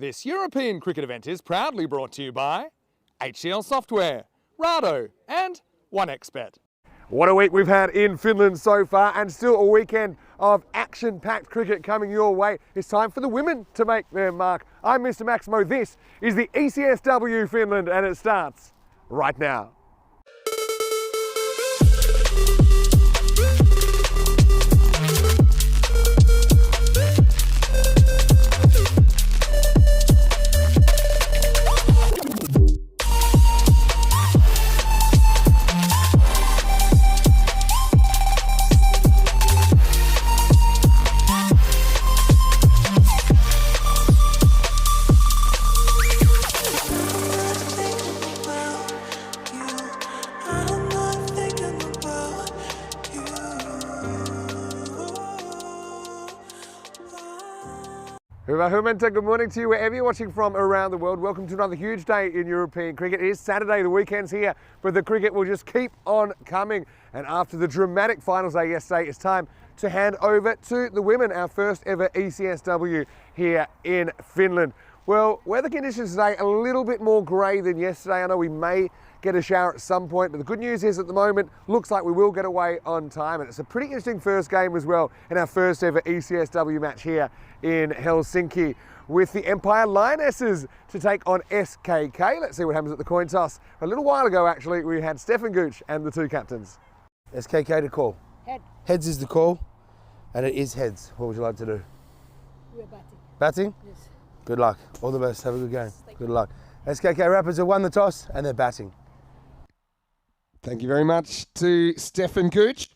This European cricket event is proudly brought to you by HCL Software, Rado and 1xBet. What a week we've had in Finland so far, and still a weekend of action-packed cricket coming your way. It's time for the women to make their mark. I'm Mr. Maximo. This is the ECS-W Finland, and it starts right now. Humenta, good morning to you wherever you're watching from around the world. Welcome to another huge day in European cricket. It is Saturday, the weekend's here, but the cricket will just keep on coming. And after the dramatic finals day yesterday, it's time to hand over to the women, our first ever ECS-W here in Finland. Well, weather conditions today a little bit more grey than yesterday. I know we may get a shower at some point, but the good news is at the moment, looks like we will get away on time. And it's a pretty interesting first game as well in our first ever ECS-W match here in Helsinki with the Empire Lionesses to take on SKK. Let's see what happens at the coin toss. A little while ago, actually, we had Stefan Gooch and the two captains. SKK to call. Head. Heads is the call, and it is heads. What would you like to do? We're batting. Batting? Yes. Good luck. All the best. Have a good game. Good luck. SKK Rapids have won the toss, and they're batting. Thank you very much to Stefan Gooch.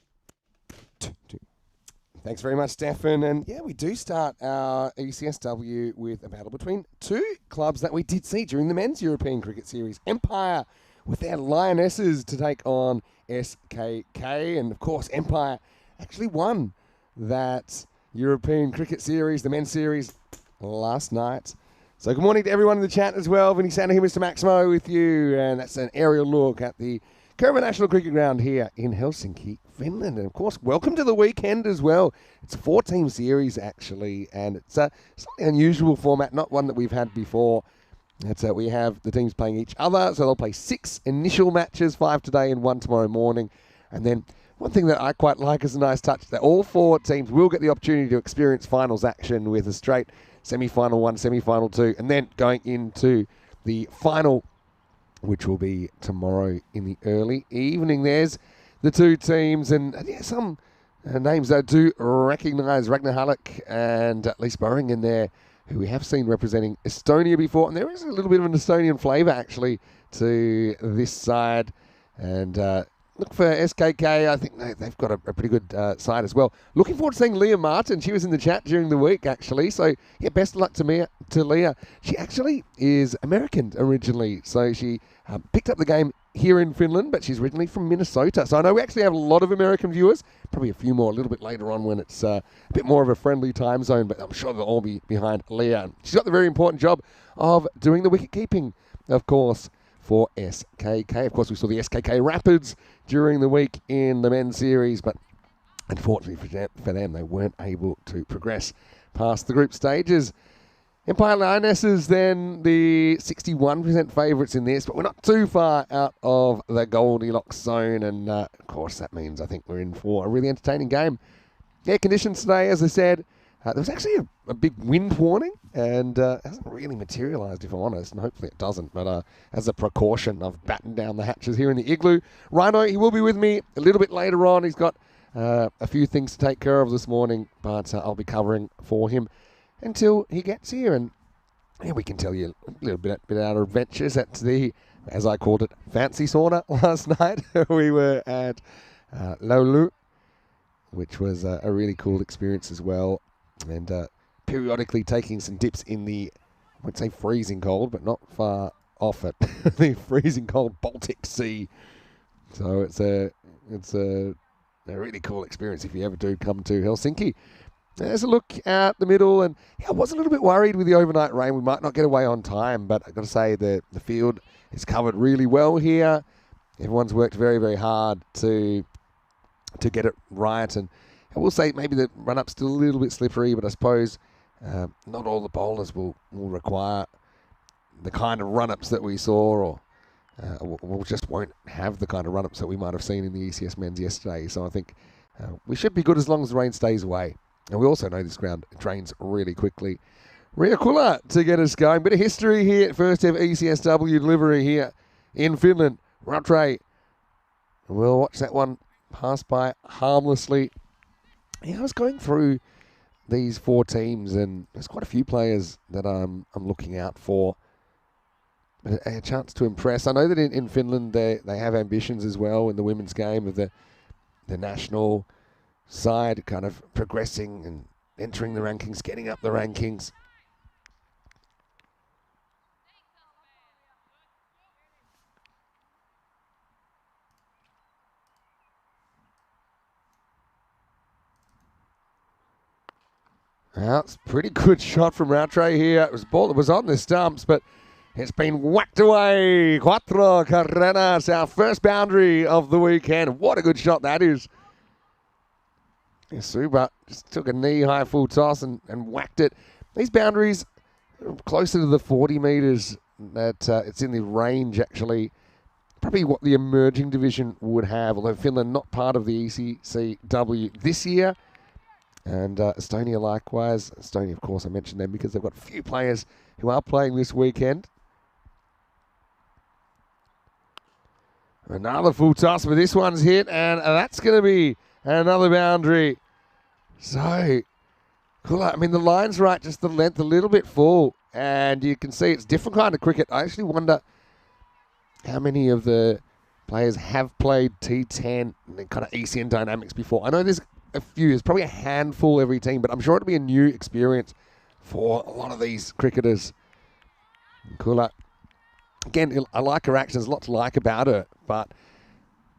Thanks very much, Stefan. And yeah, we do start our ECS-W with a battle between two clubs that we did see during the Men's European Cricket Series. Empire with their Lionesses to take on SKK. And of course, Empire actually won that European Cricket Series, the Men's Series, last night. So good morning to everyone in the chat as well. Vinny Sander here, Mr. Maximo with you. And that's an aerial look at the Kerma National Cricket Ground here in Helsinki, Finland. And of course, welcome to the weekend as well. It's a 4-team series actually, and it's a slightly unusual format, not one that we've had before. We have the teams playing each other, so they'll play 6 initial matches, 5 today and 1 tomorrow morning. And then one thing that I quite like is a nice touch, that all 4 teams will get the opportunity to experience finals action with a straight semi-final 1, semi-final 2, and then going into the final, which will be tomorrow in the early evening. There's the 2 teams, and some names that I do recognise, Ragnar Halleck and Lise Boring in there, who we have seen representing Estonia before, and there is a little bit of an Estonian flavour actually to this side. And look for SKK, I think they've got a pretty good side as well. Looking forward to seeing Leah Martin. She was in the chat during the week, actually. So, yeah, best of luck to Leah. She actually is American originally. So she picked up the game here in Finland, but she's originally from Minnesota. So I know we actually have a lot of American viewers. Probably a few more a little bit later on when it's a bit more of a friendly time zone. But I'm sure they'll all be behind Leah. She's got the very important job of doing the wicket keeping, of course, for SKK. Of course, we saw the SKK Rapids during the week in the men's series, but unfortunately for them, they weren't able to progress past the group stages. Empire Lionesses then the 61% favourites in this, but we're not too far out of the Goldilocks zone, and of course that means I think we're in for a really entertaining game. Yeah, conditions today, as I said, there was actually a big wind warning, and it hasn't really materialised, if I'm honest, and hopefully it doesn't. But as a precaution, I've battened down the hatches here in the igloo. Rhino, he will be with me a little bit later on. He's got a few things to take care of this morning, but I'll be covering for him until he gets here. And yeah, we can tell you a little bit about our adventures at the, as I called it, fancy sauna last night. We were at Laulu, which was a really cool experience as well. And periodically taking some dips in the, I wouldn't say freezing cold, but not far off it, the freezing cold Baltic Sea. So it's a really cool experience if you ever do come to Helsinki. There's a look out the middle, and yeah, I was a little bit worried with the overnight rain. We might not get away on time, but I've got to say the field is covered really well here. Everyone's worked very, very hard to get it right, and I will say maybe the run-up's still a little bit slippery, but I suppose Not all the bowlers will require the kind of run-ups that we saw, or we'll just won't have the kind of run-ups that we might have seen in the ECS men's yesterday. So I think we should be good as long as the rain stays away. And we also know this ground drains really quickly. Ria Kula to get us going. Bit of history here. First ever ECS-W delivery here in Finland. Rattray. We'll watch that one pass by harmlessly. Yeah, I was going through these 4 teams, and there's quite a few players that I'm looking out for. A chance to impress. I know that in Finland they have ambitions as well in the women's game of the national side, kind of progressing and entering the rankings, getting up the rankings. Well, it's a pretty good shot from Rattray here. It was a ball that was on the stumps, but it's been whacked away. Cuatro carreras, our first boundary of the weekend. What a good shot that is. Suba just took a knee-high full toss and whacked it. These boundaries are closer to the 40 metres. That it's in the range, actually. Probably what the emerging division would have, although Finland not part of the ECS-W this year. And Estonia likewise. Estonia, of course, I mentioned them because they've got a few players who are playing this weekend. Another full toss, but this one's hit, and that's going to be another boundary. So, cool. I mean, the line's right, just the length a little bit full, and you can see it's different kind of cricket. I actually wonder how many of the players have played T10 and kind of ECN dynamics before. I know there's a few, there's probably a handful every team, but I'm sure it'll be a new experience for a lot of these cricketers. Kula, again, I like her actions, a lot to like about her, but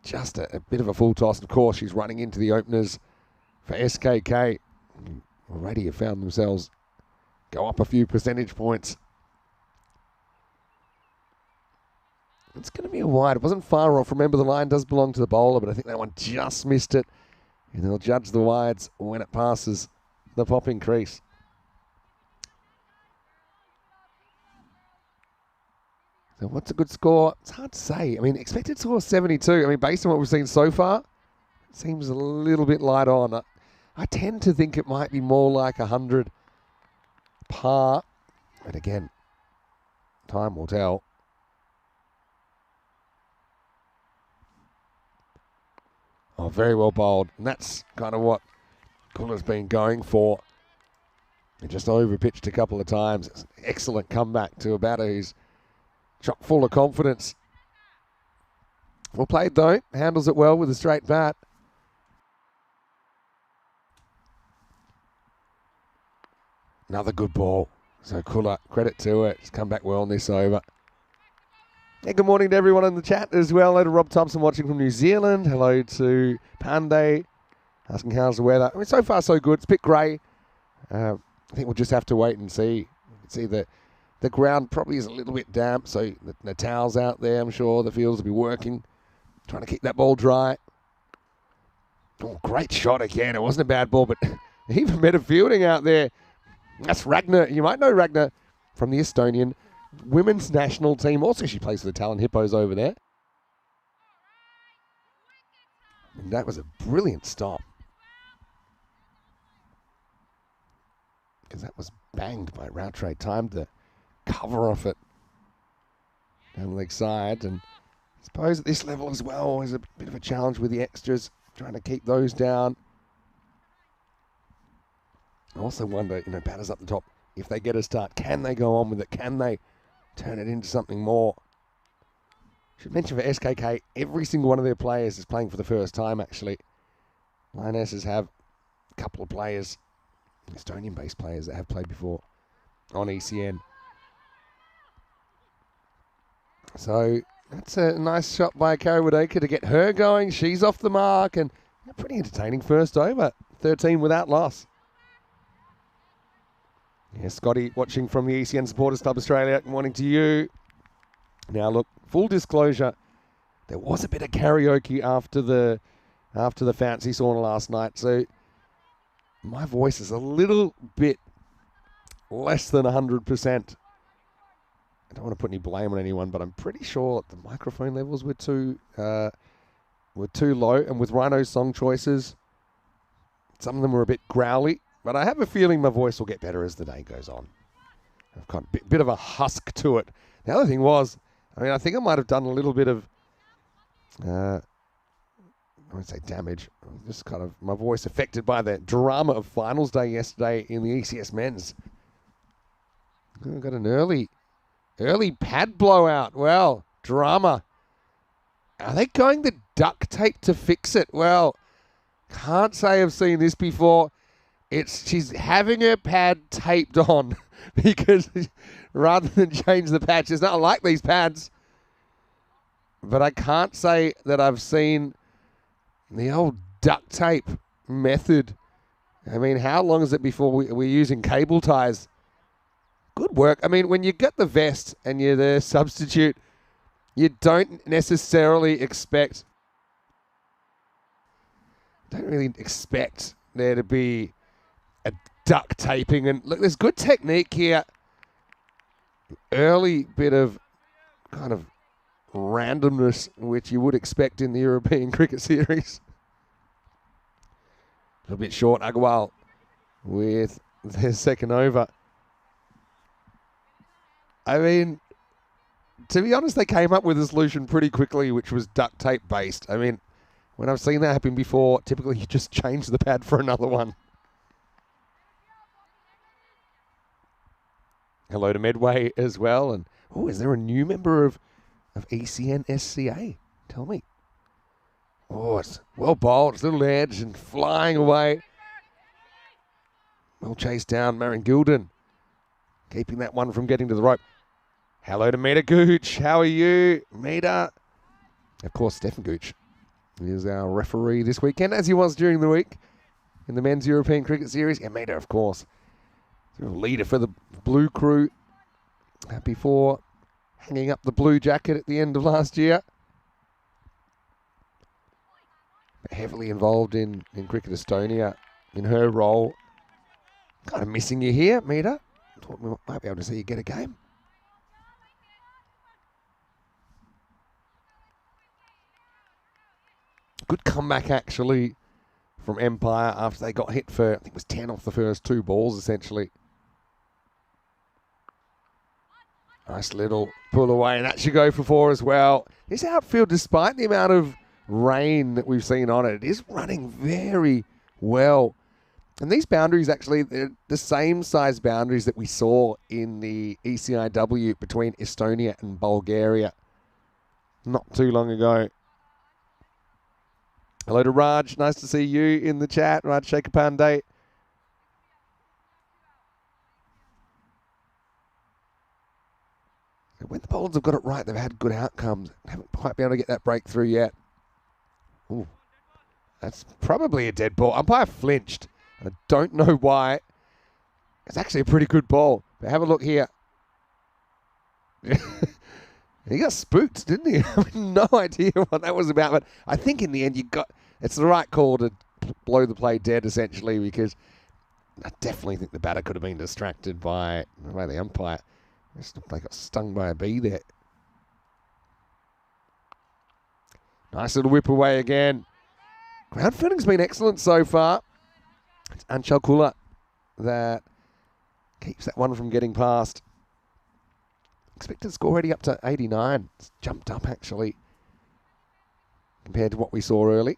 just a bit of a full toss. Of course, she's running into the openers for SKK. Already have found themselves go up a few percentage points. It's going to be a wide. It wasn't far off. Remember, the line does belong to the bowler, but I think that one just missed it. And they'll judge the wides when it passes the popping crease. So what's a good score? It's hard to say. I mean, expected score 72. I mean, based on what we've seen so far, it seems a little bit light on. I tend to think it might be more like 100 par. But again, time will tell. Oh, very well bowled. And that's kind of what Kula's been going for. He just overpitched a couple of times. It's an excellent comeback to a batter who's chock full of confidence. Well played, though. Handles it well with a straight bat. Another good ball. So Kula, credit to it. It's come back well on this over. And good morning to everyone in the chat as well. Hello to Rob Thompson watching from New Zealand. Hello to Panday asking how's the weather. I mean, so far so good. It's a bit grey. I think we'll just have to wait and see. You can see the ground probably is a little bit damp, so the towels out there, I'm sure the fields will be working, trying to keep that ball dry. Oh, great shot again. It wasn't a bad ball, but even better fielding out there. That's Ragnar. You might know Ragnar from the Estonian women's national team. Also, she plays for the Talon Hippos over there. And that was a brilliant stop. Because that was banged by Rattray. Time to cover off it down the leg side. And I suppose at this level as well is a bit of a challenge with the extras, trying to keep those down. I also wonder, batters up the top, if they get a start, can they go on with it? Can they turn it into something more? Should mention for SKK, every single one of their players is playing for the first time, actually. Lionesses have a couple of players, Estonian-based players that have played before on ECN. So that's a nice shot by Karawadeka to get her going. She's off the mark, and a pretty entertaining first over. 13 without loss. Yeah, Scotty watching from the ECN Supporters Club Australia. Good morning to you. Now look, full disclosure, there was a bit of karaoke after the fancy sauna last night, so my voice is a little bit less than 100%. I don't want to put any blame on anyone, but I'm pretty sure the microphone levels were too low. And with Rhino's song choices, some of them were a bit growly. But I have a feeling my voice will get better as the day goes on. I've got a bit of a husk to it. The other thing was, I think I might have done a little bit of, I won't say damage, just kind of my voice affected by the drama of finals day yesterday in the ECS men's. I got an early pad blowout. Well, drama. Are they going the duct tape to fix it? Well, can't say I've seen this before. She's having her pad taped on because rather than change the patch, it's not like these pads. But I can't say that I've seen the old duct tape method. I mean, how long is it before we're using cable ties? Good work. I mean, when you get the vest and you're the substitute, you don't necessarily expect, there to be a duct taping. And look, there's good technique here. Early bit of kind of randomness, which you would expect in the European Cricket Series. A little bit short, Agarwal with their second over. I mean, to be honest, they came up with a solution pretty quickly, which was duct tape based. I mean, when I've seen that happen before, typically you just change the pad for another one. Hello to Medway as well. And is there a new member of ECN-SCA? Tell me. Oh, it's well bowled. It's a little edge and flying away. Well chased down, Marin Gilden. Keeping that one from getting to the rope. Hello to Meta Gooch. How are you, Meta? Of course, Stefan Gooch is our referee this weekend, as he was during the week in the Men's European Cricket Series. And Meta, of course, leader for the Blue Crew before hanging up the blue jacket at the end of last year. Heavily involved in Cricket Estonia in her role. Kind of missing you here, Meta. Thought we might be able to see you get a game. Good comeback, actually, from Empire after they got hit for, I think it was 10 off the first 2 balls, essentially. Nice little pull away, and that should go for 4 as well. This outfield, despite the amount of rain that we've seen on it, is running very well. And these boundaries, actually, they're the same size boundaries that we saw in the ECI-W between Estonia and Bulgaria not too long ago. Hello to Raj. Nice to see you in the chat. Raj Shaker Pandey. When the bowlers have got it right, they've had good outcomes. Haven't quite been able to get that breakthrough yet. Ooh, that's probably a dead ball. Umpire flinched. I don't know why. It's actually a pretty good ball. But have a look here. He got spooked, didn't he? I have no idea what that was about. But I think in the end, it's the right call to blow the play dead, essentially, because I definitely think the batter could have been distracted by the umpire. Just looked like got stung by a bee there. Nice little whip away again. Ground fielding's been excellent so far. It's Anshul Kula that keeps that one from getting past. Expected score already up to 89. It's jumped up, actually, compared to what we saw early.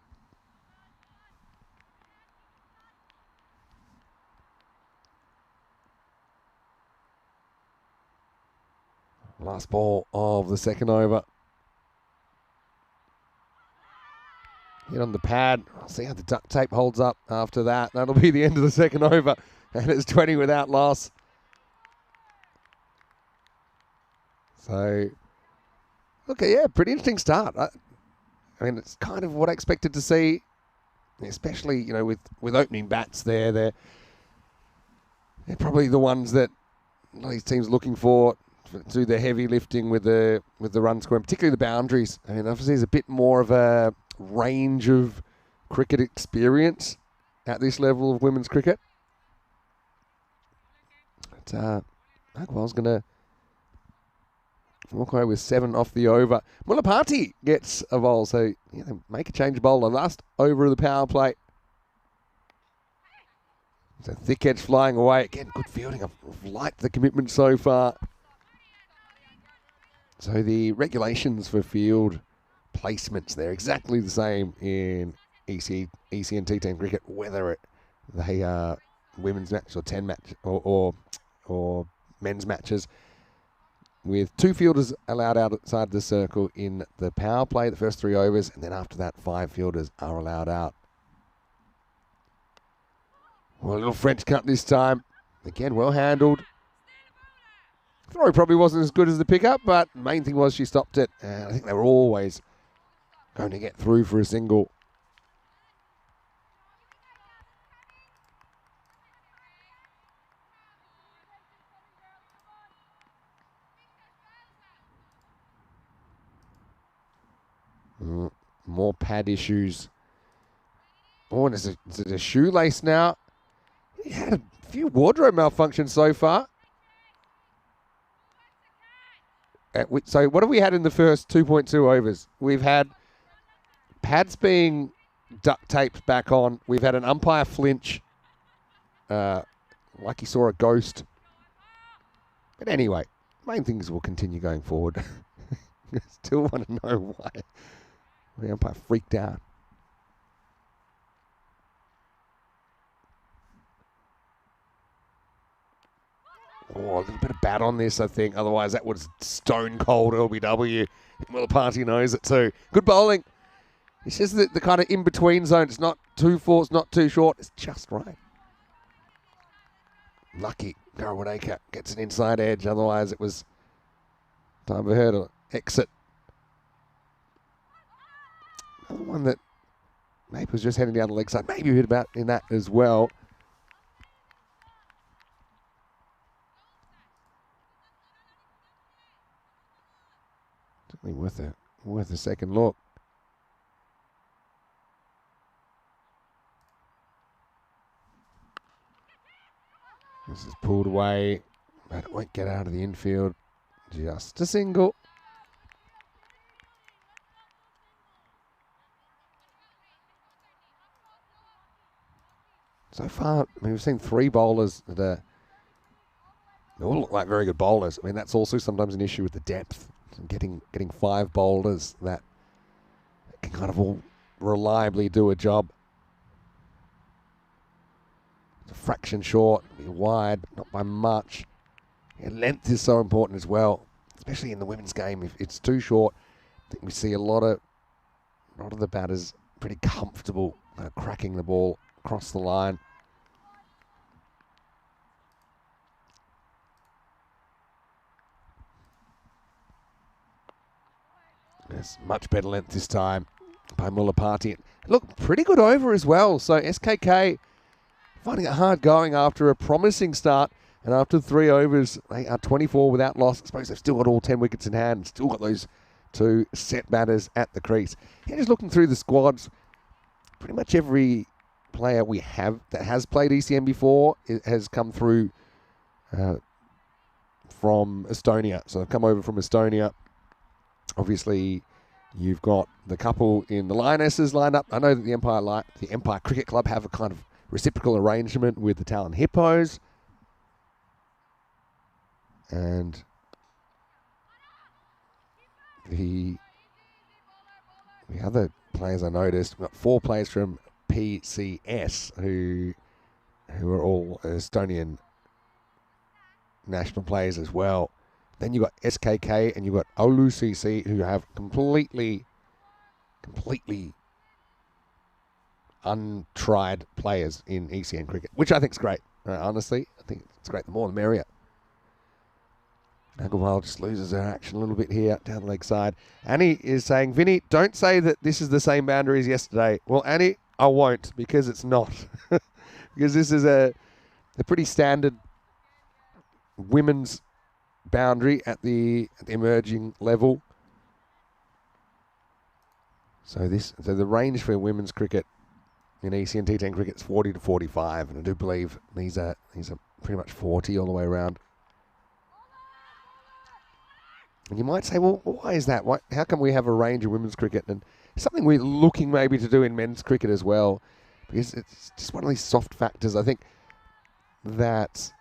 Last ball of the second over. Hit on the pad. I'll see how the duct tape holds up after that. That'll be the end of the second over. And it's 20 without loss. So, look, yeah, pretty interesting start. I mean, it's kind of what I expected to see, especially, with opening bats there. They're probably the ones that a lot of these teams looking for to do the heavy lifting with the run score, and particularly the boundaries. I mean, obviously there's a bit more of a range of cricket experience at this level of women's cricket. Agarwal's going to walk away with 7 off the over. Mulapati gets a bowl, so yeah, they make a change bowler. Last over of the power play. So thick edge flying away. Again, good fielding. I've liked the commitment so far. So the regulations for field placements, they're exactly the same in EC and T10 cricket, whether they are women's match or 10 match or men's matches, with 2 fielders allowed outside the circle in the power play, the first 3 overs, and then after that 5 fielders are allowed out. Well, a little French cut this time. Again, well handled. Throw probably wasn't as good as the pickup, but the main thing was she stopped it. And I think they were always going to get through for a single. More pad issues. Oh, and is it a shoelace now? He had a few wardrobe malfunctions so far. So what have we had in the first 2.2 overs? We've had pads being duct taped back on. We've had an umpire flinch, like he saw a ghost. But anyway, main things will continue going forward. Still want to know why the umpire freaked out. Oh, a little bit of bat on this, I think. Otherwise, that was stone cold LBW. Mulapati knows it too. Good bowling. It's just the kind of in-between zone. It's not too forced, not too short. It's just right. Lucky. Garawateka gets an inside edge. Otherwise, it was time for her to exit. Another one that maybe was just heading down the leg side. Maybe a bit about in that as well. Definitely worth a second look. This is pulled away, but it won't get out of the infield. Just a single. So far, I mean, we've seen 3 bowlers that they all look like very good bowlers. I mean, that's also sometimes an issue with the depth. Getting 5 bowlers that can kind of all reliably do a job. It's a fraction short, wide, not by much. And length is so important as well, especially in the women's game. If it's too short, I think we see a lot of the batters pretty comfortable cracking the ball across the line. Yes, much better length this time by Mulapati. Look, pretty good over as well. So SKK finding it hard going after a promising start. And after 3 overs, they are 24 without loss. I suppose they've still got all 10 wickets in hand. Still got those 2 set batters at the crease. Yeah, just looking through the squads, pretty much every player we have that has played ECM before has come through from Estonia. So they've come over from Estonia. Obviously, you've got the couple in the Lionesses lined up. I know that the Empire Cricket Club have a kind of reciprocal arrangement with the Talon Hippos. And the other players I noticed, we've got 4 players from PCS who are all Estonian national players as well. Then you've got SKK and you've got OLU-CC who have completely untried players in ECN cricket, which I think is great. Honestly, I think it's great. The more the merrier. Agarwal just loses her action a little bit here down the leg side. Annie is saying, Vinny, don't say that this is the same boundary as yesterday. Well, Annie, I won't, because it's not. Because this is a pretty standard women's boundary at the emerging level. So the range for women's cricket in EC and T10 cricket, it's 40 to 45, and I do believe these are pretty much 40 all the way around. And you might say, well, why is that? How come we have a range of women's cricket? And something we're looking maybe to do in men's cricket as well, because it's just one of these soft factors. I think that,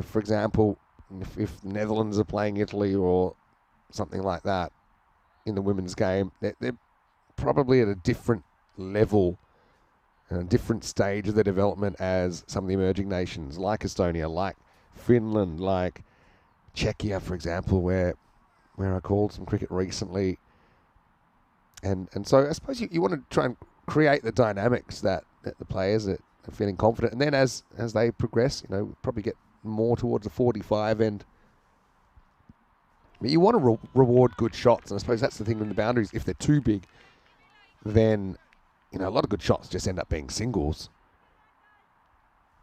for example, if the Netherlands are playing Italy or something like that in the women's game, they're probably at a different level and a different stage of their development as some of the emerging nations, like Estonia, like Finland, like Czechia, for example, where I called some cricket recently. And so I suppose you want to try and create the dynamics that the players are feeling confident. And then as they progress, probably get more towards the 45 end. But you want to reward good shots. And I suppose that's the thing with the boundaries. If they're too big, then, a lot of good shots just end up being singles.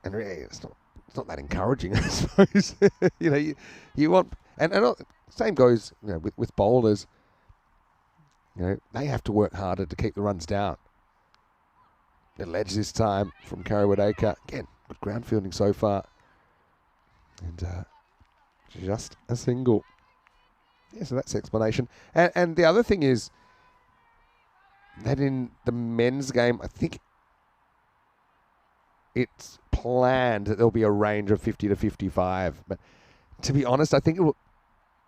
And really, it's not that encouraging, I suppose. You want, and same goes, with bowlers. They have to work harder to keep the runs down. The ledge this time from Karawideka. Again, good ground fielding so far. And just a single. Yeah, so that's the explanation. And the other thing is that in the men's game, I think it's planned that there'll be a range of 50 to 55. But to be honest, I think it will,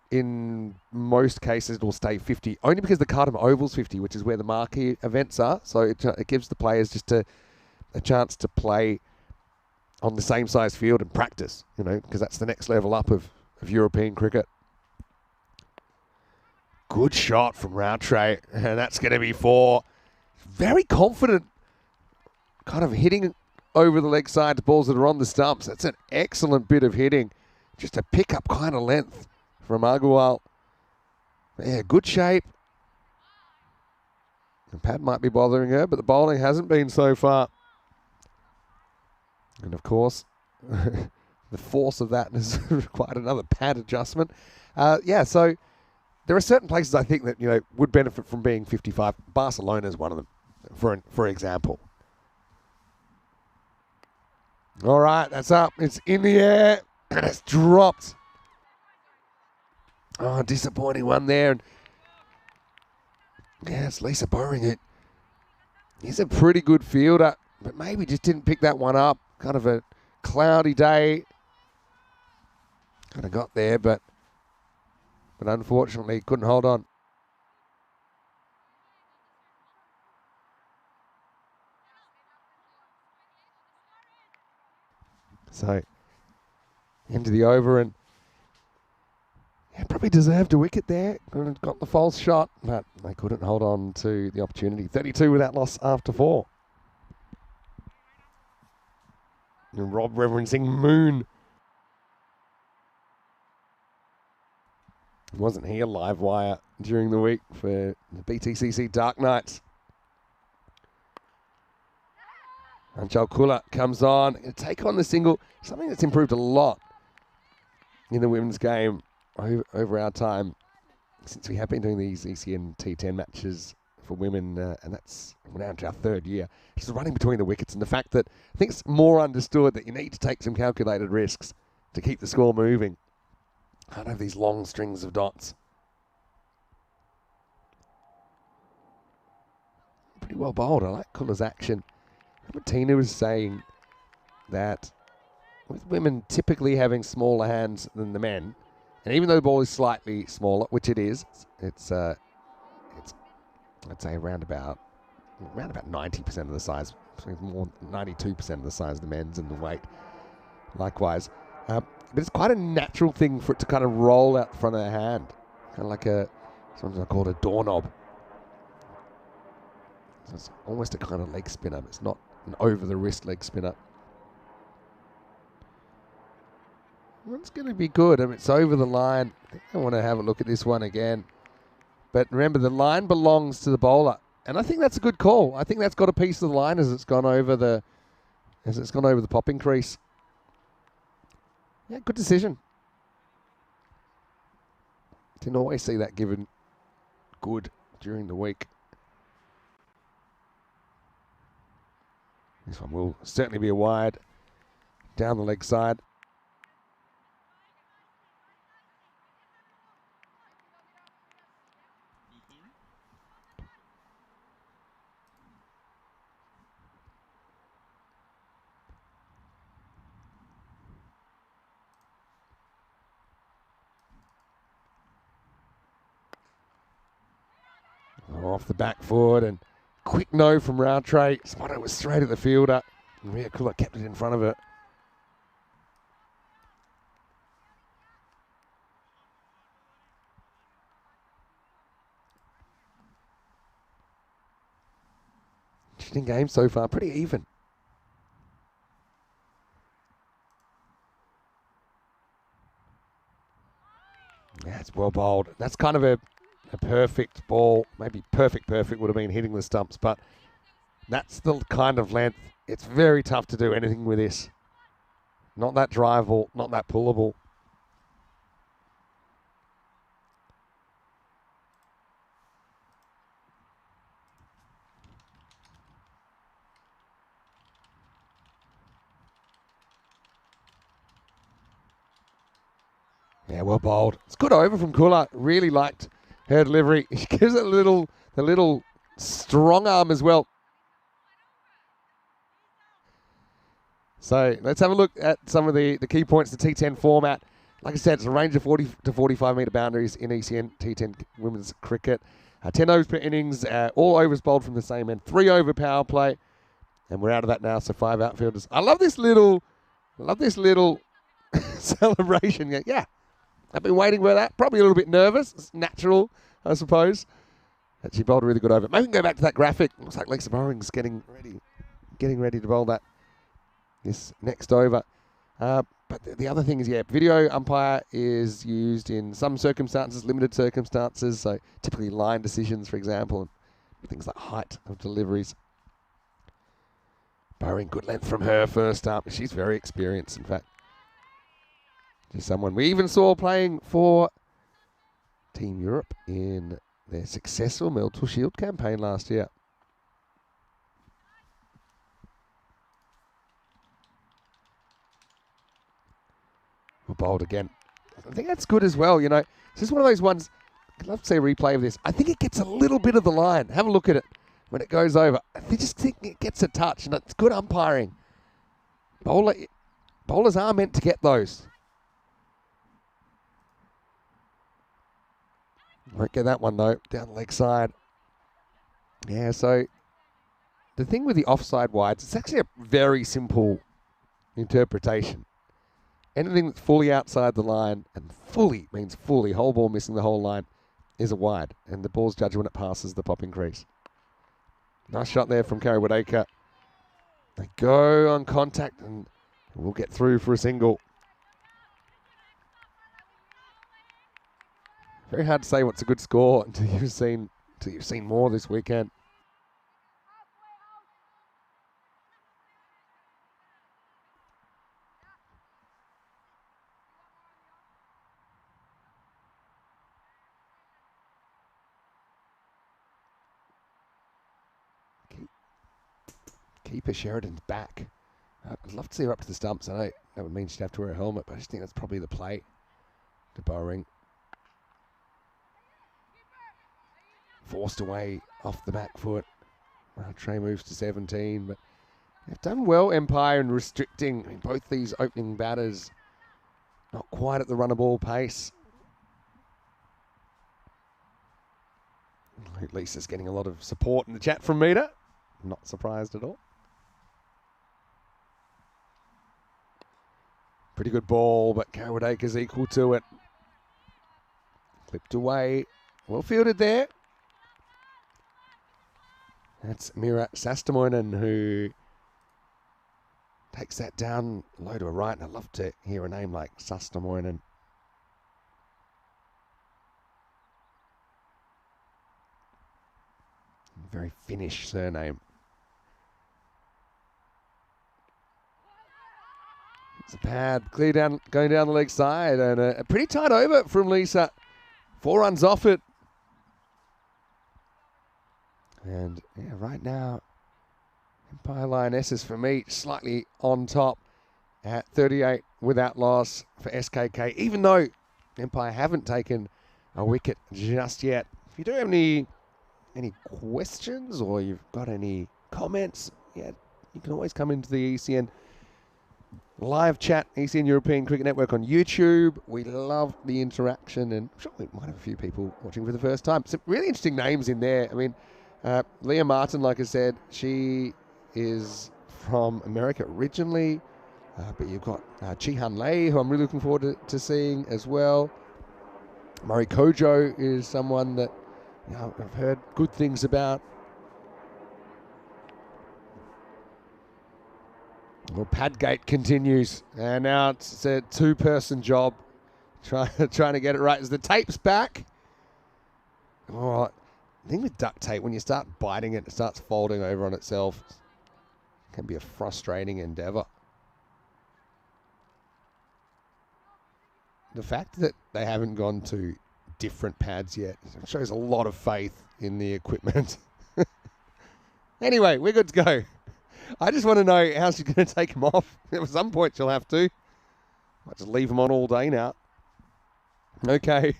in most cases, it will stay 50, only because the Cardamom Oval's 50, which is where the marquee events are. So it gives the players just a chance to play on the same size field and practice, because that's the next level up of European cricket. Good shot from Roundtree, and that's going to be 4. Very confident, kind of hitting over the leg side to balls that are on the stumps. That's an excellent bit of hitting. Just a pick-up kind of length from Agarwal. Yeah, good shape. The pad might be bothering her, but the bowling hasn't been so far. And of course, the force of that has required another pad adjustment. So there are certain places I think that would benefit from being 55. Barcelona is one of them, for example. All right, that's up. It's in the air, and it's dropped. Oh, disappointing one there. And yeah, it's Lisa Bowring it. He's a pretty good fielder, but maybe just didn't pick that one up. Kind of a cloudy day. Kind of got there, but unfortunately couldn't hold on. So, into the over, and probably deserved a wicket there. Got the false shot, but they couldn't hold on to the opportunity. 32 without loss after 4. And Rob referencing Moon. Wasn't he a live wire during the week for the BTCC Dark Knights? Anchal Kula comes on to take on the single, something that's improved a lot in the women's game over our time, since we have been doing these EC and T10 matches for women, and that's now into our 3rd year. Just running between the wickets, and the fact that I think it's more understood that you need to take some calculated risks to keep the score moving. Can't have these long strings of dots. Pretty well bowled. I like Kula's action. Remember Tina was saying that with women typically having smaller hands than the men, and even though the ball is slightly smaller, which it is, it's I'd say around about 90% of the size, more 92% of the size of the men's, and the weight likewise. But it's quite a natural thing for it to kind of roll out the front of the hand, kind of like sometimes I call it a doorknob. So it's almost a kind of leg spinner. It's not an over-the-wrist leg spinner. It's going to be good. I mean, it's over the line. I think I want to have a look at this one again. But remember, the line belongs to the bowler, and I think that's a good call. I think that's got a piece of the line as it's gone over the popping crease. Yeah, good decision. Didn't always see that given good during the week. This one will certainly be a wide down the leg side. Off the back foot and quick no from Roundtray. Spotted it was straight at the fielder. And Riakula kept it in front of it. Interesting game so far, pretty even. Yeah, it's well bowled. That's kind of a perfect ball. Maybe perfect would have been hitting the stumps, but that's the kind of length. It's very tough to do anything with this. Not that drivable, not that pullable. Yeah, well bowled. It's good over from Kula. Really liked her delivery. She gives it the little strong arm as well. So let's have a look at some of the key points, the T10 format. Like I said, it's a range of 40 to 45 metre boundaries in ECN T10 women's cricket. 10 overs per innings, all overs bowled from the same end. 3 over power play. And we're out of that now, so 5 outfielders. I love this little celebration. Yeah, I've been waiting for that. Probably a little bit nervous. It's natural, I suppose. But she bowled a really good over. Maybe we can go back to that graphic. Looks like Lisa Burring's getting ready to bowl this next over. But the other thing is, yeah, video umpire is used in some circumstances, limited circumstances. So typically line decisions, for example, and things like height of deliveries. Burring, good length from her first up. She's very experienced, in fact. She's someone we even saw playing for Team Europe in their successful Meltle Shield campaign last year. Well bowled again. I think that's good as well, you know. This is one of those ones, I'd love to see a replay of this. I think it gets a little bit of the line. Have a look at it when it goes over. I just think it gets a touch, and it's good umpiring. Bowlers are meant to get those. Won't get that one, though. Down the leg side. Yeah, so the thing with the offside wides, it's actually a very simple interpretation. Anything that's fully outside the line, and fully means fully, whole ball missing the whole line, is a wide. And the ball's judged when it passes the popping crease. Nice shot there from Kerry Wadaka. They go on contact, and we'll get through for a single. Very hard to say what's a good score until you've seen more this weekend. Keeper Sheridan's back. I'd love to see her up to the stumps. I know that would mean she'd have to wear a helmet, but I just think that's probably the play to Bowring. Forced away off the back foot. Trey moves to 17, but they've done well, Empire, in restricting. I mean, both these opening batters not quite at the run of ball pace. Lisa's getting a lot of support in the chat from Mita. Not surprised at all. Pretty good ball, but Kawadaka's equal to it. Clipped away. Well fielded there. That's Mira Sastamoinen who takes that down low to a right. And I'd love to hear a name like Sastamoinen. Very Finnish surname. It's a pad, clear down, going down the leg side, and a pretty tight over from Lisa. 4 runs off it. And yeah, right now, Empire Lionesses for me slightly on top at 38 without loss for SKK, even though Empire haven't taken a wicket just yet. If you do have any questions or you've got any comments, yeah, you can always come into the ECN live chat, ECN European Cricket Network on YouTube. We love the interaction, and I'm sure we might have a few people watching for the first time. Some really interesting names in there. I mean, Leah Martin, like I said, she is from America originally, but you've got Chi-Han Lei, who I'm really looking forward to seeing as well. Murray Kojo is someone that I've heard good things about. Well, Padgate continues, and now it's a two-person job trying to get it right. As the tape's back, the thing with duct tape, when you start biting it, it starts folding over on itself. It can be a frustrating endeavor. The fact that they haven't gone to different pads yet shows a lot of faith in the equipment. Anyway, we're good to go. I just want to know how she's going to take them off. At some point she'll have to. Might just leave them on all day now. Okay.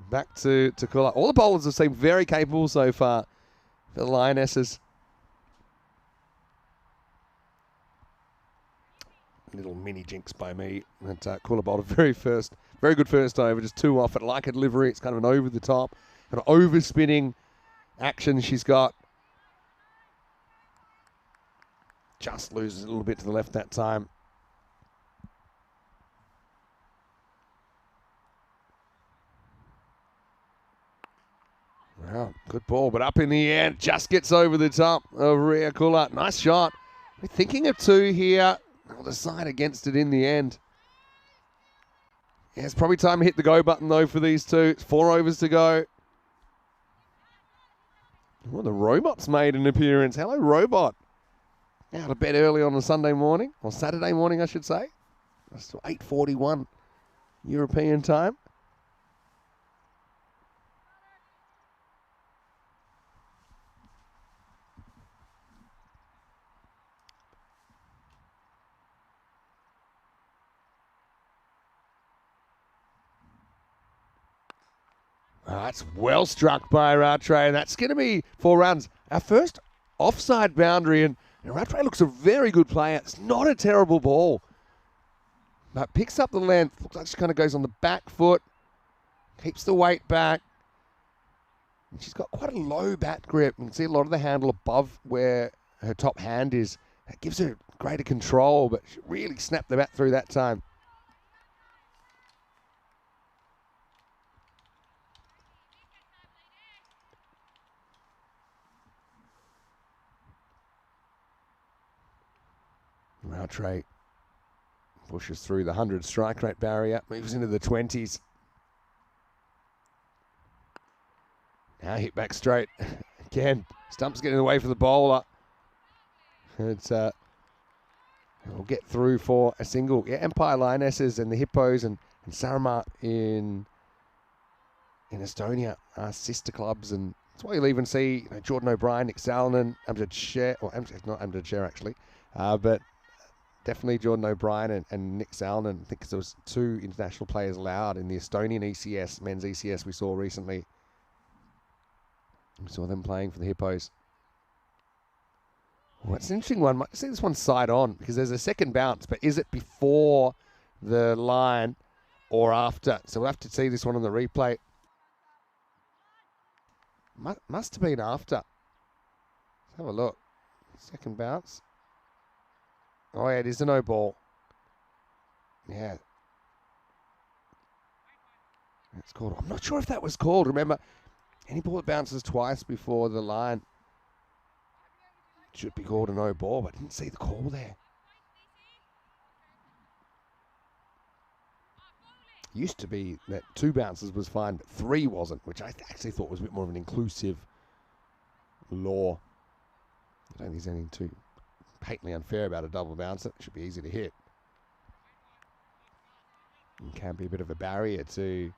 Back to call up. All the bowlers have seemed very capable so far for the Lionesses. Little mini jinx by me. And Kula bowled a very good first over, just two off it. Like a delivery, it's kind of an over the top, an overspinning action she's got. Just loses a little bit to the left that time. Wow, good ball, but up in the air, just gets over the top of Ria Kula. Nice shot. We're thinking of two here. I'll decide against it in the end. Yeah, it's probably time to hit the go button, though, for these two. It's 4 overs to go. Well, the Robot's made an appearance. Hello, Robot. Out of bed early on a Sunday morning, or Saturday morning, I should say. It's 8:41 European time. That's well struck by Rattray, and that's going to be 4 runs. Our first offside boundary, and Rattray looks a very good player. It's not a terrible ball, but picks up the length. Looks like she kind of goes on the back foot, keeps the weight back. And she's got quite a low bat grip. You can see a lot of the handle above where her top hand is. That gives her greater control, but she really snapped the bat through that time. Rattray pushes through the 100 strike rate barrier, moves into the 20s. Now hit back straight. Again, Stump's getting away for the bowler. It's we'll get through for a single. Yeah, Empire Lionesses and the Hippos and Saramat in Estonia are sister clubs, and that's why you'll even see Jordan O'Brien, Nick Salonen, Amjad Sher, or not Amjad Sher actually, but definitely Jordan O'Brien and Nick Salonen. I think there was 2 international players allowed in the Estonian ECS, men's ECS we saw recently. We saw them playing for the Hippos. Well, it's an interesting one. Might see this one side on because there's a second bounce, but is it before the line or after? So we'll have to see this one on the replay. Must have been after. Let's have a look. Second bounce. Oh, yeah, it is a no ball. Yeah. It's called. I'm not sure if that was called. Remember, any ball that bounces twice before the line should be called a no ball, but I didn't see the call there. Used to be that 2 bounces was fine, but 3 wasn't, which I actually thought was a bit more of an inclusive law. I don't think there's anything too patently unfair about a double bouncer. It should be easy to hit. It can be a bit of a barrier to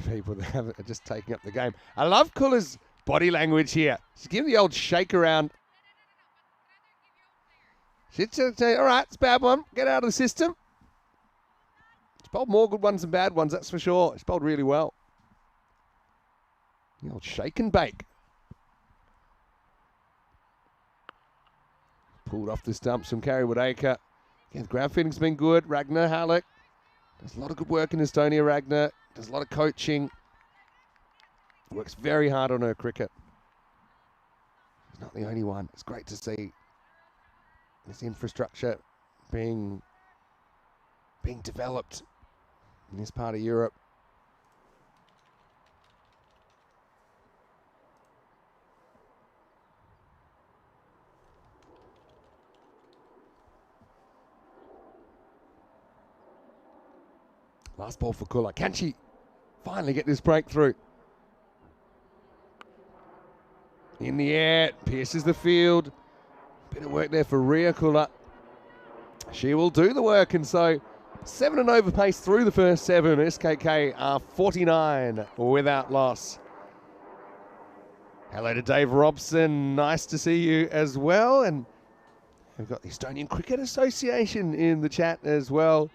people that are just taking up the game. I love Kula's body language here. She's giving the old shake around She'd say, all right, it's a bad one. Get out of the system. She's bowled more good ones than bad ones, that's for sure. She's bowled really well. The old shake and bake. Pulled off the stumps from Carrie Woodacre. Again, the ground fitting's been good. Ragnar Halleck does a lot of good work in Estonia. Ragnar does a lot of coaching. Works very hard on her cricket. She's not the only one. It's great to see this infrastructure being developed in this part of Europe. Last ball for Kula. Can she finally get this breakthrough? In the air, pierces the field. Bit of work there for Ria Kula. She will do the work, and so 7 and over pace through the first 7. SKK are 49 without loss. Hello to Dave Robson. Nice to see you as well. And we've got the Estonian Cricket Association in the chat as well.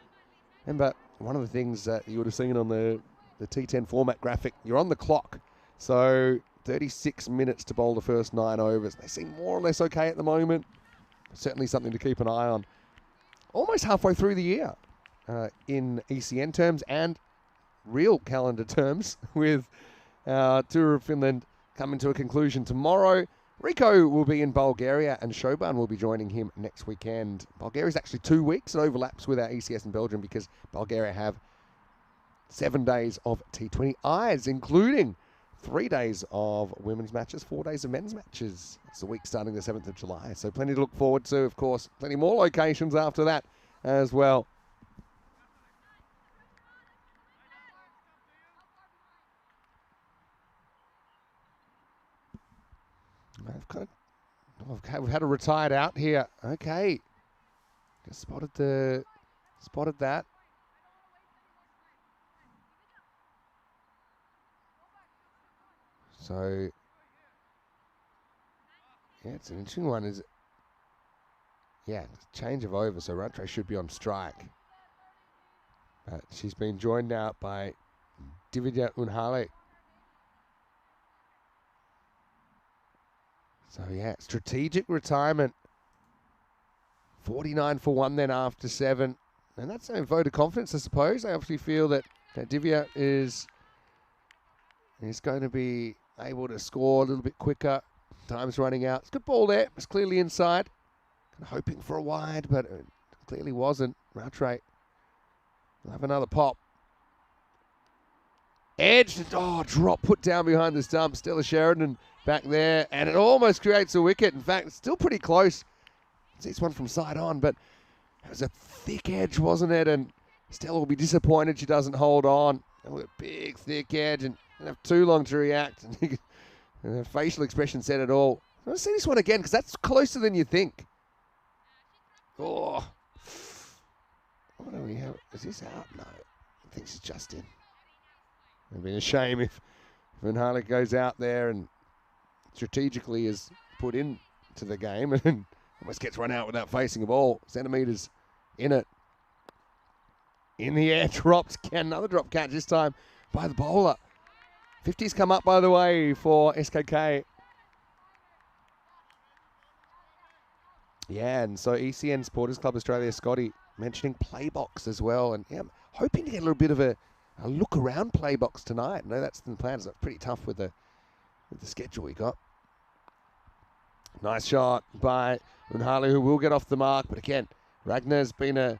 Remember, one of the things that you would have seen on the T10 format graphic, you're on the clock. So 36 minutes to bowl the first 9 overs. They seem more or less okay at the moment. Certainly something to keep an eye on. Almost halfway through the year in ECN terms and real calendar terms, with our Tour of Finland coming to a conclusion tomorrow. Rico will be in Bulgaria and Shoban will be joining him next weekend. Bulgaria's actually 2 weeks. It overlaps with our ECS in Belgium because Bulgaria have 7 days of T20Is, including 3 days of women's matches, 4 days of men's matches. It's the week starting the 7th of July. So plenty to look forward to, of course. Plenty more locations after that as well. We've had a retired out here. Okay. Just spotted that. So yeah, it's an interesting one. Is it? Yeah, change of over. So Rattray should be on strike. But she's been joined out by Divya Unhale. So yeah, strategic retirement. 49 for 1 then after 7. And that's a vote of confidence, I suppose. They obviously feel that Divya is going to be able to score a little bit quicker. Time's running out. It's a good ball there. It's clearly inside. Kind of hoping for a wide, but it clearly wasn't. Rattray will have another pop. Edged. Oh, drop. Put down behind the stump. Stella Sheridan back there. And it almost creates a wicket. In fact, it's still pretty close. See this one from side on, but it was a thick edge, wasn't it? And Stella will be disappointed she doesn't hold on. And with a big, thick edge and have too long to react. And her facial expression said it all. I want to see this one again because that's closer than you think. Oh. What do we have? Is this out? No. I think she's just in. It would be a shame if Van Harlech goes out there and strategically is put into the game and almost gets run out without facing a ball. Centimetres in it. In the air, dropped. Another drop catch this time by the bowler. 50's come up, by the way, for SKK. Yeah, and so ECN Supporters Club Australia, Scotty, mentioning Playbox as well. And yeah, I'm hoping to get a little bit of a look around Playbox tonight. I know that's in the plans. That's pretty tough with the schedule we got. Nice shot by Unhale, who will get off the mark. But again, Ragnar's been a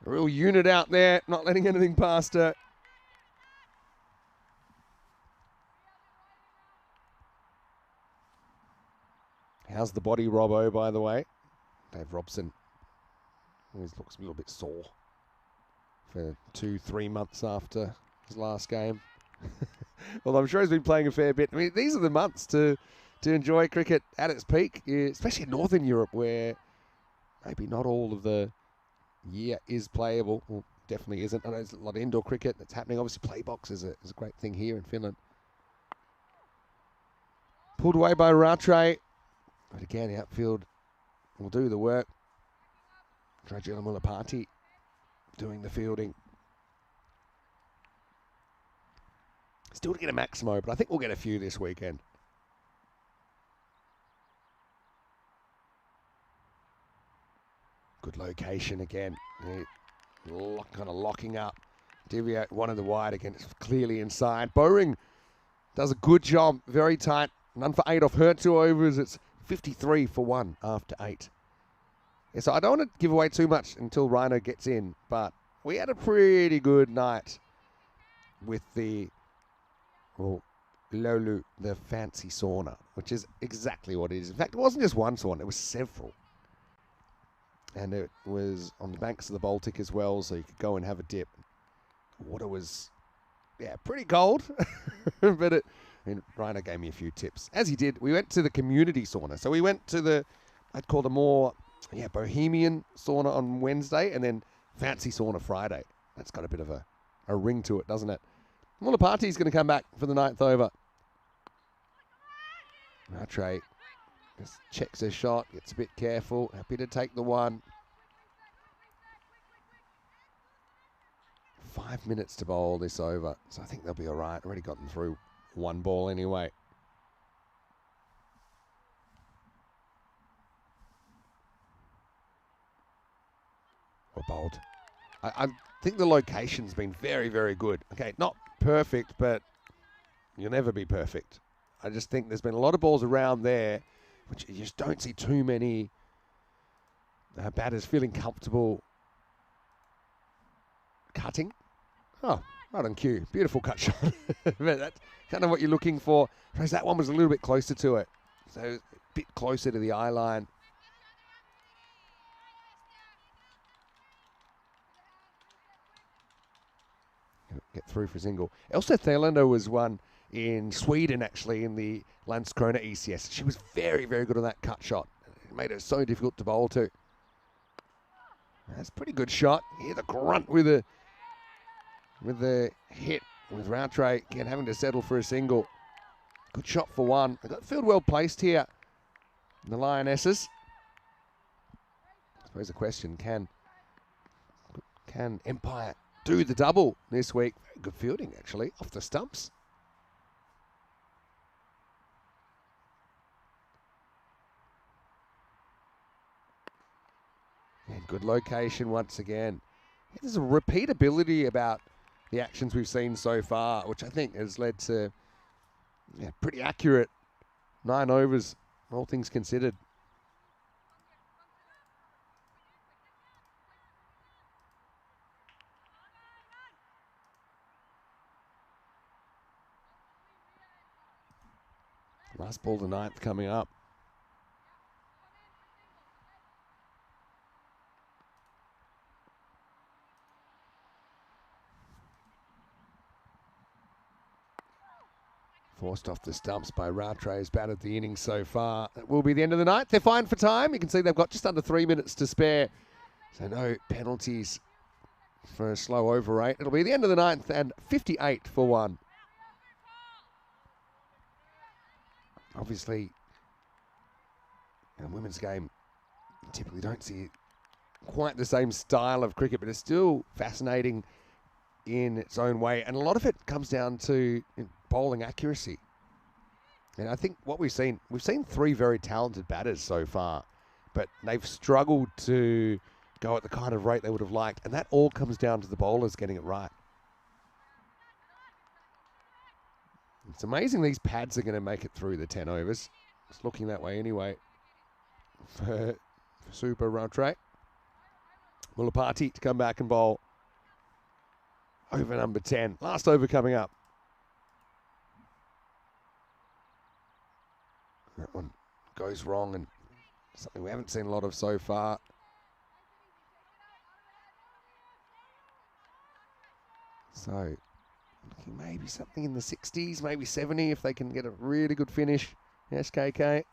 real unit out there, not letting anything past her. How's the body, Robbo, by the way? Dave Robson always looks a little bit sore for 2-3 months after his last game. Well, I'm sure he's been playing a fair bit. I mean, these are the months to enjoy cricket at its peak, especially in Northern Europe, where maybe not all of the year is playable. Well, definitely isn't. I know there's a lot of indoor cricket that's happening. Obviously, Playbox is a great thing here in Finland. Pulled away by Rattray. But again, the outfield will do the work. Trajula Mulapati doing the fielding. Still to get a Maximo, but I think we'll get a few this weekend. Good location again. Kind of locking up. Deviate one of the wide again. It's clearly inside. Bowring does a good job. Very tight. None for 8 off her 2 overs. It's 53 for 1 after 8. Yeah, so I don't want to give away too much until Rhino gets in, but we had a pretty good night with the Lolu, the fancy sauna, which is exactly what it is. In fact, it wasn't just one sauna, it was several. And it was on the banks of the Baltic as well, so you could go and have a dip. Water was, pretty cold, but Rhino gave me a few tips. As he did, we went to the community sauna. So we went to the, I'd call the more, bohemian sauna on Wednesday, and then fancy sauna Friday. That's got a bit of a ring to it, doesn't it? Mulapati's going to come back for the 9th over. Rattray just checks her shot, gets a bit careful, happy to take the one. 5 minutes to bowl this over, so I think they'll be all right. Already gotten through one ball anyway. Or bowled. I think the location's been very, very good. Okay, not perfect, but you'll never be perfect. I just think there's been a lot of balls around there, which you just don't see too many batters feeling comfortable cutting. Oh, right on cue. Beautiful cut shot. That's kind of what you're looking for. Whereas that one was a little bit closer to it. So a bit closer to the eye line. Get through for single. Elsa Thelander was one in Sweden, actually, in the Landskrona ECS. She was very, very good on that cut shot. It made her so difficult to bowl to. That's a pretty good shot. Hear the grunt with the hit with Rattray, again having to settle for a single. Good shot for 1. They got the field well placed here. The Lionesses. I suppose the question, can Empire do the double this week? Very good fielding, actually, off the stumps. And good location once again. There's a repeatability about the actions we've seen so far, which I think has led to pretty accurate 9 overs, all things considered. Last ball, the 9th coming up. Forced off the stumps by Rattray, who's batted the innings so far. That will be the end of the night. They're fine for time. You can see they've got just under 3 minutes to spare. So no penalties for a slow over 8. It'll be the end of the 9th and 58 for 1. Obviously, in a women's game, you typically don't see quite the same style of cricket, but it's still fascinating in its own way. And a lot of it comes down to bowling accuracy. And I think what we've seen 3 very talented batters so far, but they've struggled to go at the kind of rate they would have liked. And that all comes down to the bowlers getting it right. It's amazing these pads are going to make it through the 10 overs. It's looking that way anyway for Super Rattray. Mulapati to come back and bowl over number 10. Last over coming up. That one goes wrong, and something we haven't seen a lot of so far. So, looking maybe something in the 60s, maybe 70 if they can get a really good finish. SKK.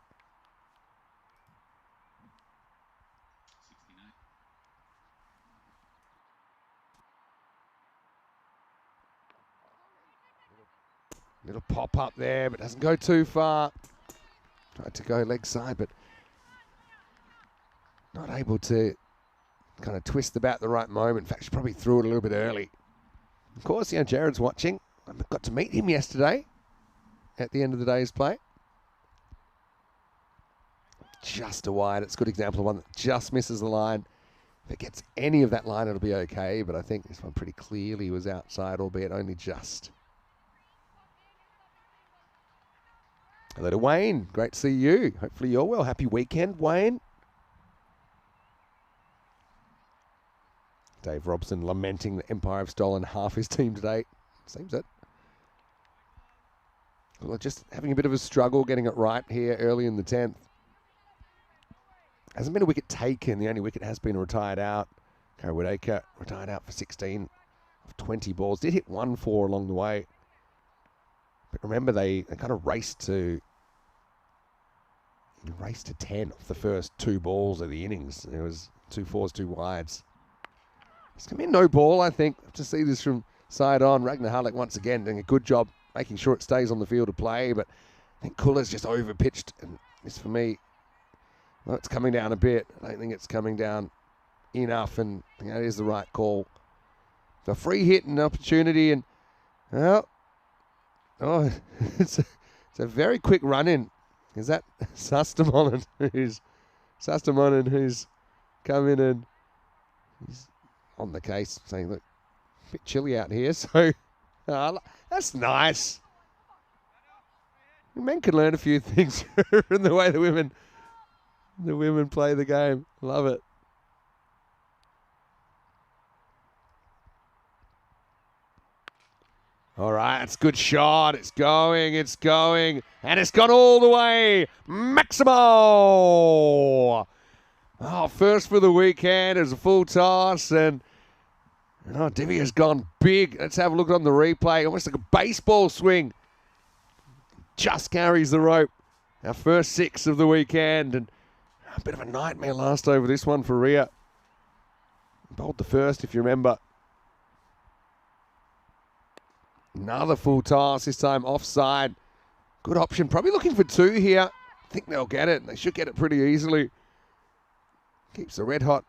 Little pop up there, but doesn't go too far. Tried to go leg side, but not able to kind of twist the bat at the right moment. In fact, she probably threw it a little bit early. Of course, Jared's watching. I got to meet him yesterday at the end of the day's play. Just a wide. It's a good example of one that just misses the line. If it gets any of that line, it'll be okay. But I think this one pretty clearly was outside, albeit only just. Hello to Wayne. Great to see you. Hopefully you're well. Happy weekend, Wayne. Dave Robson lamenting that Empire have stolen half his team today. Seems it. Well, just having a bit of a struggle getting it right here early in the 10th. Hasn't been a wicket taken. The only wicket has been retired out. Karawideka retired out for 16 of 20 balls. Did hit 1-4 along the way. But remember, they kind of raced to 10 off the first 2 balls of the innings. It was 2 4s, 2 wides. It's going to be no ball, I think. To see this from side on. Ragnar Harlech once again doing a good job making sure it stays on the field of play. But I think Kuller's just over-pitched. And this, for me, well, it's coming down a bit. I don't think it's coming down enough. And I think that is the right call. The free hit and opportunity. And, well, it's a very quick run-in. Is that Sastamonen who's come in and he's on the case saying, look, a bit chilly out here, so that's nice. Men can learn a few things from the way the women play the game. Love it. All right, it's a good shot. It's going, and it's gone all the way. Maximo! Oh, first for the weekend. It was a full toss, and Divi has gone big. Let's have a look on the replay. Almost like a baseball swing. Just carries the rope. Our first 6 of the weekend, and a bit of a nightmare last over this one for Ria. Bowled the first, if you remember. Another full toss, this time offside. Good option. Probably looking for 2 here. I think they'll get it. They should get it pretty easily. Keeps the red hot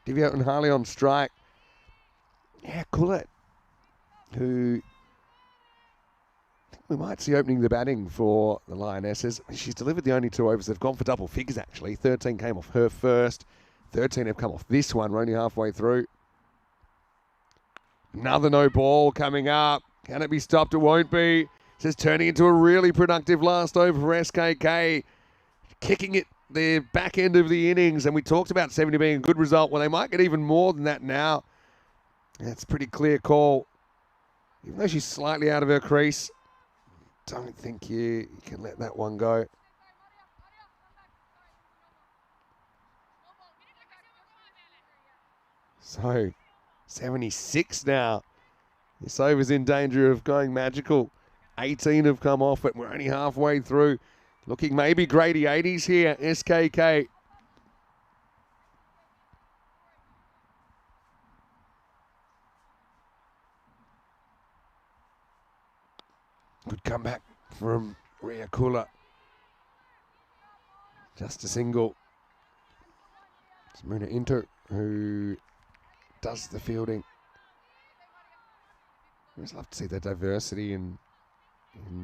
Divya and Harley on strike. Yeah, Kulit, who I think we might see opening the batting for the Lionesses. She's delivered the only 2 overs. They've gone for double figures, actually. 13 came off her first. 13 have come off this one. We're only halfway through. Another no ball coming up. Can it be stopped? It won't be. This is turning into a really productive last over for SKK. Kicking it the back end of the innings. And we talked about 70 being a good result. Well, they might get even more than that now. That's a pretty clear call. Even though she's slightly out of her crease, don't think you can let that one go. So 76 now. This over's in danger of going magical. 18 have come off it. We're only halfway through. Looking maybe Grady 80s here, SKK. Good comeback from Ria Kula. Just a single. It's Muna Inter who does the fielding. I just love to see the diversity in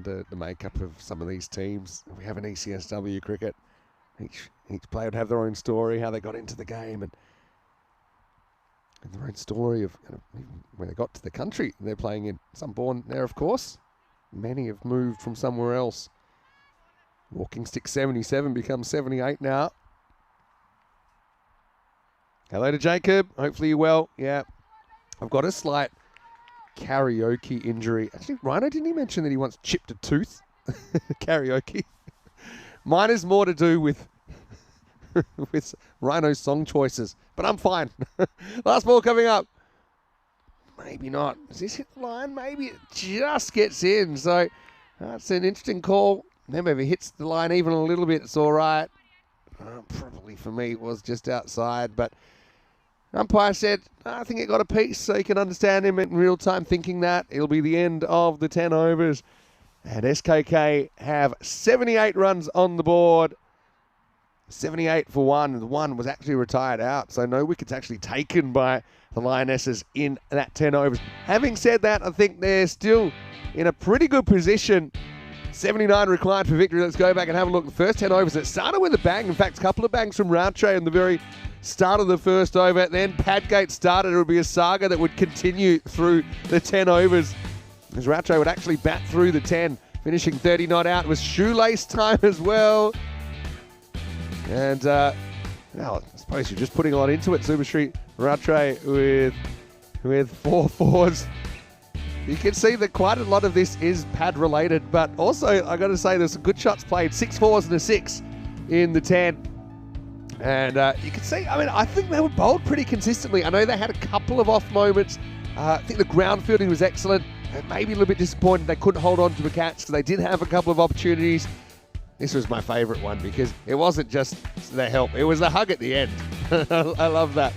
the makeup of some of these teams. We have an ECS-W cricket. Each player would have their own story, how they got into the game, and their own story of where they got to the country they're playing in. Some born there, of course. Many have moved from somewhere else. Walking stick 77 becomes 78 now. Hello to Jacob. Hopefully you're well. Yeah, I've got a slight karaoke injury. Actually, Rhino, didn't he mention that he once chipped a tooth? Karaoke. Mine is more to do with Rhino's song choices, but I'm fine. Last ball coming up. Maybe not. Does this hit the line? Maybe it just gets in. So that's an interesting call. Remember, if it hits the line even a little bit, it's all right. Probably for me, it was just outside, but umpire said, I think it got a piece, so you can understand him in real time thinking that. It'll be the end of the 10 overs. And SKK have 78 runs on the board. 78 for one. The one was actually retired out, so no wickets actually taken by the Lionesses in that 10 overs. Having said that, I think they're still in a pretty good position. 79 required for victory. Let's go back and have a look. The first 10 overs, it started with a bang. In fact, a couple of bangs from Roundtree in the very start of the first over. Then Padgate started. It would be a saga that would continue through the 10 overs, as Roundtree would actually bat through the 10, finishing 30 not out. It was shoelace time as well. And, well, I suppose you're just putting a lot into it. Superstreet Roundtree with 4 fours. You can see that quite a lot of this is pad related, but also I got to say there's some good shots played. 6 fours and a 6 in the 10. And you can see, I mean, I think they were bowled pretty consistently. I know they had a couple of off moments. I think the ground fielding was excellent. Maybe a little bit disappointed they couldn't hold on to the catch, because they did have a couple of opportunities. This was my favourite one because it wasn't just the help, it was the hug at the end. I love that.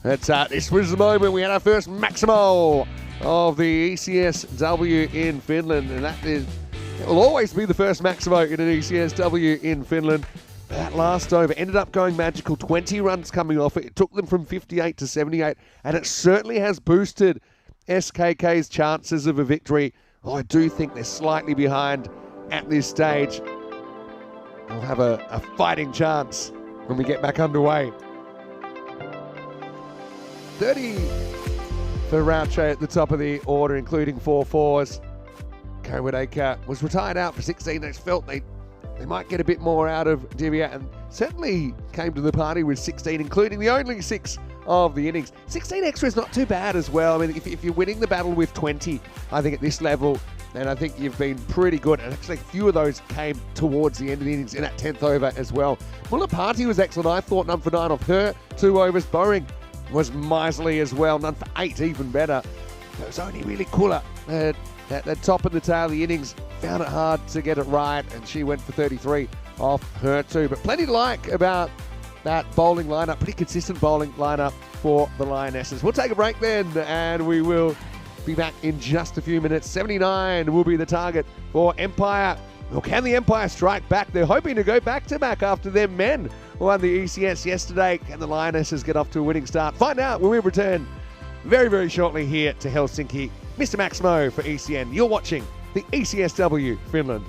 This was the moment we had our first Maximo of the ECS-W in Finland, and it will always be the first Maximo in an ECS-W in Finland. That last over ended up going magical, 20 runs coming off it. It took them from 58 to 78, and it certainly has boosted SKK's chances of a victory. Oh, I do think they're slightly behind at this stage. They'll have a fighting chance when we get back underway. 30 for Roundtree at the top of the order, including 4 fours. Kowodeka was retired out for 16. They felt they might get a bit more out of Divya, and certainly came to the party with 16, including the only 6 of the innings. 16 extra is not too bad as well. I mean, if you're winning the battle with 20, I think at this level, then I think you've been pretty good. And actually, a few of those came towards the end of the innings in that 10th over as well. Mulapati was excellent. I thought none for 9 off her 2 overs. Bowring was miserly as well. None for 8, even better. It was only really Kula at the top and the tail of the innings found it hard to get it right, and she went for 33 off her 2. But plenty to like about that bowling lineup. Pretty consistent bowling lineup for the Lionesses. We'll take a break then, and we will be back in just a few minutes. 79 will be the target for Empire. Well, can the Empire strike back? They're hoping to go back-to-back after their men won the ECS yesterday. Can the Lionesses get off to a winning start? Find out when we return very, very shortly here to Helsinki. Mr. Maximo for ECN. You're watching the ECS-W Finland.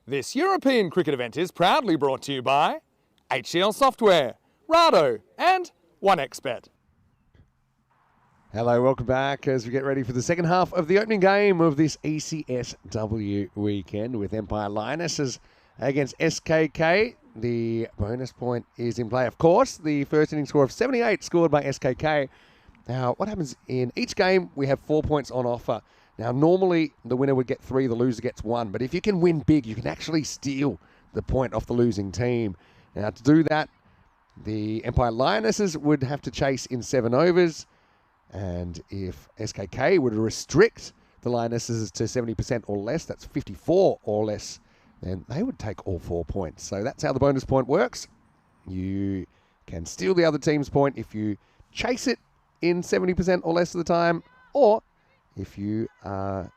This European cricket event is proudly brought to you by HCL Software, Rado and 1xBet. Hello, welcome back as we get ready for the second half of the opening game of this ECS-W weekend with Empire Lionesses against SKK. The bonus point is in play, of course. The first inning score of 78 scored by SKK. Now, what happens in each game, we have 4 points on offer. Now, normally the winner would get 3, the loser gets 1. But if you can win big, you can actually steal the point off the losing team. Now, to do that, the Empire Lionesses would have to chase in 7 overs. And if SKK were to restrict the Lionesses to 70% or less, that's 54 or less, then they would take all 4 points. So that's how the bonus point works. You can steal the other team's point if you chase it in 70% or less of the time, or if you are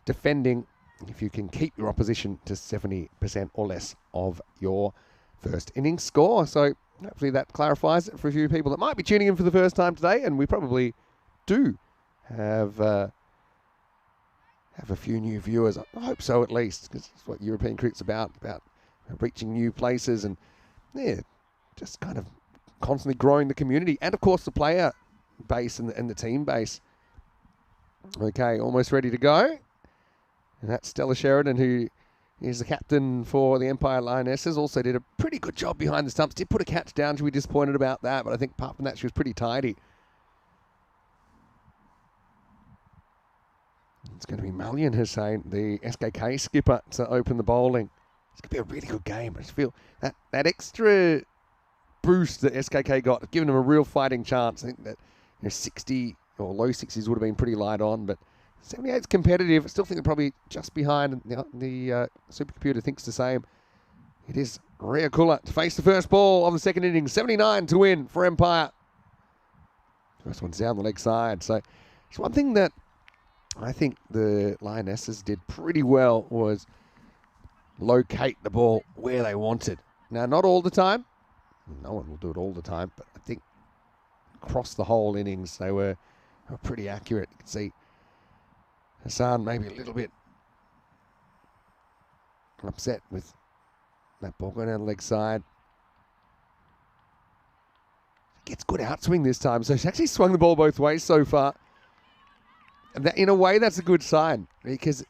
defending, if you can keep your opposition to 70% or less of your first inning score. So hopefully that clarifies it for a few people that might be tuning in for the first time today, and we probably do have a few new viewers. I hope so, at least, because it's what European cricket's about reaching new places and, yeah, just kind of constantly growing the community and, of course, the player base and the team base. Okay, almost ready to go. And that's Stella Sheridan, who is the captain for the Empire Lionesses. Also did a pretty good job behind the stumps. Did put a catch down. She'll be disappointed about that, but I think apart from that, she was pretty tidy. It's going to be Mullion Hussain, the SKK skipper, to open the bowling. It's going to be a really good game. I just feel that extra boost that SKK got, giving them a real fighting chance. I think that 60 or low 60s would have been pretty light on, but 78 is competitive. I still think they're probably just behind. The supercomputer thinks the same. It is Rhea Kula to face the first ball of the second inning. 79 to win for Empire. First one's down the leg side. So it's one thing that I think the Lionesses did pretty well was locate the ball where they wanted. Now, not all the time. No one will do it all the time, but I think across the whole innings they were pretty accurate. You can see Hassan maybe a little bit upset with that ball going down the leg side. Gets good outswing this time, so she's actually swung the ball both ways so far. And that, in a way, that's a good sign, because it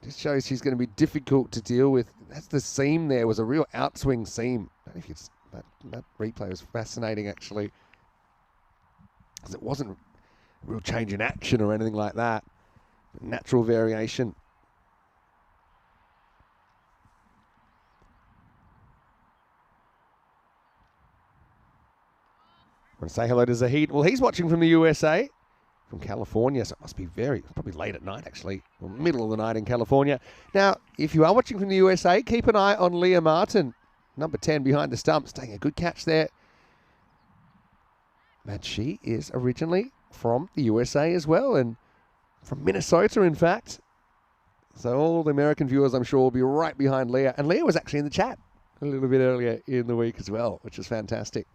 just shows she's going to be difficult to deal with. That's the seam there, was a real outswing seam. I don't know if it's, that replay was fascinating, actually, because it wasn't a real change in action or anything like that. Natural variation. I want to say hello to Zahid. Well, he's watching from the USA, from California, so it must be probably late at night, actually, or middle of the night in California. Now, if you are watching from the USA, keep an eye on Leah Martin, number 10 behind the stumps, taking a good catch there. And she is originally from the USA as well, and from Minnesota, in fact. So all the American viewers, I'm sure, will be right behind Leah. And Leah was actually in the chat a little bit earlier in the week as well, which is fantastic.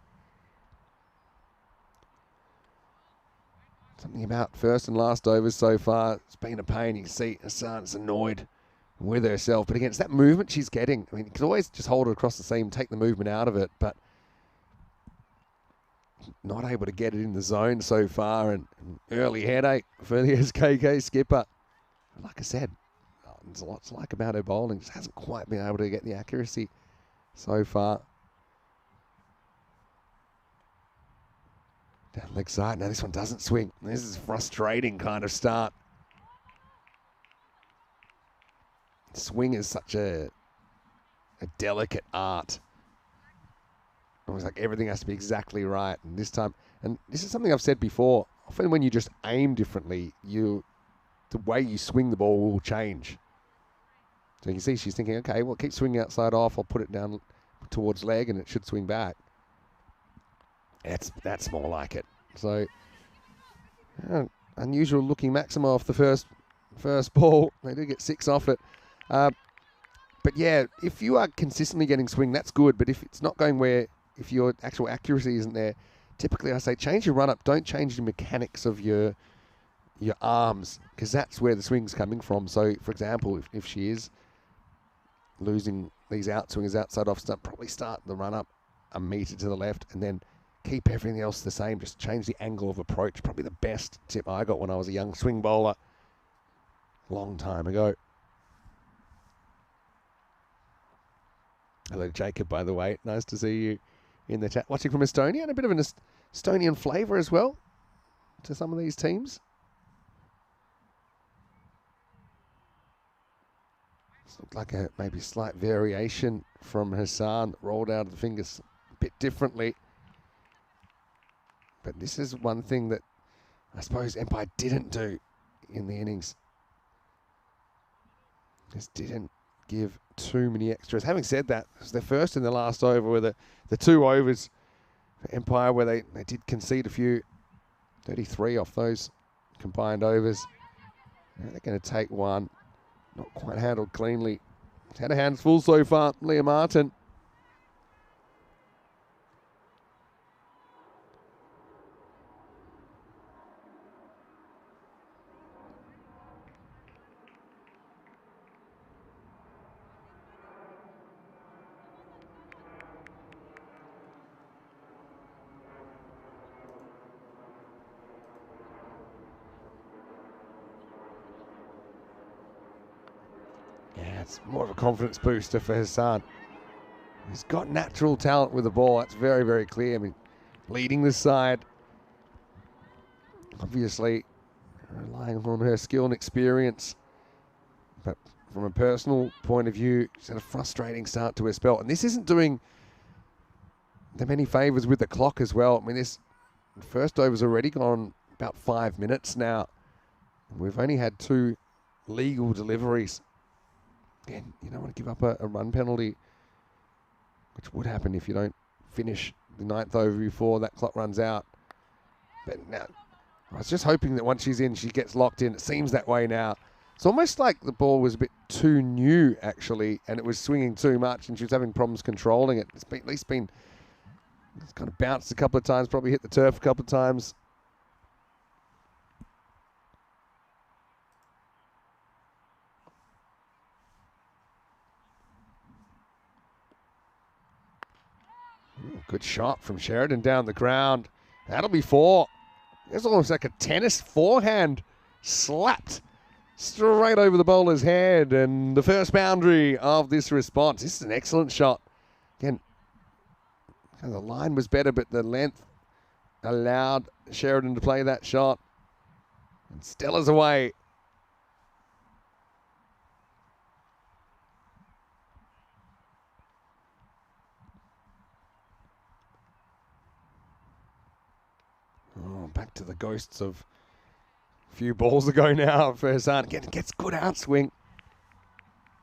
Something about first and last overs so far. It's been a pain. You can see Hassan's annoyed with herself. But against that movement she's getting, I mean, you can always just hold it across the seam, take the movement out of it, but not able to get it in the zone so far, and an early headache for the SKK skipper. Like I said, there's a lot to like about her bowling. Just hasn't quite been able to get the accuracy so far. Down leg side. Now this one doesn't swing. This is a frustrating kind of start. Swing is such a delicate art. Almost like everything has to be exactly right. And this time, and this is something I've said before, often when you just aim differently, the way you swing the ball will change. So you can see she's thinking, okay, well, keep swinging outside off. I'll put it down towards leg and it should swing back. That's more like it. So, unusual looking Maximoff the first ball. They do get 6 off it. But yeah, if you are consistently getting swing, that's good. But if it's not going where, if your actual accuracy isn't there, typically I say change your run up. Don't change the mechanics of your arms, because that's where the swing's coming from. So, for example, if she is losing these outswingers outside off stump. Probably start the run up a metre to the left and then keep everything else the same. Just change the angle of approach. Probably the best tip I got when I was a young swing bowler long time ago. Hello, Jacob, by the way. Nice to see you in the chat. Watching from Estonia, and a bit of an Estonian flavour as well to some of these teams. This looked like a maybe slight variation from Hassan, rolled out of the fingers a bit differently. But this is one thing that I suppose Empire didn't do in the innings. Just didn't give too many extras. Having said that, it was their first and the last over were the 2 overs for Empire where they did concede a few, 33 off those combined overs. Now they're going to take one. Not quite handled cleanly. He's had a handful so far, Liam Martin. It's more of a confidence booster for Hassan. He's got natural talent with the ball. That's very, very clear. I mean, leading the side. Obviously, relying on her skill and experience. But from a personal point of view, she's had a frustrating start to her spell. And this isn't doing them any favours with the clock as well. I mean, this first over's already gone about 5 minutes now. And we've only had 2 legal deliveries. Again, you don't want to give up a run penalty, which would happen if you don't finish the 9th over before that clock runs out. But now, I was just hoping that once she's in, she gets locked in. It seems that way now. It's almost like the ball was a bit too new, actually, and it was swinging too much, and she was having problems controlling it. It's kind of bounced a couple of times, probably hit the turf a couple of times. Good shot from Sheridan down the ground. That'll be 4. It's almost like a tennis forehand slapped straight over the bowler's head. And the first boundary of this response. This is an excellent shot. Again, the line was better, but the length allowed Sheridan to play that shot. And Stella's away. Oh, back to the ghosts of a few balls ago now for Hassan. Gets good outswing.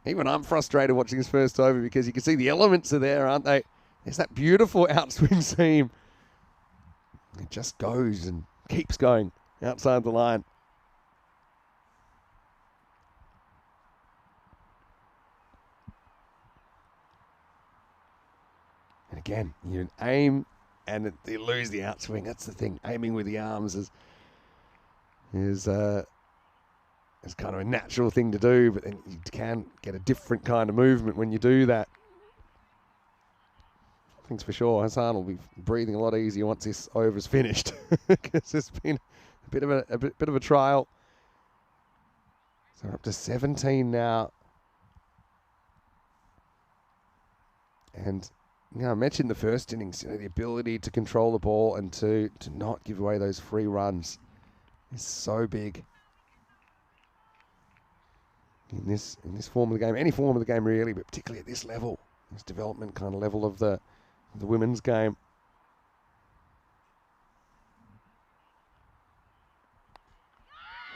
Even I'm frustrated watching his first over because you can see the elements are there, aren't they? There's that beautiful outswing seam. It just goes and keeps going outside the line. And again, you aim and you lose the outswing. That's the thing. Aiming with the arms is kind of a natural thing to do, but then you can get a different kind of movement when you do that. Things for sure. Hassan will be breathing a lot easier once this over's finished because it's been a bit of a trial. So we're up to 17 now, and I mentioned the first innings, the ability to control the ball and to not give away those free runs is so big in this form of the game, any form of the game really, but particularly at this level, this development kind of level of the women's game.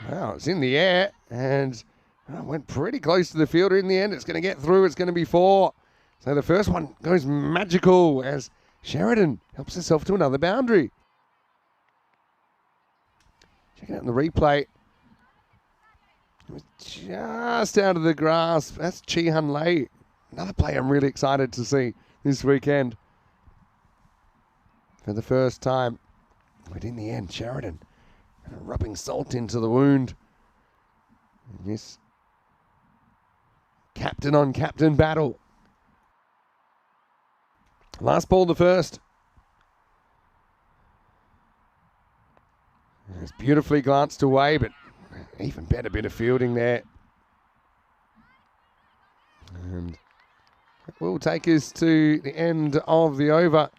Wow, it's in the air and went pretty close to the fielder in the end. It's going to get through. It's going to be 4. So the first one goes magical as Sheridan helps herself to another boundary. Checking out the replay. It was just out of the grasp. That's Chi Han Lei. Another player I'm really excited to see this weekend. For the first time. But in the end, Sheridan rubbing salt into the wound. And this captain on captain battle. Last ball, the first. It's beautifully glanced away, but even better bit of fielding there. And it will take us to the end of the over.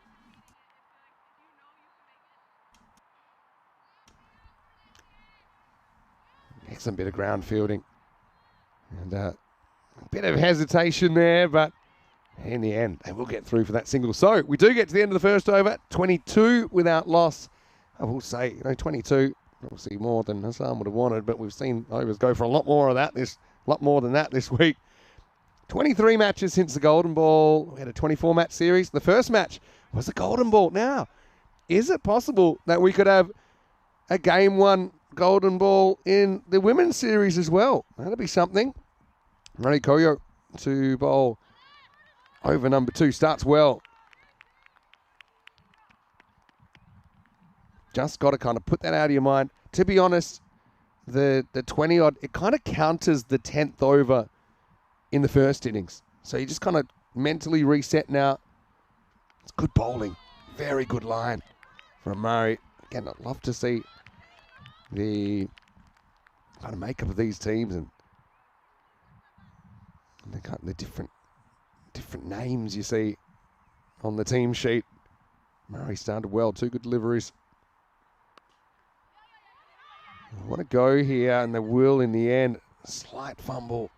Excellent bit of ground fielding. And a bit of hesitation there, but in the end, they will get through for that single. So we do get to the end of the first over, 22 without loss. I will say, 22, obviously more than Hassan would have wanted, but we've seen overs go for a lot more than that this week. 23 matches since the Golden Ball. We had a 24-match series. The first match was the Golden Ball. Now, is it possible that we could have a Game 1 Golden Ball in the women's series as well? That'd be something. Rani Koyo to bowl over number 2. Starts well. Just got to kind of put that out of your mind. To be honest, the 20-odd, it kind of counters the 10th over in the first innings. So you just kind of mentally reset now. It's good bowling. Very good line from Murray. Again, I'd love to see the kind of makeup of these teams and the different names you see on the team sheet. Murray started well. 2 good deliveries. I want to go here, and they will in the end. Slight fumble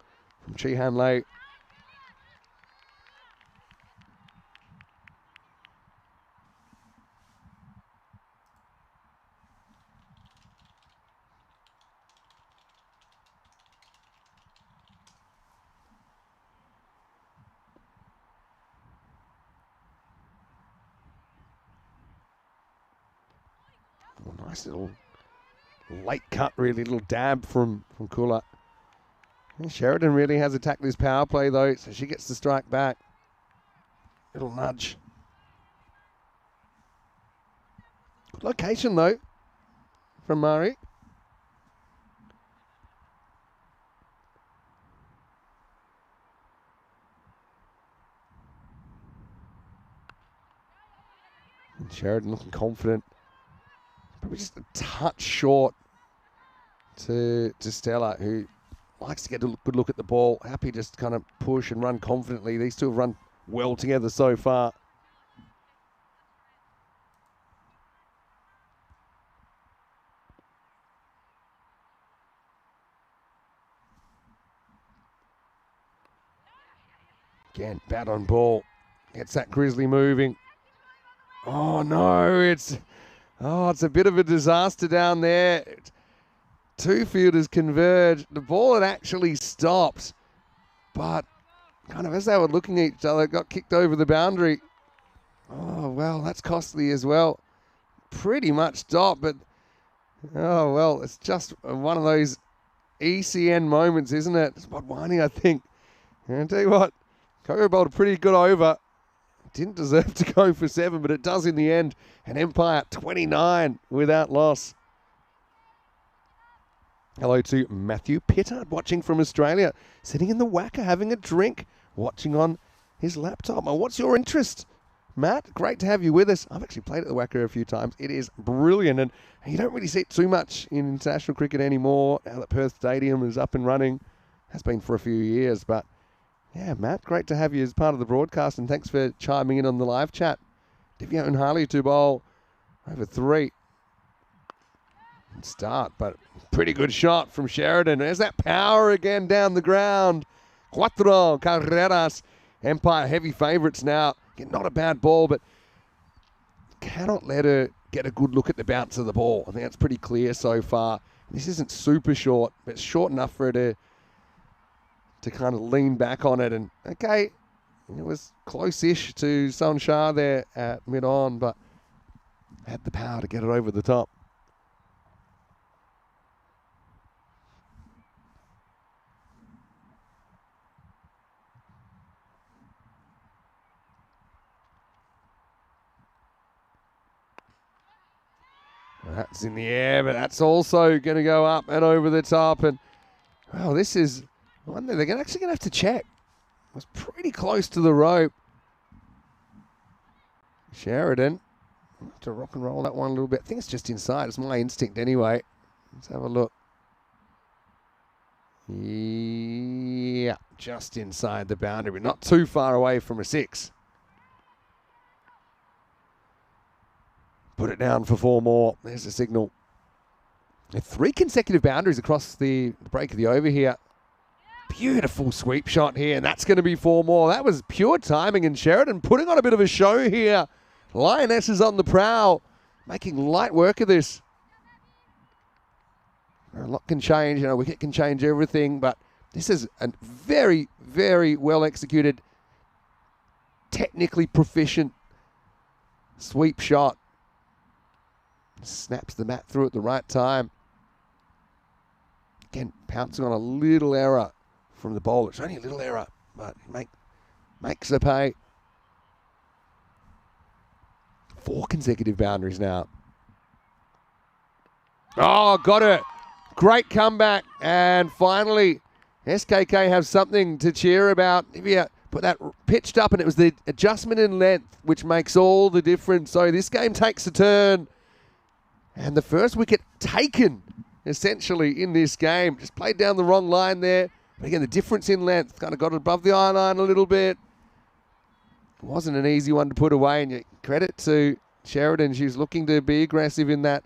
from Chihan Lei. Oh, nice little late cut, really, little dab from Kula. And Sheridan really has attacked this power play, though, so she gets to strike back. Little nudge. Good location, though, from Murray. And Sheridan looking confident. Probably just a touch short to Stella, who likes to get a good look at the ball. Happy just kind of push and run confidently. These two have run well together so far. Again, bat on ball. Gets that Grizzly moving. Oh no, it's a bit of a disaster down there. 2 fielders converge. The ball had actually stopped, but kind of as they were looking at each other, it got kicked over the boundary. Oh, well, that's costly as well. Pretty much stopped, but oh, well, it's just one of those ECN moments, isn't it? It's Spot whining, I think. And I'll tell you what, Coco bowled a pretty good over. Didn't deserve to go for 7, but it does in the end. And Empire 29 without loss. Hello to Matthew Pittard watching from Australia, sitting in the Wacker having a drink, watching on his laptop. Oh, what's your interest, Matt? Great to have you with us. I've actually played at the Wacker a few times. It is brilliant, and you don't really see it too much in international cricket anymore. Now that Perth Stadium is up and running, has been for a few years, but yeah, Matt, great to have you as part of the broadcast, and thanks for chiming in on the live chat. Divya and Harley to bowl over 3. Start, but pretty good shot from Sheridan. There's that power again down the ground. 4 carreras. Empire heavy favourites now. Not a bad ball, but cannot let her get a good look at the bounce of the ball. I think that's pretty clear so far. This isn't super short, but it's short enough for her to kind of lean back on it. And okay, it was close-ish to Sun Shah there at mid-on, but had the power to get it over the top. That's in the air, but that's also going to go up and over the top. And, well, this is I wonder, they're actually going to have to check. It was pretty close to the rope. Sheridan, I'll have to rock and roll that one a little bit. I think it's just inside. It's my instinct anyway. Let's have a look. Yeah, just inside the boundary, but not too far away from a 6. Put it down for 4 more. There's the signal. 3 consecutive boundaries across the break of the over here. Beautiful sweep shot here, and that's going to be 4 more. That was pure timing, and Sheridan putting on a bit of a show here. Lionesses on the prowl, making light work of this. A lot can change, a wicket can change everything, but this is a very, very well executed, technically proficient sweep shot. Snaps the mat through at the right time. Again, pouncing on a little error from the bowler. It's only a little error, but makes her pay. 4 consecutive boundaries now. Oh, got it. Great comeback. And finally, SKK have something to cheer about. If you put that pitched up, and it was the adjustment in length which makes all the difference. So this game takes a turn. And the first wicket taken, essentially, in this game. Just played down the wrong line there. But again, the difference in length kind of got above the eye line a little bit. It wasn't an easy one to put away, and credit to Sheridan. She was looking to be aggressive in that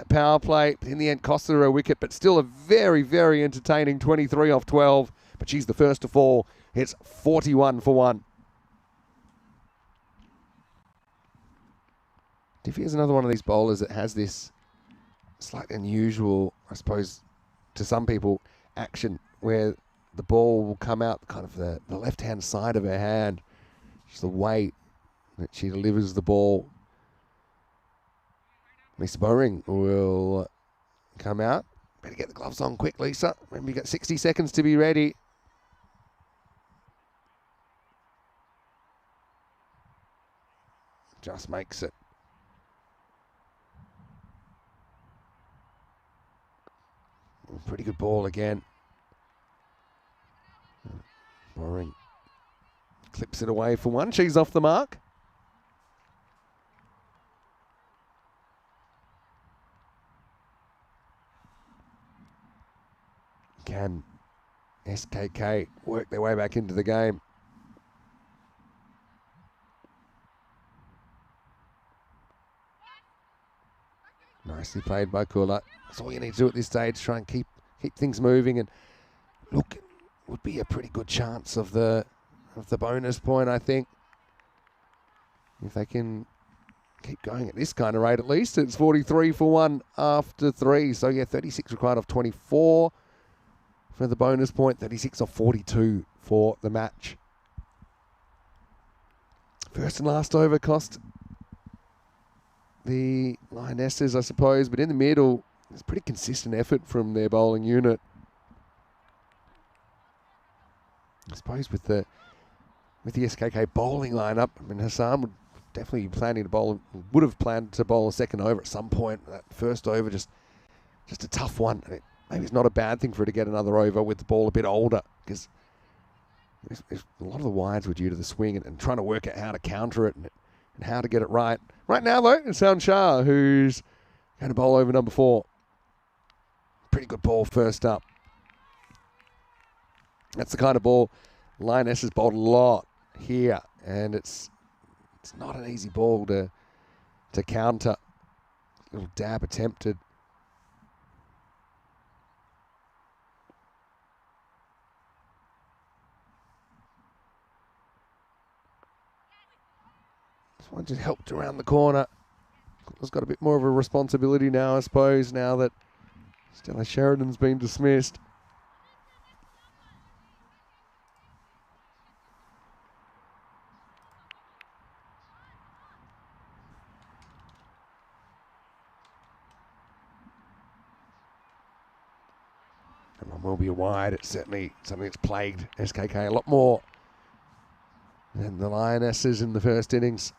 power play. But in the end, cost her a wicket, but still a very, very entertaining 23 off 12. But she's the first to fall. It's 41 for 1. Diffie is another one of these bowlers that has this slightly unusual, I suppose, to some people, action where the ball will come out kind of the left-hand side of her hand. Just the way that she delivers the ball. Lisa Bowring will come out. Better get the gloves on quick, Lisa. Remember, you've got 60 seconds to be ready. Just makes it. Pretty good ball again. Bowring clips it away for 1. She's off the mark. Can SKK work their way back into the game? Nicely played by Kula. That's all you need to do at this stage. Try and keep things moving, and look, it would be a pretty good chance of the bonus point, I think, if they can keep going at this kind of rate. At least it's 43 for 1 after 3. So yeah, 36 required of 24 for the bonus point. 36 of 42 for the match. First and last over cost the Lionesses, I suppose, but in the middle, there's pretty consistent effort from their bowling unit. I suppose with the SKK bowling lineup, I mean, Hassan would definitely be planning to bowl, would have planned to bowl a second over at some point. That first over, just a tough one. I mean, maybe it's not a bad thing for her to get another over with the ball a bit older, because a lot of the wides were due to the swing and trying to work out how to counter it and how to get it right. Right now, though, it's Sound Shah who's going to bowl over number 4. Pretty good ball first up. That's the kind of ball Lioness has bowled a lot here, and it's not an easy ball to counter. Little dab attempted. This one just helped around the corner. He's got a bit more of a responsibility now, I suppose, now that Stella Sheridan's been dismissed. And one will be a wide. It's certainly something that's plagued SKK a lot more than the Lionesses in the first innings.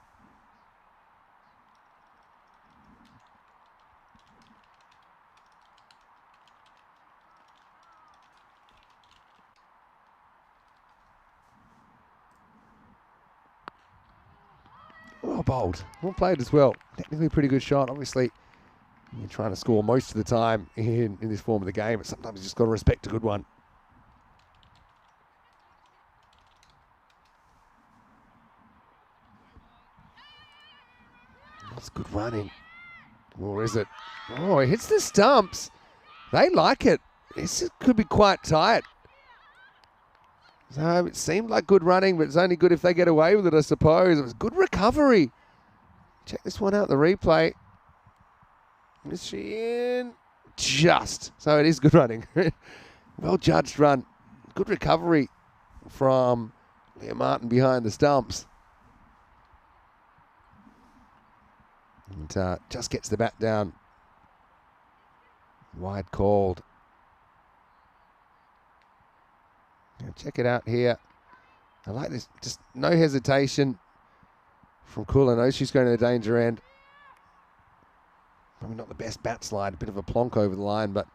Well bowled. Well played as well. Technically a pretty good shot. Obviously, you're trying to score most of the time in this form of the game, but sometimes you just got to respect a good one. That's good running. Or is it? Oh, it hits the stumps. They like it. This could be quite tight. So it seemed like good running, but it's only good if they get away with it, I suppose. It was good recovery. Check this one out, the replay. Is she in? Just. So it is good running. Well judged run. Good recovery from Leah Martin behind the stumps. And just gets the bat down. Wide called. Now check it out here. I like this. Just no hesitation from Kula. I know she's going to the danger end. Probably not the best bat slide. A bit of a plonk over the line, but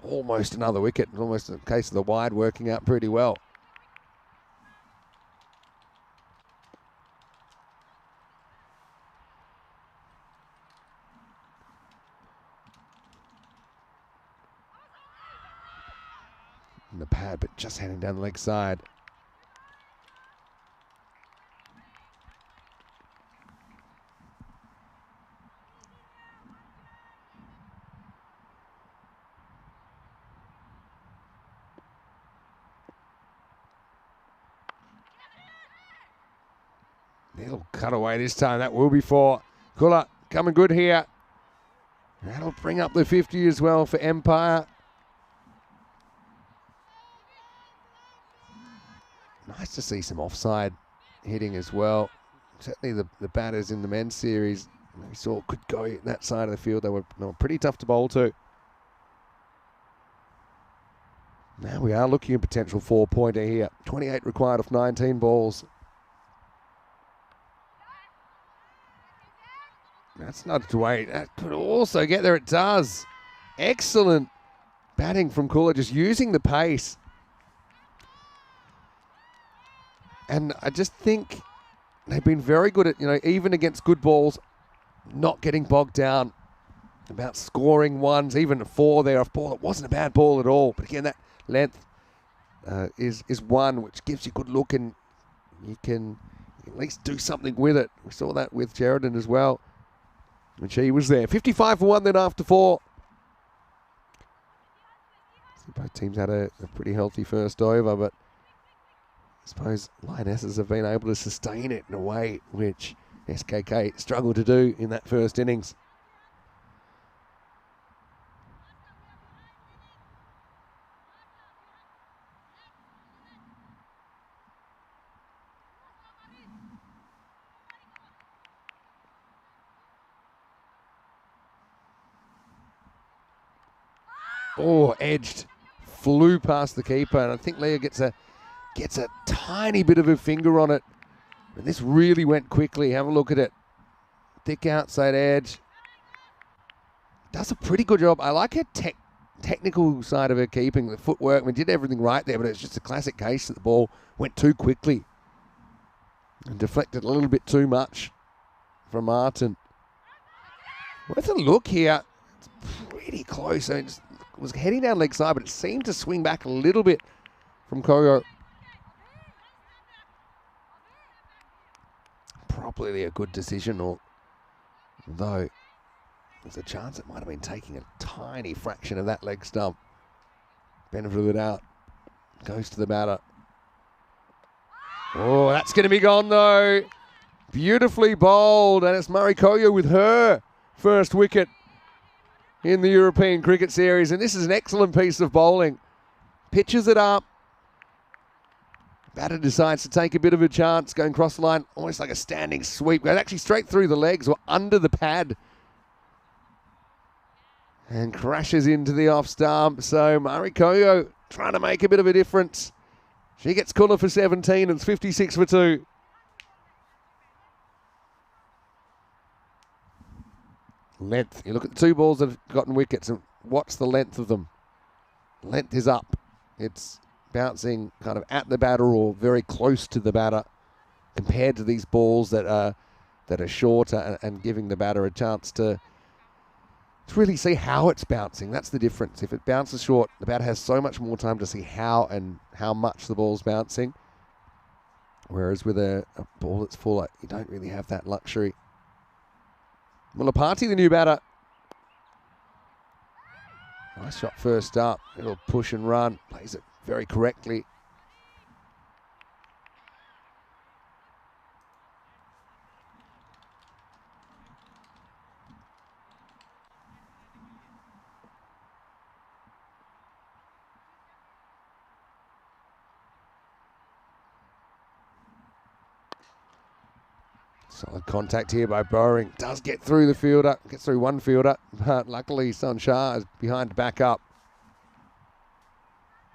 almost another wicket. Almost in the case of the wide working out pretty well. In the pad, but just heading down the leg side. Little cutaway this time. That will be for Kula. Coming good here. That'll bring up the 50 as well for Empire. Nice to see some offside hitting as well. Certainly the batters in the men's series we saw could go that side of the field. They were pretty tough to bowl to. Now we are looking at potential 4-pointer here. 28 required off 19 balls. That's not to wait. That could also get there. It does. Excellent batting from Kula, just using the pace. And I just think they've been very good at, even against good balls, not getting bogged down about scoring ones, even a 4 there off ball. It wasn't a bad ball at all. But again, that length is one which gives you a good look and you can at least do something with it. We saw that with Sheridan as well. And she was there. 55 for 1 then after 4. Both teams had a pretty healthy first over, but I suppose Lionesses have been able to sustain it in a way which SKK struggled to do in that first innings. Oh, edged. Flew past the keeper, and I think Leah gets a tiny bit of a finger on it. And this really went quickly. Have a look at it. Thick outside edge. Does a pretty good job. I like her technical side of her keeping, the footwork. We did everything right there, but it's just a classic case that the ball went too quickly and deflected a little bit too much from Martin. Worth a look here. It's pretty close. I mean, it was heading down leg side, but it seemed to swing back a little bit from Kogo. Probably a good decision, although there's a chance it might have been taking a tiny fraction of that leg stump. Benefit of the doubt. Goes to the batter. Oh, that's going to be gone though. Beautifully bowled, and it's Murray Koyo with her first wicket in the European Cricket Series, and this is an excellent piece of bowling. Pitches it up. Batter decides to take a bit of a chance, going across the line, almost like a standing sweep. Goes actually straight through the legs or under the pad. And crashes into the off stump. So Mari Koyo trying to make a bit of a difference. She gets Kula for 17 and it's 56 for 2. Length. You look at the 2 balls that have gotten wickets and what's the length of them? Length is up. It's bouncing kind of at the batter or very close to the batter. compared to these balls that are shorter and giving the batter a chance to really see how it's bouncing. That's the difference. If it bounces short, the batter has so much more time to see how and how much the ball's bouncing. Whereas with a ball that's fuller, you don't really have that luxury. Mulapati, the new batter. Nice shot first up. It'll push and run. Plays it very correctly. Solid contact here by Bowring. Does get through the fielder. Gets through one fielder. But luckily, Son Shah is behind to back up.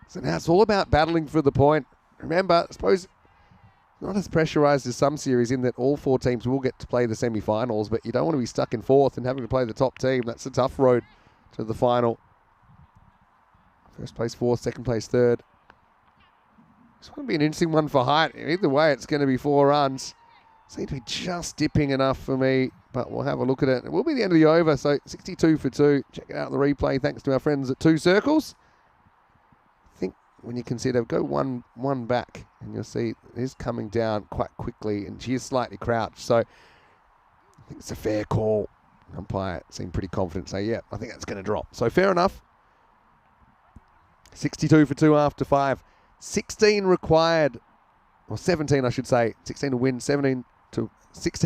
So now it's all about battling for the point. Remember, I suppose not as pressurised as some series in that all 4 teams will get to play the semi-finals, but you don't want to be stuck in 4th and having to play the top team. That's a tough road to the final. First place 4th, second place 3rd. This one will be an interesting one for height. Either way, it's going to be 4 runs. Seem to be just dipping enough for me, but we'll have a look at it. It will be the end of the over, so 62 for 2. Check it out in the replay, thanks to our friends at 2 Circles. I think when you consider, go one back, and you'll see it is coming down quite quickly, and she is slightly crouched, so I think it's a fair call. Umpire seemed pretty confident, say, yeah, I think that's going to drop. So fair enough. 62 for 2 after 5. 16 required, or 17 I should say. 16 to win, 16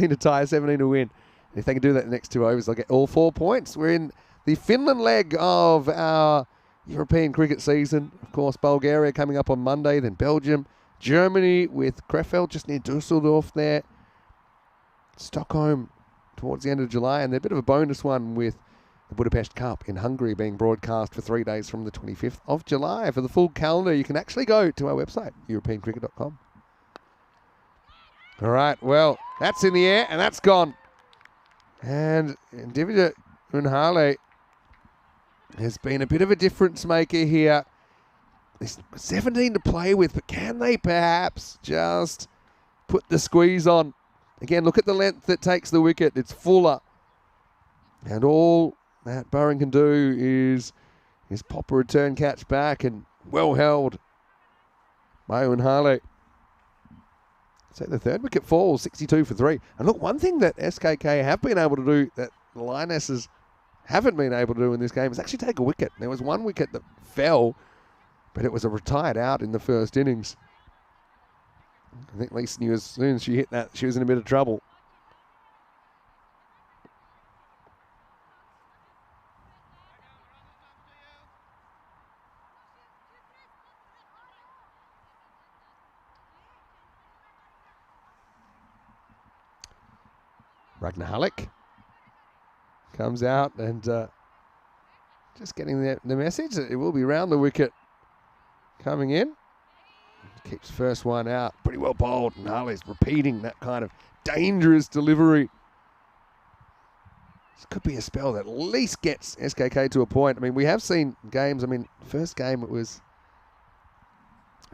to tie, 17 to win. And if they can do that in the next 2 overs, they'll get all 4 points. We're in the Finland leg of our European cricket season. Of course, Bulgaria coming up on Monday, then Belgium, Germany with Krefeld just near Dusseldorf there. Stockholm towards the end of July, and they're a bit of a bonus one with the Budapest Cup in Hungary being broadcast for 3 days from the 25th of July. For the full calendar, you can actually go to our website, europeancricket.com. All right, well, that's in the air, and that's gone. And Divya Unhale has been a bit of a difference maker here. There's 17 to play with, but can they perhaps just put the squeeze on? Again, look at the length that takes the wicket. It's fuller. And all that Bowring can do is pop a return catch back, and well held by Unhale. So the 3rd wicket falls, 62 for 3. And look, one thing that SKK have been able to do that the Lionesses haven't been able to do in this game is actually take a wicket. There was 1 wicket that fell, but it was a retired out in the first innings. I think Lisa knew as soon as she hit that, she was in a bit of trouble. Ragnar Halleck comes out and just getting the message that it will be round the wicket coming in. Keeps first one out. Pretty well bowled, and Halleck's repeating that kind of dangerous delivery. This could be a spell that at least gets SKK to a point. I mean, we have seen games. I mean, first game it was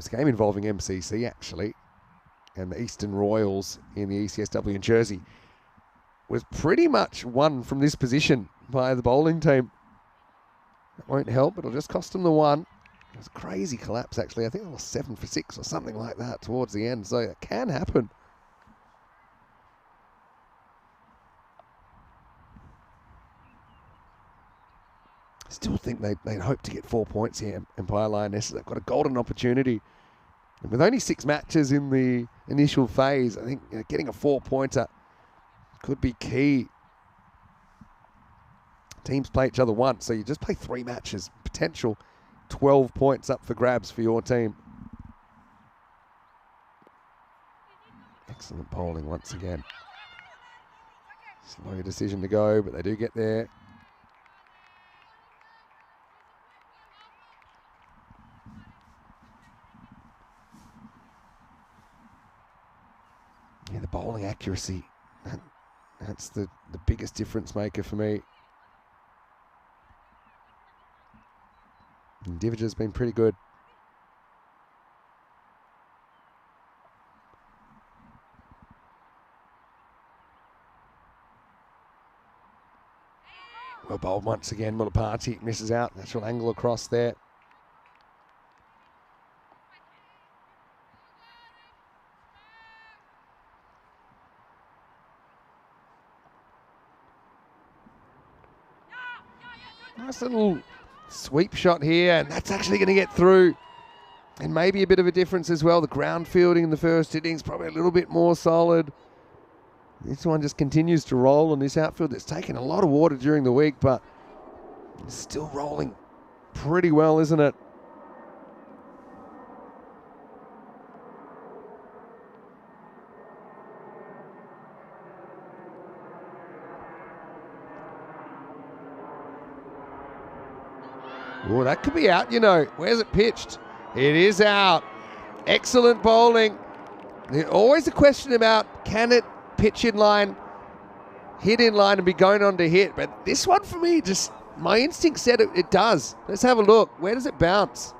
a game involving MCC actually, and the Eastern Royals in the ECS-W in Jersey was pretty much won from this position by the bowling team. That won't help, it'll just cost them the 1. It was a crazy collapse, actually. I think it was 7 for 6 or something like that towards the end, so it can happen. I still think they'd hope to get 4 points here, Empire Lionesses. They've got a golden opportunity. And with only 6 matches in the initial phase, I think getting a 4-pointer could be key. Teams play each other once, so you just play 3 matches. Potential 12 points up for grabs for your team. Excellent bowling once again. Slow decision to go, but they do get there. Yeah, the bowling accuracy. That's the biggest difference maker for me. And Diviger's been pretty good. Oh, once again, Mulapati misses out. Natural angle across there. Nice little sweep shot here, and that's actually going to get through. And maybe a bit of a difference as well. The ground fielding in the first innings probably a little bit more solid. This one just continues to roll on this outfield. It's taken a lot of water during the week, but it's still rolling pretty well, isn't it? Oh, that could be out, you know. Where's it pitched? It is out. Excellent bowling. There's always a question about, can it pitch in line, hit in line and be going on to hit? But this one for me, just my instinct said it does. Let's have a look. Where does it bounce?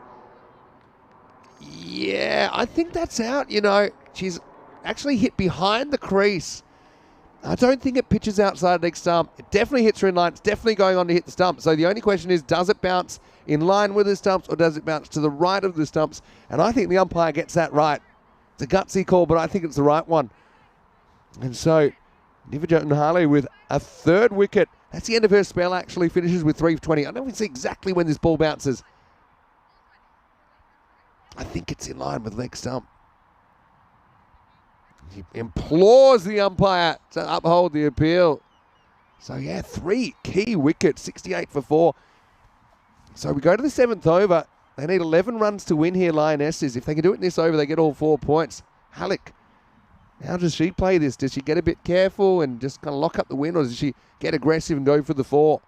Yeah, I think that's out, you know. She's actually hit behind the crease. I don't think it pitches outside leg stump. It definitely hits her in line. It's definitely going on to hit the stump. So the only question is, does it bounce in line with the stumps or does it bounce to the right of the stumps? And I think the umpire gets that right. It's a gutsy call, but I think it's the right one. And so Nivajot and Harley with a third wicket. That's the end of her spell, actually. Finishes with 3 for 20. I don't see exactly when this ball bounces. I think it's in line with leg stump. He implores the umpire to uphold the appeal. So, yeah, 3 key wickets, 68 for 4. So we go to the 7th over. They need 11 runs to win here, Lionesses. If they can do it in this over, they get all 4 points. Halleck, how does she play this? Does she get a bit careful and just kind of lock up the win, or does she get aggressive and go for the 4?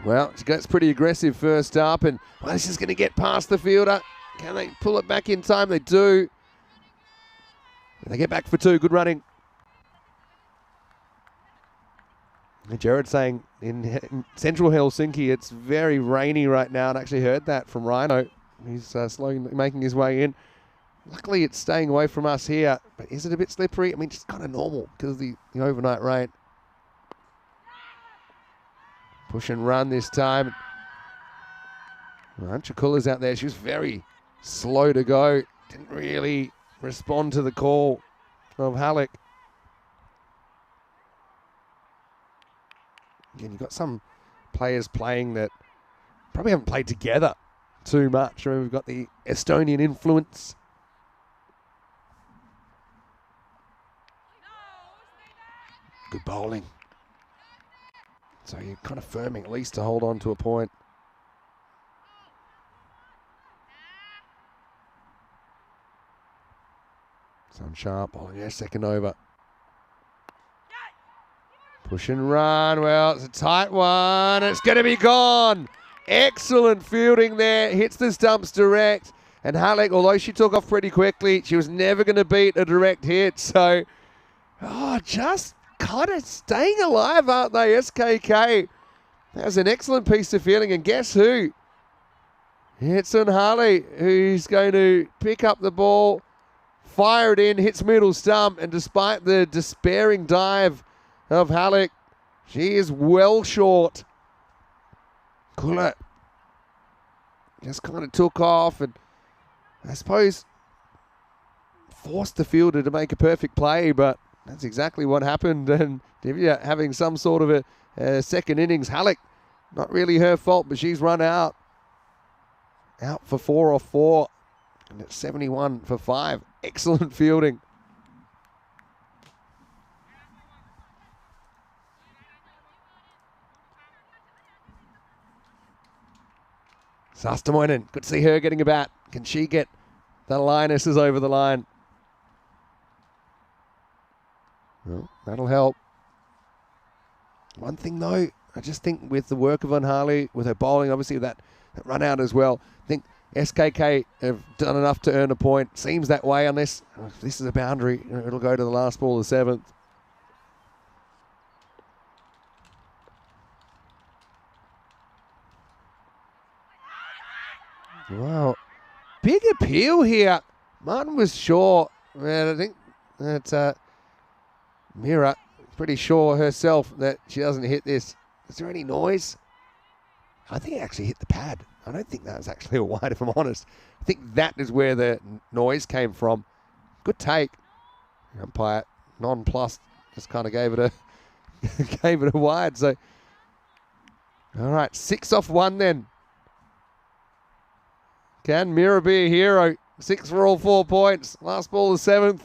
Well, she gets pretty aggressive first up, and well, this is going to get past the fielder. Can they pull it back in time? They do. They get back for 2. Good running. And Jared saying in central Helsinki, it's very rainy right now. And I actually heard that from Rhino. He's slowly making his way in. Luckily, it's staying away from us here. But is it a bit slippery? I mean, it's kind of normal because of the overnight rain. Push and run this time. Well, Chakula's out there. She was very slow to go. Didn't really respond to the call of Halleck. Again, you've got some players playing that probably haven't played together too much. I mean, we've got the Estonian influence. Good bowling. So you're kind of firming at least to hold on to a point. Sun Sharp bowling their second over. Push and run. Well, it's a tight one. It's going to be gone. Excellent fielding there. Hits the stumps direct. And Halleck, although she took off pretty quickly, she was never going to beat a direct hit. So, just kind of staying alive, aren't they, SKK? That was an excellent piece of fielding. And guess who? It's on Harley, who's going to pick up the ball, fire it in, hits middle stump, and despite the despairing dive of Halleck, she is well short. Kula just kind of took off and I suppose forced the fielder to make a perfect play, but that's exactly what happened. And Divya having some sort of a second innings. Halleck, not really her fault, but she's run out. Out for 4 off 4. And it's 71 for 5. Excellent fielding. Sastamoinen, good to see her getting a bat. Can she get the Lionesses over the line? Well, that'll help. One thing though, I just think with the work of Von Harley, with her bowling, obviously that run out as well, I think SKK have done enough to earn a point. Seems that way unless this is a boundary. It'll go to the last ball of the 7th. Wow. Big appeal here. Martin was sure. Man, I think that Mira pretty sure herself that she doesn't hit this. Is there any noise? I think it actually hit the pad. I don't think that was actually a wide, if I'm honest. I think that is where the noise came from. Good take. Umpire non-plus just kind of gave it a wide. So, all right, 6 off 1 then. Can Mira be a hero? 6 for all 4 points. Last ball the 7th.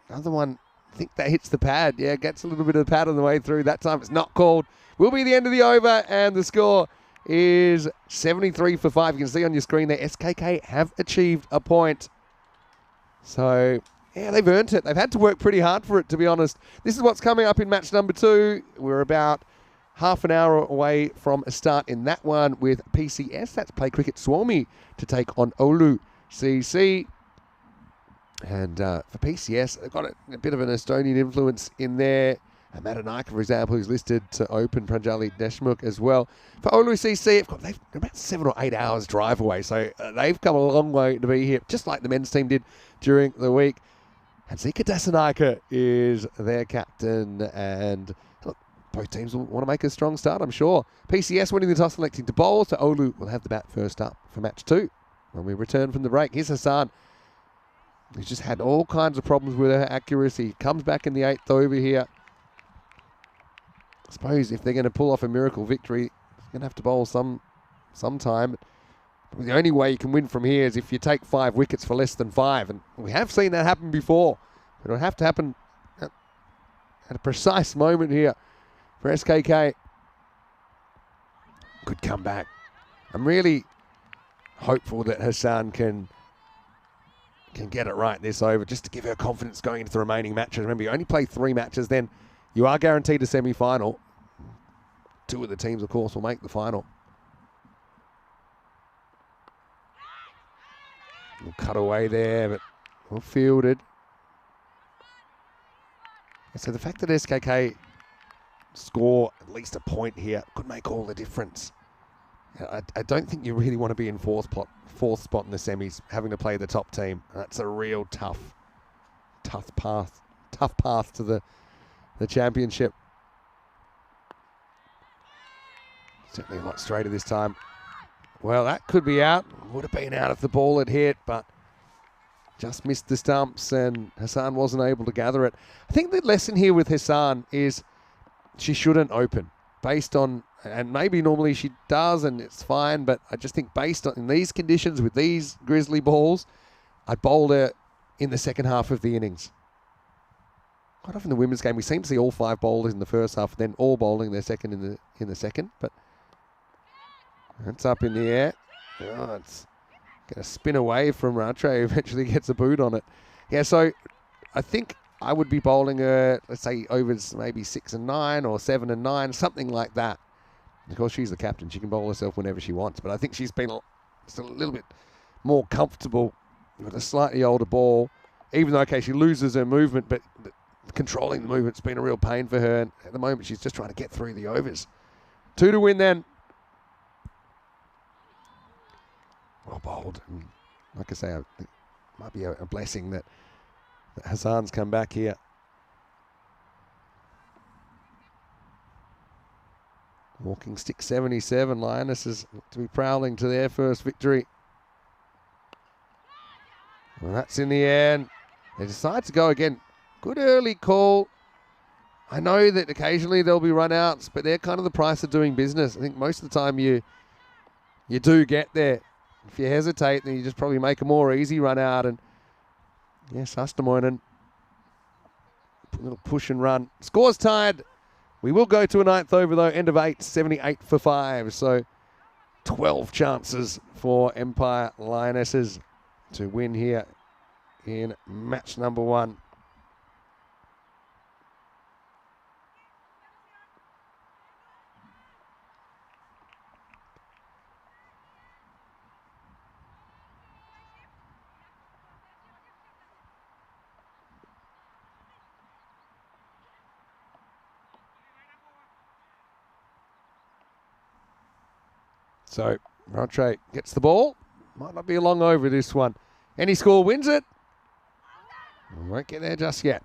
Another one, I think that hits the pad. Yeah, gets a little bit of the pad on the way through. That time it's not called. Will be the end of the over, and the score is 73 for 5. You can see on your screen there, SKK have achieved a point. So, yeah, they've earned it. They've had to work pretty hard for it, to be honest. This is what's coming up in match number 2. We're about half an hour away from a start in that one with PCS. That's Play Cricket Suomi to take on Oulu CC. And for PCS, they've got a bit of an Estonian influence in there. Madanaika, for example, who's listed to open, Pranjali Deshmukh as well. For Oulu CC, they're about 7 or 8 hours drive away, so they've come a long way to be here, just like the men's team did during the week. And Zika Dasanaika is their captain, and look, both teams will want to make a strong start, I'm sure. PCS winning the toss, electing to bowl, so Oulu will have the bat first up for match 2 when we return from the break. Here's Hassan, who's just had all kinds of problems with her accuracy. Comes back in the 8th over here. I suppose if they're going to pull off a miracle victory, they're going to have to bowl sometime. The only way you can win from here is if you take 5 wickets for less than 5. And we have seen that happen before. It'll have to happen at a precise moment here for SKK. Good comeback. I'm really hopeful that Hassan can get it right this over, just to give her confidence going into the remaining matches. Remember, you only play 3 matches, then you are guaranteed a semi-final. 2 of the teams, of course, will make the final. We'll cut away there, but well fielded. So the fact that SKK score at least a point here could make all the difference. I don't think you really want to be in fourth spot in the semis, having to play the top team. That's a real tough path to the championship. Certainly a lot straighter this time. Well, that could be out. Would have been out if the ball had hit, but just missed the stumps, and Hassan wasn't able to gather it. I think the lesson here with Hassan is she shouldn't open, based on, and maybe normally she does and it's fine, but I just think based on in these conditions with these grizzly balls, I'd bowl her in the second half of the innings. Quite often in the women's game, we seem to see all 5 bowlers in the first half, then all bowling their second in the second. But that's up in the air. Oh, it's going to spin away from Rattray. Eventually gets a boot on it. Yeah, so I think I would be bowling her, let's say, overs maybe 6 and 9 or 7 and 9, something like that. Of course, she's the captain. She can bowl herself whenever she wants. But I think she's been just a little bit more comfortable with a slightly older ball. Even though, okay, she loses her movement, but controlling the movement's been a real pain for her. And at the moment, she's just trying to get through the overs. 2 to win then. Well bowled. And like I say, it might be a blessing that Hassan's come back here. Walking stick 77. Lionesses to be prowling to their first victory. Well, that's in the air. And they decide to go again. Good early call. I know that occasionally there'll be run-outs, but they're kind of the price of doing business. I think most of the time you do get there. If you hesitate, then you just probably make a more easy run-out. And yes, Astamoinen, a little push and run. Score's tied. We will go to a 9th over, though. End of 8, 78 for 5. So 12 chances for Empire Lionesses to win here in match number 1. So Rattray gets the ball. Might not be a long over this one. Any score wins it. Won't get there just yet.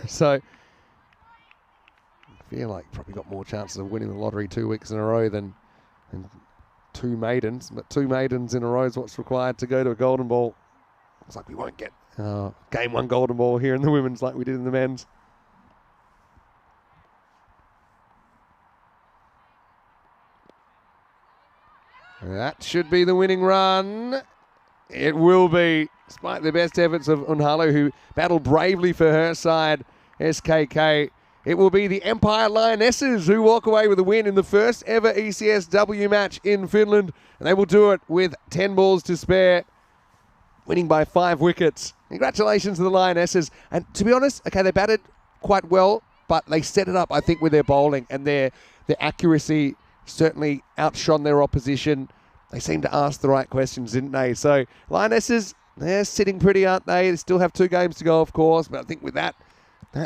So feel like probably got more chances of winning the lottery 2 weeks in a row than two maidens. But 2 maidens in a row is what's required to go to a golden ball. Looks like we won't get game 1 golden ball here in the women's like we did in the men's. That should be the winning run. It will be, despite the best efforts of Unhalo, who battled bravely for her side, SKK. It will be the Empire Lionesses who walk away with a win in the first ever ECS-W match in Finland. And they will do it with 10 balls to spare, winning by 5 wickets. Congratulations to the Lionesses. And to be honest, okay, they batted quite well, but they set it up, I think, with their bowling. And their accuracy certainly outshone their opposition. They seemed to ask the right questions, didn't they? So, Lionesses, they're sitting pretty, aren't they? They still have 2 games to go, of course. But I think with that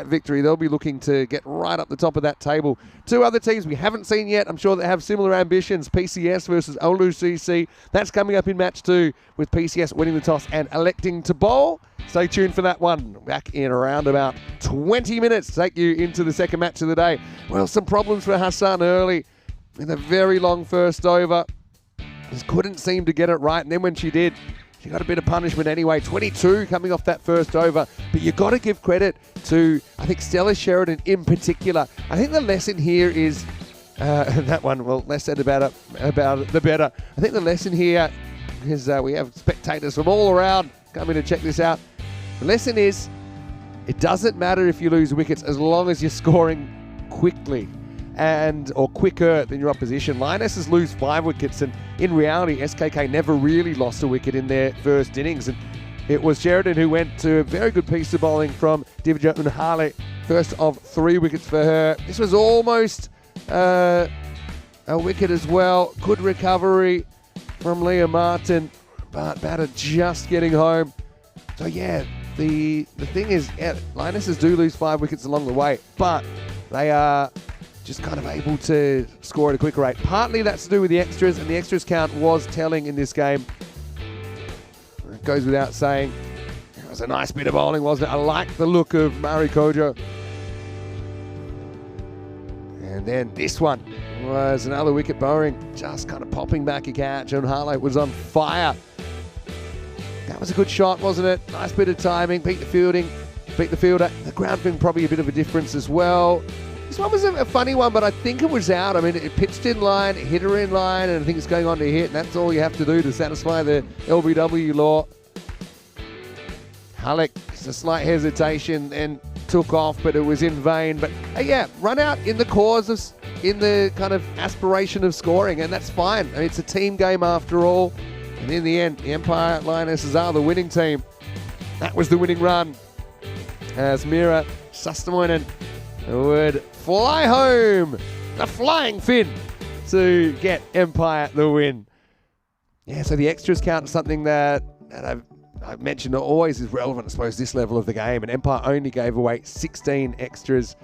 victory, they'll be looking to get right up the top of that table. 2 other teams we haven't seen yet. I'm sure they have similar ambitions. PCS versus Oulu CC. That's coming up in match 2 with PCS winning the toss and electing to bowl. Stay tuned for that one. Back in around about 20 minutes to take you into the second match of the day. Well, some problems for Hassan early in a very long first over. Just couldn't seem to get it right. And then when she did, she got a bit of punishment anyway. 22 coming off that first over. But you got to give credit to, I think, Stella Sheridan in particular. I think the lesson here is, that one, well, less said about it, the better. I think the lesson here is we have spectators from all around coming to check this out. The lesson is, it doesn't matter if you lose wickets as long as you're scoring quickly or quicker than your opposition. Lionesses lose 5 wickets, and in reality, SKK never really lost a wicket in their first innings. And it was Sheridan who went to a very good piece of bowling from Divya Unhale. First of 3 wickets for her. This was almost a wicket as well. Good recovery from Leah Martin, but batter just getting home. So yeah, the thing is, yeah, Lionesses do lose 5 wickets along the way, but they are just kind of able to score at a quicker rate. Partly that's to do with the extras, and the extras count was telling in this game. It goes without saying. It was a nice bit of bowling, wasn't it? I like the look of Mari Kojo. And then this one was another wicket bowling, just kind of popping back a catch, and Unhale was on fire. That was a good shot, wasn't it? Nice bit of timing, beat the fielding, beat the fielder. The ground thing probably a bit of a difference as well. This one was a funny one, but I think it was out. I mean, it pitched in line, it hit her in line, and I think it's going on to hit, and that's all you have to do to satisfy the LBW law. Halleck, just a slight hesitation and took off, but it was in vain. But yeah, run out in the cause of, in the kind of aspiration of scoring, and that's fine. I mean, it's a team game after all. And in the end, the Empire Lionesses are the winning team. That was the winning run, as Mira Sastamoinen would fly home, the flying Finn, to get Empire the win. Yeah, so the extras count is something that I've mentioned always is relevant, I suppose, this level of the game. And Empire only gave away 16 extras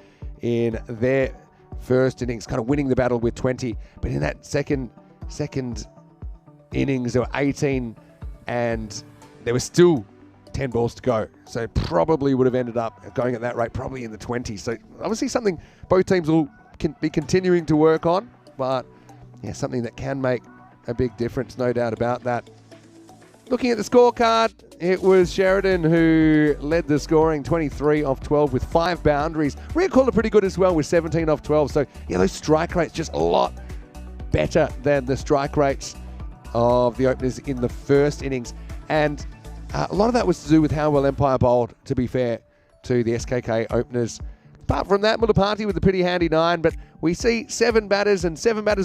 in their first innings, kind of winning the battle with 20. But in that second innings, there were 18, and there were still 10 balls to go. So probably would have ended up going at that rate, probably in the 20s. So obviously something both teams will be continuing to work on, but yeah, something that can make a big difference, no doubt about that. Looking at the scorecard, it was Sheridan who led the scoring, 23 off 12 with 5 boundaries. Rhea Cooler pretty good as well with 17 off 12. So yeah, those strike rates just a lot better than the strike rates of the openers in the first innings. And a lot of that was to do with how well Empire bowled, to be fair to the SKK openers. Apart from that, Mulapati with a pretty handy 9, but we see 7 batters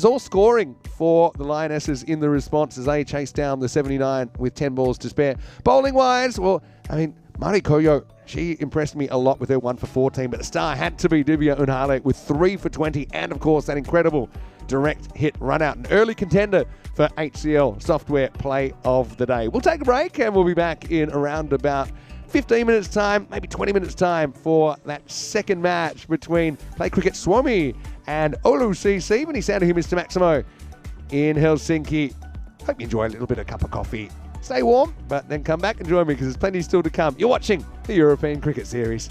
all scoring for the Lionesses in the response as they chase down the 79 with 10 balls to spare. Bowling-wise, well, I mean, Mari Koyo, she impressed me a lot with her 1 for 14, but the star had to be Divya Unhale with 3 for 20, and of course that incredible direct hit run out, an early contender for HCL Software Play of the Day. We'll take a break and we'll be back in around about 15 minutes time, maybe 20 minutes time for that second match between Play Cricket Suomi and Oulu CC. Many sound to hear Mr. Maximo in Helsinki. Hope you enjoy a little bit of cup of coffee. Stay warm, but then come back and join me because there's plenty still to come. You're watching the European Cricket Series.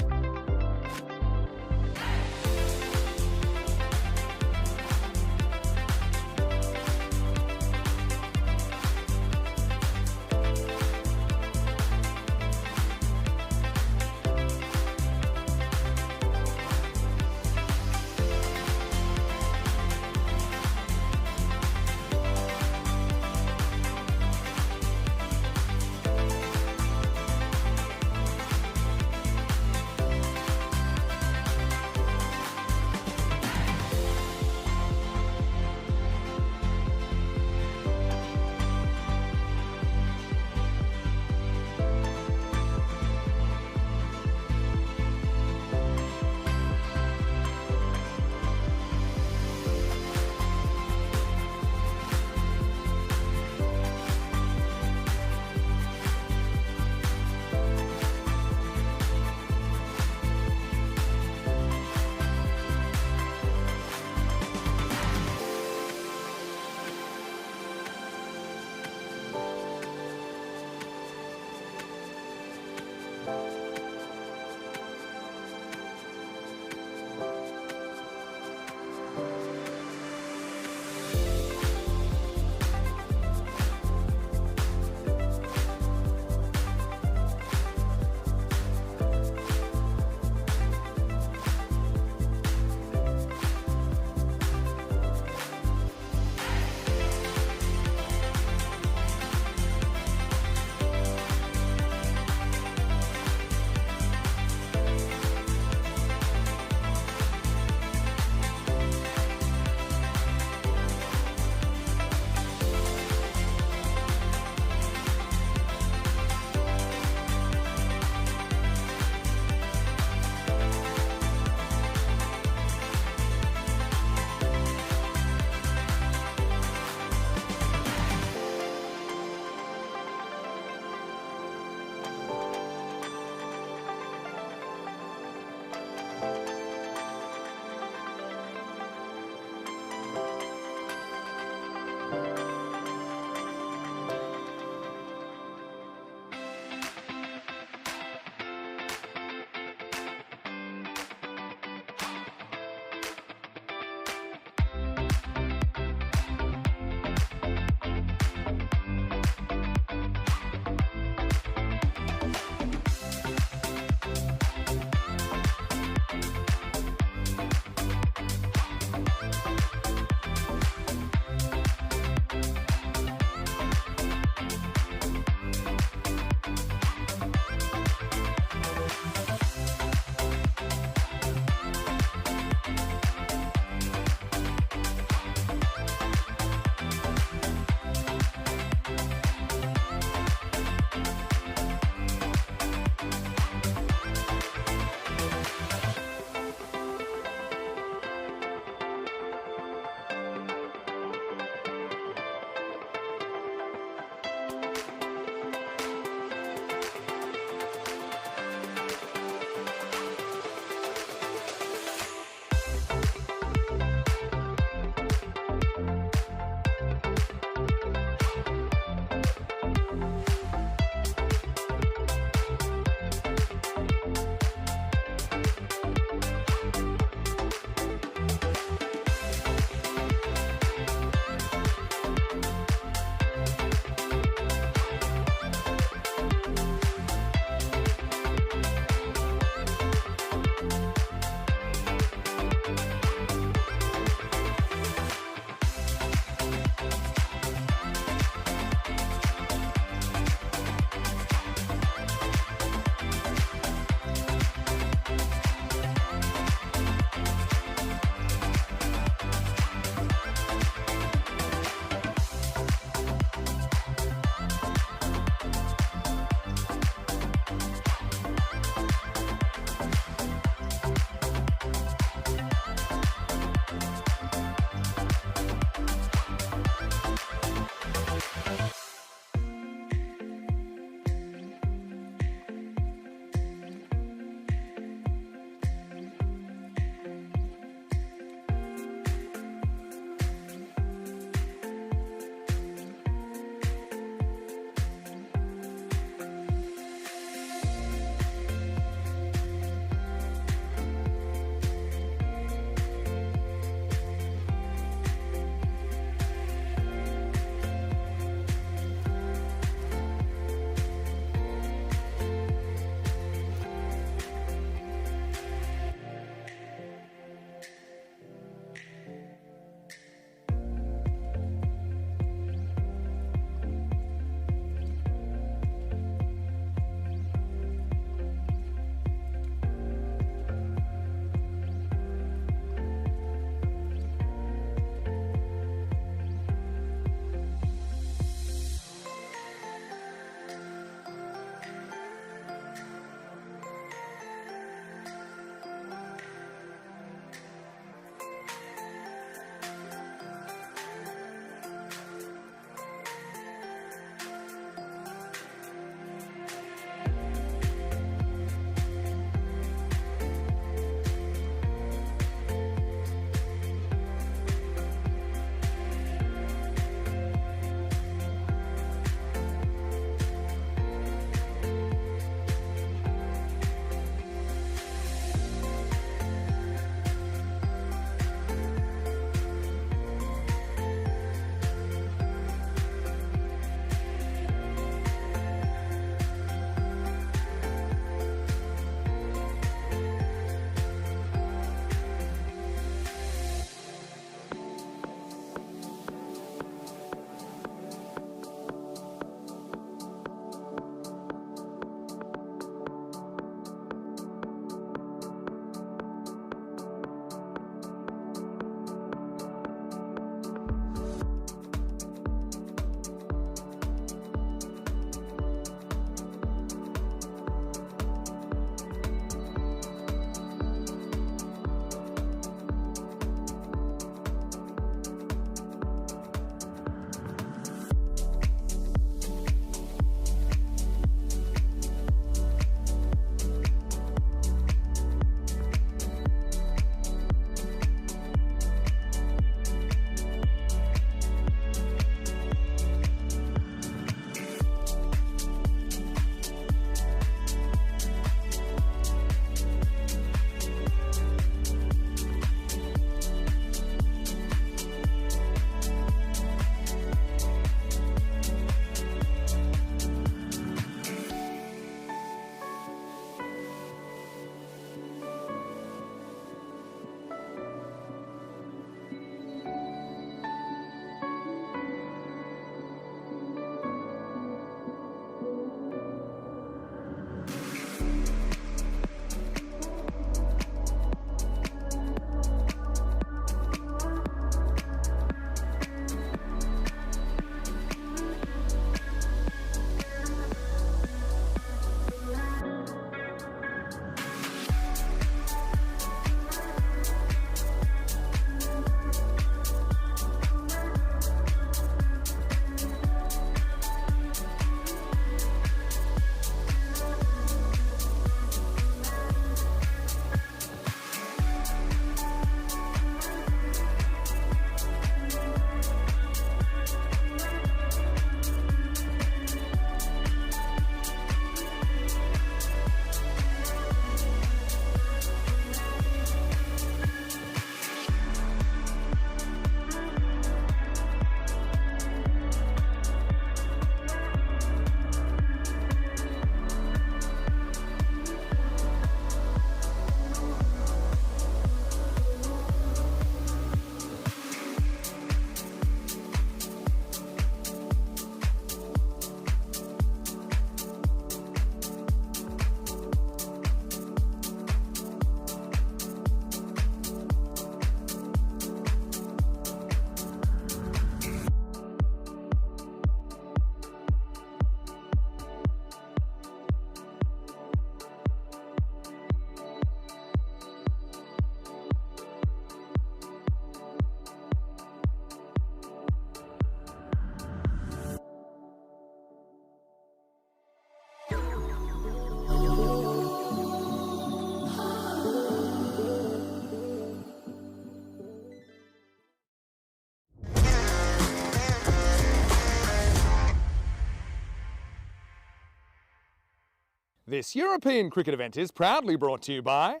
This European cricket event is proudly brought to you by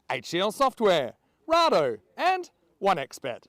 HCL Software, Rado and 1xBet.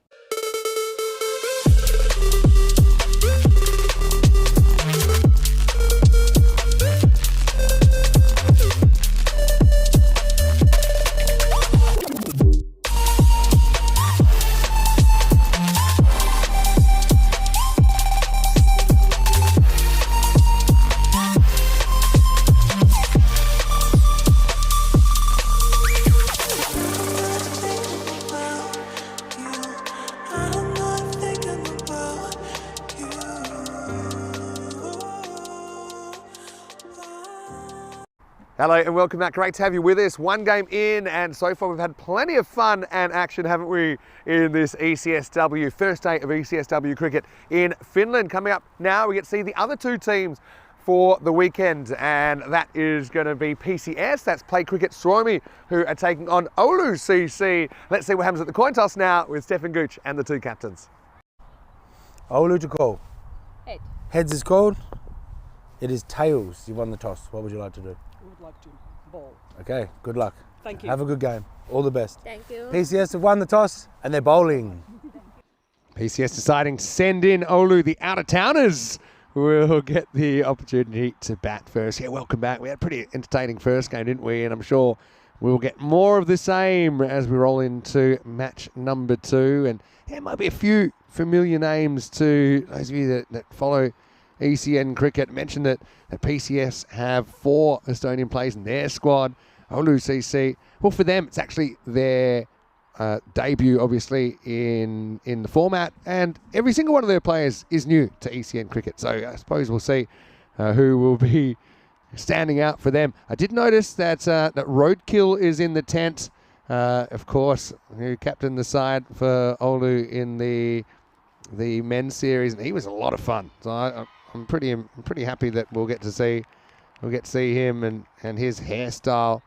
Hello and welcome back. Great to have you with us. One game in, and so far we've had plenty of fun and action, haven't we, in this ECS-W, first day of ECS-W cricket in Finland. Coming up now, we get to see the other two teams for the weekend, and that is going to be PCS, that's Play Cricket Suomi, who are taking on Oulu CC. Let's see what happens at the coin toss now with Stefan Gooch and the two captains. Oulu to call. Head. Heads is called. It is tails. You won the toss. What would you like to do? I would like to bowl. Okay, good luck. Thank you. Have a good game. All the best. Thank you. PCS have won the toss and they're bowling. PCS deciding to send in Oulu, the out-of-towners. We'll get the opportunity to bat first. Yeah, welcome back. We had a pretty entertaining first game, didn't we? And I'm sure we'll get more of the same as we roll into match number 2. And yeah, it might be a few familiar names to those of you that follow ECN cricket. Mentioned that PCS have 4 Estonian players in their squad. Oulu CC, well, for them, it's actually their debut, obviously, in the format, and every single one of their players is new to ECN cricket. So I suppose we'll see who will be standing out for them. I did notice that that Roadkill is in the tent, of course, who captained the side for Oulu in the men's series, and he was a lot of fun. So I'm pretty happy that we'll get to see him and his hairstyle.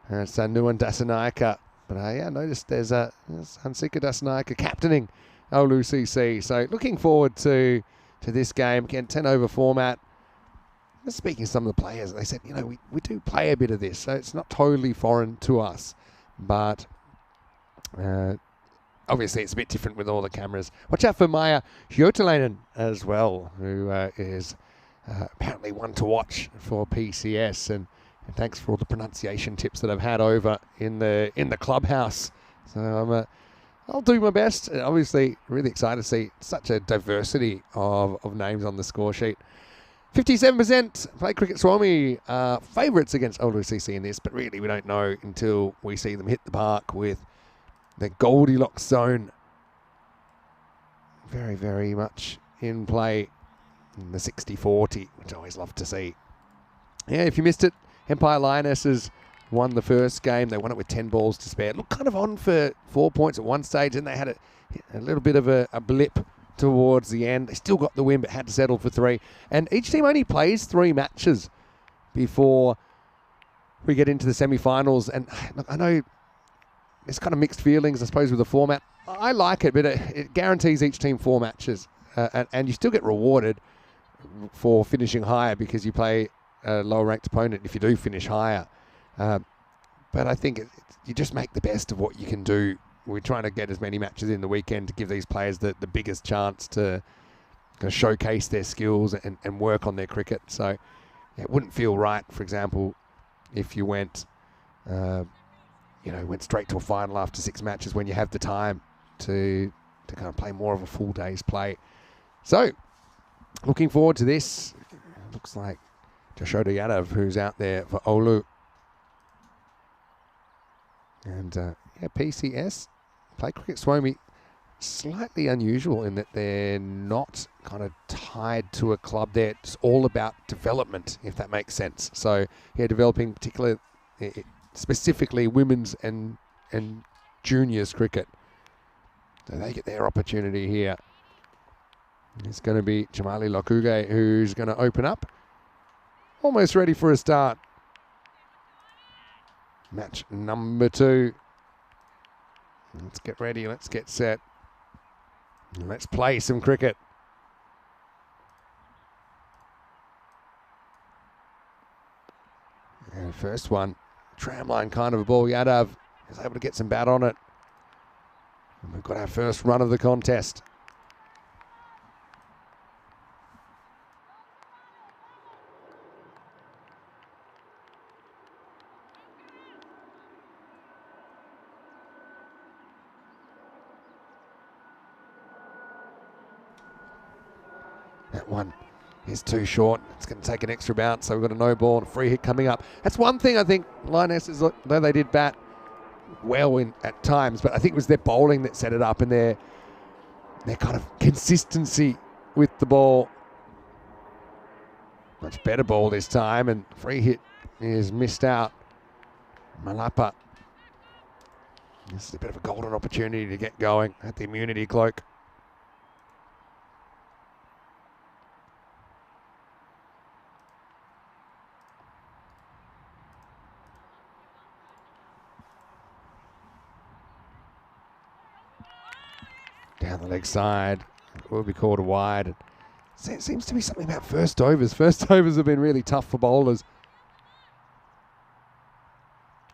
It's Nuan Dasanaika. But I noticed there's Hansika Dasanaika captaining Oulu CC. So looking forward to this game. Again, 10 over format. Just speaking to some of the players, they said, we do play a bit of this, so it's not totally foreign to us. But obviously it's a bit different with all the cameras. Watch out for Maya Hyötyläinen as well, who is apparently one to watch for PCS. And thanks for all the pronunciation tips that I've had over in the clubhouse. So I'll do my best. Obviously, really excited to see such a diversity of names on the score sheet. 57% Play Cricket Suomi favourites against Oulu CC in this, but really we don't know until we see them hit the park with the Goldilocks zone. Very, very much in play in the 60-40, which I always love to see. Yeah, if you missed it, Empire Lionesses won the first game. They won it with 10 balls to spare. Looked kind of on for 4 points at one stage, and they had a little bit of a blip towards the end. They still got the win, but had to settle for 3. And each team only plays 3 matches before we get into the semi-finals. And look, I know there's kind of mixed feelings, I suppose, with the format. I like it, but it guarantees each team 4 matches. And you still get rewarded for finishing higher because you play a lower ranked opponent if you do finish higher. But I think you just make the best of what you can do. We're trying to get as many matches in the weekend to give these players the biggest chance to showcase their skills and work on their cricket. So it wouldn't feel right, for example, if you went straight to a final after 6 matches when you have the time to kind of play more of a full day's play. So looking forward to this. Looks like Jashoda Yadav, who's out there for Oulu. And PCS, Play Cricket Suomi, slightly unusual in that they're not kind of tied to a club. They're just all about development, if that makes sense. So developing specifically women's and juniors cricket. So they get their opportunity here. It's going to be Jamali Lokuge who's going to open up. Almost ready for a start. Match number 2. Let's get ready. Let's get set. Let's play some cricket. And first one, tramline kind of a ball. Yadav is able to get some bat on it. And we've got our first run of the contest. That one is too short. It's going to take an extra bounce, so we've got a no ball and a free hit coming up. That's one thing I think Lionesses, though they did bat well at times, but I think it was their bowling that set it up and their kind of consistency with the ball. Much better ball this time, and free hit is missed out. Malapa. This is a bit of a golden opportunity to get going at the immunity cloak. Down the leg side, will be called a wide. It seems to be something about first overs. First overs have been really tough for bowlers.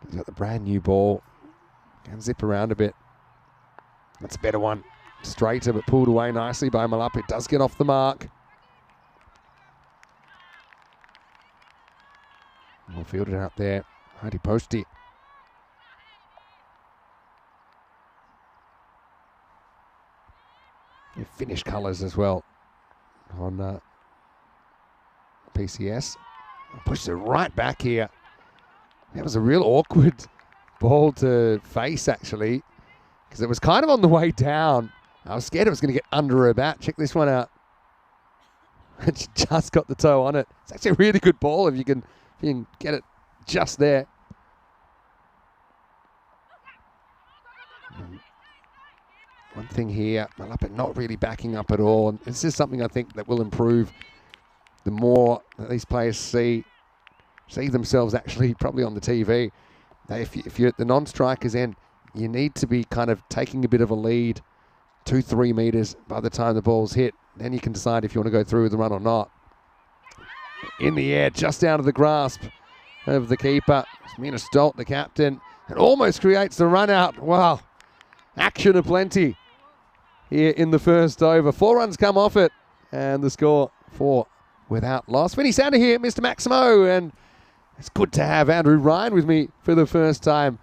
He's got the brand new ball. Can zip around a bit. That's a better one. Straighter, but pulled away nicely by Malap. It does get off the mark. Well fielded out there. Hardy Posty. Finnish colours as well on PCS. Pushes it right back here. That was a real awkward ball to face, actually, because it was kind of on the way down. I was scared it was going to get under her bat. Check this one out. She just got the toe on it. It's actually a really good ball if you can get it just there. One thing here, Malapa not really backing up at all. And this is something I think that will improve the more that these players see themselves actually probably on the TV. If you're at the non-strikers end, you need to be kind of taking a bit of a lead, 2-3 metres by the time the ball's hit. Then you can decide if you want to go through with the run or not. In the air, just out of the grasp of the keeper. It's Mina Stolt, the captain. It almost creates the run out. Wow. Action aplenty here in the first over. 4 runs come off it, and the score 4 without loss. Vinny Sander here, Mr. Maximo, and it's good to have Andrew Ryan with me for the first time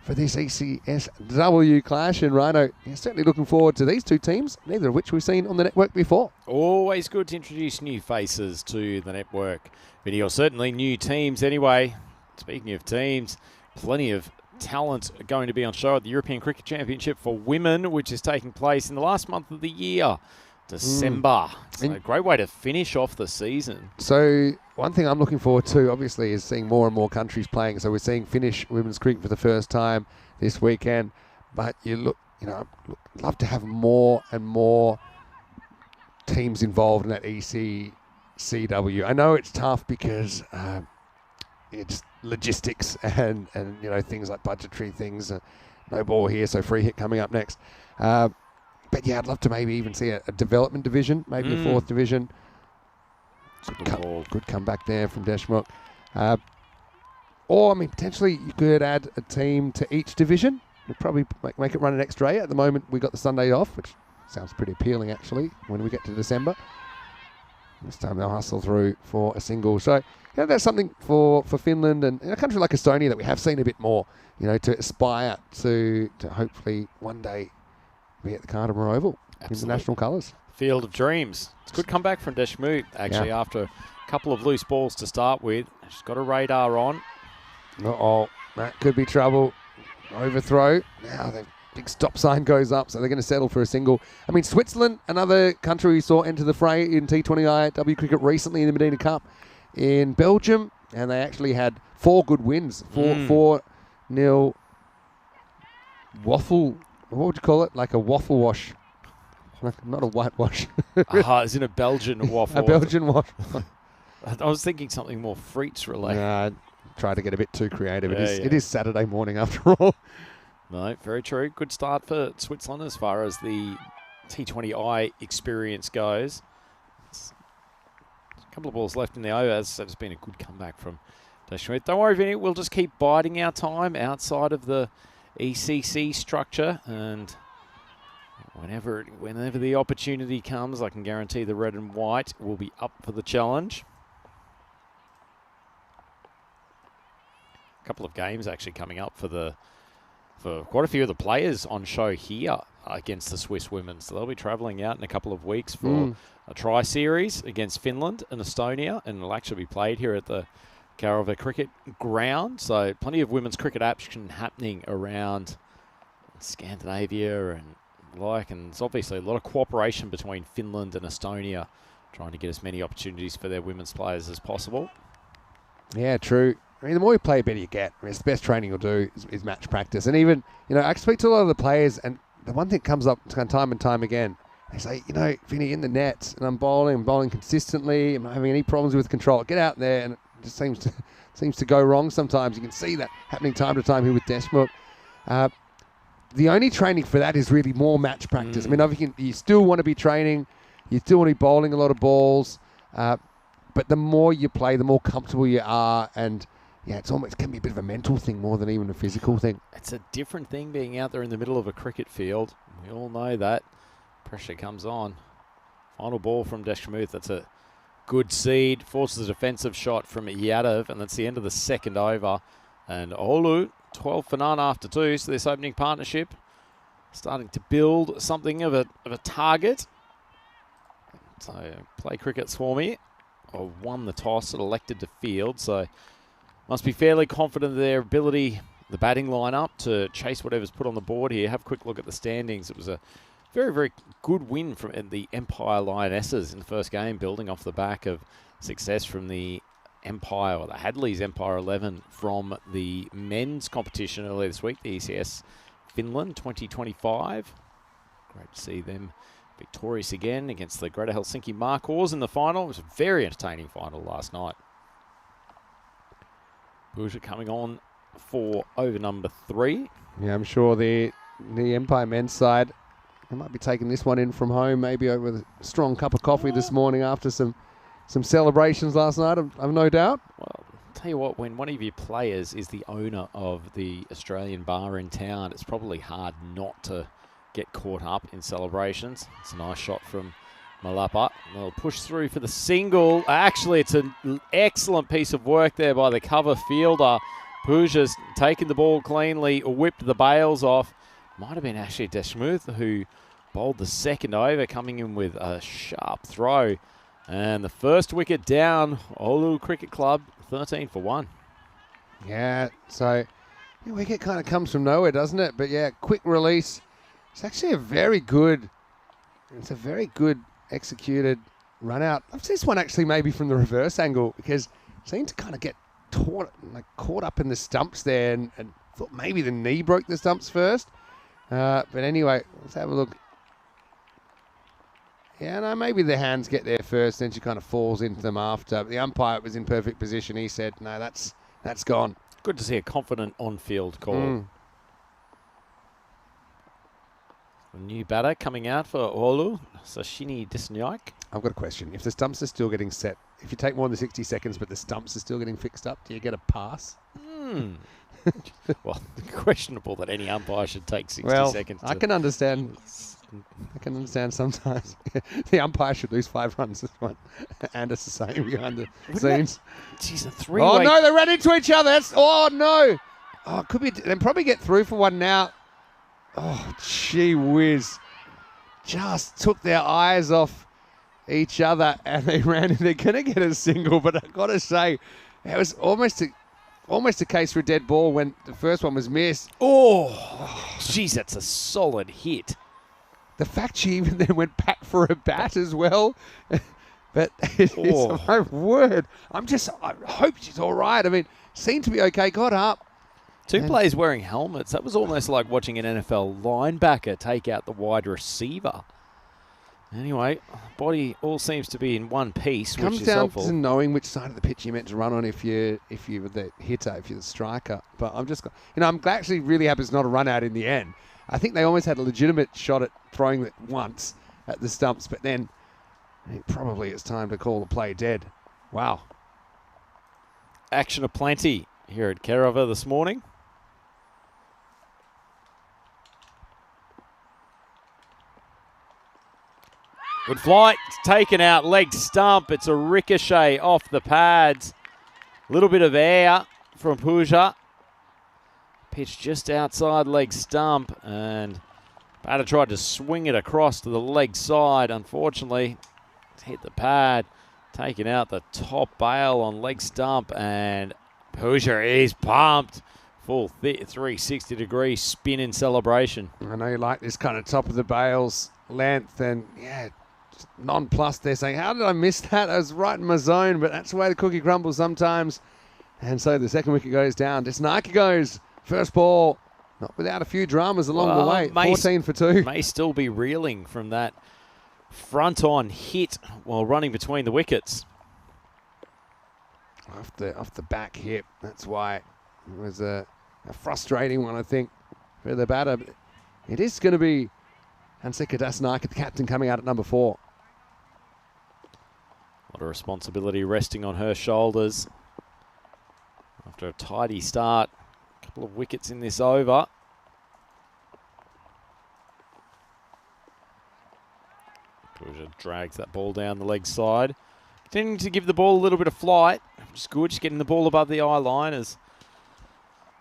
for this ECS-W clash. And Rhino, you're certainly looking forward to these two teams, neither of which we've seen on the network before. Always good to introduce new faces to the network. Vinny, or certainly new teams anyway. Speaking of teams, plenty of talent going to be on show at the European Cricket Championship for women, which is taking place in the last month of the year, December. It's a great way to finish off the season. So one thing I'm looking forward to, obviously, is seeing more and more countries playing. So we're seeing Finnish women's cricket for the first time this weekend. But I'd love to have more and more teams involved in that ECS-W. I know it's tough because it's logistics and things like budgetary things. No ball here, so free hit coming up next. But yeah, I'd love to maybe even see a development division, maybe a 4th division. Good comeback there from Deshmukh. Or, potentially you could add a team to each division. We'd probably make it run an extra day. At the moment, we got the Sunday off, which sounds pretty appealing, actually, when we get to December. This time they'll hustle through for a single. So, that's something for Finland and in a country like Estonia that we have seen a bit more, to aspire to hopefully one day be at the Cardamom Oval in the national colours. Field of Dreams. It's a good comeback from Deshmukh, actually, after a couple of loose balls to start with. She's got a radar on. Uh-oh, that could be trouble. Overthrow. Now the big stop sign goes up, so they're going to settle for a single. Switzerland, another country we saw enter the fray in T20 cricket recently in the Medina Cup in Belgium, and they actually had 4 good wins. 4-0 waffle. What would you call it? Like a waffle wash. Not a whitewash. It's in a Belgian waffle. A Belgian waffle. I was thinking something more Frites related. I try to get a bit too creative. It is Saturday morning after all. No, very true. Good start for Switzerland as far as the T20I experience goes. A couple of balls left in the over. It's been a good comeback from Schmidt. Don't worry, Vinny. We'll just keep biding our time outside of the ECC structure, and whenever the opportunity comes, I can guarantee the red and white will be up for the challenge. A couple of games actually coming up for quite a few of the players on show here against the Swiss women. So they'll be travelling out in a couple of weeks for a tri-series against Finland and Estonia, and it'll actually be played here at the Garova Cricket Ground. So plenty of women's cricket action happening around Scandinavia and it's obviously a lot of cooperation between Finland and Estonia, trying to get as many opportunities for their women's players as possible. Yeah, true. I mean, the more you play, the better you get. I mean, it's the best training you'll do is match practice. And even, I speak to a lot of the players, and the one thing that comes up time and time again, they say, Vinny, in the nets, and I'm bowling consistently, I'm not having any problems with control. Get out there, and it just seems to go wrong sometimes. You can see that happening time to time here with Deshmukh. The only training for that is really more match practice. I mean, obviously, you still want to be training, you still want to be bowling a lot of balls, but the more you play, the more comfortable you are, and yeah, it can be a bit of a mental thing more than even a physical thing. It's a different thing being out there in the middle of a cricket field. We all know that. Pressure comes on. Final ball from Deshmukh. That's a good seed. Forces a defensive shot from Yadav, and that's the end of the second over. And Olu, 12 for none after 2. So this opening partnership starting to build something of a target. So play crickets for me. Or won the toss and elected to field. So must be fairly confident of their ability, the batting lineup, to chase whatever's put on the board here. Have a quick look at the standings. It was a very, very good win from the Empire Lionesses in the first game, building off the back of success from the Empire, or the Hadley's Empire 11 from the men's competition earlier this week, the ECS Finland 2025. Great to see them victorious again against the Greater Helsinki Markors in the final. It was a very entertaining final last night. Bouger coming on for over number 3. Yeah, I'm sure the Empire men's side, they might be taking this one in from home, maybe over a strong cup of coffee this morning after some celebrations last night, I've no doubt. Well, I'll tell you what, when one of your players is the owner of the Australian bar in town, it's probably hard not to get caught up in celebrations. It's a nice shot from Malapa. They'll push through for the single. Actually, it's an excellent piece of work there by the cover fielder. Pooja's taken the ball cleanly, whipped the bails off. Might have been actually Deshmukh who bowled the second over, coming in with a sharp throw. And the first wicket down, Olu Cricket Club, 13 for 1. Yeah, so the wicket kind of comes from nowhere, doesn't it? But yeah, quick release. It's actually a very good executed run out. I've seen this one actually maybe from the reverse angle, because it seemed to kind of get caught up in the stumps there, and thought maybe the knee broke the stumps first. But anyway, let's have a look. Yeah, no, maybe the hands get there first, then she kind of falls into them after. The umpire was in perfect position. He said, no, that's gone. Good to see a confident on-field call. A new batter coming out for Olu, Sashini Disnyak. I've got a question. If the stumps are still getting set, if you take more than 60 seconds but the stumps are still getting fixed up, do you get a pass? Well, questionable that any umpire should take 60 seconds. I can understand. I can understand sometimes. The umpire should lose 5 runs this one. And it's the same behind the scenes. Jeez, a 3-way. Oh, no, they ran into each other. Oh, no. Oh, it could be. They'll probably get through for one now. Oh, gee whiz. Just took their eyes off each other and they ran in. They're going to get a single, but I've got to say, it was almost a case for a dead ball when the first one was missed. Oh, jeez, that's a solid hit. The fact she even then went back for a bat as well. But it's my word. I hope she's all right. I mean, seemed to be okay, got up. Two players wearing helmets. That was almost like watching an NFL linebacker take out the wide receiver. Anyway, body all seems to be in one piece, which is helpful. Comes down to knowing which side of the pitch you're meant to run on if you're the hitter, if you're the striker. But I'm actually really happy it's not a run out in the end. I think they almost had a legitimate shot at throwing it once at the stumps, but then probably it's time to call the play dead. Wow. action aplenty here at Kerava this morning. Good flight, it's taken out, leg stump. It's a ricochet off the pads. A little bit of air from Pooja. Pitch just outside leg stump, and batter tried to swing it across to the leg side. Unfortunately, it's hit the pad, taking out the top bail on leg stump, and Pooja is pumped. Full 360-degree spin in celebration. I know you like this kind of top of the bails length, and yeah, just nonplussed there, saying, how did I miss that? I was right in my zone, but that's the way the cookie crumbles sometimes. And so the second wicket goes down. Desnaika goes, first ball, not without a few dramas along the way. 14 for 2. May still be reeling from that front-on hit while running between the wickets. Off the back hip, that's why it was a frustrating one, I think, for the batter. But it is going to be Hansika Desnaika, the captain, coming out at number 4. A lot of responsibility resting on her shoulders after a tidy start. A couple of wickets in this over. Pooja drags that ball down the leg side. Tending to give the ball a little bit of flight, which is good, just getting the ball above the eye line. As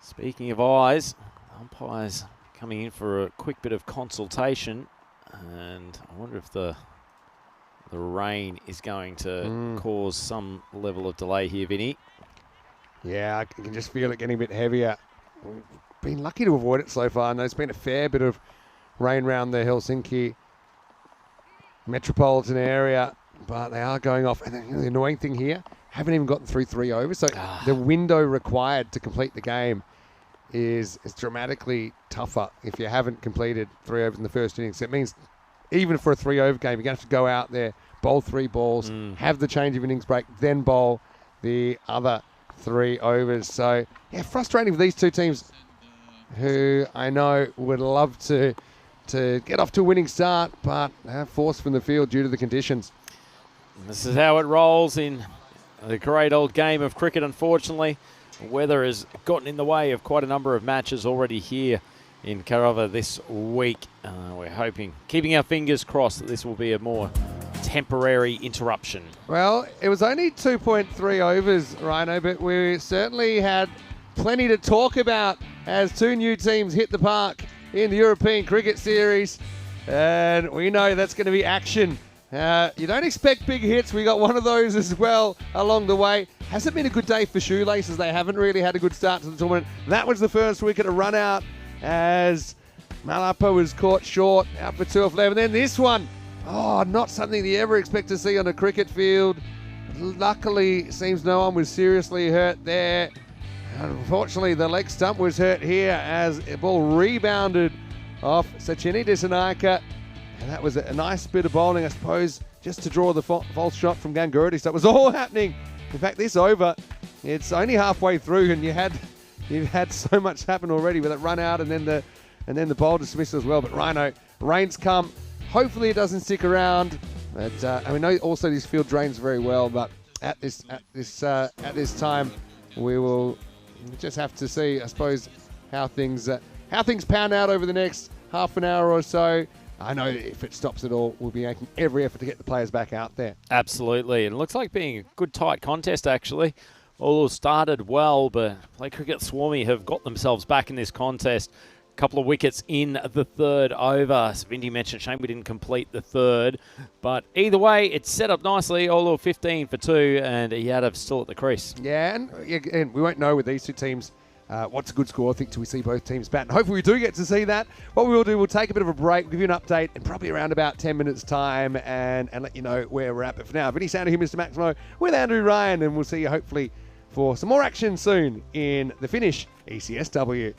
speaking of eyes, umpires coming in for a quick bit of consultation, and I wonder if the rain is going to cause some level of delay here, Vinny. Yeah, I can just feel it getting a bit heavier. We've been lucky to avoid it so far, and there's been a fair bit of rain around the Helsinki metropolitan area, but they are going off. And then, the annoying thing here, haven't even gotten through 3 overs, so the window required to complete the game is dramatically tougher if you haven't completed 3 overs in the first innings. So it means even for a 3 over game, you're going to have to go out there, bowl 3 balls, have the change of innings break, then bowl the other 3 overs. So, yeah, frustrating for these two teams who I know would love to get off to a winning start, but have forced from the field due to the conditions. This is how it rolls in the great old game of cricket, unfortunately. Weather has gotten in the way of quite a number of matches already here in Kerava this week. We're hoping, keeping our fingers crossed, that this will be a more temporary interruption. Well, it was only 2.3 overs, Rhino, but we certainly had plenty to talk about as 2 new teams hit the park in the European Cricket Series. And we know that's going to be action. You don't expect big hits. We got one of those as well along the way. Hasn't been a good day for Shoelaces. They haven't really had a good start to the tournament. That was the first wicket to run out as Malappa was caught short, out for 2 off 11. Then this one, not something you ever expect to see on a cricket field. Luckily, it seems no one was seriously hurt there. Unfortunately, the leg stump was hurt here as the ball rebounded off Sachini Desnaika. And that was a nice bit of bowling, I suppose, just to draw the false shot from Ganguly. So it was all happening. In fact, this over, it's only halfway through, and you've had so much happen already with that run out and then the bowl dismissal as well. But Rhino, rain's come. Hopefully it doesn't stick around. But we know also this field drains very well. But at this time, we will just have to see, I suppose, how things pan out over the next half an hour or so. I know if it stops at all, we'll be making every effort to get the players back out there. Absolutely. And it looks like being a good tight contest, actually. All started well, but Play Cricket Swarmy have got themselves back in this contest. A couple of wickets in the 3rd over. As Vindy mentioned, shame we didn't complete the 3rd. But either way, it's set up nicely. All 15 for 2, and Yadav still at the crease. Yeah, and we won't know with these two teams what's a good score, I think, till we see both teams bat. And hopefully we do get to see that. What we will do, we'll take a bit of a break, give you an update in probably around about 10 minutes' time and let you know where we're at. But for now, Vinny Sounder here, Mr. Maximo, with Andrew Ryan, and we'll see you hopefully for some more action soon in the Finnish ECS-W.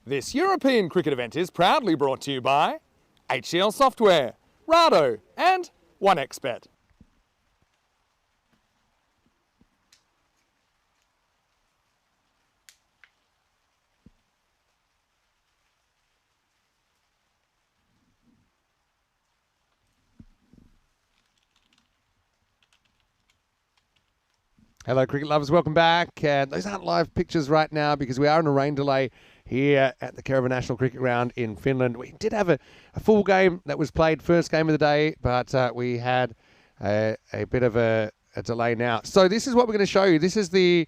This European cricket event is proudly brought to you by HCL Software, Rado and 1xBet. Hello, cricket lovers. Welcome back. Those aren't live pictures right now because we are in a rain delay here at the Kerava National Cricket Ground in Finland. We did have a full game that was played, first game of the day, but we had a bit of a delay now. So this is what we're going to show you. This is the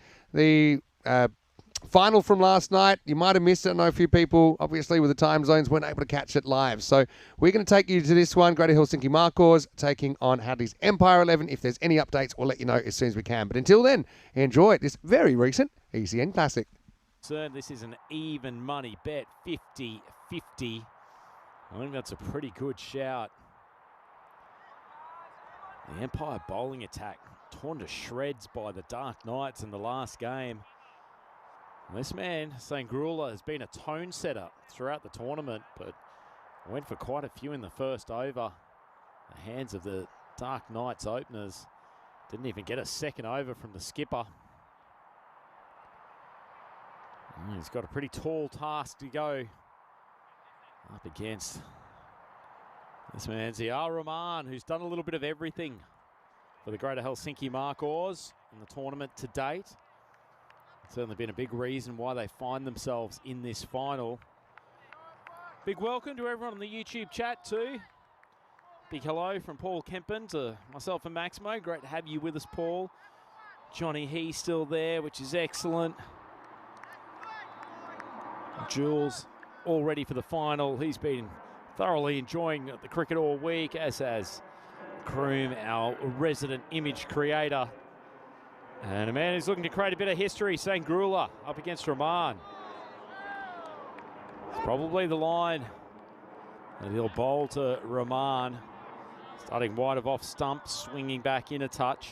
final from last night. You might have missed it. I know a few people, obviously, with the time zones, weren't able to catch it live. So we're going to take you to this one. Greater Helsinki Markors taking on Hadley's Empire 11. If there's any updates, we'll let you know as soon as we can. But until then, enjoy this very recent ECN Classic. So this is an even money bet, 50-50. I think that's a pretty good shout. The Empire bowling attack torn to shreds by the Dark Knights in the last game. This man, Sangrula, has been a tone setter throughout the tournament, but went for quite a few in the first over. The hands of the Dark Knights openers. Didn't even get a second over from the skipper. He's got a pretty tall task to go up against this man, Ziya Rahman, who's done a little bit of everything for the Greater Helsinki Markors in the tournament to date. Certainly been a big reason why they find themselves in this final. Big welcome to everyone on the YouTube chat too. Big hello from Paul Kempen to myself and Maximo. Great to have you with us, Paul. Johnny He still there, which is excellent. Jules all ready for the final. He's been thoroughly enjoying the cricket all week, as has Kroom, our resident image creator. And a man who's looking to create a bit of history, Sangrula, up against Rahman. It's probably the line that he'll bowl to Rahman. Starting wide of off stump, swinging back in a touch.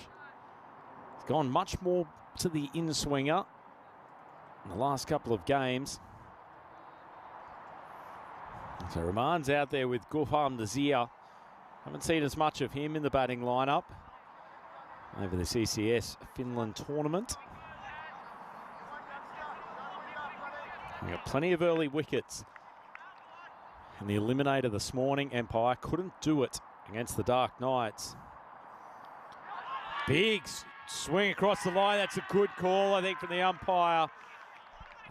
He's gone much more to the in-swinger in the last couple of games. So Rahman's out there with Gulfam Nazir. Haven't seen as much of him in the batting lineup over the ECS Finland tournament. We got plenty of early wickets in the eliminator this morning. Empire couldn't do it against the Dark Knights. Big swing across the line. That's a good call, I think, from the umpire.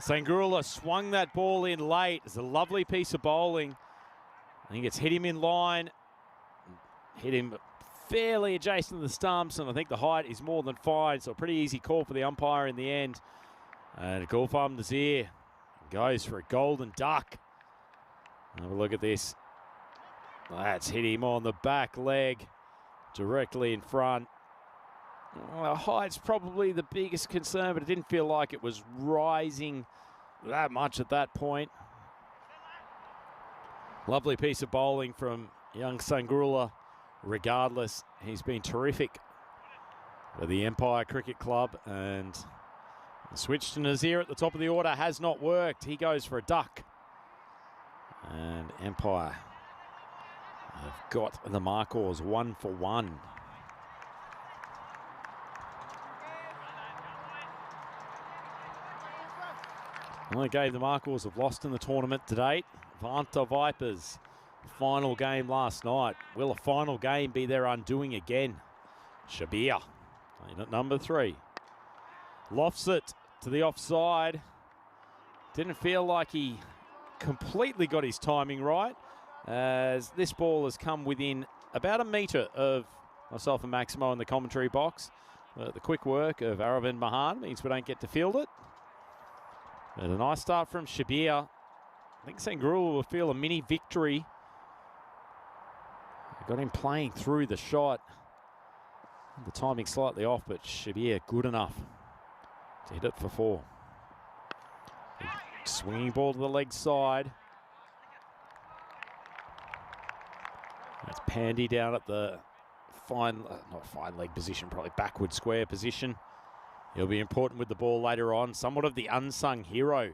Sangrula swung that ball in late. It's a lovely piece of bowling. I think it's hit him in line. Hit him fairly adjacent to the stumps, and I think the height is more than fine, so a pretty easy call for the umpire in the end. And Gulfam Nazir goes for a golden duck. Have a look at this. That's hit him on the back leg, directly in front. Well, height's probably the biggest concern, but it didn't feel like it was rising that much at that point. Lovely piece of bowling from young Sangrula. Regardless, he's been terrific for the Empire Cricket Club, and the switch to Nazir at the top of the order has not worked. He goes for a duck, and Empire have got the Markors 1 for 1. Only game the Markors have lost in the tournament to date. Vanta Vipers. Final game last night. Will a final game be their undoing again? Shabir in at number 3. Lofts it to the offside. Didn't feel like he completely got his timing right, as this ball has come within about a metre of myself and Maximo in the commentary box. The quick work of Aravind Mahan means we don't get to field it. But a nice start from Shabir. I think Sangrula will feel a mini victory. Got him playing through the shot. The timing slightly off, but Shabir good enough to hit it for 4. Big swinging ball to the leg side. That's Pandy down at the not fine leg position, probably backward square position. He'll be important with the ball later on. Somewhat of the unsung hero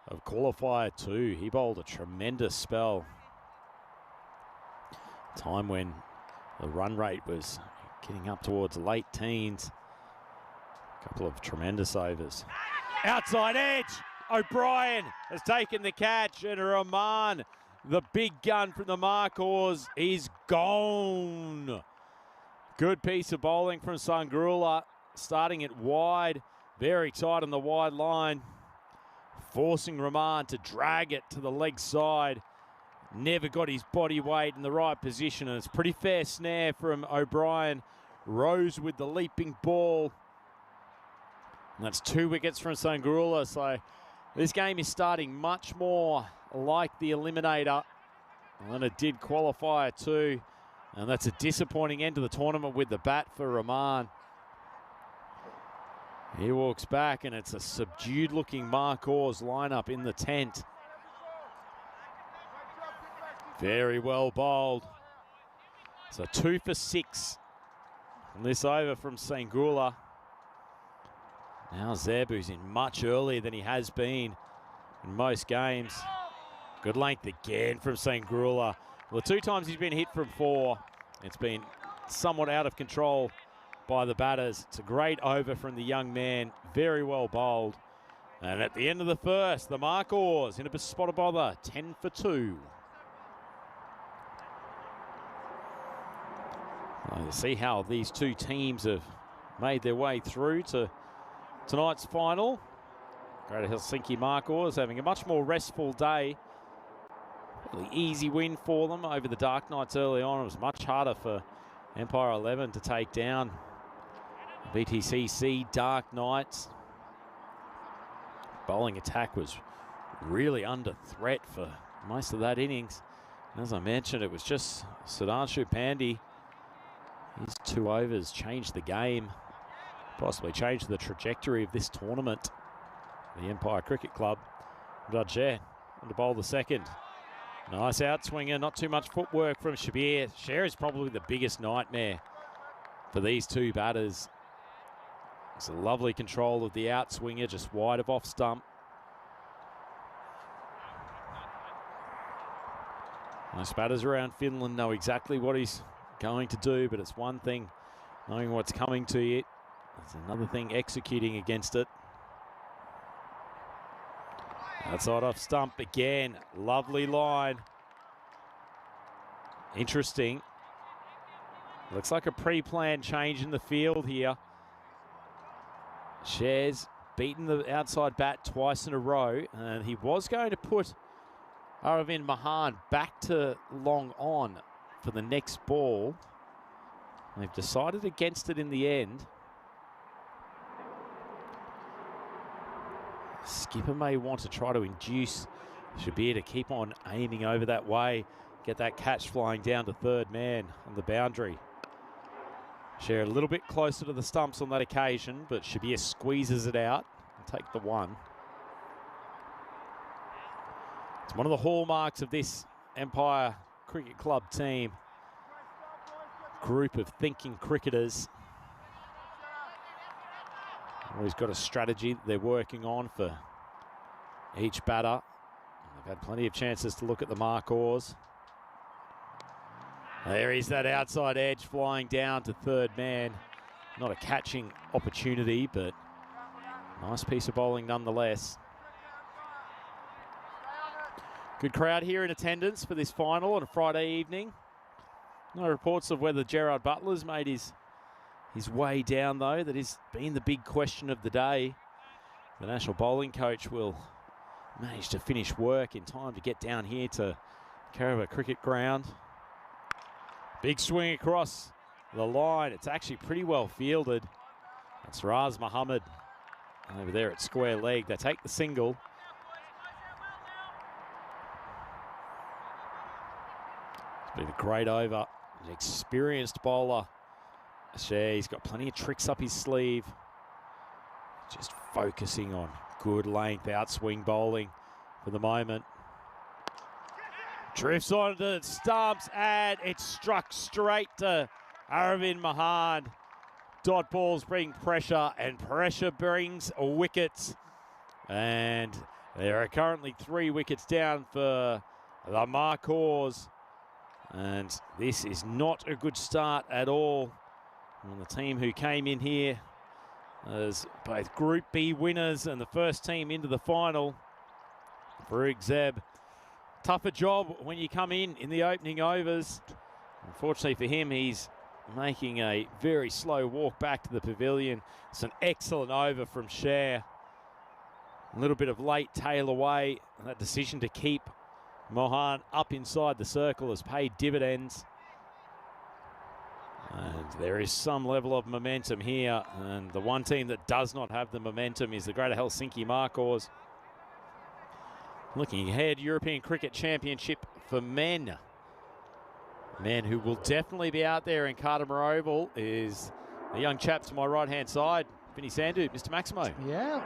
of qualifier 2. He bowled a tremendous spell. Time when the run rate was getting up towards late teens. A couple of tremendous overs. Outside edge. O'Brien has taken the catch, and Rahman, the big gun from the Marcors, is gone. Good piece of bowling from Sangrula, starting it wide, very tight on the wide line, forcing Rahman to drag it to the leg side. Never got his body weight in the right position, and it's a pretty fair snare from O'Brien. Rose with the leaping ball. And that's 2 wickets from Sangrula, so this game is starting much more like the Eliminator than it did qualifier 2. And that's a disappointing end to the tournament with the bat for Rahman. He walks back, and it's a subdued-looking Marcors lineup in the tent. Very well bowled. So 2 for 6 on this over from Sangrula. Now Zeb, who's in much earlier than he has been in most games. Good length again from Sangrula. Well, the 2 times he's been hit from 4, it's been somewhat out of control by the batters. It's a great over from the young man. Very well bowled. And at the end of the first, the Marcors in a spot of bother, 10 for 2. Well, you see how these 2 teams have made their way through to tonight's final. Greater Helsinki Marcors having a much more restful day. Really easy win for them over the Dark Knights early on. It was much harder for Empire 11 to take down BTCC Dark Knights. Bowling attack was really under threat for most of that innings. And as I mentioned, it was just Sudhanshu Pandey. His 2 overs changed the game, possibly changed the trajectory of this tournament. The Empire Cricket Club. Rajer on to bowl the second. Nice outswinger, not too much footwork from Shabir. Sher is probably the biggest nightmare for these 2 batters. It's a lovely control of the outswinger, just wide of off stump. Most batters around Finland know exactly what he's going to do, but it's one thing knowing what's coming to you. It's another thing executing against it. Outside off stump again. Lovely line. Interesting. Looks like a pre-planned change in the field here. Sher's beaten the outside bat twice in a row, and he was going to put Aravind Mahan back to long on for the next ball. They've decided against it in the end. Skipper may want to try to induce Shabir to keep on aiming over that way, get that catch flying down to third man on the boundary. Sher a little bit closer to the stumps on that occasion, but Shabir squeezes it out and take the 1. It's one of the hallmarks of this Empire Cricket Club team. Group of thinking cricketers. Always got a strategy that they're working on for each batter. They've had plenty of chances to look at the Marcors. There is that outside edge flying down to third man. Not a catching opportunity, but nice piece of bowling nonetheless. Good crowd here in attendance for this final on a Friday evening. No reports of whether Gerard Butler's made his way down, though. That has been the big question of the day. The national bowling coach will manage to finish work in time to get down here to Caraba Cricket Ground. Big swing across the line. It's actually pretty well fielded. That's Raz Muhammad over there at square leg. They take the single. It's been a great over. An experienced bowler. He's got plenty of tricks up his sleeve. Just focusing on good length outswing bowling for the moment. Drifts onto the stumps, and it's struck straight to Aravind Mahan. Dot balls bring pressure, and pressure brings wickets. And There are currently 3 wickets down for the Marcors. And this is not a good start at all. And the team who came in here as both Group B winners and the first team into the final. Farouk Zeb, tougher job when you come in the opening overs. Unfortunately for him, he's making a very slow walk back to the pavilion. It's an excellent over from Cher. A little bit of late tail away. And that decision to keep Mohan up inside the circle has paid dividends. And there is some level of momentum here. And the one team that does not have the momentum is the Greater Helsinki Marcors. Looking ahead, European Cricket Championship for men. Man who will definitely be out there in Cartermore Oval is the young chap to my right-hand side, Vinny Sandhu, Mr. Maximo. Yeah,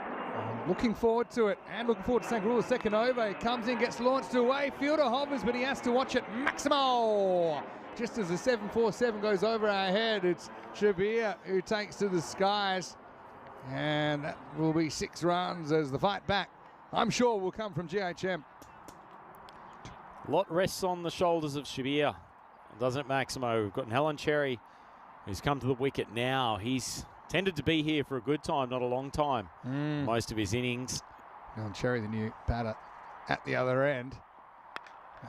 looking forward to it, and looking forward to Sangarula's second over. He comes in, gets launched away, fielder hovers, but he has to watch it. Maximo! Just as the 747 goes over our head, it's Shabir who takes to the skies, and that will be 6 runs as the fight back, I'm sure, will come from GHM. Lot rests on the shoulders of Shabir, doesn't it, Maximo? We've got Helen Cherry, who's come to the wicket now. He's tended to be here for a good time, not a long time. Most of his innings. Helen Cherry, the new batter at the other end.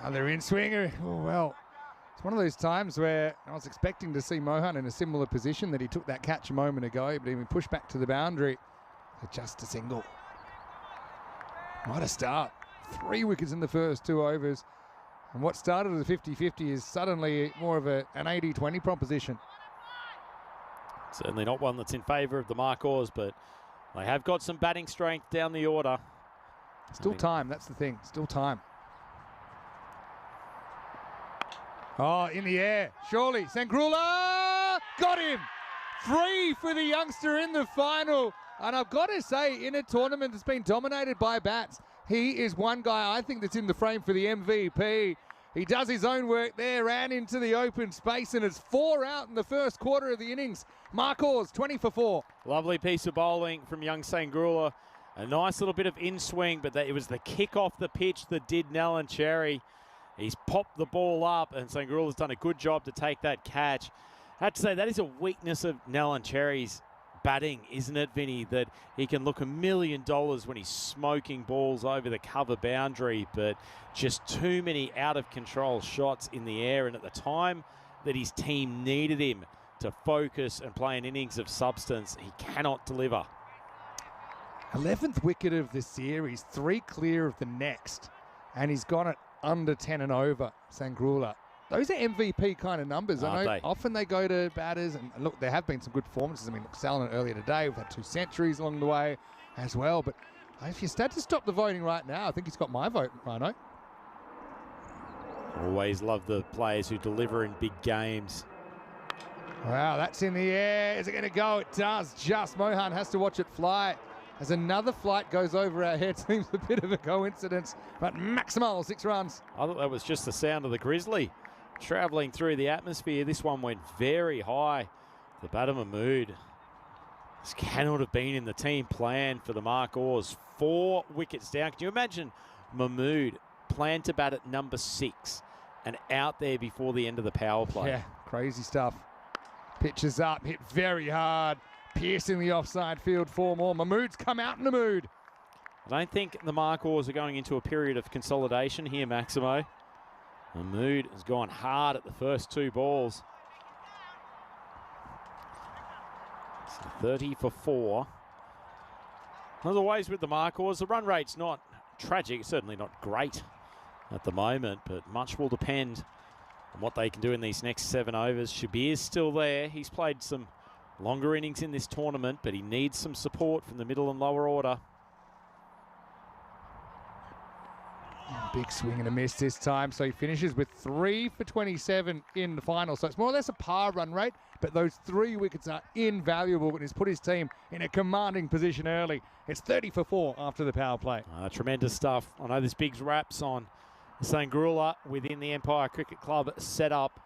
Another in-swinger. Oh, well, it's one of those times where I was expecting to see Mohan in a similar position that he took that catch a moment ago, but he pushed back to the boundary. Just a single. What a start. 3 wickets in the first 2 overs. And what started as a 50-50 is suddenly more of an 80-20 proposition. Certainly not one that's in favour of the Marcors, but they have got some batting strength down the order. Still time, that's the thing. Still time. Oh, in the air. Surely. Sangarula got him. 3 for the youngster in the final. And I've got to say, in a tournament that's been dominated by bats, he is one guy I think that's in the frame for the MVP. He does his own work there, ran into the open space, and it's 4 out in the first quarter of the innings. Marcors, 20 for 4. Lovely piece of bowling from young Sangarula. A nice little bit of in-swing, but it was the kick off the pitch that did Nellen Cherry. He's popped the ball up, and Sangarula's done a good job to take that catch. I have to say, that is a weakness of Nellen Cherry's batting, isn't it, Vinny? That he can look $1 million when he's smoking balls over the cover boundary, but just too many out-of-control shots in the air, and at the time that his team needed him to focus and play an innings of substance, he cannot deliver. 11th wicket of the series, 3 clear of the next, and he's gone at under 10 and over, Sangarula. Those are MVP kind of numbers. I know often they go to batters, and look, there have been some good performances. I mean, look, Salinan earlier today, we've had 2 centuries along the way as well. But if you start to stop the voting right now, I think he's got my vote, Rhino. Always love the players who deliver in big games. Wow, that's in the air. Is it going to go? It does. Just Mohan has to watch it fly. As another flight goes over our head, seems a bit of a coincidence. But maximal 6 runs. I thought that was just the sound of the Grizzly travelling through the atmosphere. This one went very high. The batter Mahmood. This cannot have been in the team plan for the Marcors. 4 wickets down. Can you imagine Mahmood planned to bat at number 6 and out there before the end of the power play? Yeah, crazy stuff. Pitches up, hit very hard, piercing the offside field 4 more. Mahmood's come out in the mood. I don't think the Marcors are going into a period of consolidation here, Maximo. Mahmood has gone hard at the first 2 balls. So 30 for 4. As always with the Marcors, the run rate's not tragic, certainly not great at the moment, but much will depend on what they can do in these next 7 overs. Shabir's still there. He's played some longer innings in this tournament, but he needs some support from the middle and lower order. Big swing and a miss this time, so he finishes with 3 for 27 in the final. So it's more or less a par run rate, but those 3 wickets are invaluable and he's put his team in a commanding position early. It's 30 for 4 after the power play. Tremendous stuff. I know there's big wraps on Sangarula within the Empire Cricket Club setup.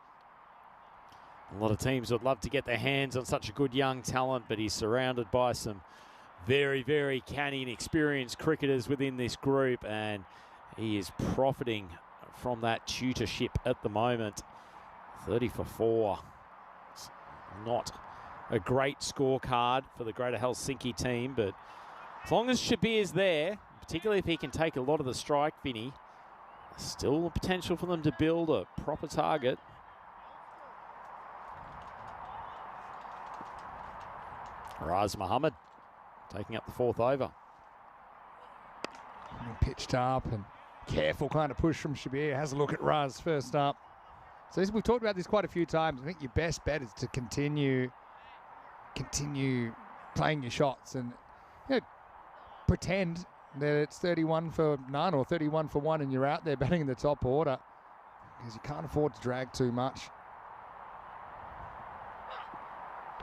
A lot of teams would love to get their hands on such a good young talent, but he's surrounded by some very, very canny and experienced cricketers within this group, and he is profiting from that tutorship at the moment. 30 for 4. It's not a great scorecard for the Greater Helsinki team, but as long as Shabir's there, particularly if he can take a lot of the strike, Vinny, there's still the potential for them to build a proper target. Raz Mohammed taking up the 4th over. Pitched up and careful kind of push from Shabir. Has a look at Raz first up. So we've talked about this quite a few times. I think your best bet is to continue playing your shots and pretend that it's 31 for none or 31 for 1 and you're out there batting in the top order, because you can't afford to drag too much.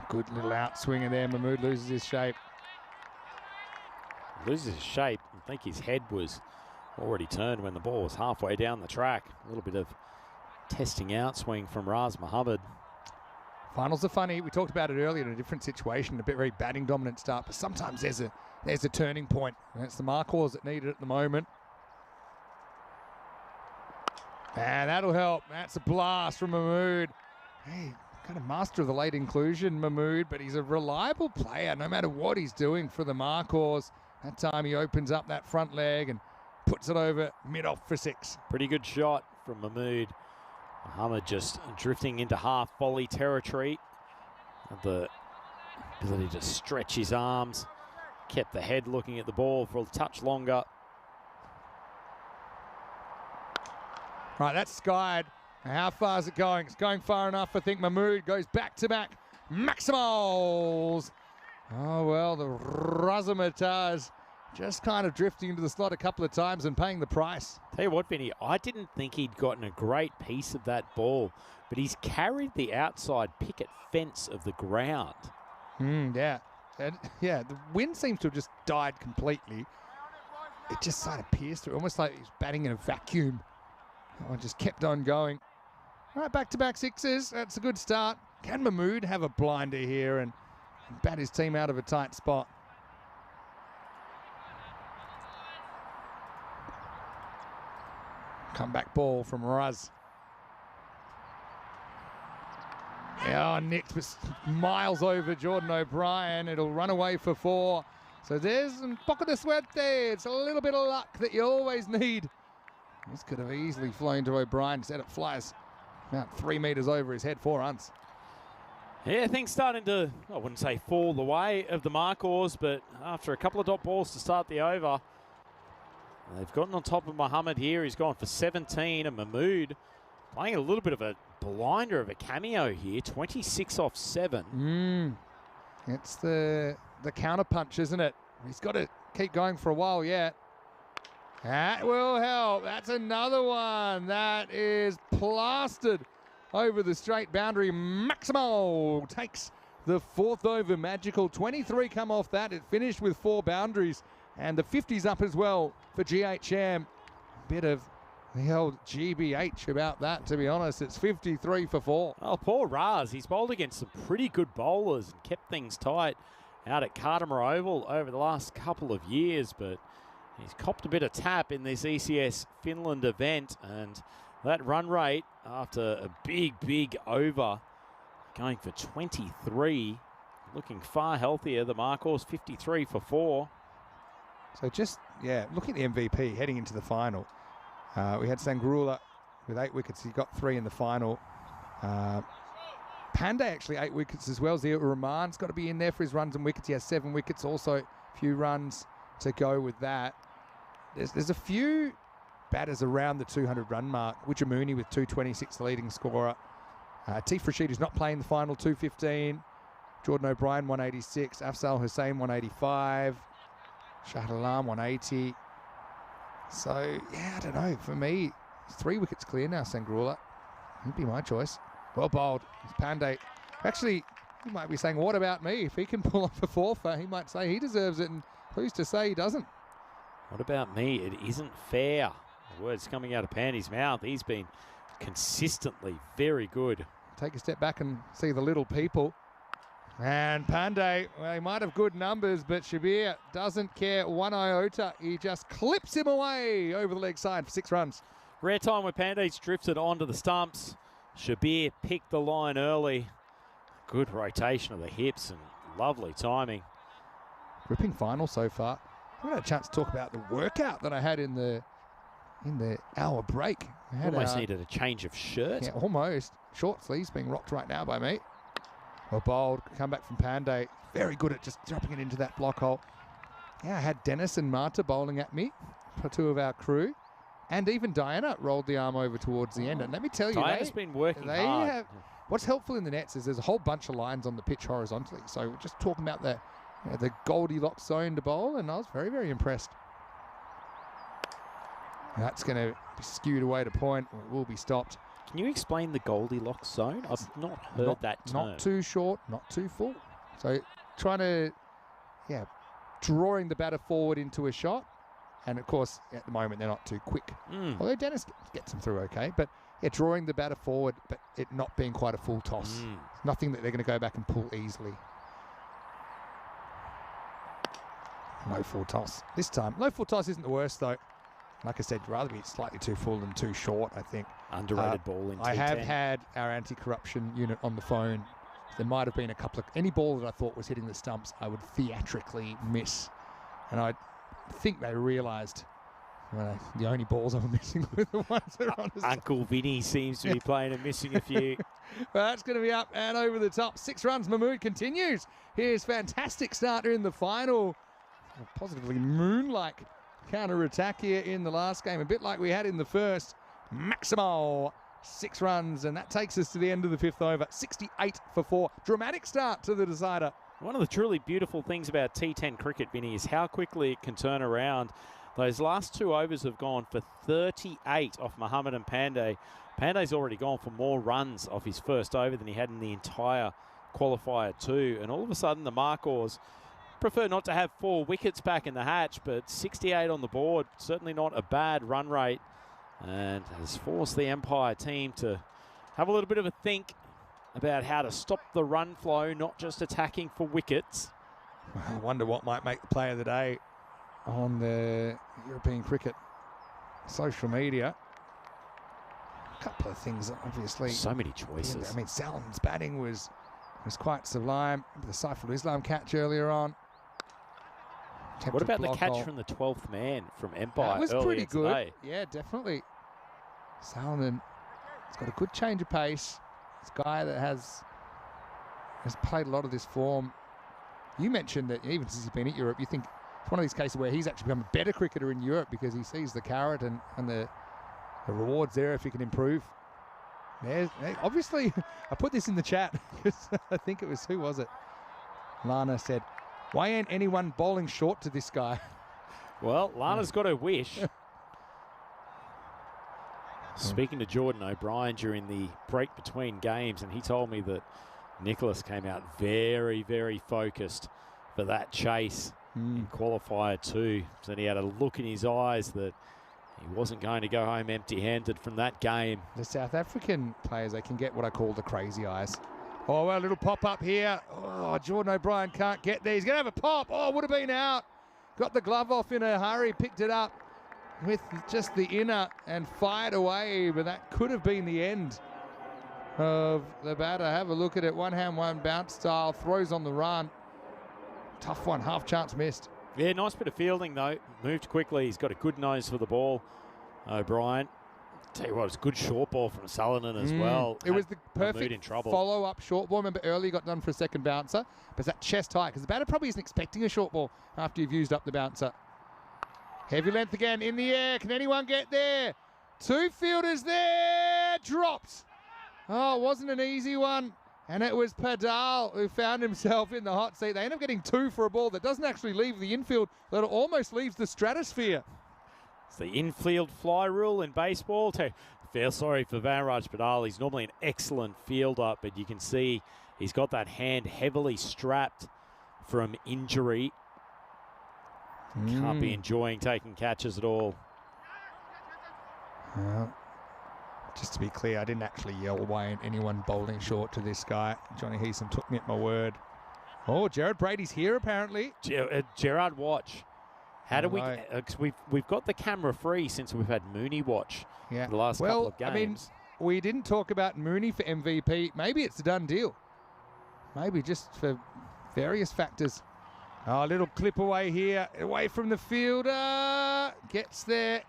Good little outswinger there. Mahmood loses his shape. Loses his shape. I think his head was already turned when the ball was halfway down the track. A little bit of testing outswing from Raz Mohammed. Finals are funny. We talked about it earlier in a different situation, a bit very batting dominant start, but sometimes there's a turning point, and it's the markers that need it at the moment. And that'll help. That's a blast from Mahmood. Hey, kind of master of the late inclusion, Mahmood, but he's a reliable player no matter what he's doing for the markers. That time he opens up that front leg and puts it over mid-off for 6. Pretty good shot from Mahmood. Mohammed just drifting into half volley territory. The ability to stretch his arms. Kept the head looking at the ball for a touch longer. Right, that's skied. How far is it going? It's going far enough. I think Mahmood goes back-to-back Maximals. Oh, well, the Razzmatazz just kind of drifting into the slot a couple of times and paying the price. Tell you what, Vinny, I didn't think he'd gotten a great piece of that ball, but he's carried the outside picket fence of the ground. Yeah. And, yeah, the wind seems to have just died completely. It just sort of pierced through, almost like he's batting in a vacuum. Oh, just kept on going. All right, back-to-back 6s. That's a good start. Can Mahmood have a blinder here and bat his team out of a tight spot? Comeback ball from Raz. Yeah, nicked miles over Jordan O'Brien. It'll run away for 4. So there's a poco de suerte. It's a little bit of luck that you always need. This could have easily flown to O'Brien. Instead it flies about 3 metres over his head, 4 runs. Yeah, things starting to, I wouldn't say fall the way of the markers, but after a couple of dot balls to start the over, they've gotten on top of Mohammed here. He's gone for 17, and Mahmood playing a little bit of a blinder of a cameo here. 26 off 7. It's the counter punch, isn't it? He's got to keep going for a while yet. That will help. That's another one. That is plastered over the straight boundary. Maximo takes the 4th over. Magical. 23 come off that. It finished with 4 boundaries. And the 50's up as well for GHM. Bit of the old GBH about that, to be honest. It's 53 for 4. Oh, poor Raz. He's bowled against some pretty good bowlers and kept things tight out at Cardimer Oval over the last couple of years, but he's copped a bit of tap in this ECS Finland event, and that run rate after a big over, going for 23, looking far healthier. The markers 53 for 4. So just, yeah, looking at the MVP heading into the final. We had Sangrula with 8 wickets. He got 3 in the final. Pandey actually 8 wickets as well. Zia Rahman's got to be in there for his runs and wickets. He has 7 wickets, also a few runs to go with that. There's a few batters around the 200 run mark. Wijamuni with 226, the leading scorer. Tif Rashid is not playing the final, 215. Jordan O'Brien 186. Afzal Hussain 185. Shahid Alam 180. So, yeah, I don't know. For me, 3 wickets clear now, Sangrula. He'd be my choice. Well bowled. It's Pandey. Actually, he might be saying, what about me? If he can pull off a 4-fer, he might say he deserves it, and who's to say he doesn't? What about me? It isn't fair. The words coming out of Pandey's mouth. He's been consistently very good. Take a step back and see the little people. And Pandey, well, he might have good numbers, but Shabir doesn't care one iota. He just clips him away over the leg side for 6 runs. Rare time where Pandey's drifted onto the stumps. Shabir picked the line early. Good rotation of the hips and lovely timing. Gripping final so far. I haven't had a chance to talk about the workout that I had in the hour break. I had Almost needed a change of shirt. Yeah, almost. Short sleeves being rocked right now by me. Well bowled, come back from Pandey. Very good at just dropping it into that block hole. Yeah, I had Dennis and Marta bowling at me for 2 of our crew. And even Diana rolled the arm over towards the end. And let me tell you, Diana's been working hard. What's helpful in the nets is there's a whole bunch of lines on the pitch horizontally. So we're just talking about the Goldilocks zone to bowl, and I was very, very impressed. That's going to be skewed away to point, or it will be stopped. Can you explain the Goldilocks zone? I've not heard that term. Not too short, not too full. So trying to, drawing the batter forward into a shot. And of course, at the moment, they're not too quick. Although Dennis gets them through okay. But drawing the batter forward, but it not being quite a full toss. Nothing that they're going to go back and pull easily. Low full toss. This time, low full toss isn't the worst though. Like I said, rather be slightly too full than too short, I think. Underrated ball in T10. I have had our anti-corruption unit on the phone. There might have been a couple of... Any ball that I thought was hitting the stumps, I would theatrically miss. And I think they realised the only balls I'm missing were the ones that are on the Uncle Vinny seems to be playing and missing a few. Well, that's going to be up and over the top. 6 runs, Mahmood continues. Here's fantastic starter in the final. Positively moon-like counter-attack here in the last game, a bit like we had in the first. Maximo, 6 runs, and that takes us to the end of the 5th over. 68 for 4. Dramatic start to the decider. One of the truly beautiful things about T10 cricket, Vinny, is how quickly it can turn around. Those last 2 overs have gone for 38 off Muhammad and Pandey. Pandey's already gone for more runs off his first over than he had in the entire qualifier 2, and all of a sudden the Marcors prefer not to have 4 wickets back in the hatch, but 68 on the board, certainly not a bad run rate, and has forced the Empire team to have a little bit of a think about how to stop the run flow, not just attacking for wickets. Well, I wonder what might make the play of the day on the European cricket social media. A couple of things, obviously. So many choices. I mean, Salman's batting was quite sublime. The Saiful Islam catch earlier on. What about the catch from the 12th man from Empire? That was pretty good. Today? Yeah, definitely. Salman has got a good change of pace. This guy that has played a lot of this form. You mentioned that even since he's been at Europe, you think it's one of these cases where he's actually become a better cricketer in Europe because he sees the carrot and the rewards there if he can improve. Obviously, I put this in the chat because I think it was, who was it? Lana said, why ain't anyone bowling short to this guy? Well, Lana's got her wish. Speaking to Jordan O'Brien during the break between games, and he told me that Nicholas came out very, very focused for that chase in qualifier 2. So he had a look in his eyes that he wasn't going to go home empty-handed from that game. The South African players, they can get what I call the crazy eyes. Oh, well, a little pop-up here. Oh, Jordan O'Brien can't get there. He's going to have a pop. Oh, would have been out. Got the glove off in a hurry, picked it up with just the inner and fired away, but that could have been the end of the batter. Have a look at it. One hand, one bounce style. Throws on the run. Tough one. Half chance missed. Yeah, nice bit of fielding, though. Moved quickly. He's got a good nose for the ball, O'Brien. Tell you what, it's a good short ball from Sullivan as well. It was the perfect follow-up short ball. Remember, earlier he got done for a second bouncer, but it's that chest height, because the batter probably isn't expecting a short ball after you've used up the bouncer. Heavy length again, in the air. Can anyone get there? 2 fielders there. Dropped. Oh, it wasn't an easy one. And it was Padal who found himself in the hot seat. They end up getting 2 for a ball that doesn't actually leave the infield, that almost leaves the stratosphere. It's the infield fly rule in baseball. Feel sorry for Vanraj Padal. He's normally an excellent fielder, but you can see he's got that hand heavily strapped from injury. Can't be enjoying taking catches at all. Well, just to be clear, I didn't actually yell, why ain't anyone bowling short to this guy? Johnny Heason took me at my word. Oh, Jared Brady's here apparently. Gerard watch. How do we? Right. 'Cause we've got the camera free since we've had Mooney watch Yeah. for the last couple of games. I mean, we didn't talk about Mooney for MVP. Maybe it's a done deal. Maybe just for various factors. Oh, a little clip away here, away from the fielder. Gets there.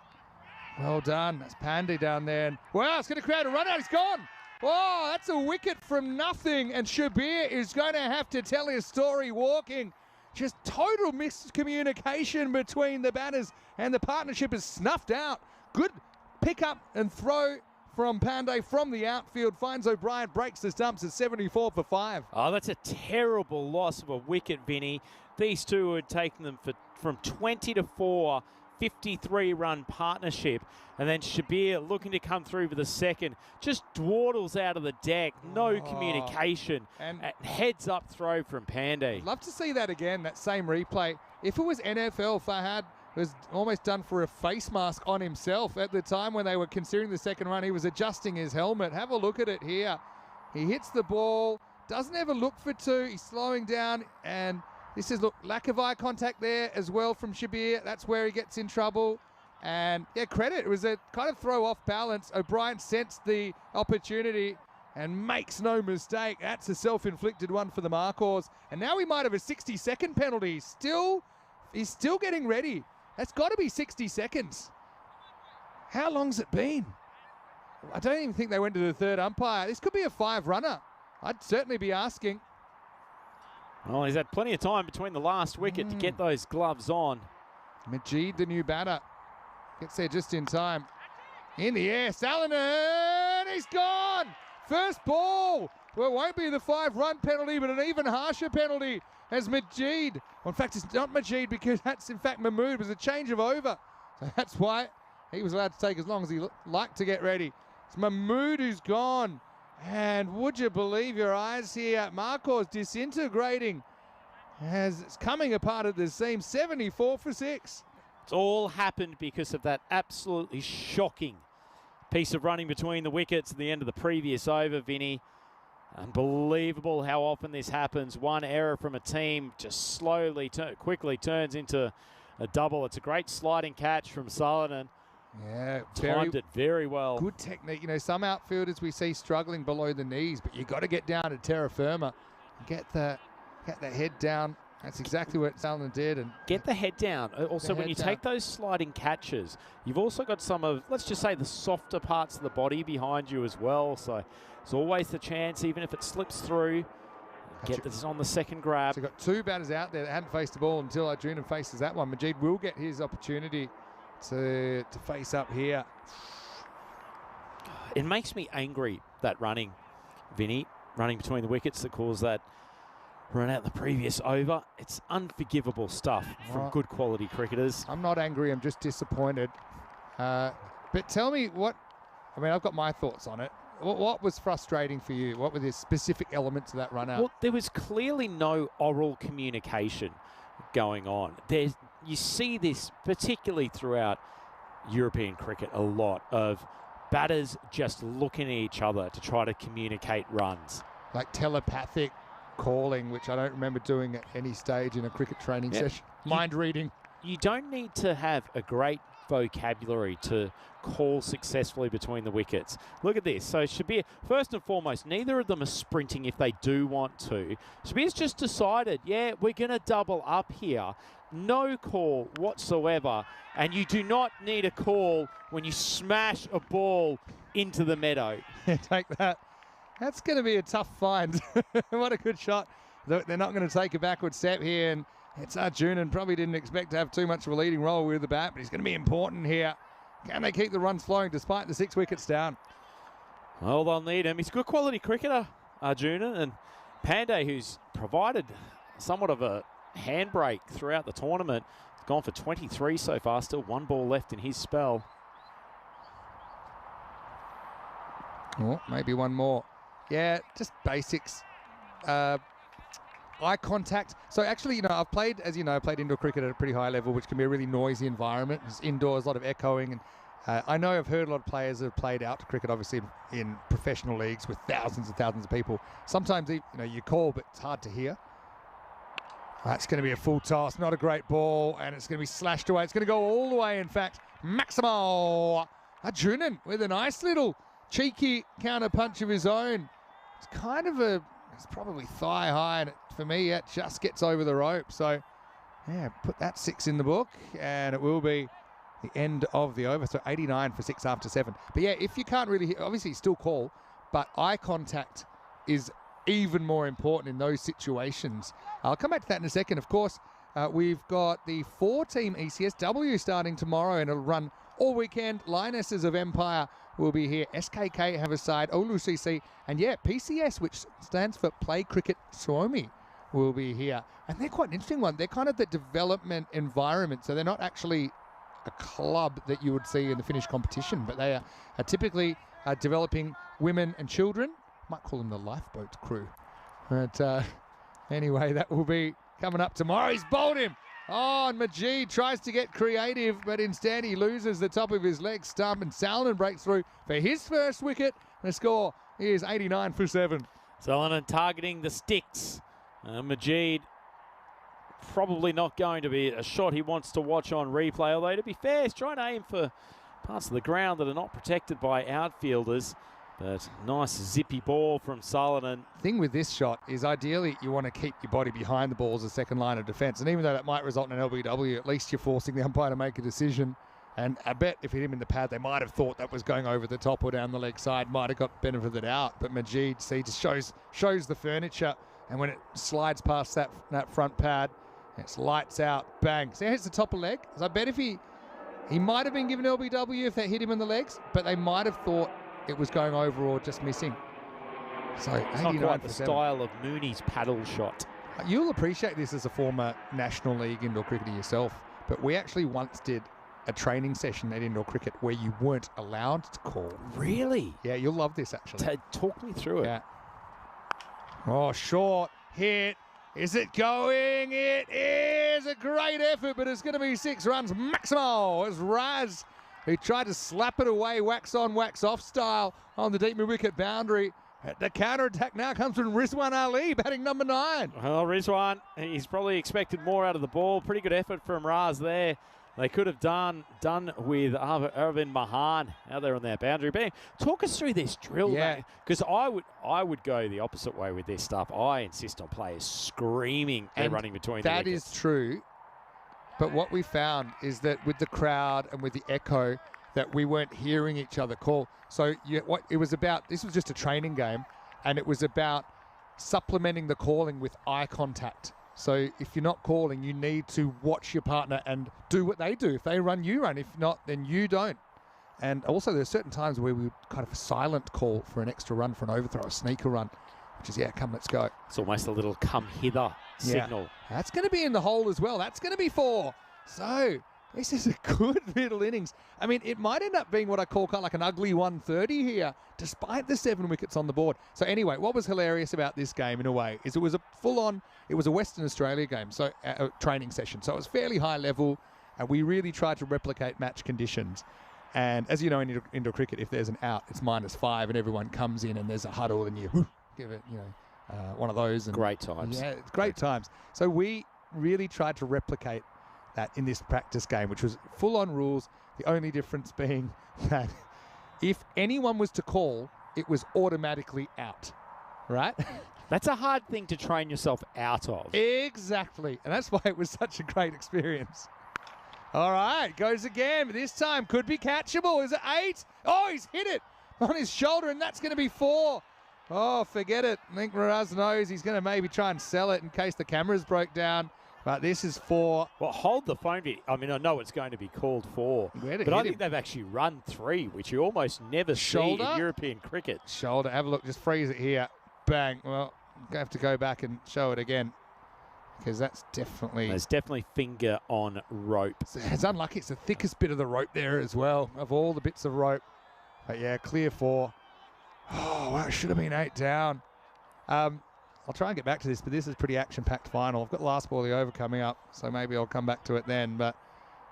Well done. That's Pandy down there. And, wow, it's going to create a run out. He's gone. Oh, that's a wicket from nothing. And Shabir is going to have to tell his story walking. Just total miscommunication between the batters, and the partnership is snuffed out. Good pick up and throw from Pandey from the outfield. Finds O'Brien, breaks the stumps at 74 for 5. Oh, that's a terrible loss of a wicket, Vinny. These two had taken them from 20 to 4, 53-run partnership. And then Shabir looking to come through for the second. Just dawdles out of the deck. No communication. And heads up throw from Pandey. Love to see that again, that same replay. If it was NFL, Fahad was almost done for a face mask on himself. At the time when they were considering the second run, he was adjusting his helmet. Have a look at it here. He hits the ball, doesn't ever look for two. He's slowing down, and this is, look, lack of eye contact there as well from Shabir. That's where he gets in trouble. And, yeah, credit. It was a kind of throw off balance. O'Brien sensed the opportunity and makes no mistake. That's a self-inflicted one for the Marcors. And now we might have a 60-second penalty. He's still getting ready. That's got to be 60 seconds. How long's it been? I don't even think they went to the third umpire. This could be a 5-runner. I'd certainly be asking. Well, he's had plenty of time between the last wicket to get those gloves on. Majid, the new batter, gets there just in time. In the air, Salinan, he's gone! First ball. Well, it won't be the 5-run penalty, but an even harsher penalty as Majid. Well, in fact, it's not Majid because that's, in fact, Mahmood. It was a change of over. So that's why he was allowed to take as long as he liked to get ready. It's Mahmood who's gone. And would you believe your eyes here? Marcos disintegrating as it's coming apart at the seam. 74 for 6. It's all happened because of that absolutely shocking piece of running between the wickets at the end of the previous over, Vinny. Unbelievable how often this happens. One error from a team just quickly turns into a double. It's a great sliding catch from Salinan. Yeah, timed it very well. Good technique. You know, some outfielders we see struggling below the knees, but you got to get down to terra firma, get the head down. That's exactly what Salinan did. And get the head down. Also, when you take those sliding catches, you've also got some of, let's just say, the softer parts of the body behind you as well. So there's always the chance, even if it slips through, get this on the second grab. So you've got two batters out there that hadn't faced the ball until Arjuna faces that one. Majid will get his opportunity to face up here. It makes me angry, that running, Vinny, running between the wickets that caused that run out the previous over. It's unforgivable stuff from good quality cricketers. I'm not angry, I'm just disappointed. But tell me I've got my thoughts on it. What was frustrating for you? What were the specific elements of that run out? Well, there was clearly no oral communication going on. You see this particularly throughout European cricket a lot of batters just looking at each other to try to communicate runs. Like telepathic calling, which I don't remember doing at any stage in a cricket training session. Mind reading. You don't need to have a great vocabulary to call successfully between the wickets. Look at this. So Shabir, first and foremost, neither of them are sprinting if they do want to. Shabir's just decided, yeah, we're going to double up here. No call whatsoever. And you do not need a call when you smash a ball into the meadow. Take that. That's going to be a tough find. What a good shot. They're not going to take a backward step here. And it's Arjuna, and probably didn't expect to have too much of a leading role with the bat, but he's going to be important here. Can they keep the runs flowing despite the 6 wickets down? Well, they'll need him. He's a good quality cricketer, Arjuna, and Pandey, who's provided somewhat of a handbrake throughout the tournament. He's gone for 23 so far, still 1 ball left in his spell. Oh, maybe one more. Yeah, just basics. Eye contact. So actually, I've played, as you know, indoor cricket at a pretty high level, which can be a really noisy environment. It's indoors, a lot of echoing. And I know I've heard a lot of players that have played out to cricket, obviously, in professional leagues with thousands and thousands of people. Sometimes, you call, but it's hard to hear. That's going to be a full toss, not a great ball, and it's going to be slashed away. It's going to go all the way, in fact. Maximo Arjunan with a nice little cheeky counter punch of his own. It's kind of it's probably thigh high, and for me, it just gets over the rope. So, yeah, put that 6 in the book, and it will be the end of the over. So 89 for 6 after 7. But yeah, if you can't really, obviously still call, but eye contact is even more important in those situations. I'll come back to that in a second. Of course, we've got the 4-team ECS-W starting tomorrow, and it'll run all weekend. Lionesses of Empire will be here. SKK have a side, OluCC, and yeah, PCS, which stands for Play Cricket Suomi, will be here. And they're quite an interesting one. They're kind of the development environment, so they're not actually a club that you would see in the Finnish competition, but they are typically developing women and children. Might call them the lifeboat crew. But anyway, that will be coming up tomorrow. He's bowled him. Oh, and Majid tries to get creative, but instead he loses the top of his leg stump, and Salonen breaks through for his first wicket. The score is 89 for 7. Salonen targeting the sticks. Majid probably not going to be a shot he wants to watch on replay, although to be fair, he's trying to aim for parts of the ground that are not protected by outfielders. But nice zippy ball from Salonen. Thing with this shot is ideally you want to keep your body behind the ball as a second line of defence. And even though that might result in an LBW, at least you're forcing the umpire to make a decision. And I bet if it hit him in the pad, they might have thought that was going over the top or down the leg side, might have got benefit of the doubt. But Majid, see, just shows the furniture. And when it slides past that front pad, it's lights out, bang. See how it's the top of leg? So I bet if he might have been given LBW if they hit him in the legs, but they might have thought it was going over or just missing. So it's not quite the style of Mooney's paddle shot. You'll appreciate this as a former National League indoor cricketer yourself, but we actually once did a training session at indoor cricket where you weren't allowed to call. Really? Yeah, you'll love this actually. Talk me through it. Yeah. Oh, short hit. Is it going? It is a great effort, but it's going to be 6 runs. Maximo as Raz, who tried to slap it away, wax on, wax off style on the deep mid-wicket boundary. The counter-attack now comes from Rizwan Ali, batting number 9. Well, Rizwan, he's probably expected more out of the ball. Pretty good effort from Raz there. They could have done with Arvind Mahan out there on their boundary. But talk us through this drill, yeah, because I would go the opposite way with this stuff. I insist on players screaming and running between the wickets. That is true. But what we found is that with the crowd and with the echo, that we weren't hearing each other call. So what it was about, this was just a training game, and it was about supplementing the calling with eye contact. So if you're not calling, you need to watch your partner and do what they do. If they run, you run. If not, then you don't. And also there's certain times where we would kind of a silent call for an extra run, for an overthrow, a sneaker run, which is, yeah, come, let's go. It's almost a little come hither signal. That's going to be in the hole as well. That's going to be 4. So this is a good middle innings. I mean, it might end up being what I call kind of like an ugly 130 here, despite the 7 wickets on the board. So anyway, what was hilarious about this game in a way is it was a full-on, it was a Western Australia game, so a training session. So it was fairly high level, and we really tried to replicate match conditions. And as you know, in indoor cricket, if there's an out, it's -5, and everyone comes in and there's a huddle, and you give it, one of those. And great times. Yeah, it's great times. So we really tried to replicate that in this practice game, which was full-on rules. The only difference being that if anyone was to call, it was automatically out, right? That's a hard thing to train yourself out of. Exactly, and that's why it was such a great experience. All right, goes again, but this time could be catchable. Is it 8? Oh, he's hit it on his shoulder, and that's going to be 4. Oh, forget it. I think Raz knows he's going to maybe try and sell it in case the cameras broke down. But this is 4. Well, hold the phone. I mean, I know it's going to be called 4, but I think they've actually run 3, which you almost never see in European cricket. Shoulder, have a look, just freeze it here. Bang. Well, I have to go back and show it again, because that's definitely... There's definitely finger on rope. It's unlucky. It's the thickest bit of the rope there as well, of all the bits of rope. But yeah, clear 4. Oh, well, it should have been 8 down. I'll try and get back to this, but this is pretty action-packed final. I've got the last ball of the over coming up, so maybe I'll come back to it then. But,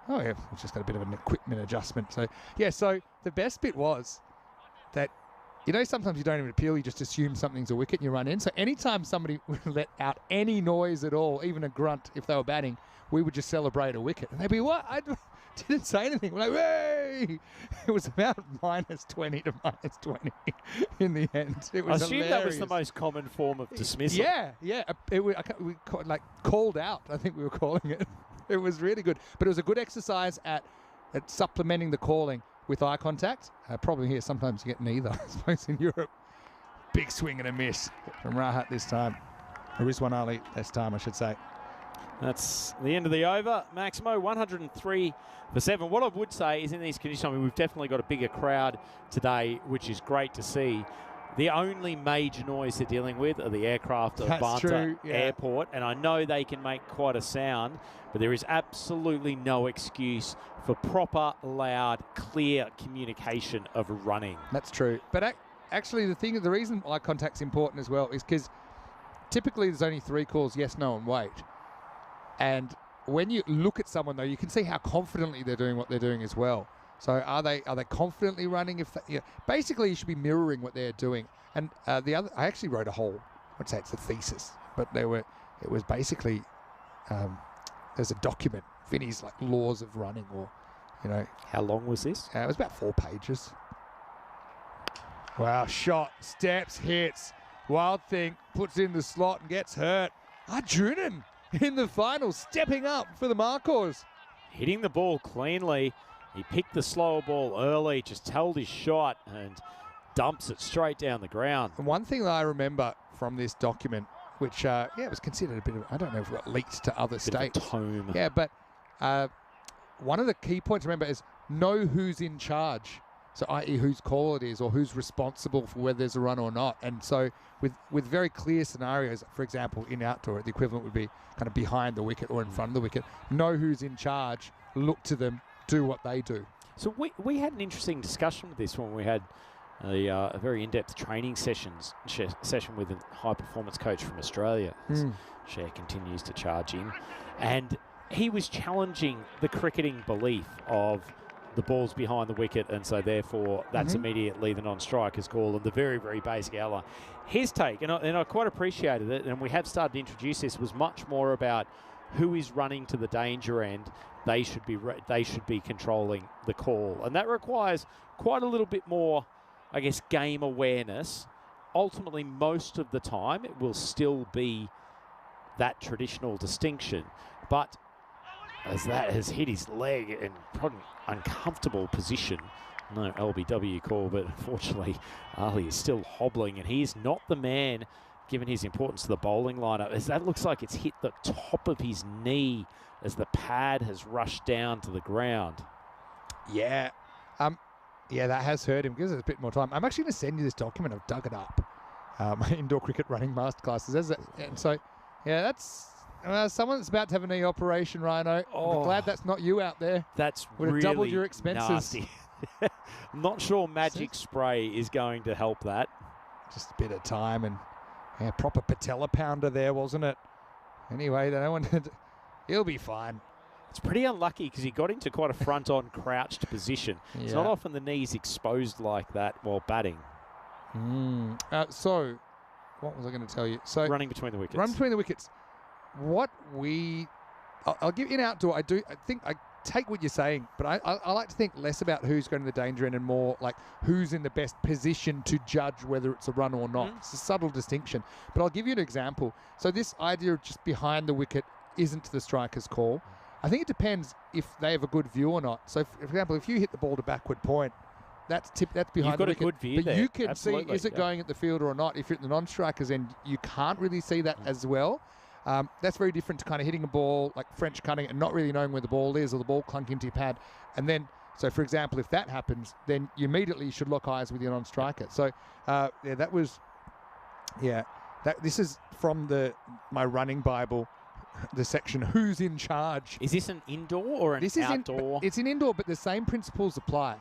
oh yeah, we've just got a bit of an equipment adjustment. So, yeah, so the best bit was that you know, sometimes you don't even appeal, you just assume something's a wicket and you run in. So anytime somebody would let out any noise at all, even a grunt if they were batting, we would just celebrate a wicket. And they'd be, what? I didn't say anything. We're like, hey! It was about -20 to -20 in the end. It was I assume that was the most common form of dismissal. Yeah. We called out, I think we were calling it. It was really good. But it was a good exercise at supplementing the calling with eye contact. Probably here, sometimes you get neither, I suppose, in Europe. Big swing and a miss from Rahat this time. Or Rizwan Ali this time, I should say. That's the end of the over. Maximo, 103 for 7. What I would say is in these conditions, I mean, we've definitely got a bigger crowd today, which is great to see. The only major noise they're dealing with are the aircraft at Banta Airport, and I know they can make quite a sound, but there is absolutely no excuse for proper, loud, clear communication of running. That's true. But actually, the reason eye contact's important as well is because typically there's only 3 calls, yes, no, and wait. And when you look at someone, though, you can see how confidently they're doing what they're doing as well. So are they confidently running? Basically, you should be mirroring what they're doing. And I actually wrote a whole, I'd say it's a thesis, but it was basically there's a document, Vinny's like laws of running, or How long was this? It was about 4 pages. Wow, shot, steps, hits, Wild Thing puts in the slot and gets hurt. Arjunan in the final, stepping up for the Marcos. Hitting the ball cleanly. He picked the slower ball early, just held his shot and dumps it straight down the ground. And one thing that I remember from this document, which, it was considered a bit of, I don't know if it got leaked to other states. Of a tome. Yeah, but one of the key points to remember is know who's in charge. So i.e. whose call it is or who's responsible for whether there's a run or not. And so with very clear scenarios, for example, in outdoor, the equivalent would be kind of behind the wicket or in front of the wicket. Know who's in charge, look to them, do what they do. So we had an interesting discussion with this when we had a very in-depth training session with a high-performance coach from Australia. Cher continues to charge in. And he was challenging the cricketing belief of the ball's behind the wicket, and so therefore that's immediately the non-striker's call, and the very, very basic outline. His take, and I quite appreciated it, and we have started to introduce this, was much more about who is running to the danger end. They should be controlling the call, and that requires quite a little bit more, I guess, game awareness. Ultimately, most of the time, it will still be that traditional distinction, but as that has hit his leg in probably uncomfortable position. No LBW call, but unfortunately Ali is still hobbling, and he is not the man given his importance to the bowling lineup, as that looks like it's hit the top of his knee as the pad has rushed down to the ground. Yeah. That has hurt him. Gives us a bit more time. I'm actually going to send you this document. I've dug it up. My indoor cricket running masterclasses. And so, yeah, that's someone that's about to have a knee operation, Rhino. I'm glad that's not you out there. That's would have really doubled your expenses. Nasty. I'm not sure magic spray is going to help that. Just a bit of time and proper patella pounder there, wasn't it? Anyway, he'll be fine. It's pretty unlucky because he got into quite a front-on crouched position. Yeah. It's not often the knee's exposed like that while batting. So, what was I going to tell you? So running between the wickets. Run between the wickets. I'll give you an outdoor. I think I take what you're saying, but I like to think less about who's going to the danger end and more like who's in the best position to judge whether it's a run or not. It's a subtle distinction. But I'll give you an example. So this idea of just behind the wicket isn't the striker's call. I think it depends if they have a good view or not. So, for example, if you hit the ball to backward point, that's behind the wicket. You've got a good view there. But you can see, is it going at the fielder or not? If you're at the non-striker's end, you can't really see that as well. That's very different to kind of hitting a ball like French cutting and not really knowing where the ball is, or the ball clunk into your pad. And then, so for example, if that happens, then you immediately should lock eyes with your non-striker. So, this is from my running Bible, the section who's in charge. Is this an indoor or an outdoor? It's an indoor, but the same principles apply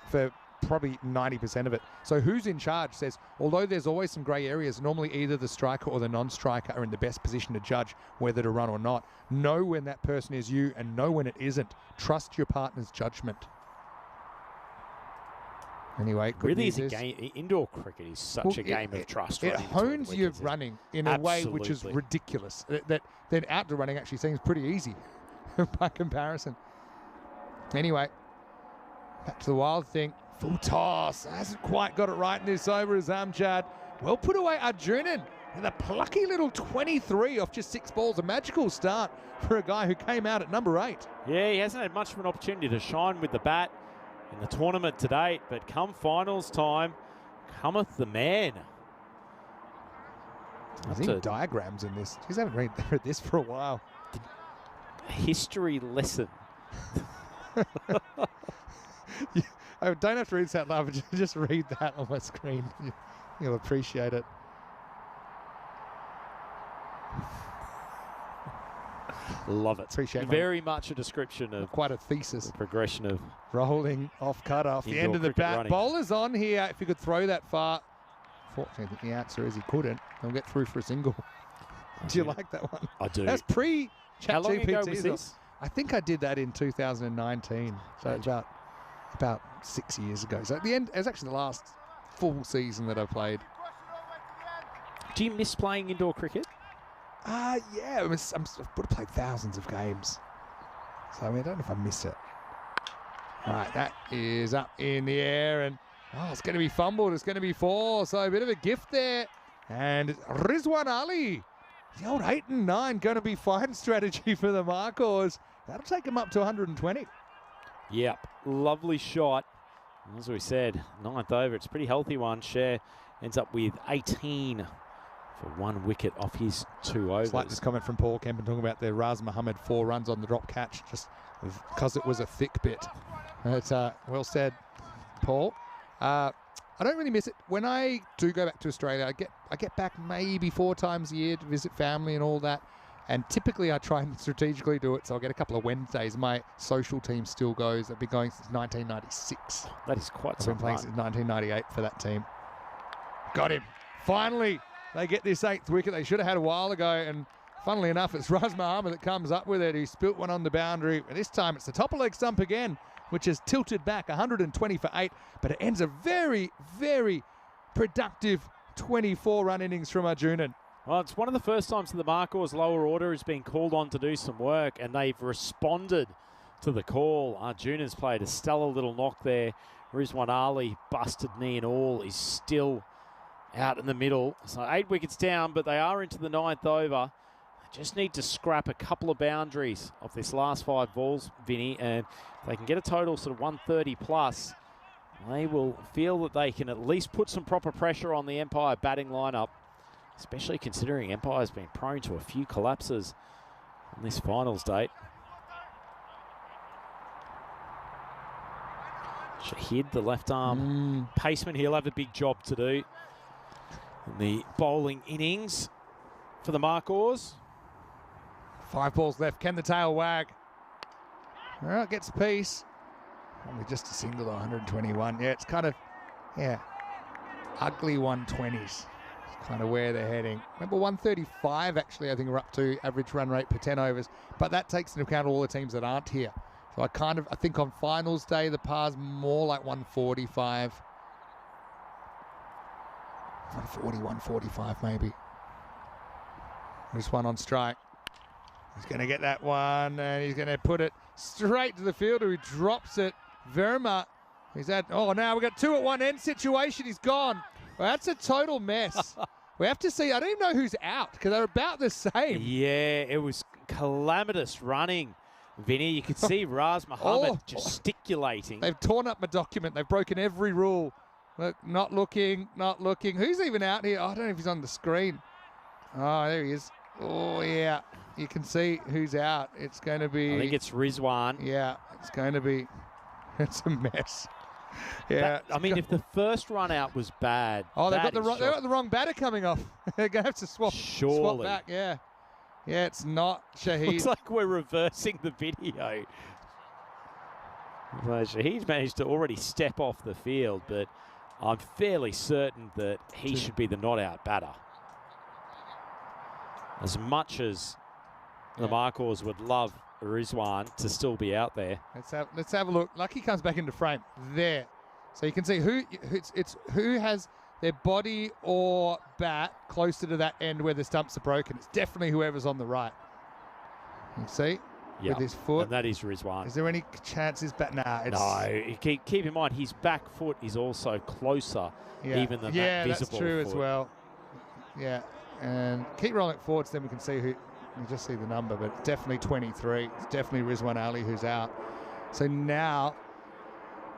for probably 90% of it. So who's in charge says, although there's always some grey areas, normally either the striker or the non-striker are in the best position to judge whether to run or not. Know when that person is you and know when it isn't. Trust your partner's judgment. Anyway, good Really news is a game. Indoor cricket is such Well, a game of trust. It running between the hones your wickets. running in a way which is Absolutely. ridiculous. Then outdoor running actually seems pretty easy by comparison. Anyway, back to the wild thing. Full toss. Hasn't quite got it right in this over as Amjad. Well put away Arjunan. And a plucky little 23 off just 6 balls. A magical start for a guy who came out at number 8. Yeah, he hasn't had much of an opportunity to shine with the bat in the tournament to date, but come finals time, cometh the man. There's even diagrams in this. Jeez, I haven't read this for a while. A history lesson. I don't have to read this out loud, but just read that on my screen. You'll appreciate it. Love it. Appreciate it. Very much a description of Quite a thesis. the progression of Rolling off cut off the Indoor end of the cricket bat. running. Bowler's on here. If he could throw that far. Fortunately, I think the answer is he couldn't. He'll get through for a single. Do you like that one? I do. That's pre How long ago was ChatGPT. this? I think I did that in 2019. So about 6 years ago. So at the end, it was actually the last full season that I played. Do you miss playing indoor cricket? Yeah, I would have played thousands of games. So I mean, I don't know if I miss it. All right, that is up in the air, and it's going to be fumbled. It's going to be 4, so a bit of a gift there. And Rizwan Ali, the old 8 and 9, going to be fine strategy for the Marcos. That'll take him up to 120. Yep, lovely shot. As we said, 9th over. It's a pretty healthy one. Share ends up with 18 for 1 wicket off his 2 overs. It's like this comment from Paul Kemp talking about the Raz Muhammad 4 runs on the drop catch, just because it was a thick bit. It's well said, Paul. I don't really miss it. When I do go back to Australia, I get back maybe 4 times a year to visit family and all that. And typically I try and strategically do it, so I'll get a couple of Wednesdays. My social team still goes. I've been going since 1996. That is quite I've some been playing fun. since 1998 for that team. Got him. Finally, they get this 8th wicket they should have had a while ago. And funnily enough, it's Raz Muhammad that comes up with it. He spilt one on the boundary. And this time it's the top of leg stump again, which is tilted back 120 for 8. But it ends a very, very productive 24-run innings from Arjunan. Well, it's one of the first times that the Marcos lower order has been called on to do some work, and they've responded to the call. Arjunan's played a stellar little knock there. Rizwan Ali, busted knee and all, is still out in the middle. So 8 wickets down, but they are into the 9th over. They just need to scrap a couple of boundaries off this last 5 balls, Vinny, and if they can get a total sort of 130 plus, they will feel that they can at least put some proper pressure on the Empire batting lineup, especially considering Empire's been prone to a few collapses on this finals date. Shahid, the left arm paceman, he'll have a big job to do in the bowling innings for the Marcos. 5 balls left. Can the tail wag? All right, gets a piece. Only just a single, 121. Yeah, it's kind of, ugly 120s. Kind of where they're heading. Remember 135 actually, I think we're up to average run rate per 10 overs, but that takes into account all the teams that aren't here. So I think on finals day, the par's more like 145. 140, 145 maybe. There's one on strike. He's going to get that one, and he's going to put it straight to the fielder who drops it. Verma, now we've got 2 at one end situation. He's gone. Well, that's a total mess. We have to see. I don't even know who's out because they're about the same. Yeah, it was calamitous running, Vinny. You could see Raz Muhammad gesticulating. They've torn up my document. They've broken every rule. Look, not looking. Who's even out here? I don't know if he's on the screen. Oh, there he is. Oh, yeah. You can see who's out. It's going to be... I think it's Rizwan. Yeah, it's going to be... It's a mess. Yeah. If the first run out was bad... Oh, they've got the wrong batter coming off. They're going to have to swap back, yeah. Yeah, it's not Shahid. Looks like we're reversing the video. Well, Shahid's managed to already step off the field, but I'm fairly certain that he should be the not-out batter. As much as the Marcos would love Rizwan to still be out there. Let's have a look. Lucky comes back into frame. There. So you can see it's who has their body or bat closer to that end where the stumps are broken. It's definitely whoever's on the right. You see? With his foot. And that is Rizwan. Is there any chance his bat? Nah, it's... No, keep in mind his back foot is also closer even than that visible that's true foot. as well. Yeah, and keep rolling it forwards, then we can see who. You just see the number, but it's definitely 23. It's definitely Rizwan Ali who's out. So now,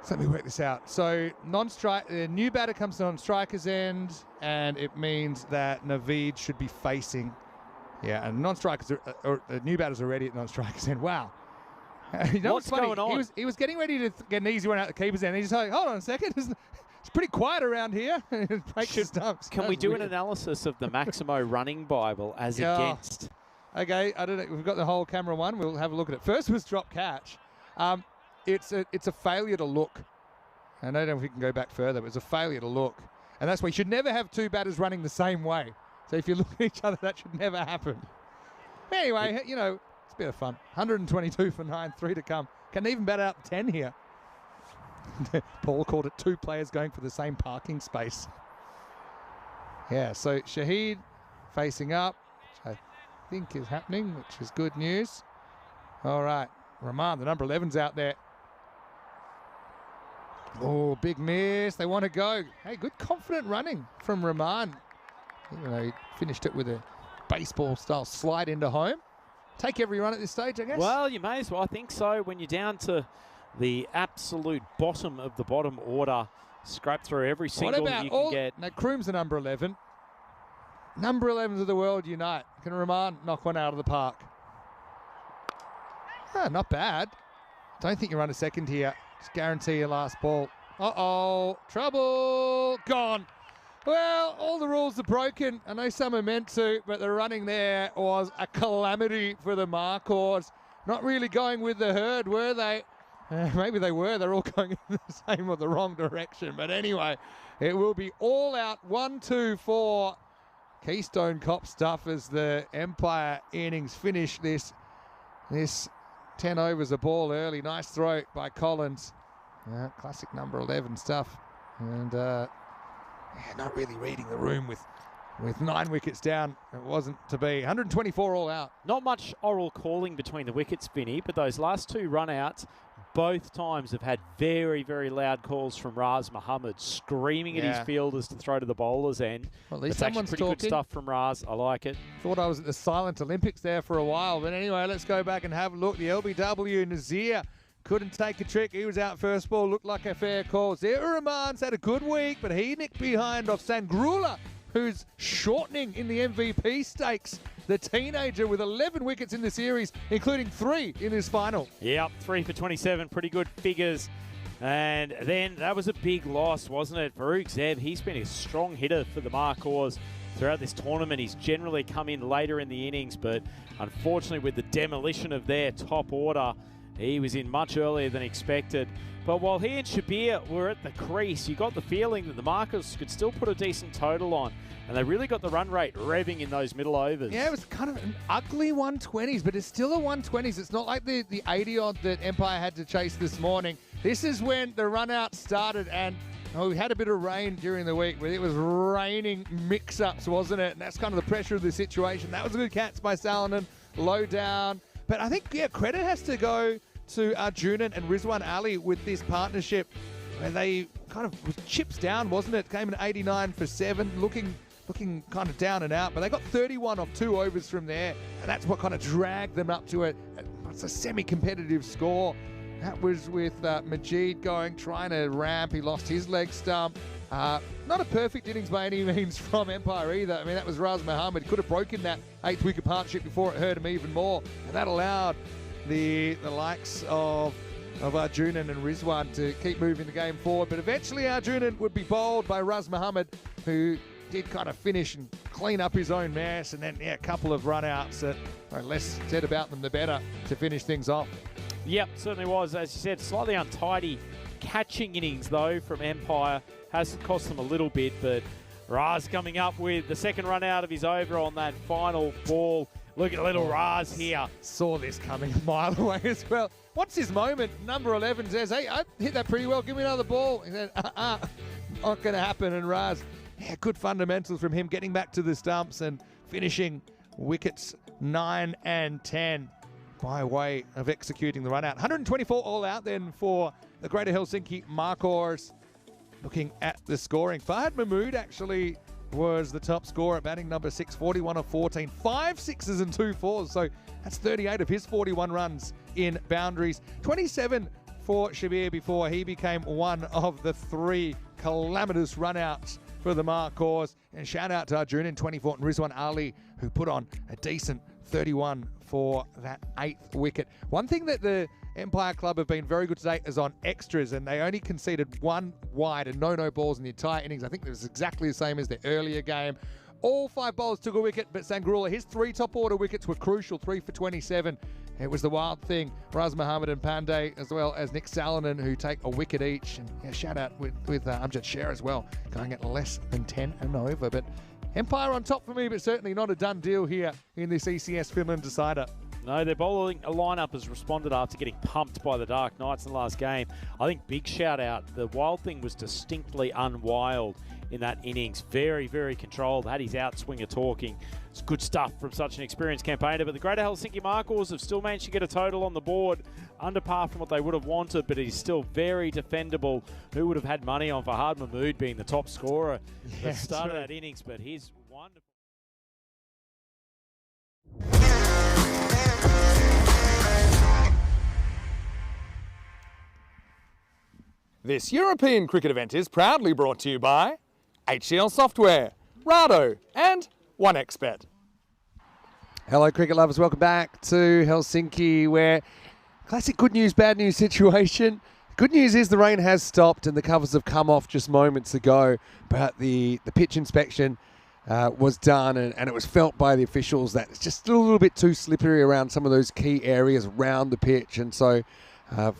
let me work this out. So the new batter comes to non-striker's end, and it means that Naveed should be facing. Yeah, and non-strikers or the new batter's already at non-strikers end. Wow. You know What's funny? going on? He was getting ready to get an easy one out the keeper's end. He's just like, hold on a second. It's pretty quiet around here. Breaks the stumps. Can we do an analysis of the Maximo running Bible as against? Okay, I don't know. We've got the whole camera one. We'll have a look at it. First was drop catch. It's a failure to look. I don't know if we can go back further, but it's a failure to look. And that's why you should never have two batters running the same way. So if you look at each other, that should never happen. But anyway, you know, it's a bit of fun. 122 for 9, 3 to come. Can even bat out 10 here. Paul called it 2 players going for the same parking space. Yeah, so Shahid facing up, which I think is happening, which is good news. All right, Rahman, the number 11's out there. Oh, big miss. They want to go. Hey, good confident running from Rahman. Even though he finished it with a baseball-style slide into home. Take every run at this stage, I guess. Well, you may as well. I think so. When you're down to the absolute bottom of the bottom order, scrape through every single you can get. Now, Kroom's the number 11. Number 11s of the world unite. Can Rahman knock one out of the park? Not bad. Don't think you run a second here. Just guarantee your last ball. Uh-oh. Trouble. Gone. Well, all the rules are broken. I know some are meant to, but the running there was a calamity for the Marcors. Not really going with the herd, were they? Maybe they were. They're all going in the same or the wrong direction. But anyway, it will be all out 1-2 for Keystone Cop stuff as the Empire innings finish this 10 overs a ball early. Nice throw by Collins. Classic number 11 stuff. And not really reading the room with 9 wickets down. It wasn't to be. 124 all out. Not much oral calling between the wickets, Vinny, but those last 2 run-outs, both times have had very, very loud calls from Raz Mohammed, screaming at his fielders to throw to the bowler's end. Well, at least It's actually someone's pretty talking. good stuff from Raz. I like it. Thought I was at the Silent Olympics there for a while. But anyway, let's go back and have a look. The LBW, Nazir, couldn't take a trick. He was out first ball. Looked like a fair call. Zia Rahman's had a good week, but he nicked behind off Sangrula, who's shortening in the MVP stakes. The teenager with 11 wickets in the series, including 3 in his final. Yep, 3 for 27. Pretty good figures. And then that was a big loss, wasn't it? Farouk Zeb, he's been a strong hitter for the Marcors throughout this tournament. He's generally come in later in the innings, but unfortunately with the demolition of their top order, he was in much earlier than expected. But while he and Shabir were at the crease, you got the feeling that the Marcors could still put a decent total on. And they really got the run rate revving in those middle overs. Yeah, it was kind of an ugly 120s, but it's still a 120s. It's not like the 80-odd that Empire had to chase this morning. This is when the run-out started, and we had a bit of rain during the week, but it was raining mix-ups, wasn't it? And that's kind of the pressure of the situation. That was a good catch by Salonen, low down. But I think, credit has to go to Arjunan and Rizwan Ali with this partnership, where they kind of was chips down, wasn't it? Came in 89 for 7, looking kind of down and out, but they got 31 off 2 overs from there, and that's what kind of dragged them up to it's a semi-competitive score. That was with Majid trying to ramp. He lost his leg stump. Not a perfect innings by any means from Empire either. I mean, that was Raz Mohammed. Could have broken that 8th wicket partnership before it hurt him even more, and that allowed the likes of Arjunan and Rizwan to keep moving the game forward. But eventually Arjunan would be bowled by Raz Mohammed, who did kind of finish and clean up his own mess, and then a couple of run-outs that less said about them the better to finish things off. Yep, certainly was. As you said, slightly untidy catching innings, though, from Empire. Has cost them a little bit, but Raz coming up with the second run out of his over on that final ball. Look at little Raz here. Saw this coming a mile away as well. What's his moment? Number 11 says, hey, I hit that pretty well. Give me another ball. He said, not going to happen. And Raz, yeah, good fundamentals from him, getting back to the stumps and finishing wickets 9 and 10 by way of executing the run out. 124 all out then for the Greater Helsinki Markors. Looking at the scoring, Fahad Mahmood actually was the top scorer, batting number 6, 41 of 14, 5 sixes and 2 fours. So that's 38 of his 41 runs in boundaries. 27 for Shabir before he became one of the 3 calamitous runouts for the Markors. And shout out to Arjun in 24 and Rizwan Ali, who put on a decent 31 for that 8th wicket. One thing that the Empire Club have been very good today is on extras, and they only conceded 1 wide and no balls in the entire innings. I think it was exactly the same as the earlier game. All 5 bowlers took a wicket, but Sangrula, his 3 top order wickets were crucial, 3 for 27. It was the wild thing, Raz Muhammad and Pandey, as well as Nick Salonen, who take a wicket each. And yeah, shout out with Amjad Sher as well, going at less than 10 and over. But Empire on top for me, but certainly not a done deal here in this ECS Finland decider. No, their bowling lineup has responded after getting pumped by the Dark Knights in the last game. I think big shout out. The Wild Thing was distinctly unwild in that innings. Very, very controlled. Had his outswinger talking. It's good stuff from such an experienced campaigner. But the Greater Helsinki Markors have still managed to get a total on the board under par from what they would have wanted, but he's still very defendable. Who would have had money on Fahad Mahmood being the top scorer at the start of that innings? But he's wonderful. This European cricket event is proudly brought to you by HCL Software, Rado and 1xBet. Hello, cricket lovers. Welcome back to Helsinki, where classic good news, bad news situation. Good news is the rain has stopped and the covers have come off just moments ago, but the pitch inspection was done and it was felt by the officials that it's just a little bit too slippery around some of those key areas around the pitch. And so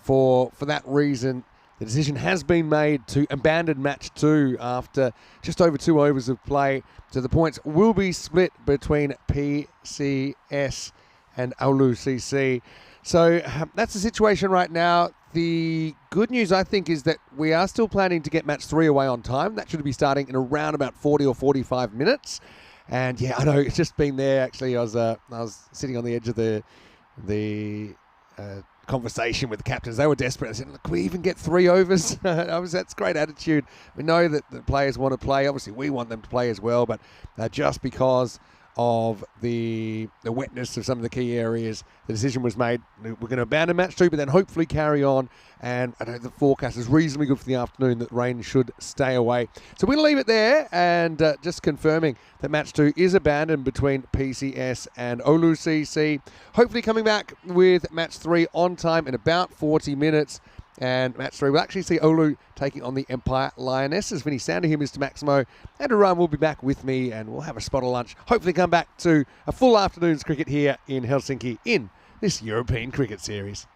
for that reason, the decision has been made to abandon match 2 after just over 2 overs of play. So the points will be split between PCS and Oulu CC. So that's the situation right now. The good news, I think, is that we are still planning to get match 3 away on time. That should be starting in around about 40 or 45 minutes. And yeah, I know it's just been there. Actually, I was sitting on the edge of the conversation with the captains. They were desperate. I said, look, can we even get 3 overs? That's great attitude. We know that the players want to play. Obviously, we want them to play as well, but just because of the wetness of some of the key areas, the decision was made. We're going to abandon match 2, but then hopefully carry on. And I know the forecast is reasonably good for the afternoon, that rain should stay away. So we're going to leave it there, and just confirming that match 2 is abandoned between PCS and Oulu CC. Hopefully coming back with match 3 on time in about 40 minutes. And match 3 will actually see Oulu taking on the Empire Lionesses. Vinny Sander here, Mr. Maximo, and Aram will be back with me, and we'll have a spot of lunch. Hopefully come back to a full afternoon's cricket here in Helsinki in this European cricket series.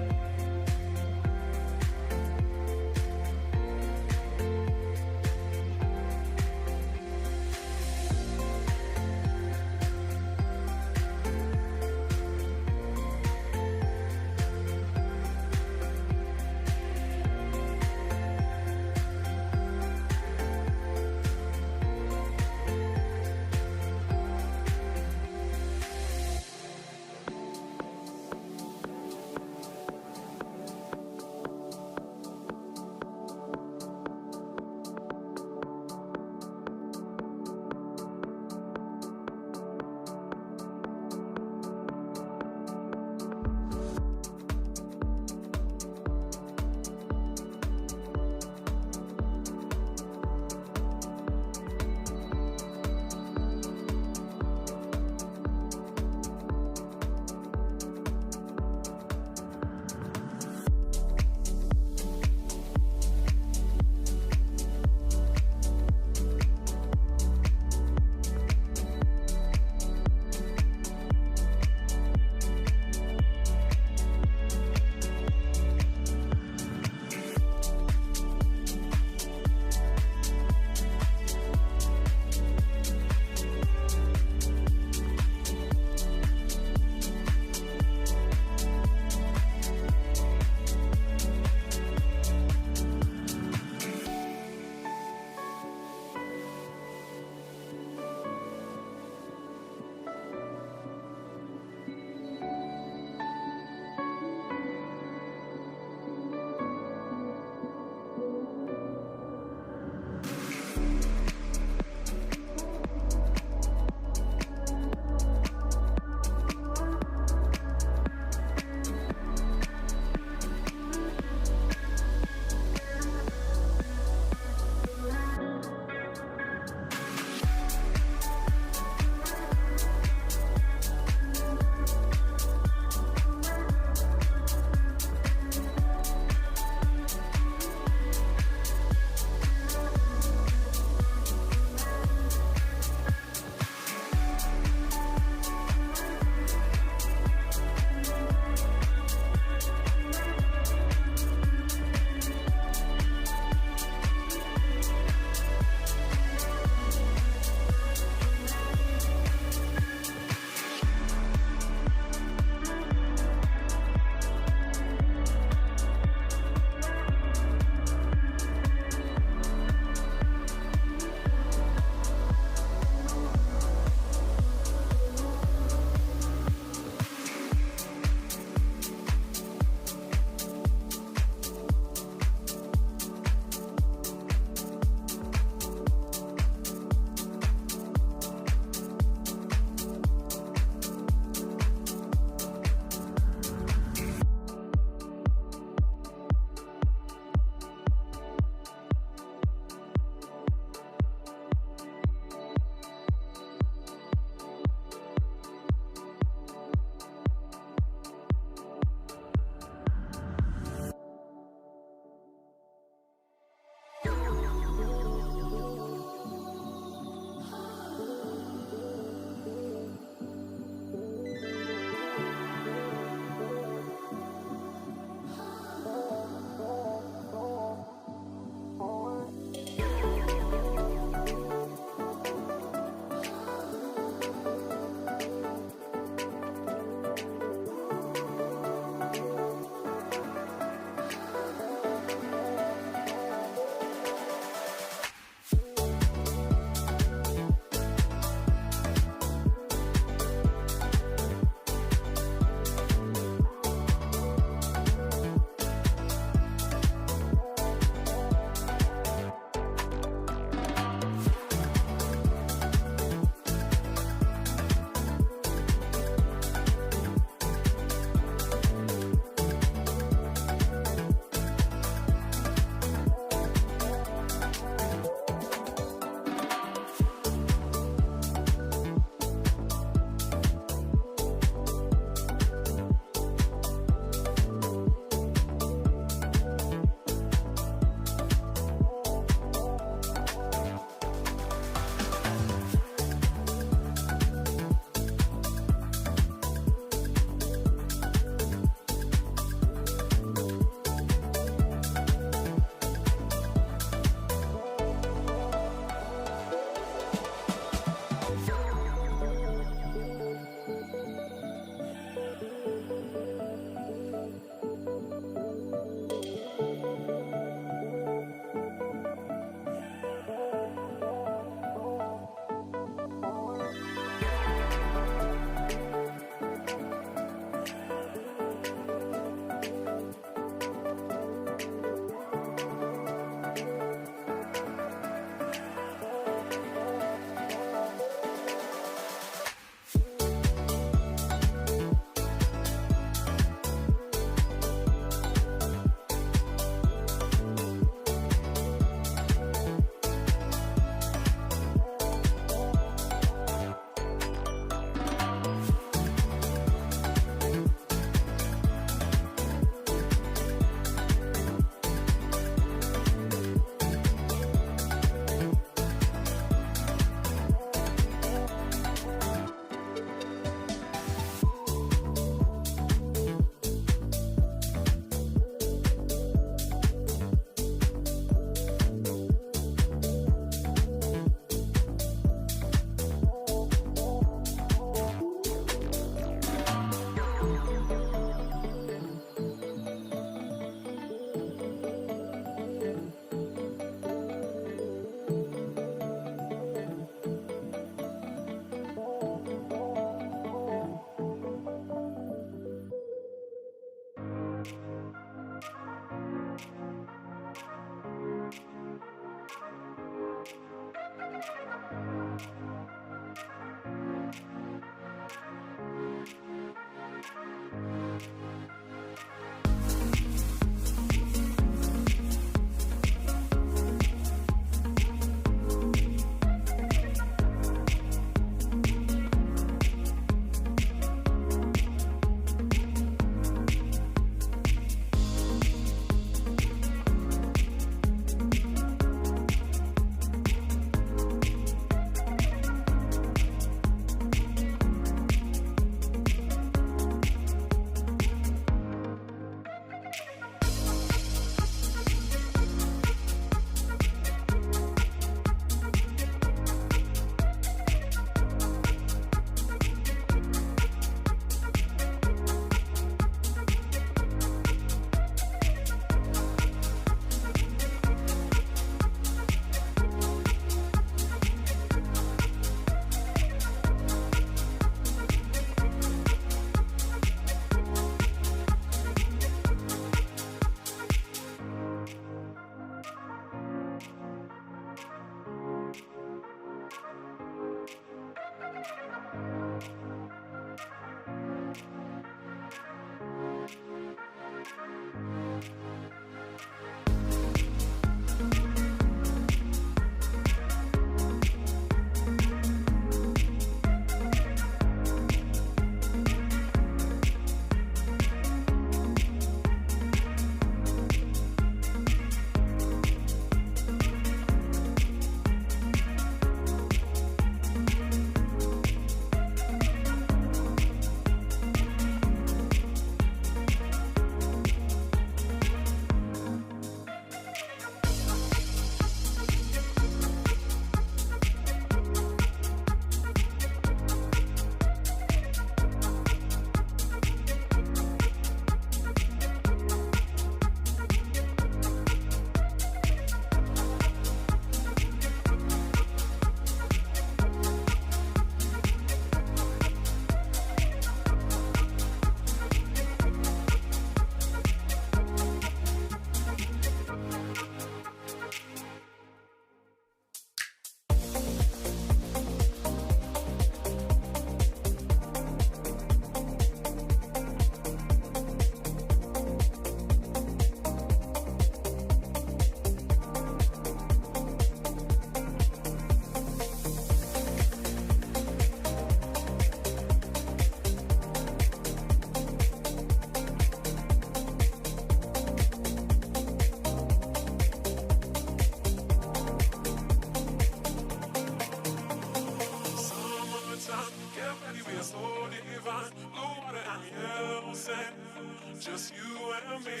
just you and me.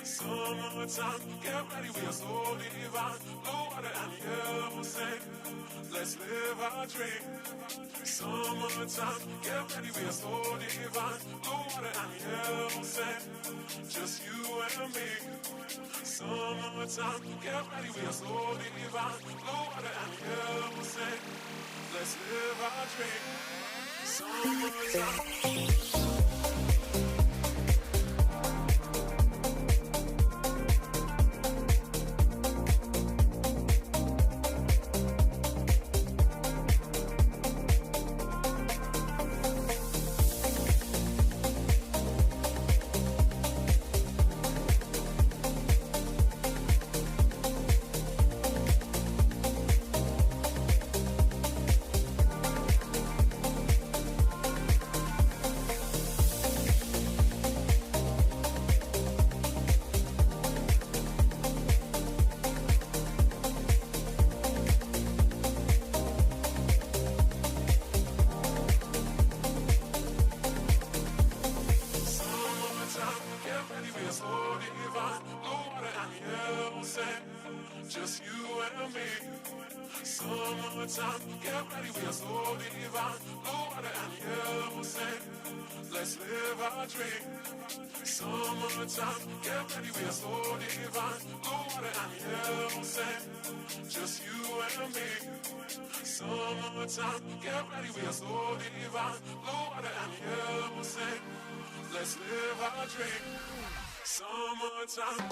Summertime, get ready, we are so divine. Blue water and yellow sand, let's live our dream. Summertime, get ready, we are so divine. Blue water and yellow sand, just you and me. Summertime, get ready, we are so divine. Blue water and yellow sand, let's live our dream. Summertime. Just you and me. Summertime, get ready, we are so divine. Blue water and yellow sand, let's live our dream. Summertime, get ready, we are so divine. Blue water and yellow sand, just you and me. Summertime, get ready, we are so divine. Blue water and yellow sand, let's live our dream. Summertime.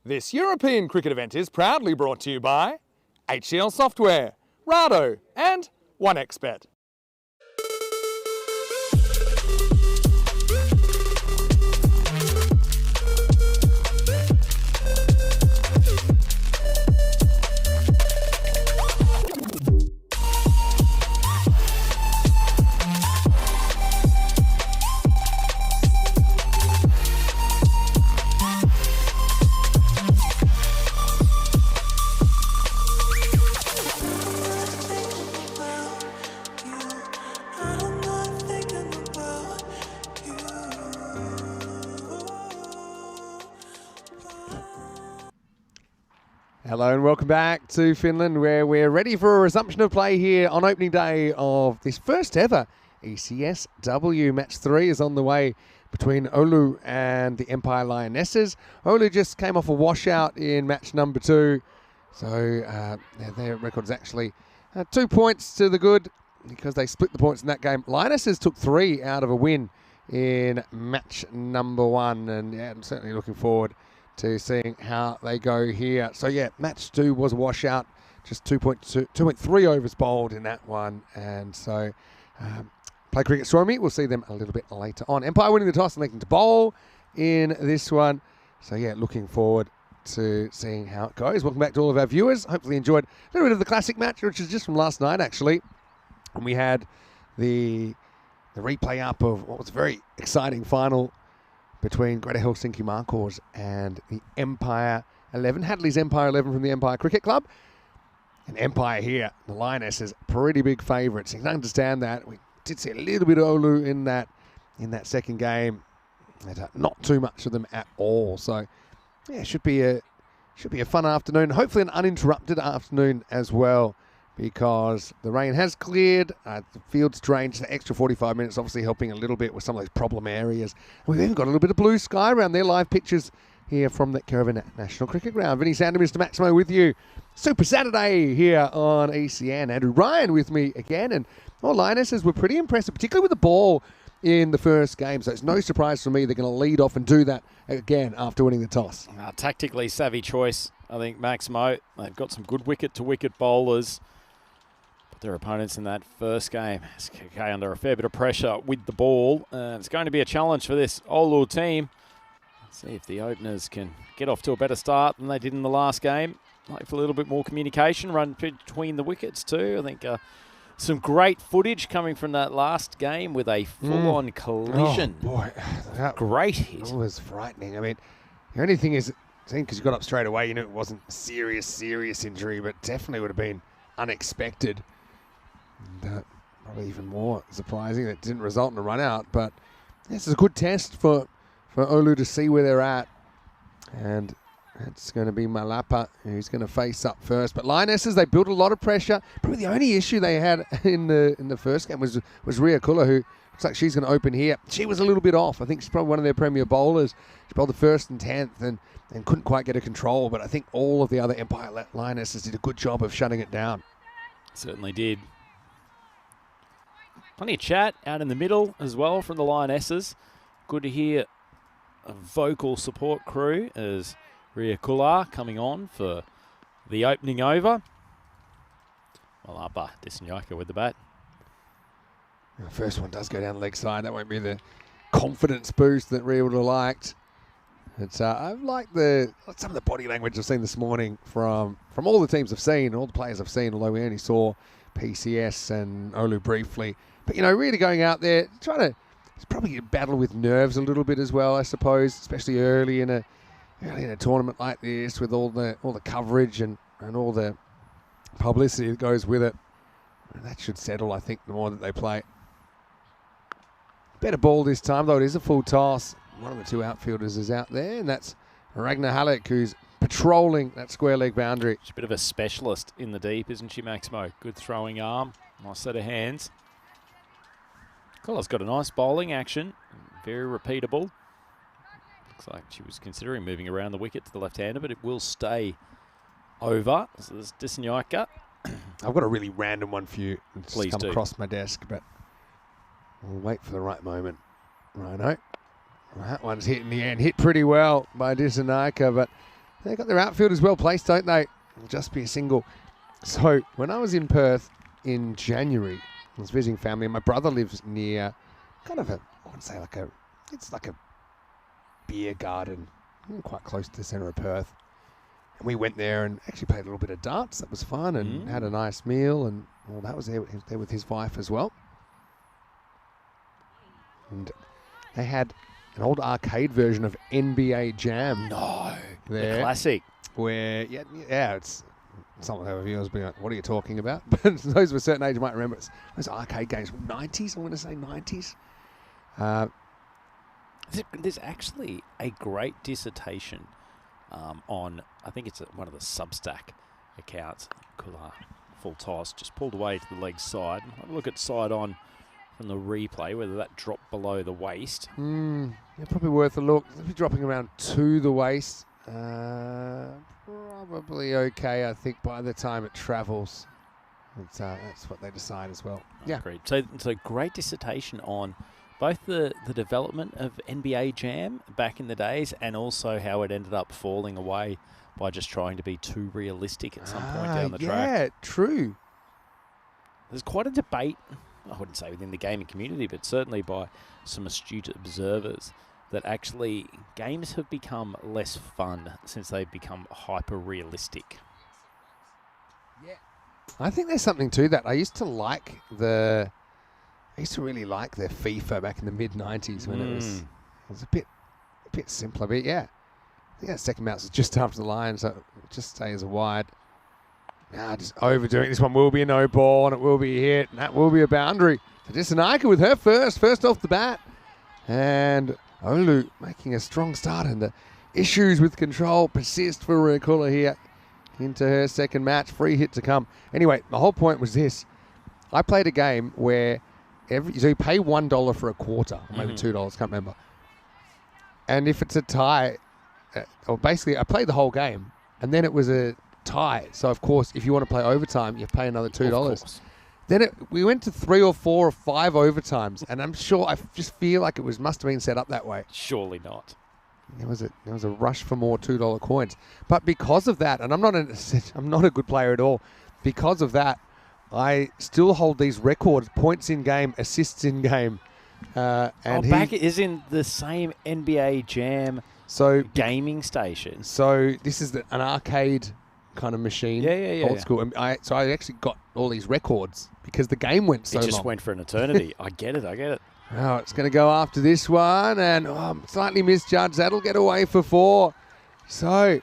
This European cricket event is proudly brought to you by HCL Software, Rado and 1xBet. Hello and welcome back to Finland, where we're ready for a resumption of play here on opening day of this first ever ECS-W. Match 3 is on the way between Oulu and the Empire Lionesses. Oulu just came off a washout in match number 2, so their record is actually 2 points to the good because they split the points in that game. Lionesses took 3 out of a win in match number 1, and yeah, I'm certainly looking forward to seeing how they go here. So yeah, match 2 was a washout, just 2.3 overs bowled in that one, and so Play Cricket Stormy, we'll see them a little bit later on. Empire winning the toss and electing to bowl in this one. So yeah, looking forward to seeing how it goes. Welcome back to all of our viewers. Hopefully you enjoyed a little bit of the classic match, which is just from last night actually, and we had the replay up of what was a very exciting final between Greater Helsinki Markors and the Empire 11. Hadley's Empire 11 from the Empire Cricket Club. And Empire here, the Lionesses, pretty big favourites. You can understand that. We did see a little bit of Oulu in that second game. Not too much of them at all. So yeah, should be a fun afternoon. Hopefully an uninterrupted afternoon as well, because the rain has cleared, the field's drained, the extra 45 minutes obviously helping a little bit with some of those problem areas. We've even got a little bit of blue sky around there. Live pictures here from the Caravan National Cricket Ground. Vinny Sander, Mr. Maximo with you. Super Saturday here on ECN. Andrew Ryan with me again, and all Lionesses were pretty impressive, particularly with the ball in the first game. So it's no surprise for me they're going to lead off and do that again after winning the toss. Tactically savvy choice, I think, Maximo. They've got some good wicket-to-wicket bowlers. Their opponents in that first game, SKK under a fair bit of pressure with the ball. It's going to be a challenge for this Oulu team. Let's see if the openers can get off to a better start than they did in the last game. Hopefully a little bit more communication run between the wickets too. I think some great footage coming from that last game with a full-on collision. Oh, boy. That great hit. It was frightening. I mean, the only thing is, because you got up straight away, you knew it wasn't serious injury, but definitely would have been unexpected. And, probably even more surprising that it didn't result in a run out, but this is a good test for Oulu to see where they're at, and it's going to be Malapa who's going to face up first. But Lionesses, they built a lot of pressure. Probably the only issue they had in the first game was Ria Kula, who looks like she's going to open here. She was a little bit off. I think she's probably one of their premier bowlers. She bowled the first and 10th and couldn't quite get her control, but I think all of the other Empire Lionesses did a good job of shutting it down. Certainly did. Plenty of chat out in the middle as well from the Lionesses. Good to hear a vocal support crew as Ria Kula coming on for the opening over. Malapa Dissanyoka with the bat. The first one does go down the leg side. That won't be the confidence boost that Ria would have liked. It's I've liked some of the body language I've seen this morning from all the teams I've seen, all the players I've seen, although we only saw PCS and Oulu briefly. But, really going out there, it's probably a battle with nerves a little bit as well, I suppose, especially early in a tournament like this with all the coverage and all the publicity that goes with it. And that should settle, I think, the more that they play. Better ball this time, though it is a full toss. One of the two outfielders is out there, and that's Ragnar Halleck, who's patrolling that square leg boundary. She's a bit of a specialist in the deep, isn't she, Maximo? Good throwing arm, nice set of hands. Kula's got a nice bowling action, very repeatable. Looks like she was considering moving around the wicket to the left-hander, but it will stay over. So there's Dissanyoka. I've got a really random one for you. It's Please come do. across my desk, but we'll wait for the right moment. Righto. That one's hit in the end. Hit pretty well by Dissanyoka, but They got their outfielders well placed, don't they? It'll just be a single. So when I was in Perth in January, I was visiting family, and my brother lives near kind of I would say it's like a beer garden, quite close to the centre of Perth. And we went there and actually played a little bit of darts. That was fun, and had a nice meal, and well, that was there with his wife as well. And they had an old arcade version of NBA Jam. No, there, the classic. Where it's some of our viewers be like, "What are you talking about?" But those of a certain age might remember it. Those arcade games, 90s. I want to say 90s. There's actually a great dissertation on, I think it's one of the Substack accounts. Kula, full toss, just pulled away to the leg side. Have a look at side on from the replay, whether that dropped below the waist. Yeah, probably worth a look. It'll be dropping around to the waist. Probably okay, I think, by the time it travels. That's what they decide as well. Yeah. Agreed. So great dissertation on both the development of NBA Jam back in the days and also how it ended up falling away by just trying to be too realistic at some point down the track. Yeah, true. There's quite a debate, I wouldn't say within the gaming community, but certainly by some astute observers, that actually games have become less fun since they've become hyper-realistic. Yeah. I think there's something to that. I used to really like the FIFA back in the mid-90s when it was a bit simpler. But yeah, I think that second mouse is just after the line, so it just stays a wide. Now just overdoing it. This one will be a no ball, and it will be a hit, and that will be a boundary. So Dissanayake with her first off the bat. And Olu making a strong start, and the issues with control persist for Rekula here into her second match. Free hit to come. Anyway, the whole point was this. I played a game where so you pay $1 for a quarter, or maybe $2, can't remember. And if it's a tie, or basically I played the whole game, and then it was a tie. So of course, if you want to play overtime, you pay another $2. Then we went to 3 or 4 or 5 overtimes, and I'm sure I just feel like it must have been set up that way. Surely not. There was a rush for more $2 coins, but because of that, and I'm not a good player at all. Because of that, I still hold these records: points in game, assists in game. Back is in the same NBA Jam gaming station. So this is an arcade kind of machine. Yeah. Old school. And I actually got all these records because the game went so long. It just went for an eternity. I get it. Oh, it's going to go after this one, and slightly misjudged. That'll get away for 4. So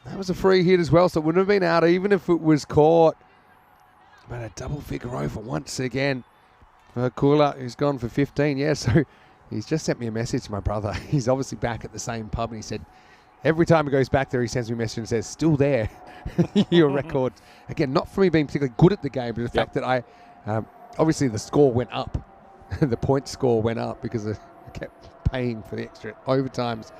that was a free hit as well, so it wouldn't have been out even if it was caught. But a double figure over once again for Kula, who's gone for 15. Yeah, so he's just sent me a message, my brother. He's obviously back at the same pub, and he said every time he goes back there, he sends me a message and says, still there, your record. Again, not for me being particularly good at the game, but the fact that I, obviously the score went up. The point score went up because I kept paying for the extra overtimes.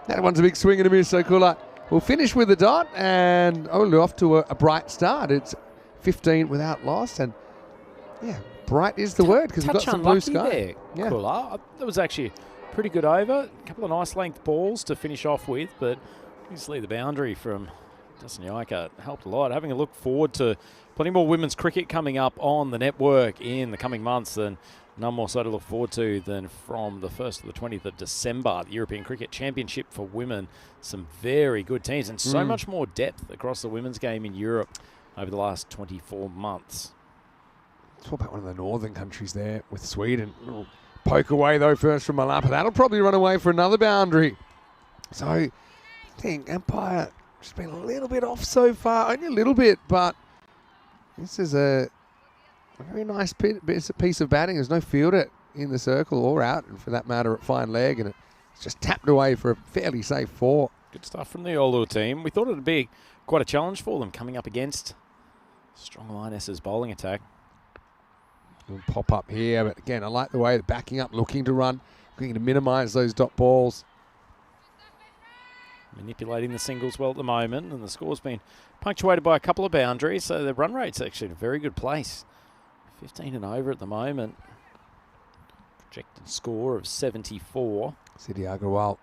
That one's a big swing and a miss, so Kula will finish with a dot, and Olu off to a bright start. It's 15 without loss, and yeah, bright is the word because we've got some blue sky. There, yeah. Kula. That was actually a pretty good over. A couple of nice length balls to finish off with, but obviously the boundary from Dissanayake helped a lot. Having a look forward to plenty more women's cricket coming up on the network in the coming months, and none more so to look forward to than from the 1st to the 20th of December, the European Cricket Championship for women. Some very good teams and so much more depth across the women's game in Europe over the last 24 months. Let's talk about one of the northern countries there with Sweden. Little poke away though first from Malapa. That'll probably run away for another boundary. So I think Empire just been a little bit off so far, only a little bit, but this is a very nice piece of batting. There's no fielder in the circle or out, and for that matter at fine leg, and it's just tapped away for a fairly safe 4. Good stuff from the Olu team. We thought it would be quite a challenge for them coming up against strong Lionesses' bowling attack. We'll pop up here, but again, I like the way they're backing up, looking to run, looking to minimise those dot balls. Manipulating the singles well at the moment, and the score's been punctuated by a couple of boundaries, so the run rate's actually in a very good place. 15 and over at the moment. Projected score of 74. Siddhi Agarwal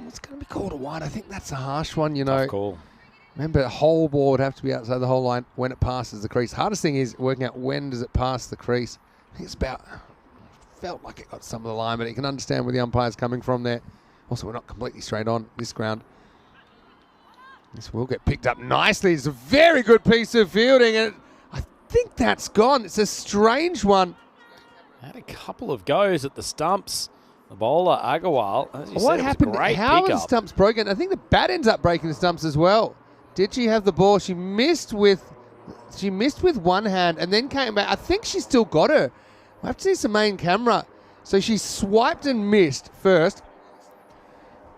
It's going to be called a wide. I think that's a harsh one, you know. Tough call. Remember, whole ball would have to be outside the whole line when it passes the crease. Hardest thing is working out when does it pass the crease. I think it's about, felt like it got some of the line, but you can understand where the umpire's coming from there. Also, we're not completely straight on this ground. This will get picked up nicely. It's a very good piece of fielding, and I think that's gone. It's a strange one. Had a couple of goes at the stumps. The bowler, Agarwal, as you What said, happened? It was a great How are the pickup. stumps broken? I think the bat ends up breaking the stumps as well. Did she have the ball? She missed with one hand and then came back. I think she still got her. We'll have to see some main camera. So she swiped and missed first,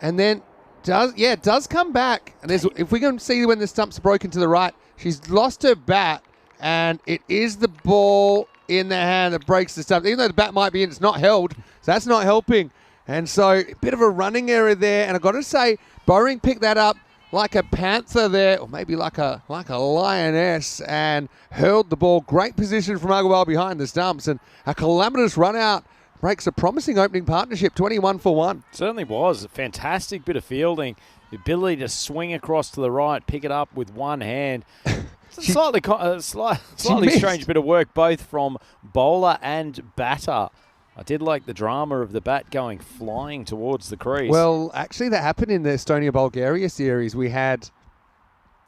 and then does come back. And if we can see when the stumps are broken to the right, she's lost her bat, and it is the ball in the hand that breaks the stump. Even though the bat might be in, it's not held, so that's not helping. And so a bit of a running error there. And I've got to say, Bowring picked that up like a panther there, or maybe like a lioness, and hurled the ball. Great position from Agarwal behind the stumps, and a calamitous run out breaks a promising opening partnership, 21 for 1. Certainly was. A fantastic bit of fielding. The ability to swing across to the right, pick it up with one hand. It's a slightly strange bit of work, both from bowler and batter. I did like the drama of the bat going flying towards the crease. Well, actually, that happened in the Estonia-Bulgaria series. We had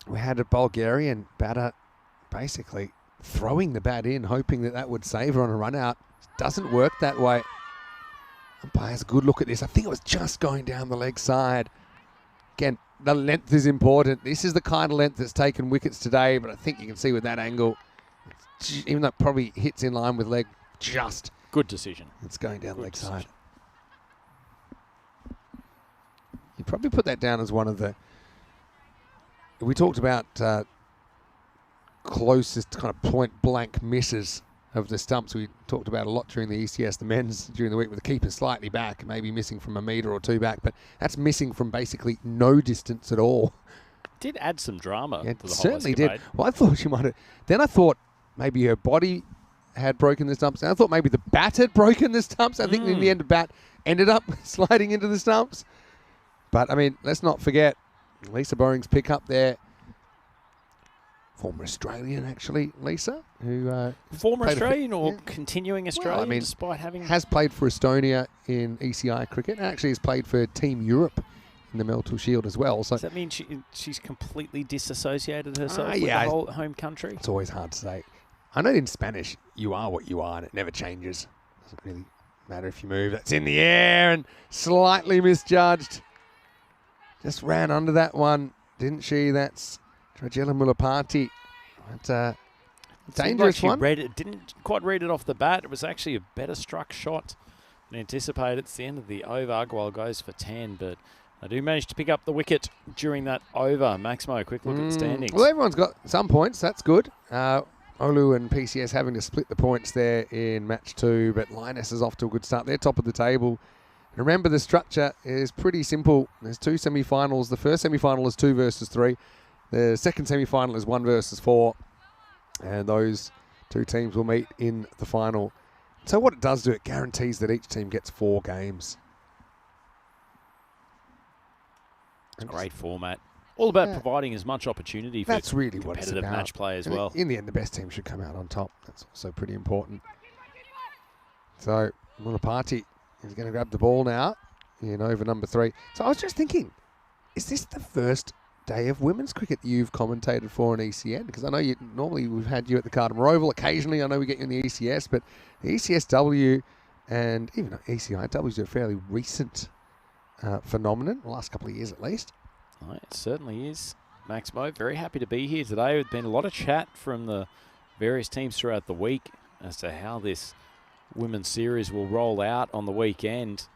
a Bulgarian batter basically throwing the bat in, hoping that would save her on a run out. It doesn't work that way. Umpire's a good look at this. I think it was just going down the leg side. Again, the length is important. This is the kind of length that's taken wickets today, but I think you can see with that angle, even though it probably hits in line with leg, just good decision. It's going down the leg decision. side. You'd probably put that down as one of the... We talked about closest kind of point-blank misses of the stumps. We talked about a lot during the ECS, the men's, during the week, with the keeper slightly back, maybe missing from a metre or two back, but that's missing from basically no distance at all. Did add some drama to the whole certainly escapade. did. Well, I thought she might have... Then I thought maybe her body had broken the stumps, and I thought maybe the bat had broken the stumps. I think in the end the bat ended up sliding into the stumps. But, I mean, let's not forget Lisa Bowring's pick up there. Former Australian, actually, Lisa, who... Former Australian or continuing Australian, well, I mean, despite having... Has played for Estonia in ECI cricket, and actually has played for Team Europe in the Melton Shield as well. So does that mean she's completely disassociated herself with yeah, the whole home country? It's always hard to say. I know in Spanish, you are what you are, and it never changes. Doesn't really matter if you move. That's in the air and slightly misjudged. Just ran under that one, didn't she? That's Trajela Mulapati. But, dangerous like one. Didn't quite read it off the bat. It was actually a better struck shot than anticipated. It's the end of the over. Agarwal goes for 10, but I do manage to pick up the wicket during that over. Maximo, quick look at the standings. Well, everyone's got some points. That's good. Olu and PCS having to split the points there in match 2, but Lioness is off to a good start. They're top of the table. Remember, the structure is pretty simple. There's 2 semi-finals. The first semi-final is 2 versus 3. The second semi-final is 1 versus 4. And those 2 teams will meet in the final. So what it does do, it guarantees that each team gets 4 games. It's a great format. All about providing as much opportunity for that's really what it's competitive about. match play as And well. in the end, the best team should come out on top. That's also pretty important. So Mulapati is going to grab the ball now in over number 3. So I was just thinking, is this the first day of women's cricket you've commentated for on ECN? Because I know normally we've had you at the Cardamom Oval. Occasionally I know we get you in the ECS, but the ECS-W and even ECI-W is a fairly recent phenomenon, the last couple of years at least. Oh, it certainly is. Maximo, very happy to be here today. There's been a lot of chat from the various teams throughout the week as to how this women's series will roll out on the weekend.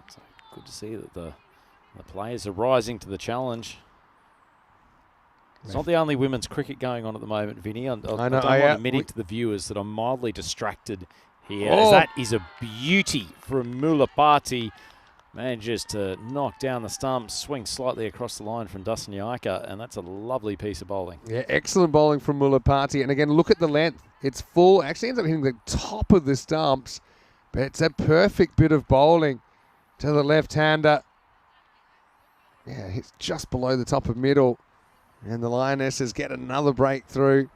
So good to see that the players are rising to the challenge. It's not the only women's cricket going on at the moment, Vinny. I don't mind admitting to the viewers that I'm mildly distracted here. As that is a beauty from Mulapati. Manages to knock down the stumps, swing slightly across the line from Dusanyaka, and that's a lovely piece of bowling. Yeah, excellent bowling from Mulapati. And again, look at the length. It's full. Actually ends up hitting the top of the stumps, but it's a perfect bit of bowling to the left-hander. Yeah, hits just below the top of middle. And the Lionesses get another breakthrough.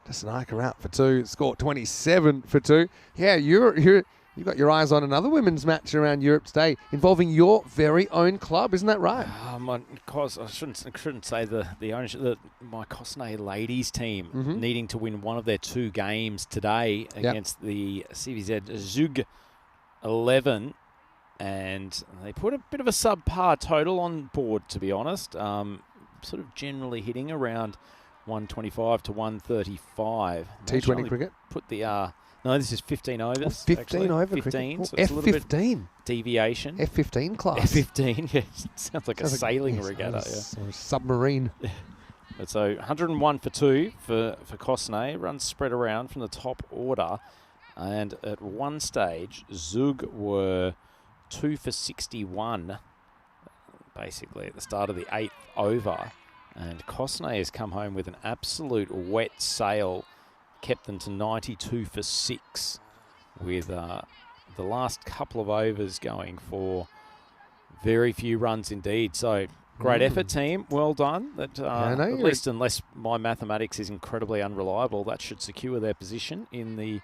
Dasanaika out for 2. Score 27 for 2. Yeah, you've got your eyes on another women's match around Europe today involving your very own club, isn't that right? I shouldn't say the ownership. My Kosnay ladies team needing to win one of their 2 games today against the CVZ Zug 11, and they put a bit of a subpar total on board, to be honest. Sort of generally hitting around 125 to 135. T20 cricket? Put the no, this is 15 overs. Oh, 15 actually. over 15, cricket. so it's a little bit F15. Deviation. F15 class. F15, yeah. Sounds like a sailing regatta. Or a submarine. But so 101 for 2 for Kosnay. Runs spread around from the top order. And at one stage, Zug were 2 for 61, basically, at the start of the 8th over. And Kosnay has come home with an absolute wet sail, kept them to 92 for 6, with the last couple of overs going for very few runs indeed. So great effort, team. Well done. That at least, unless my mathematics is incredibly unreliable, that should secure their position in the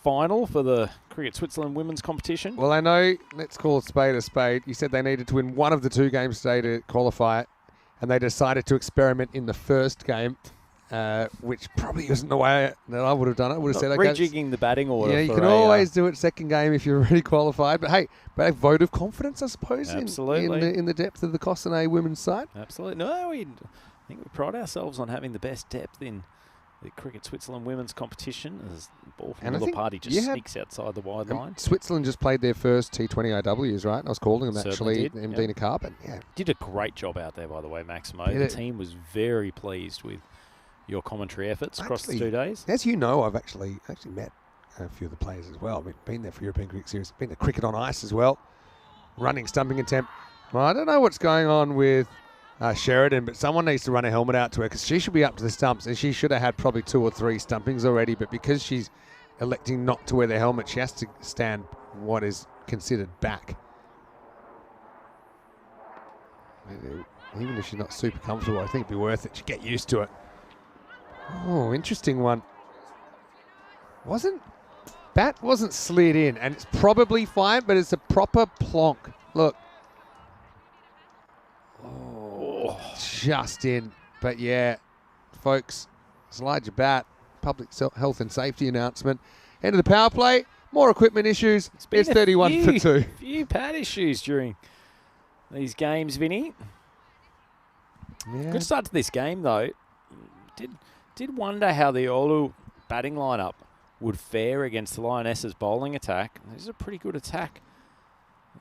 final for the Cricket Switzerland women's competition. Well, I know, let's call a spade a spade. You said they needed to win one of the 2 games today to qualify, and they decided to experiment in the first game, which probably isn't the way that I would have done it. I would have said, okay, rejigging the batting order. Yeah, you can always do it second game if you're already qualified. But hey, a vote of confidence, I suppose, absolutely, in the depth of the Kosnay women's side. Absolutely. No, I think we pride ourselves on having the best depth in the Cricket Switzerland women's competition, as the ball from the party just sneaks outside the wide line. Switzerland just played their first T20 IWs, right? I was calling them Certainly actually, Medina Carp. And did a great job out there, by the way, Maximo. The team was very pleased with your commentary efforts across the 2 days. As you know, I've actually met a few of the players as well. I've been there for European Cricket Series, been to cricket on ice as well, running stumping attempt. Well, I don't know what's going on with Sheridan, but someone needs to run a helmet out to her because she should be up to the stumps, and she should have had probably 2 or 3 stumpings already, but because she's electing not to wear the helmet, she has to stand what is considered back. Even if she's not super comfortable, I think it'd be worth it to get used to it. Oh, interesting one. Bat wasn't slid in, and it's probably fine, but it's a proper plonk. Look. Just in. But yeah, folks, slide your bat. Public health and safety announcement. End of the power play. More equipment issues. It's 31 for 2. Few pad issues during these games, Vinny. Yeah. Good start to this game, though. Did wonder how the Oulu batting lineup would fare against the Lionesses' bowling attack. This is a pretty good attack.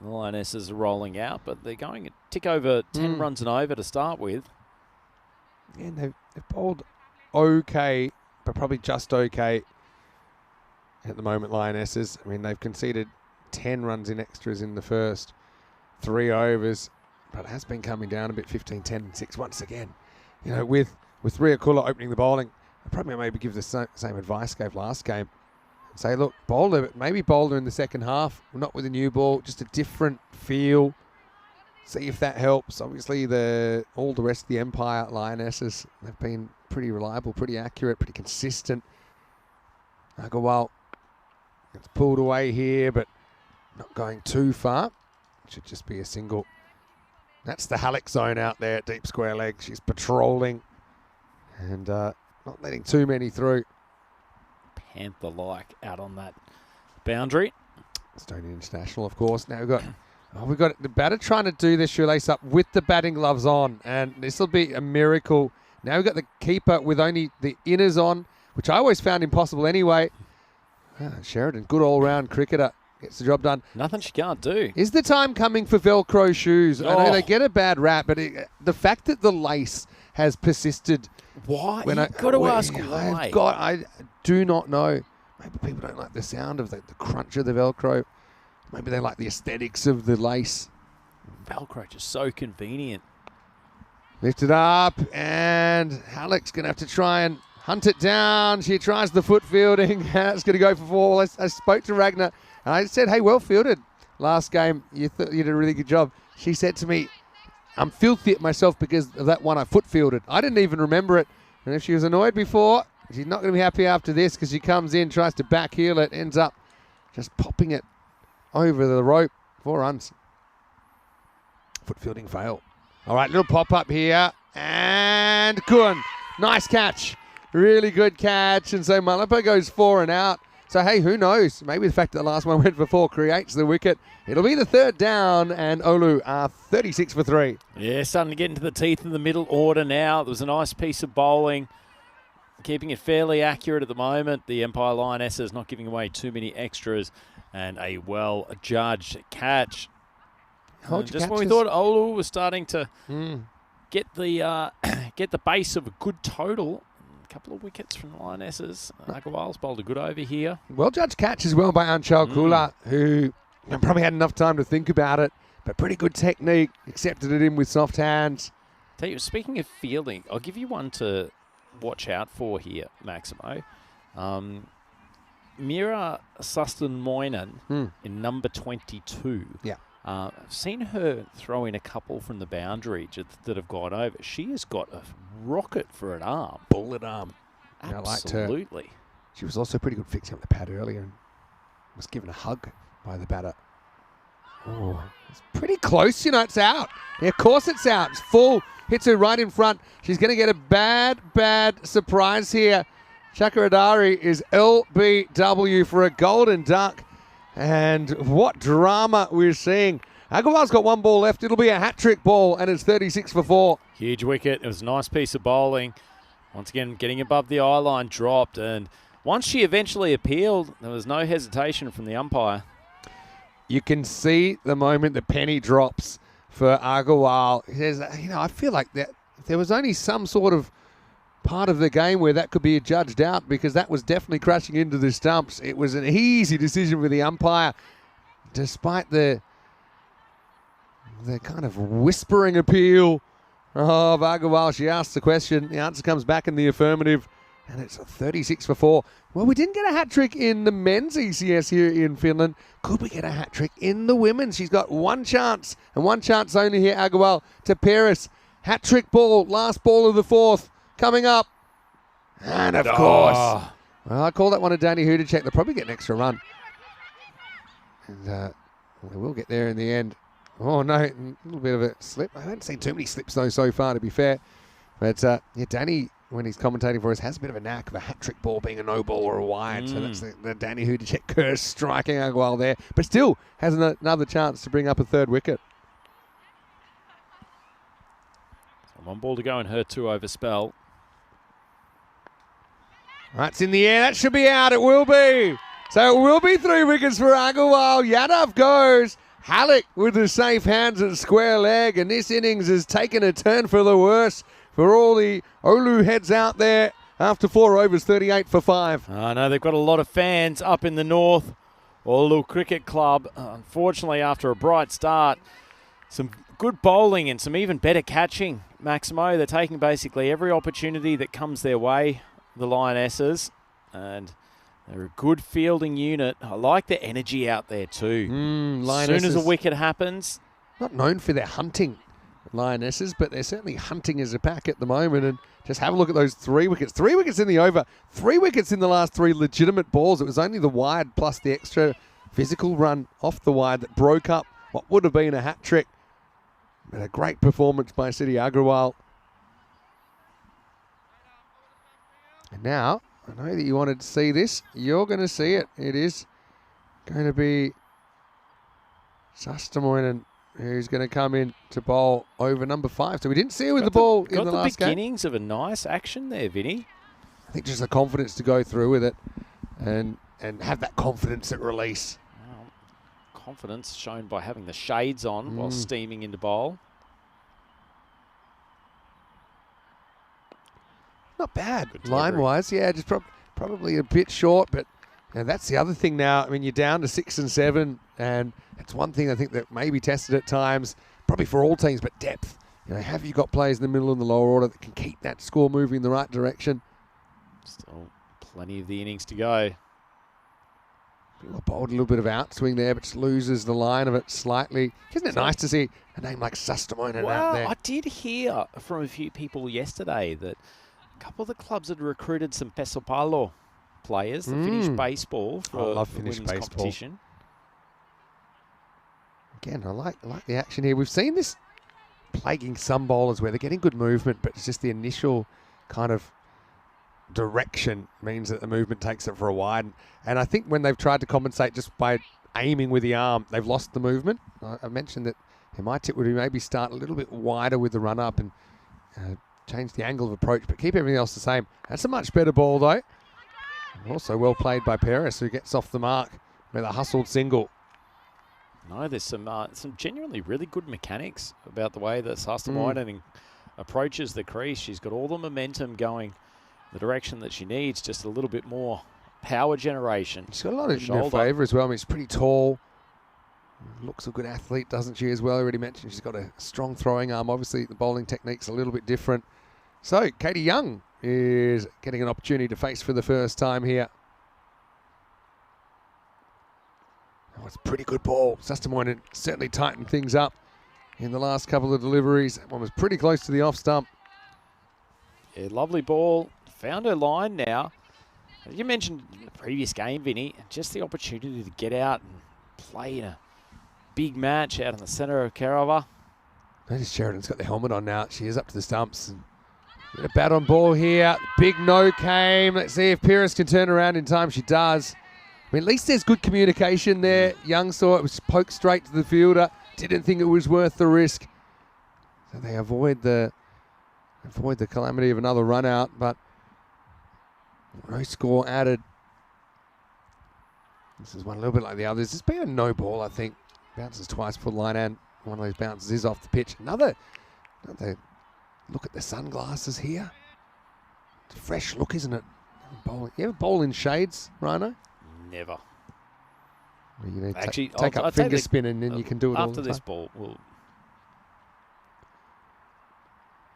The Lionesses are rolling out, but they're going a tick over 10 runs and over to start with. Yeah, they've bowled okay, but probably just okay at the moment, Lionesses. I mean, they've conceded 10 runs in extras in the first 3 overs, but it has been coming down a bit, 15, 10, and 6 once again. You know, with Ria Kula opening the bowling, I'd probably maybe give the same advice gave last game. Say, look, bowler, but maybe bowler in the second half, not with a new ball, just a different feel. See if that helps. Obviously, all the rest of the Empire Lionesses have been pretty reliable, pretty accurate, pretty consistent. I go, well, it's pulled away here, but not going too far. It should just be a single. That's the Halleck zone out there at deep square leg. She's patrolling and not letting too many through. Panther-like out on that boundary. Estonian international, of course. Now we've got the batter trying to do their shoelace up with the batting gloves on, and this will be a miracle. Now we've got the keeper with only the inners on, which I always found impossible anyway. Sheridan, good all-round cricketer, gets the job done. Nothing she can't do. Is the time coming for Velcro shoes? I know they get a bad rap, but the fact that the lace has persisted. Why? You've got to ask why. I do not know. Maybe people don't like the sound of the crunch of the Velcro. Maybe they like the aesthetics of the lace. Velcro just so convenient. Lift it up, and Halleck's going to have to try and hunt it down. She tries the foot fielding. It's going to go for 4. I spoke to Ragnar, and I said, hey, well fielded last game. You did a really good job. She said to me, I'm filthy at myself because of that one I foot fielded. I didn't even remember it. And if she was annoyed before, she's not going to be happy after this because she comes in, tries to back heel it, ends up just popping it over the rope. 4 runs. Foot fielding fail. All right, little pop up here. And Kuhn. Nice catch. Really good catch. And so Malipa goes 4 and out. So, hey, who knows? Maybe the fact that the last one went for 4 creates the wicket. It'll be the 3rd down, and Oulu are 36 for 3. Yeah, starting to get into the teeth of the middle order now. There was a nice piece of bowling, keeping it fairly accurate at the moment. The Empire Lionesses not giving away too many extras, and a well-judged catch. Just when we thought Oulu was starting to get the base of a good total, a couple of wickets from the Lionesses. Agarwal's bowled a good over here. Well-judged catch as well by Anchal Kula, who probably had enough time to think about it, but pretty good technique, accepted it in with soft hands. Tell you, speaking of fielding, I'll give you one to watch out for here, Maximo. Mira Sustenmoinen in number 22. Yeah. I've seen her throw in a couple from the boundary that have gone over. She has got a rocket for an arm. Bullet arm. Yeah, I liked her. Absolutely. She was also pretty good fixing up the pad earlier and was given a hug by the batter. Oh, it's pretty close, you know, it's out. Yeah, of course it's out. It's full. Hits her right in front. She's going to get a bad surprise here. Chakradari is LBW for a golden duck. And what drama we're seeing. Agarwal's got 1 ball left. It'll be a hat-trick ball, and it's 36 for 4. Huge wicket. It was a nice piece of bowling. Once again, getting above the eye line, dropped. And once she eventually appealed, there was no hesitation from the umpire. You can see the moment the penny drops for Agarwal. He says, you know, I feel like that if there was only some sort of part of the game where that could be judged out, because that was definitely crashing into the stumps. It was an easy decision for the umpire, despite the kind of whispering appeal of Agarwal. She asks the question. The answer comes back in the affirmative, and it's 36 for 4. Well, we didn't get a hat-trick in the men's ECS here in Finland. Could we get a hat-trick in the women's? She's got 1 chance, and 1 chance only here, Agarwal, to Paris. Hat-trick ball, last ball of the 4th. Coming up. And of course. Well, I call that one a Danny Hudacek. They'll probably get an extra run. And they will get there in the end. Oh, no. A little bit of a slip. I haven't seen too many slips, though, so far, to be fair. But, yeah, Danny, when he's commentating for us, has a bit of a knack of a hat-trick ball being a no ball or a wide. So that's the Danny Hudacek curse striking Agarwal there. But still has another chance to bring up a 3rd wicket. 1 ball to go in her 2-over spell. That's in the air. That should be out. It will be. So it will be 3 wickets for Agarwal. Yadav goes. Halleck with the safe hands at square leg. And this innings has taken a turn for the worse for all the Oulu heads out there after 4 overs, 38 for 5. I know they've got a lot of fans up in the north. Oulu Cricket Club, unfortunately, after a bright start, some good bowling and some even better catching. Maximo, they're taking basically every opportunity that comes their way, the Lionesses, and they're a good fielding unit. I like the energy out there too. As soon as a wicket happens. Not known for their hunting, Lionesses, but they're certainly hunting as a pack at the moment. And just have a look at those 3 wickets. 3 wickets in the over, 3 wickets in the last 3 legitimate balls. It was only the wide plus the extra physical run off the wide that broke up what would have been a hat trick. But a great performance by City Agarwal. And now, I know that you wanted to see this. You're going to see it. It is going to be Sustenmoinen who's going to come in to bowl over number 5. So we didn't see her with the ball in the last game. Beginnings of a nice action there, Vinny. I think just the confidence to go through with it and have that confidence at release. Confidence shown by having the shades on while steaming into bowl. Not bad, line-wise. Yeah, just probably a bit short, but you know, that's the other thing now. I mean, you're down to 6 and 7, and that's one thing I think that may be tested at times, probably for all teams, but depth. You know, have you got players in the middle and the lower order that can keep that score moving in the right direction? Still plenty of the innings to go. Bowled a little bit of outswing there, but just loses the line of it slightly. Isn't it nice to see a name like Sustermoinen out there? I did hear from a few people yesterday that a couple of the clubs had recruited some Pesopalo players, the Finnish baseball, for love the Finnish women's baseball. competition. Again, I like the action here. We've seen this plaguing some bowlers where they're getting good movement, but it's just the initial kind of direction means that the movement takes it for a wide. And I think when they've tried to compensate just by aiming with the arm, they've lost the movement. I mentioned that my tip would be maybe start a little bit wider with the run up and change the angle of approach, but keep everything else the same. That's a much better ball though. And also well played by Perez, who gets off the mark with a hustled single. No, there's some genuinely really good mechanics about the way that Sustermoinen approaches the crease. She's got all the momentum going the direction that she needs, just a little bit more power generation. She's got a lot in her favour as well. I mean, she's pretty tall. Looks a good athlete, doesn't she, as well? I already mentioned she's got a strong throwing arm. Obviously, the bowling technique's a little bit different. So, Katie Young is getting an opportunity to face for the first time here. Oh, it's a pretty good ball. Sustermoinen certainly tightened things up in the last couple of deliveries. That one was pretty close to the off stump. Yeah, lovely ball. Found her line now. You mentioned in the previous game, Vinny, just the opportunity to get out and play in a big match out in the centre of Kerava. Notice Sheridan's got the helmet on now. She is up to the stumps. And a bat on ball here. Big no came. Let's see if Pires can turn around in time. She does. I mean, at least there's good communication there. Young saw it was poked straight to the fielder. Didn't think it was worth the risk. So they avoid the calamity of another run out, but no score added. This is one a little bit like the others. It's been a no ball, I think. Bounces twice for line, and one of those bounces is off the pitch. Another look at the sunglasses here. It's a fresh look, isn't it? Bowling. You ever bowl in shades, Rhino? Never. Well, you need Actually, take I'll up finger spin and then you can do it all after the this time. ball.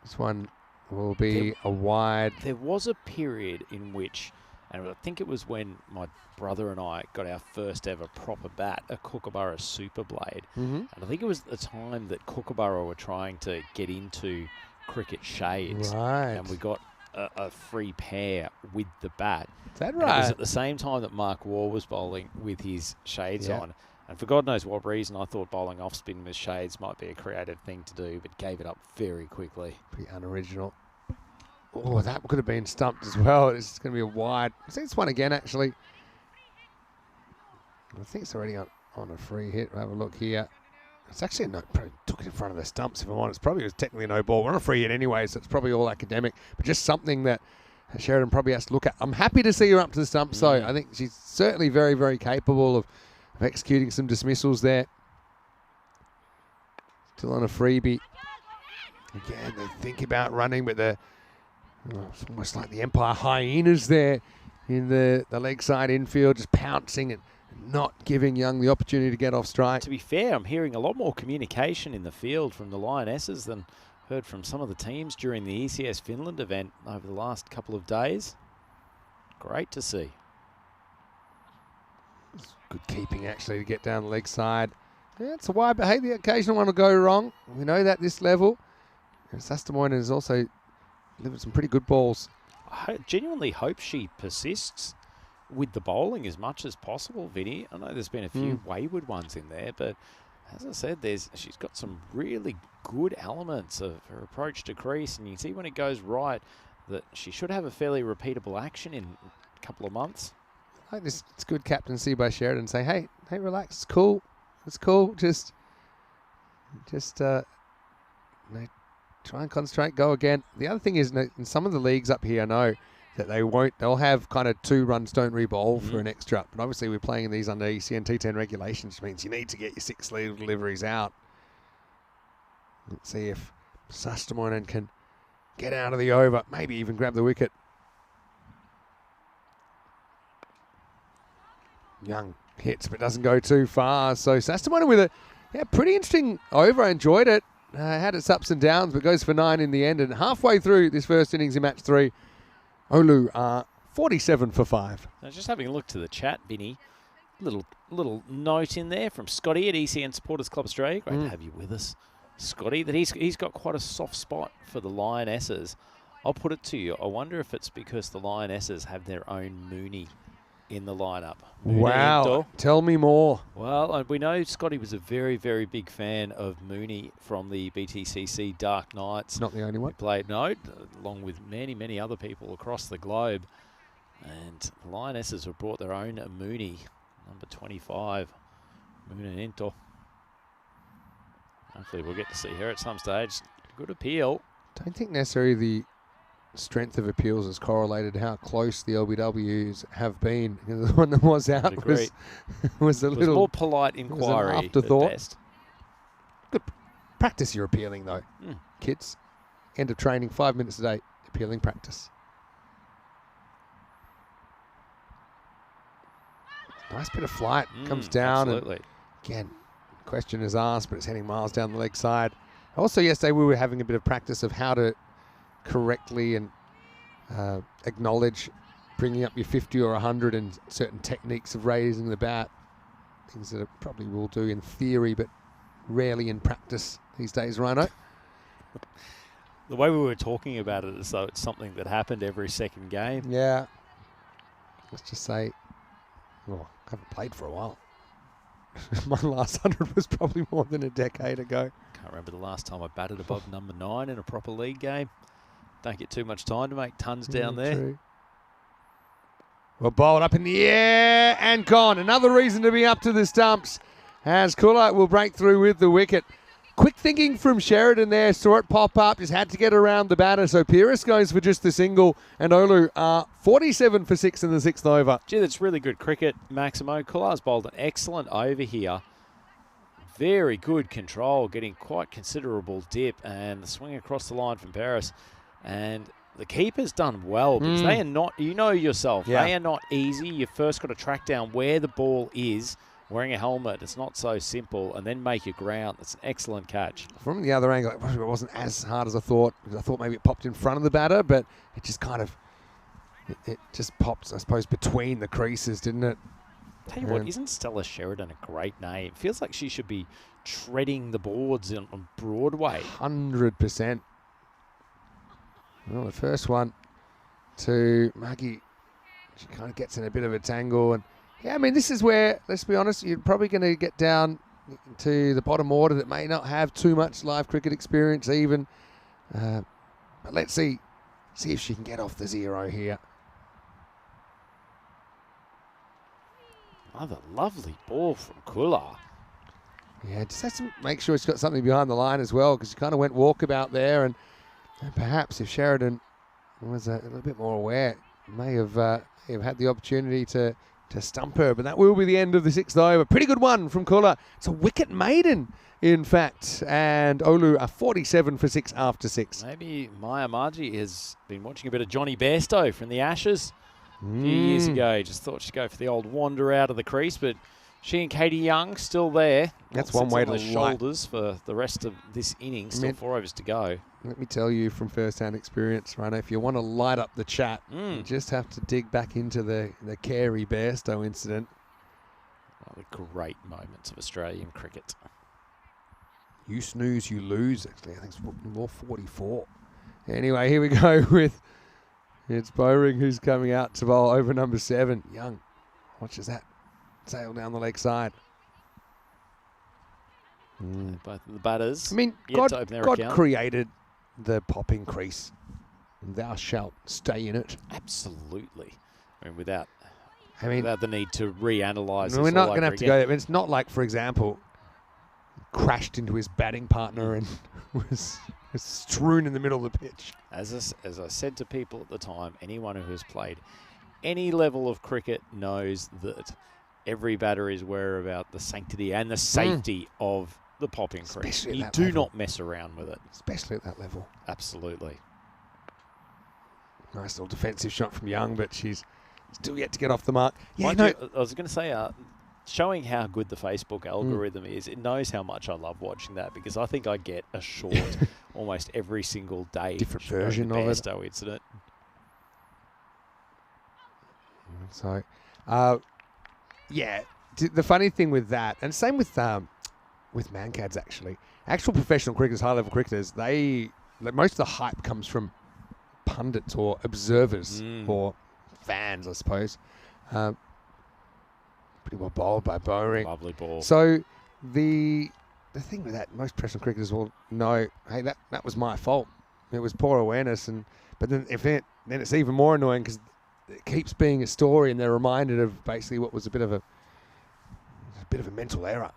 This one will be a wide. There was a period in which, and I think it was when my brother and I got our first ever proper bat, a Kookaburra Super Blade. And I think it was the time that Kookaburra were trying to get into cricket shades. Right. And we got a free pair with the bat. Is that And it was right? at the same time that Mark Waugh was bowling with his shades on. And for God knows what reason, I thought bowling off spin with shades might be a creative thing to do, but gave it up very quickly. Pretty unoriginal. Oh, that could have been stumped as well. It's going to be a wide. See, it's one again, actually. I think it's already on a free hit. We'll have a look here. It's actually a no. Probably took it in front of the stumps, if I'm honest. Probably was technically a no ball. We're on a free hit anyway, so it's probably all academic. But just something that Sheridan probably has to look at. I'm happy to see her up to the stump, so I think she's certainly very, very capable of executing some dismissals there. Still on a freebie. Again, they think about running, but it's almost like the Empire Hyenas there in the leg side infield, just pouncing and not giving Young the opportunity to get off strike. To be fair, I'm hearing a lot more communication in the field from the Lionesses than heard from some of the teams during the ECS Finland event over the last couple of days. Great to see. Good keeping, actually, to get down the leg side. Yeah, it's a wide, but hey, the occasional one will go wrong. We know that this level. And Sustermoinen has also delivered some pretty good balls. I genuinely hope she persists with the bowling as much as possible, Vinny. I know there's been a few wayward ones in there, but as I said, she's got some really good elements of her approach to crease, and you can see when it goes right that she should have a fairly repeatable action in a couple of months. I like this. It's good captaincy by Sheridan. Say, hey, relax. It's cool. It's cool. Just try and concentrate. Go again. The other thing is, in some of the leagues up here, I know that they'll have kind of 2 runs don't re-bowl for an extra. But obviously, we're playing in these under ECN T10 regulations, which means you need to get your 6 lead deliveries out. Let's see if Sustermoinen can get out of the over, maybe even grab the wicket. Young hits, but doesn't go too far. So Sustermoinen with a pretty interesting over. I enjoyed it. Had its ups and downs, but goes for 9 in the end. And halfway through this first innings in match 3, Oulu are 47 for 5. Now, just having a look to the chat, Vinny, little note in there from Scotty at ECN Supporters Club Australia. Great to have you with us, Scotty. That he's got quite a soft spot for the Lionesses. I'll put it to you. I wonder if it's because the Lionesses have their own Mooney in the lineup. Mooney Wow. Indoor. Tell me more. Well, we know Scotty was a very, very big fan of Mooney from the BTCC Dark Knights. Not the only one. He played along with many, many other people across the globe. And the Lionesses have brought their own Mooney, number 25, Mooney Indoor. Hopefully we'll get to see her at some stage. Good appeal. Don't think necessarily the strength of appeals is correlated to how close the LBWs have been. The one that was out was a It was little more polite inquiry at afterthought. best. Good practice you're appealing though, kids. End of training, 5 minutes a day, appealing practice. Nice bit of flight, comes down. Absolutely. And again, question is asked, but it's heading miles down the leg side. Also yesterday we were having a bit of practice of how to correctly and acknowledge bringing up your 50 or 100 and certain techniques of raising the bat. Things that I probably will do in theory, but rarely in practice these days, Rhino. The way we were talking about it as though it's something that happened every second game. Yeah. Let's just say, well, I haven't played for a while. My last 100 was probably more than a decade ago. Can't remember the last time I batted above number 9 in a proper league game. Don't get too much time to make tons down there. True. Well, bowled up in the air and gone. Another reason to be up to the stumps as Kula will break through with the wicket. Quick thinking from Sheridan there. Saw it pop up. Just had to get around the batter. So Pyrrhus goes for just the single. And Olu are 47 for 6 in the 6th over. Gee, that's really good cricket, Maximo. Kular's bowled an excellent over here. Very good control, getting quite considerable dip. And the swing across the line from Paris. And the keeper's done well because they are not, you know yourself, they are not easy. You first got to track down where the ball is. Wearing a helmet, it's not so simple, and then make your ground. That's an excellent catch. From the other angle, it wasn't as hard as I thought. Because I thought maybe it popped in front of the batter, but it just kind of, it just popped, I suppose, between the creases, didn't it? Tell you what, isn't Stella Sheridan a great name? Feels like she should be treading the boards on Broadway. 100%. Well, the first one to Maggie, she kind of gets in a bit of a tangle. And yeah, I mean, this is where, let's be honest, you're probably going to get down to the bottom order that may not have too much live cricket experience even. But let's see if she can get off the 0 here. Another lovely ball from Kula. Yeah, just has to make sure she's got something behind the line as well, because she kind of went walkabout there, and perhaps if Sheridan was a little bit more aware, may have had the opportunity to stump her. But that will be the end of the 6th over. Pretty good one from Kula. It's a wicket maiden, in fact, and Olu are 47 for 6 after 6. Maybe Maya Margie has been watching a bit of Johnny Bairstow from the Ashes a few years ago. Just thought she'd go for the old wander out of the crease, but she and Katie Young still there. That's All one way sits on to their light. shoulders for the rest of this innings. Still 4 overs to go. Let me tell you from first-hand experience, Rhino, if you want to light up the chat, you just have to dig back into the Carey Bairstow incident. One of the great moments of Australian cricket. You snooze, you lose. Actually, I think it's more 44. Anyway, here we go with, it's Bowring who's coming out to bowl over number 7. Young watches that sail down the leg side. Both of the batters. I mean, yet to open their God account. created the popping crease. And thou shalt stay in it. Absolutely. I mean, without I mean, the need to reanalyze. we're not going to have to go there. It's not like, for example, crashed into his batting partner and was strewn in the middle of the pitch. As I said to people at the time, anyone who has played any level of cricket knows that every batter is aware about the sanctity and the safety of the popping crease. Especially at You that do level. not mess around with it. Especially at that level. Absolutely. Nice little defensive shot from Young, but she's still yet to get off the mark. Yeah, Mind no, you, I was going to say, showing how good the Facebook algorithm is, it knows how much I love watching that, because I think I get a short almost every single day. Different showing version the of it. Bairstow incident. So, yeah, the funny thing with that, and same with Mancads actually, actual professional cricketers, high level cricketers, most of the hype comes from pundits or observers or fans, I suppose. Pretty well bowled by Bowring. Lovely ball. So the thing with that, most professional cricketers will know, hey, that was my fault. It was poor awareness, but then then it's even more annoying because it keeps being a story, and they're reminded of basically what was a bit of a mental error.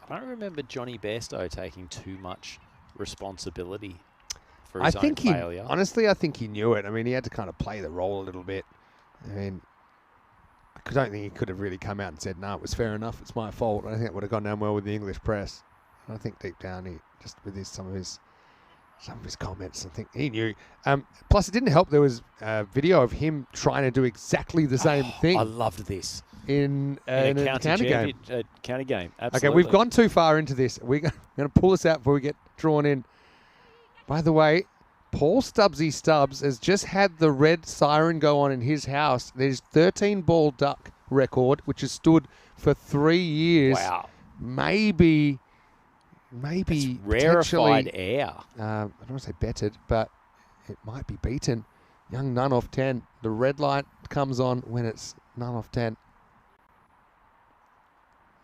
I don't remember Johnny Bairstow taking too much responsibility for his own failure. Honestly, I think he knew it. I mean, he had to kind of play the role a little bit. I mean, I don't think he could have really come out and said, no, it was fair enough, it's my fault. I think it would have gone down well with the English press. And I think deep down, he just with some of his comments, I think he knew. Plus, it didn't help. There was a video of him trying to do exactly the same thing. I loved this. In a county game. County game, absolutely. Okay, we've gone too far into this. We're going to pull this out before we get drawn in. By the way, Paul Stubbsy Stubbs has just had the red siren go on in his house. There's 13-ball duck record, which has stood for 3 years. Wow. Maybe It's rarefied air. I don't want to say bettered, but it might be beaten. Young none off 10. The red light comes on when it's none off 10.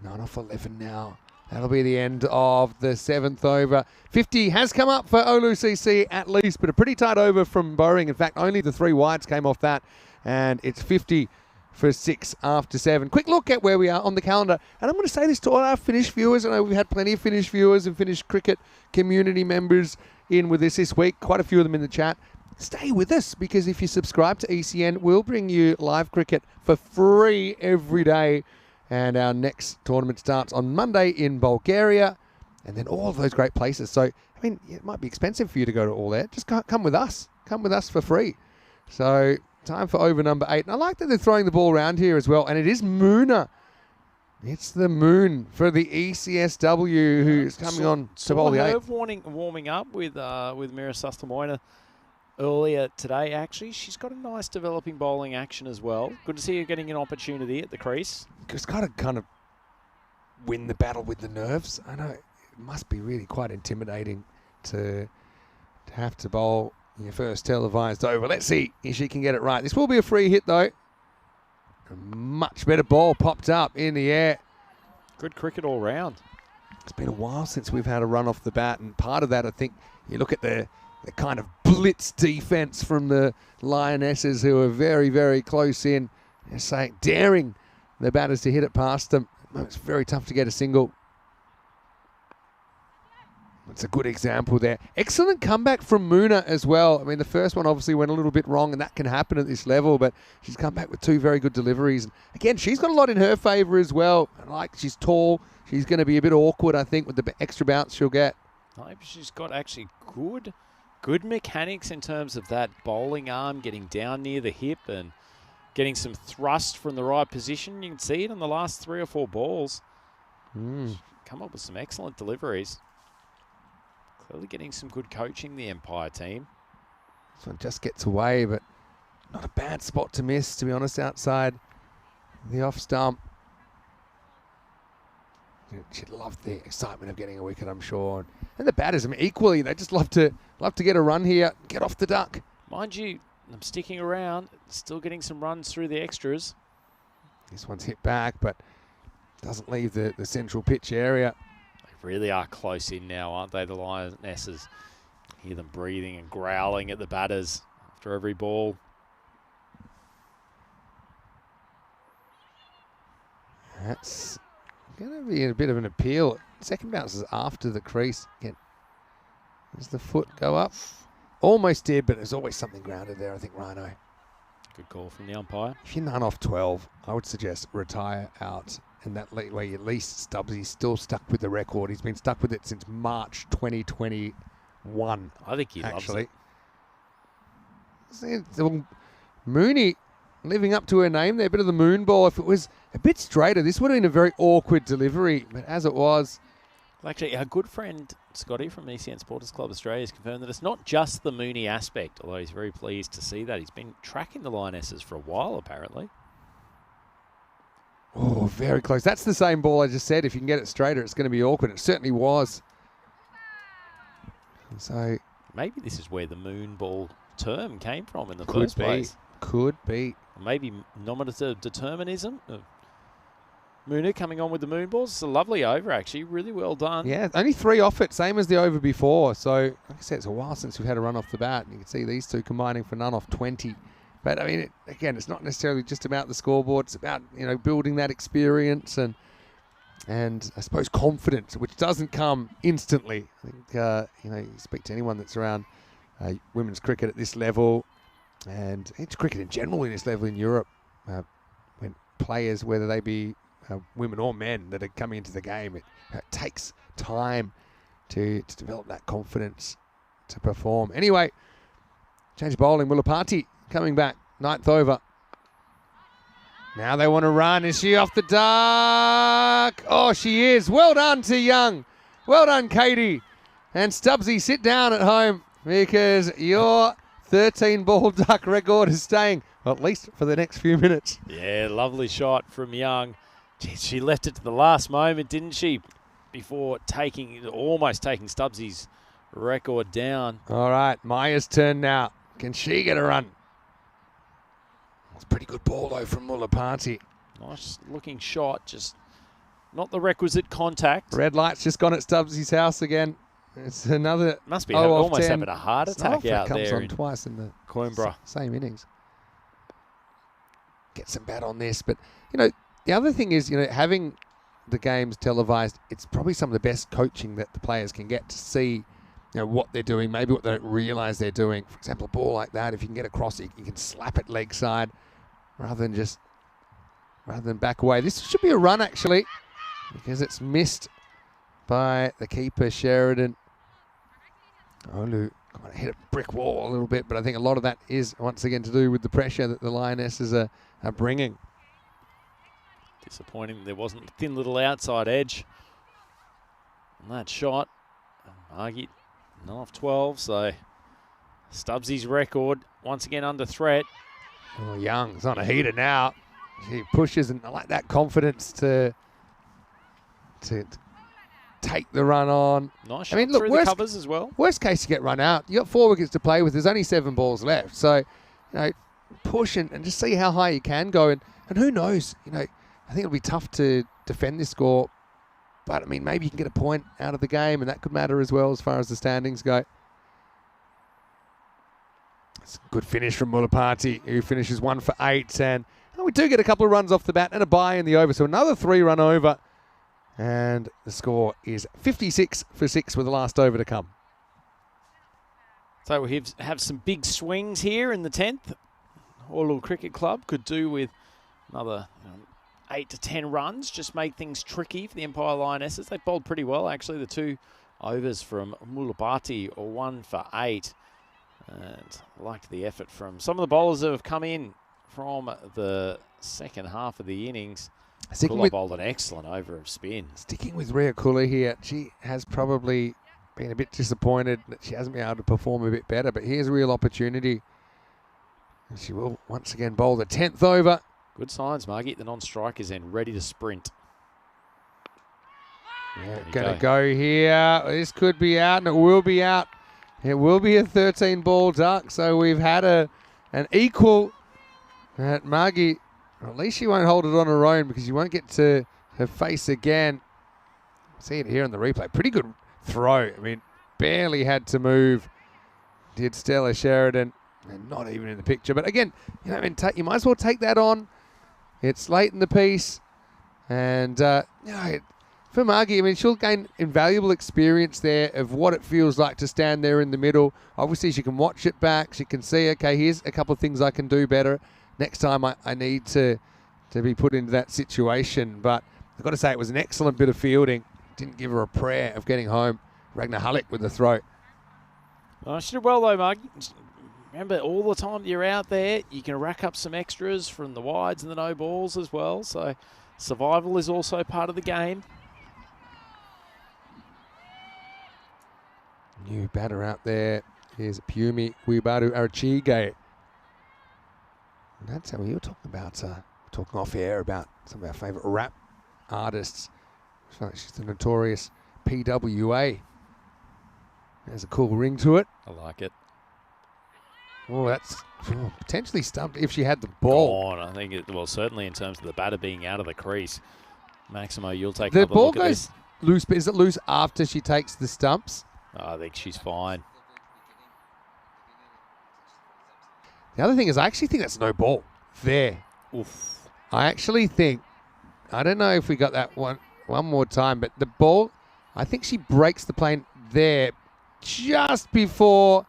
None off 11 now. That'll be the end of the 7th over. 50 has come up for Oulu CC at least, but a pretty tight over from Bowring. In fact, only the 3 wides came off that, and it's 50 for 6 after 7. Quick look at where we are on the calendar. And I'm going to say this to all our Finnish viewers. I know we've had plenty of Finnish viewers and Finnish cricket community members in with us this week. Quite a few of them in the chat. Stay with us, because if you subscribe to ECN, we'll bring you live cricket for free every day. And our next tournament starts on Monday in Bulgaria, and then all of those great places. So, I mean, it might be expensive for you to go to all that. Just come with us. Come with us for free. So, time for over number 8. And I like that they're throwing the ball around here as well. And it is Mooner. It's the Moon for the ECS-W, who's coming on to bowl the 8. Warming up with Mira Sustamoina earlier today, actually. She's got a nice developing bowling action as well. Good to see her getting an opportunity at the crease. It's got to kind of win the battle with the nerves. I know it must be really quite intimidating to have to bowl your first televised over. Let's see if she can get it right. This will be a free hit, though. A much better ball popped up in the air. Good cricket all round. It's been a while since we've had a run off the bat, and part of that, I think, you look at the kind of blitz defense from the Lionesses, who are very, very close in. They're saying, daring the batters to hit it past them. It's very tough to get a single. It's a good example there. Excellent comeback from Mooner as well. I mean, the first one obviously went a little bit wrong, and that can happen at this level, but she's come back with 2 very good deliveries. And again, she's got a lot in her favour as well. Like, she's tall. She's going to be a bit awkward, I think, with the extra bounce she'll get. She's got actually good mechanics in terms of that bowling arm, getting down near the hip and getting some thrust from the right position. You can see it in the last 3 or 4 balls. Come up with some excellent deliveries. Clearly getting some good coaching, the Empire team. This one just gets away, but not a bad spot to miss, to be honest, outside the off stump. She'd love the excitement of getting a wicket, I'm sure. And the batters, I mean, equally, they just love to get a run here, get off the duck. Mind you, I'm sticking around, still getting some runs through the extras. This one's hit back, but doesn't leave the central pitch area. They really are close in now, aren't they, the Lionesses? Hear them breathing and growling at the batters after every ball. That's going to be a bit of an appeal. Second bounce is after the crease. Again, does the foot go up? Almost did, but there's always something grounded there, I think, Rhino. Good call from the umpire. If you're none off 12, I would suggest retire out. And that way, at least Stubbsy's still stuck with the record. He's been stuck with it since March 2021. I think he loves it. Well, Mooney living up to her name there, a bit of the moon ball. If it was a bit straighter, this would have been a very awkward delivery. But as it was... Well, actually, our good friend Scotty from ECN Supporters Club Australia has confirmed that it's not just the Mooney aspect, although he's very pleased to see that. He's been tracking the Lionesses for a while, apparently. Oh, very close. That's the same ball I just said. If you can get it straighter, it's going to be awkward. It certainly was. So Maybe this is where the moon ball term came from in the could first be. place. Could be. Maybe nominative determinism. Mooner coming on with the moon balls. It's a lovely over, actually. Really well done. Yeah, only 3 off it, same as the over before. So, like I said, it's a while since we've had a run off the bat. And you can see these two combining for none off 20. But, I mean, again, it's not necessarily just about the scoreboard. It's about, building that experience and I suppose confidence, which doesn't come instantly. I think, you speak to anyone that's around women's cricket at this level and it's cricket in general in this level in Europe, when players, whether they be women or men that are coming into the game, it takes time to develop that confidence to perform. Anyway, change bowling. Mulapati coming back, 9th over. Now they want to run. Is she off the duck? Oh, she is. Well done to Young. Well done, Katie. And Stubbsy, sit down at home because your 13-ball duck record is staying, well, at least for the next few minutes. Yeah, lovely shot from Young. She left it to the last moment, didn't she? Before almost taking Stubbsy's record down. All right, Maya's turn now. Can she get a run? It's a pretty good ball, though, from Mulapati. Nice looking shot, just not the requisite contact. Red light's just gone at Stubbsy's house again. It's another. Must be 0 off almost 10. having a heart attack out comes there on in twice in the Coimbra. same innings. Get some bat on this, but the other thing is, having the games televised, it's probably some of the best coaching that the players can get to see, what they're doing, maybe what they don't realise they're doing. For example, a ball like that, if you can get across it, you can slap it leg side rather than back away. This should be a run, actually, because it's missed by the keeper, Sheridan. Olu kind of hit a brick wall a little bit, but I think a lot of that is, once again, to do with the pressure that the Lionesses are bringing. Disappointing there wasn't a thin little outside edge on that shot. Margie 9 off 12, so Stubbsy's record once again under threat. Oh, Young's on a heater now. She pushes, and I like that confidence to take the run on. Nice shot through the covers as well. Worst case, you get run out. You got 4 wickets to play with. There's only 7 balls left. So, push and just see how high you can go. And who knows, I think it'll be tough to defend this score. But, I mean, maybe you can get a point out of the game, and that could matter as well as far as the standings go. It's a good finish from Mulapati, who finishes 1 for 8. And we do get a couple of runs off the bat and a bye in the over. So another 3-run over. And the score is 56 for 6 with the last over to come. So we have some big swings here in the 10th. Orlu Cricket Club could do with another 8 to 10 runs, just make things tricky for the Empire Lionesses. They bowled pretty well, actually. The 2 overs from Mulapati are 1 for 8. And I liked the effort from some of the bowlers that have come in from the second half of the innings. Kula bowled an excellent over of spin. Sticking with Rhea Kula here, she has probably been a bit disappointed that she hasn't been able to perform a bit better, but here's a real opportunity. And she will once again bowl the 10th over. Good signs, Margie. The non-strikers end, ready to sprint. Yeah, going to go here. This could be out, and it will be out. It will be a 13-ball duck, so we've had an equal at Margie. Well, at least she won't hold it on her own because you won't get to her face again. See it here in the replay. Pretty good throw. I mean, barely had to move. Did Stella Sheridan. And not even in the picture. But again, you might as well take that on. It's late in the piece. And, for Margie, I mean, she'll gain invaluable experience there of what it feels like to stand there in the middle. Obviously, she can watch it back. She can see, okay, here's a couple of things I can do better. Next time I need to be put into that situation. But I've got to say it was an excellent bit of fielding. Didn't give her a prayer of getting home. Ragnar Hullick with the throw. Oh, she did well though, Margie. Remember, all the time you're out there, you can rack up some extras from the wides and the no balls as well. So survival is also part of the game. New batter out there is Pumi Wibaru Archige. And that's how we were talking about talking off air about some of our favourite rap artists. She's the notorious PWA. There's a cool ring to it. I like it. Oh, that's potentially stumped if she had the ball. Gone. I think it, well, certainly in terms of the batter being out of the crease. Maximo, you'll take The another ball look at goes this. loose, but is it loose after she takes the stumps? I think she's fine. The other thing is I actually think that's no ball there. Oof. I actually think, I don't know if we got that one more time, but the ball, I think she breaks the plane there just before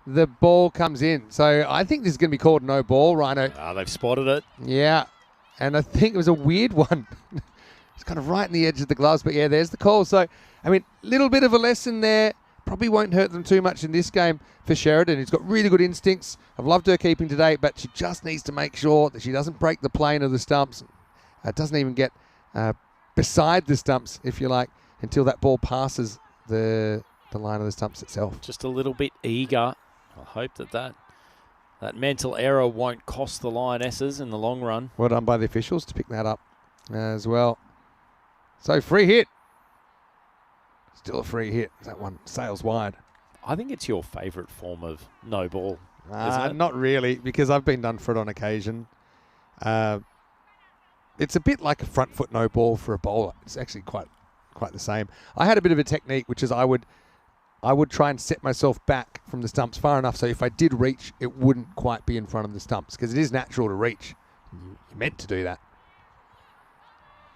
the ball comes in. So I think this is going to be called no ball, Rhino. They've spotted it. Yeah, and I think it was a weird one. It's kind of right in the edge of the gloves, but yeah, there's the call. So, I mean, little bit of a lesson there. Probably won't hurt them too much in this game for Sheridan, who's got really good instincts. I've loved her keeping today, but she just needs to make sure that she doesn't break the plane of the stumps. Doesn't even get beside the stumps, if you like, until that ball passes the line of the stumps itself. Just a little bit eager. I hope that mental error won't cost the Lionesses in the long run. Well done by the officials to pick that up as well. So free hit. Still a free hit. That one sails wide. I think it's your favourite form of no ball, isn't it? Not really, because I've been done for it on occasion. It's a bit like a front foot no ball for a bowler. It's actually quite the same. I had a bit of a technique, which is I would try and set myself back from the stumps far enough so if I did reach, it wouldn't quite be in front of the stumps, because it is natural to reach. You're meant to do that.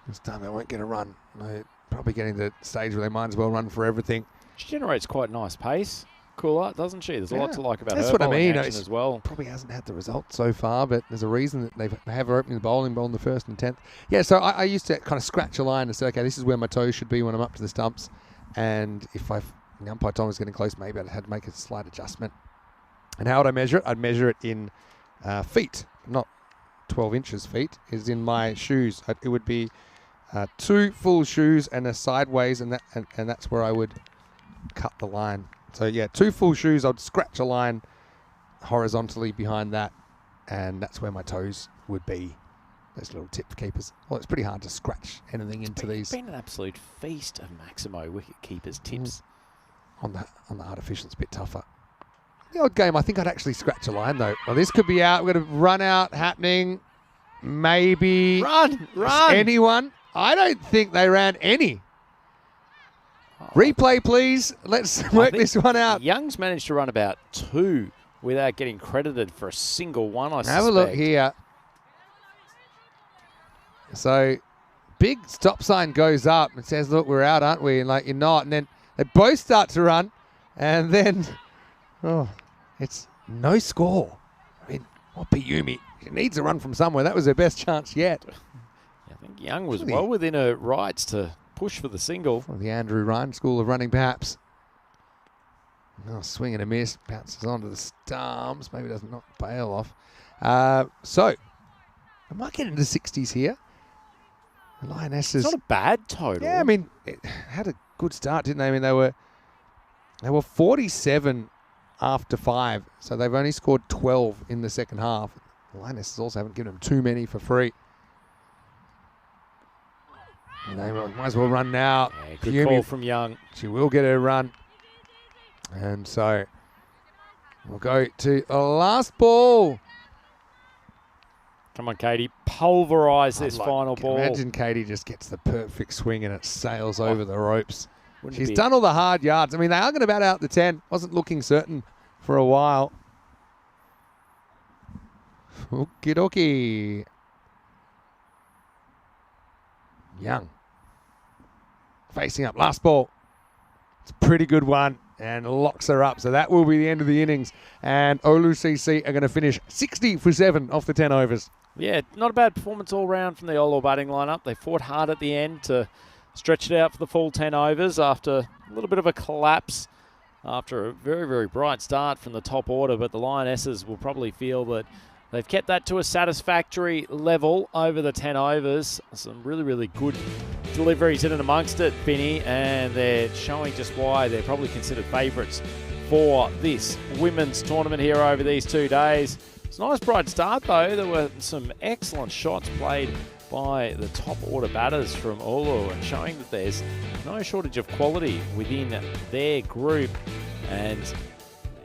This time they won't get a run. They're probably getting to the stage where they might as well run for everything. She generates quite nice pace. Cool, doesn't she? There's a lot to like about That's her what I bowling mean. action as well. Probably hasn't had the result so far, but there's a reason that they have her opening the bowling ball in the first and 10th. Yeah, so I used to kind of scratch a line and say, okay, this is where my toes should be when I'm up to the stumps. And if the umpire told me I was getting close, maybe I had to make a slight adjustment. And how would I measure it? I'd measure it in feet, not 12 inches feet, is in my shoes. It would be 2 full shoes and a sideways, and that's where I would cut the line. So yeah, 2 full shoes, I'd scratch a line horizontally behind that, and that's where my toes would be. Those little tip keepers. Well, it's pretty hard to scratch anything into these. It's been an absolute feast of Maximo wicket keepers tips. On the artificial, it's a bit tougher. The odd game, I think I'd actually scratch a line though. Well, this could be out. We're going to run out happening. Maybe Run! anyone. I don't think they ran any. Replay, please. Let's work this one out. Young's managed to run about 2 without getting credited for a single one, I suspect. Have a look here. So, big stop sign goes up and says, look, we're out, aren't we? And like, you're not. And then they both start to run. And then, it's no score. I mean, what beat Yumi? She needs a run from somewhere. That was her best chance yet. I think Young was well within her rights to push for the single. For the Andrew Ryan School of Running, perhaps. Swing and a miss. Bounces onto the stumps. Maybe doesn't knock the bail off. So, I might get into the 60s here. The Lionesses. It's not a bad total. Yeah, I mean, it had a good start, didn't they? I mean, they were 47 after 5, so they've only scored 12 in the second half. The Lionesses also haven't given them too many for free. And they might as well run now. Yeah, good call from Young. She will get her run. And so we'll go to the last ball. Come on, Katie. Pulverise this final ball. Imagine Katie just gets the perfect swing and it sails over the ropes. She's be done all the hard yards. I mean, they are going to bat out the 10. Wasn't looking certain for a while. Okie dokie. Young. Facing up. Last ball. It's a pretty good one and locks her up. So that will be the end of the innings. And Oulu CC are going to finish 60 for 7 off the 10 overs. Yeah, not a bad performance all round from the Oulu batting lineup. They fought hard at the end to stretch it out for the full 10 overs after a little bit of a collapse after a very, very bright start from the top order. But the Lionesses will probably feel that they've kept that to a satisfactory level over the 10 overs. Some really, really good deliveries in and amongst it, Finny, and they're showing just why they're probably considered favourites for this women's tournament here over these 2 days. It's a nice bright start though. There were some excellent shots played by the top order batters from Oulu and showing that there's no shortage of quality within their group. And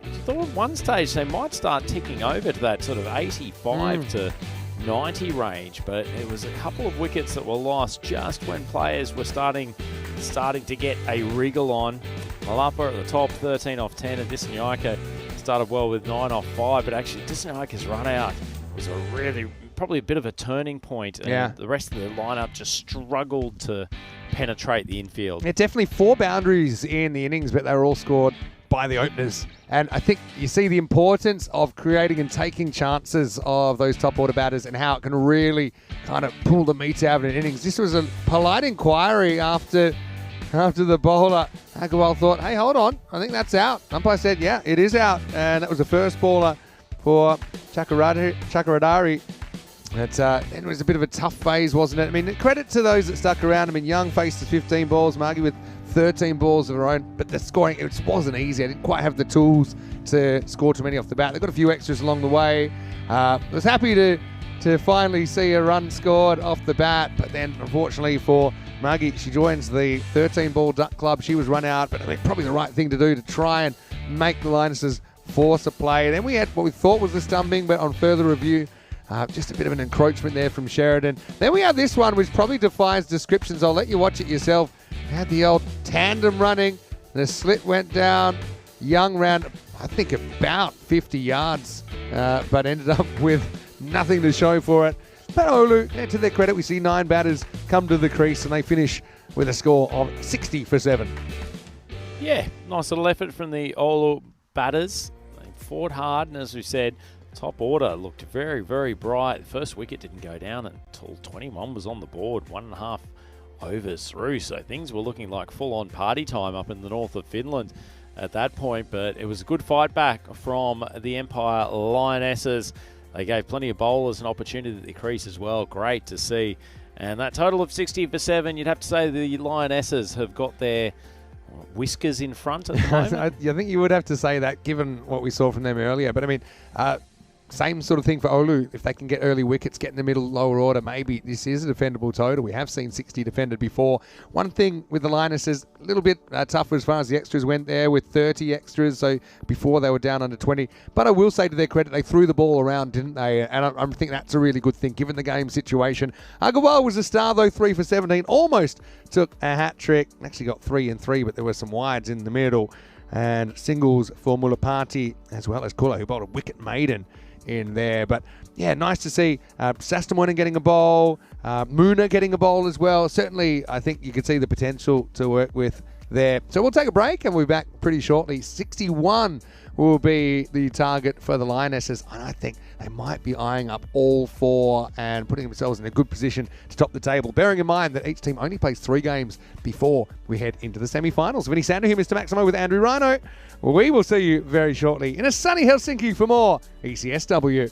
I thought at one stage they might start ticking over to that sort of 85 to 90 range, but it was a couple of wickets that were lost just when players were starting to get a wriggle on. Malapa at the top, 13 off 10, and Dissanayake started well with 9 off 5, but actually Dissanayike's run out was probably a bit of a turning point, and the rest of the lineup just struggled to penetrate the infield. Yeah, definitely 4 boundaries in the innings, but they were all scored by the openers. And I think you see the importance of creating and taking chances of those top order batters and how it can really kind of pull the meat out of an innings. This was a polite inquiry after the bowler. Agarwal thought, hey, hold on, I think that's out. Umpire said, yeah, it is out. And that was the first bowler for Chakraradari. It was a bit of a tough phase, wasn't it? I mean, credit to those that stuck around. I mean, Young faced 15 balls, Margie with 13 balls of her own, but the scoring, it wasn't easy. I didn't quite have the tools to score too many off the bat. They got a few extras along the way. I was happy to finally see a run scored off the bat, but then unfortunately for Margie, she joins the 13-ball Duck Club. She was run out, but I mean, probably the right thing to do to try and make the Lionesses force a play. Then we had what we thought was a stumping, but on further review, just a bit of an encroachment there from Sheridan. Then we have this one, which probably defies descriptions. I'll let you watch it yourself. We had the old tandem running. The slit went down. Young ran, I think, about 50 yards, but ended up with nothing to show for it. But Oulu, to their credit, we see 9 batters come to the crease, and they finish with a score of 60 for 7. Yeah, nice little effort from the Oulu batters. They fought hard, and as we said, top order looked very, very bright. The first wicket didn't go down until 21 was on the board, 1.5 overs through. So things were looking like full-on party time up in the north of Finland at that point. But it was a good fight back from the Empire Lionesses. They gave plenty of bowlers an opportunity at the crease as well. Great to see. And that total of 60 for 7, you'd have to say the Lionesses have got their whiskers in front at the moment. I think you would have to say that, given what we saw from them earlier. But I mean, same sort of thing for Oulu. If they can get early wickets, get in the middle, lower order, maybe this is a defendable total. We have seen 60 defended before. One thing with the Lionesses, a little bit tougher as far as the extras went there with 30 extras. So before they were down under 20. But I will say to their credit, they threw the ball around, didn't they? And I think that's a really good thing, given the game situation. Agarwal was a star, though, 3 for 17. Almost took a hat trick. Actually got 3 and 3, but there were some wides in the middle. And singles for Mulapati, as well as Kula, who bowled a wicket maiden in there. But yeah, nice to see Sastamoinen getting a bowl, Moona getting a bowl as well. Certainly, I think you could see the potential to work with there. So we'll take a break and we'll be back pretty shortly. 61 will be the target for the Lionesses, and I think they might be eyeing up all 4 and putting themselves in a good position to top the table, bearing in mind that each team only plays 3 games before we head into the semi-finals. Vinny Sander here, Mr. Maximo with Andrew Rhino. We will see you very shortly in a sunny Helsinki for more ECS-W.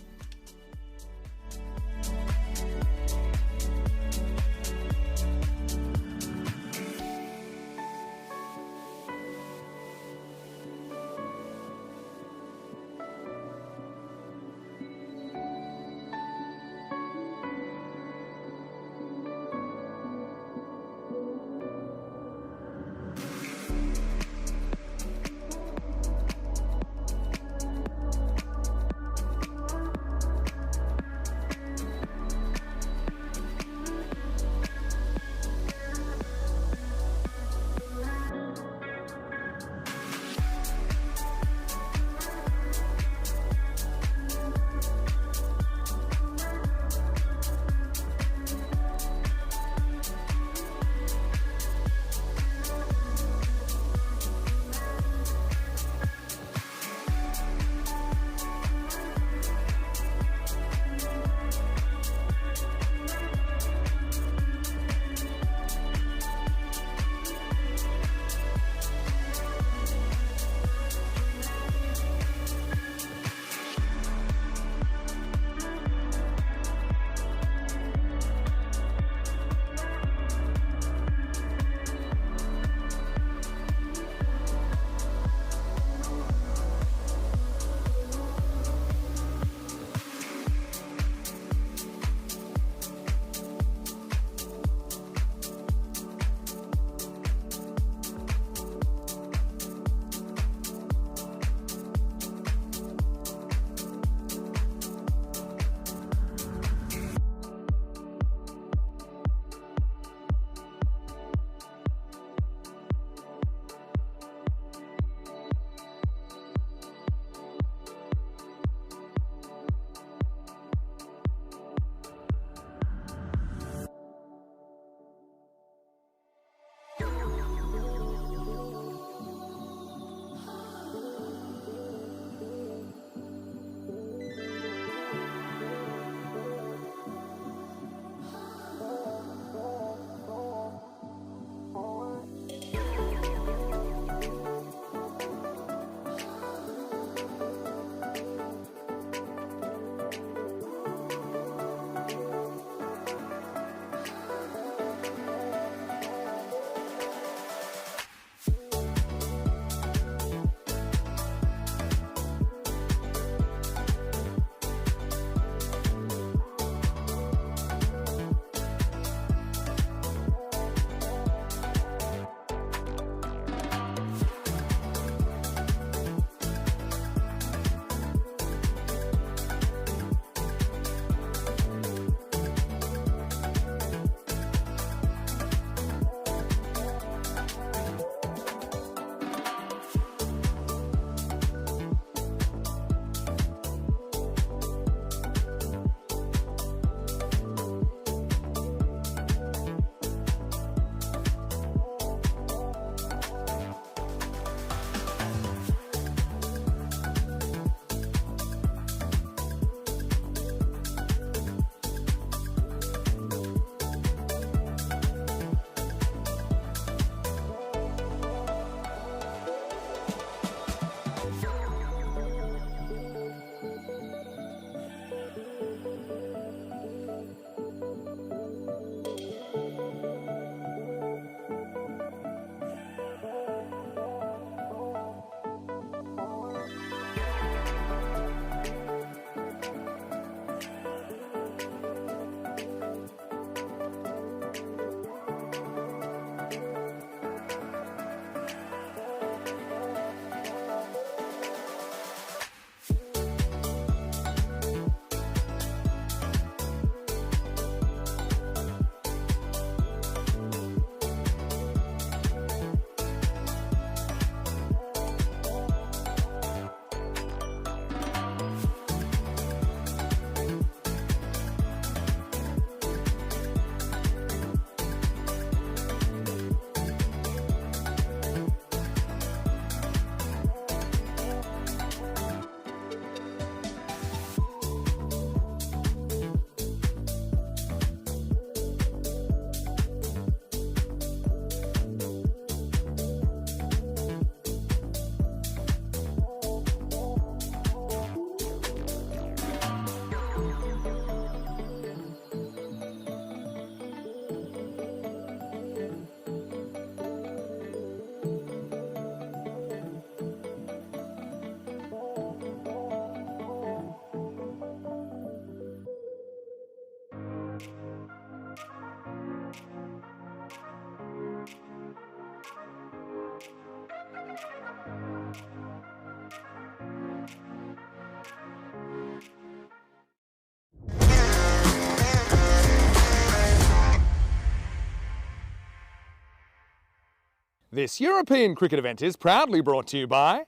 This European cricket event is proudly brought to you by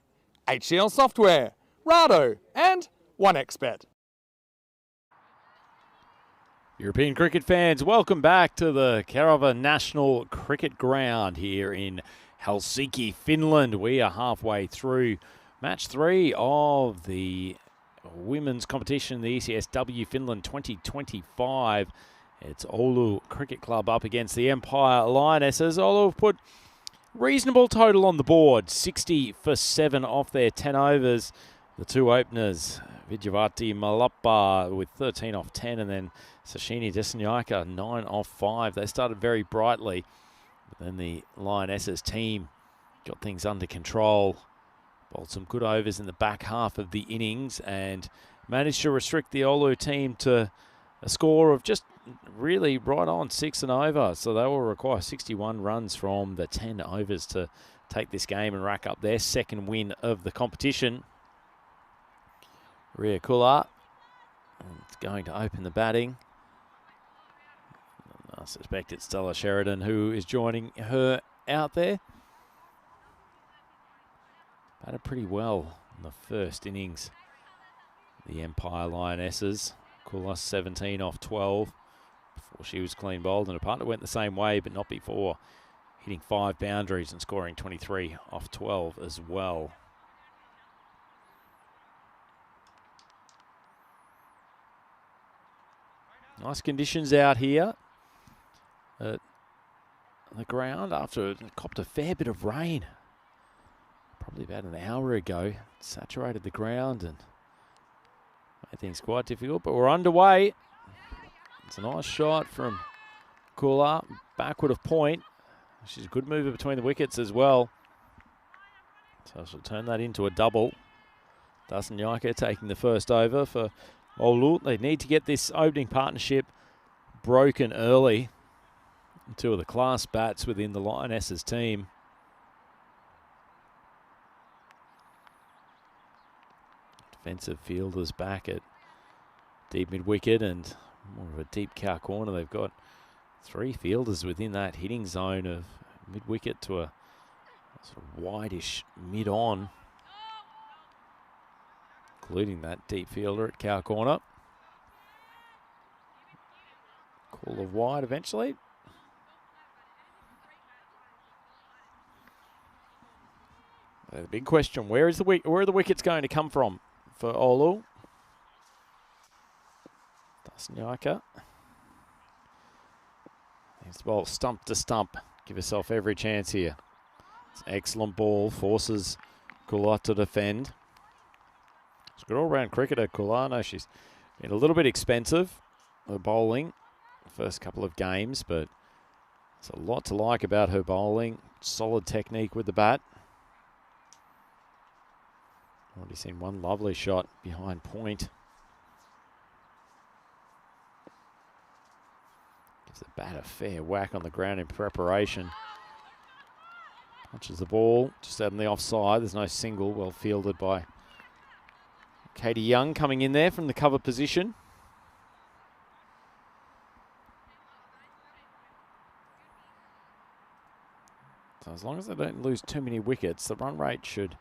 HCL Software, Rado and 1xBet. European cricket fans, welcome back to the Kerava National Cricket Ground here in Helsinki, Finland. We are halfway through match 3 of the women's competition, the ECS-W Finland 2025. It's Oulu Cricket Club up against the Empire Lionesses. Oulu have put reasonable total on the board, 60 for 7 off their 10 overs. The two openers, Vijayavati Malappa with 13 off 10, and then Sashini Desanyaka 9 off 5. They started very brightly, but then the Lionesses team got things under control, bowled some good overs in the back half of the innings, and managed to restrict the Oulu team to a score of just really right on 6 and over. So they will require 61 runs from the 10 overs to take this game and rack up their second win of the competition. Ria Kula is going to open the batting. I suspect it's Stella Sheridan who is joining her out there. Batted pretty well in the first innings. The Empire Lionesses. Kula 17 off 12 before she was clean bowled, and her partner went the same way, but not before hitting 5 boundaries and scoring 23 off 12 as well. Nice conditions out here at the ground after it copped a fair bit of rain. Probably about an hour ago. It saturated the ground and made things quite difficult, but we're underway. It's a nice shot from Kula, backward of point. She's a good mover between the wickets as well. So she'll turn that into a double. Desanyaka taking the first over for Oulu. They need to get this opening partnership broken early. 2 of the class bats within the Lionesses team. Defensive fielders back at deep mid-wicket and more of a deep cow corner. They've got 3 fielders within that hitting zone of mid-wicket to a sort of wideish mid-on, including that deep fielder at cow corner. Call of wide eventually. The big question, where are the wickets going to come from for Oulu? Desanyaka. Needs the ball stump to stump. Give herself every chance here. It's an excellent ball. Forces Kula to defend. She's a good all-round cricketer, Kula. No, she's been a little bit expensive, her bowling, the first couple of games, but there's a lot to like about her bowling. Solid technique with the bat. Already seen one lovely shot behind point. Gives the bat a fair whack on the ground in preparation. Punches the ball just out on the offside. There's no single, well fielded by Katie Young coming in there from the cover position. So as long as they don't lose too many wickets, the run rate should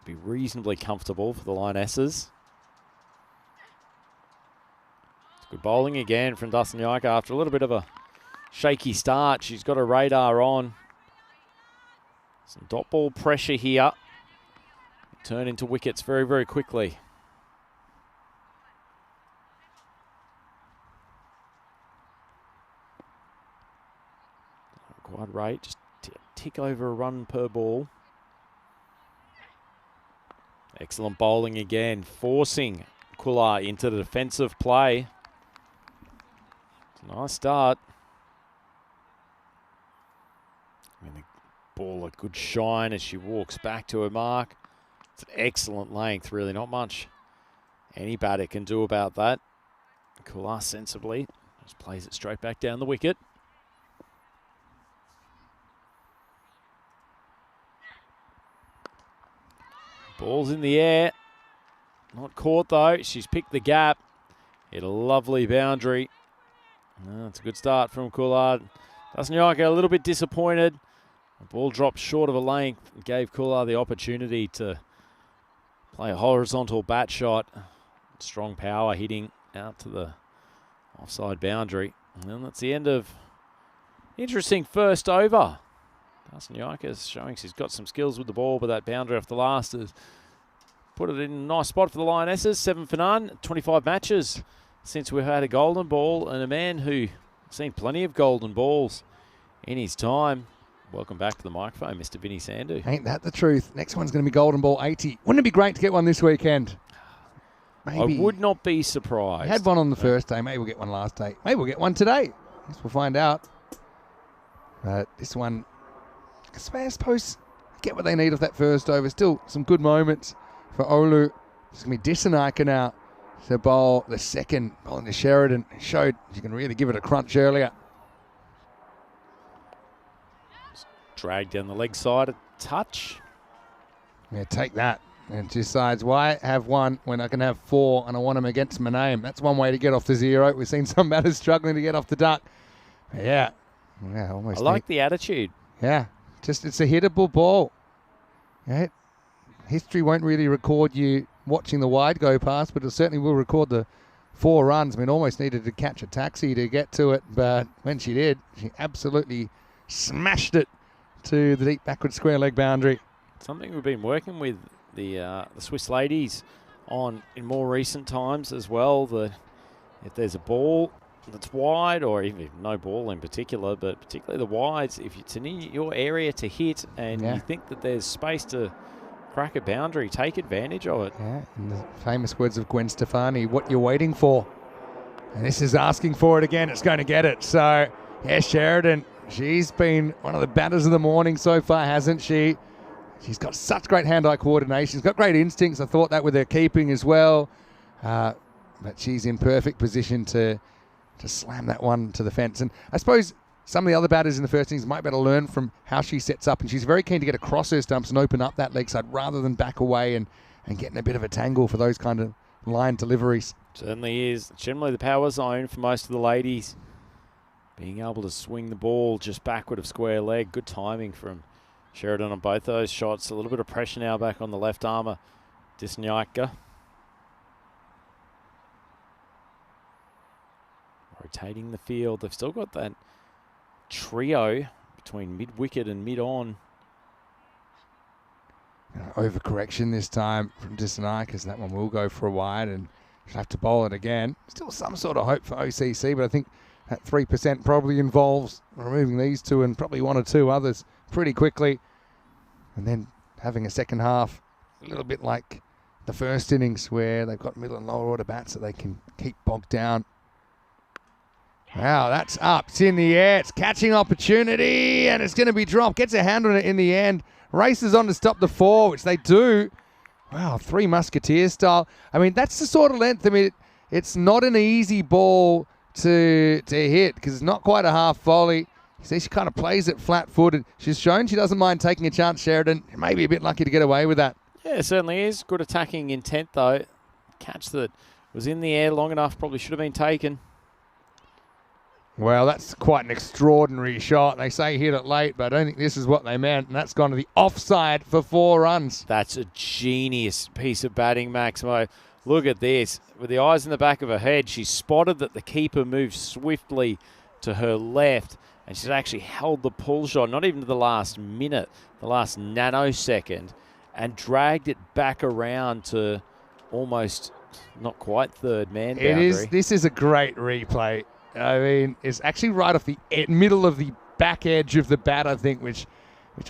be reasonably comfortable for the Lionesses. It's good bowling again from Desanyaka after a little bit of a shaky start. She's got her radar on. Some dot ball pressure here. Turn into wickets very, very quickly. Quad rate, just tick over a run per ball. Excellent bowling again, forcing Kula into the defensive play. It's a nice start. And the ball a good shine as she walks back to her mark. It's an excellent length, really not much any batter can do about that. Kula sensibly just plays it straight back down the wicket. Ball's in the air. Not caught though. She's picked the gap. Hit a lovely boundary. It's a good start from Kula. Desanyaka a little bit disappointed. The ball dropped short of a length and gave Kula the opportunity to play a horizontal bat shot. Strong power hitting out to the offside boundary. And then that's the end of interesting first over. Dasnyaikas showing she's got some skills with the ball, but that boundary off the last has put it in a nice spot for the Lionesses. 7 for none, 25 matches since we've had a golden ball, and a man who seen plenty of golden balls in his time. Welcome back to the microphone, Mr. Vinny Sandu. Ain't that the truth? Next one's going to be Golden Ball 80. Wouldn't it be great to get one this weekend? Maybe. I would not be surprised. We had one on the first day. Maybe we'll get one last day. Maybe we'll get one today. I guess we'll find out. But this one, I suppose, get what they need off that first over. Still some good moments for Oulu. It's going to be Disanaika now to bowl the second ball into Sheridan. Showed you can really give it a crunch earlier. Dragged down the leg side, a touch. Yeah, take that. And decides, why have one when I can have 4 and I want them against my name? That's one way to get off the 0. We've seen some batters struggling to get off the duck. Yeah, almost. I like the attitude. Yeah, just it's a hittable ball. Yeah, history won't really record you watching the wide go past, but it certainly will record the 4 runs. I mean, almost needed to catch a taxi to get to it, but when she did, she absolutely smashed it to the deep backward square leg boundary. Something we've been working with the Swiss ladies on in more recent times as well. That if there's a ball that's wide, or even no ball in particular, but particularly the wides, if it's in your area to hit and you think that there's space to crack a boundary, take advantage of it. Yeah, in the famous words of Gwen Stefani, what you're waiting for. And this is asking for it again. It's going to get it. So, yeah, Sheridan, she's been one of the batters of the morning so far, hasn't she? She's got such great hand-eye coordination. She's got great instincts. I thought that with her keeping as well. But she's in perfect position to slam that one to the fence. And I suppose some of the other batters in the first innings might be able to learn from how she sets up. And she's very keen to get across her stumps and open up that leg side rather than back away and get in a bit of a tangle for those kind of line deliveries. Certainly is. Generally the power zone for most of the ladies. Being able to swing the ball just backward of square leg. Good timing from Sheridan on both those shots. A little bit of pressure now back on the left armour. Disnyaika. Rotating the field. They've still got that trio between mid-wicket and mid-on. Overcorrection this time from Disanaika, because that one will go for a wide and she'll have to bowl it again. Still some sort of hope for OCC, but I think that 3% probably involves removing these two and probably 1 or 2 others pretty quickly. And then having a second half a little bit like the first innings where they've got middle and lower order bats that they can keep bogged down. Wow, that's up. It's in the air. It's catching opportunity and it's going to be dropped. Gets a hand on it in the end. Races on to stop the 4, which they do. Wow, 3 Musketeer style. I mean, that's the sort of length. I mean, it's not an easy ball to hit because it's not quite a half volley. You see, she kind of plays it flat-footed. She's shown she doesn't mind taking a chance, Sheridan. Maybe a bit lucky to get away with that. Yeah, it certainly is. Good attacking intent, though. Catch that was in the air long enough, probably should have been taken. Well, that's quite an extraordinary shot. They say hit it late, but I don't think this is what they meant, and that's gone to the offside for 4 runs. That's a genius piece of batting, Maximo. Look at this. With the eyes in the back of her head, she spotted that the keeper moved swiftly to her left, and she's actually held the pull shot, not even to the last minute, the last nanosecond, and dragged it back around to almost not quite third man boundary. This is a great replay. I mean, it's actually right off the middle of the back edge of the bat, I think, which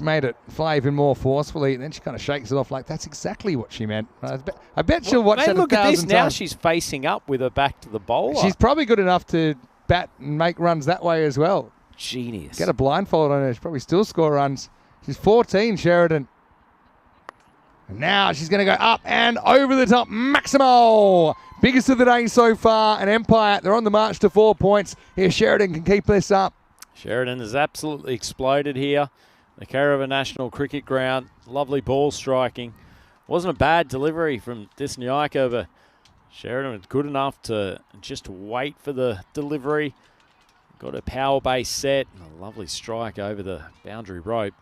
made it fly even more forcefully. And then she kind of shakes it off like that's exactly what she meant. I bet she'll watch that 1,000 times. Look at this now. She's facing up with her back to the bowler. She's probably good enough to bat and make runs that way as well. Genius. Get a blindfold on her. She'll probably still score runs. She's 14, Sheridan. And now she's going to go up and over the top. Maximo! Biggest of the day so far. And Empire, they're on the march to 4 points. Here, Sheridan can keep this up. Sheridan has absolutely exploded here. The Caravan National Cricket Ground. Lovely ball striking. Wasn't a bad delivery from Disnyaika, but Sheridan was good enough to just wait for the delivery. Got a power base set. And a lovely strike over the boundary rope.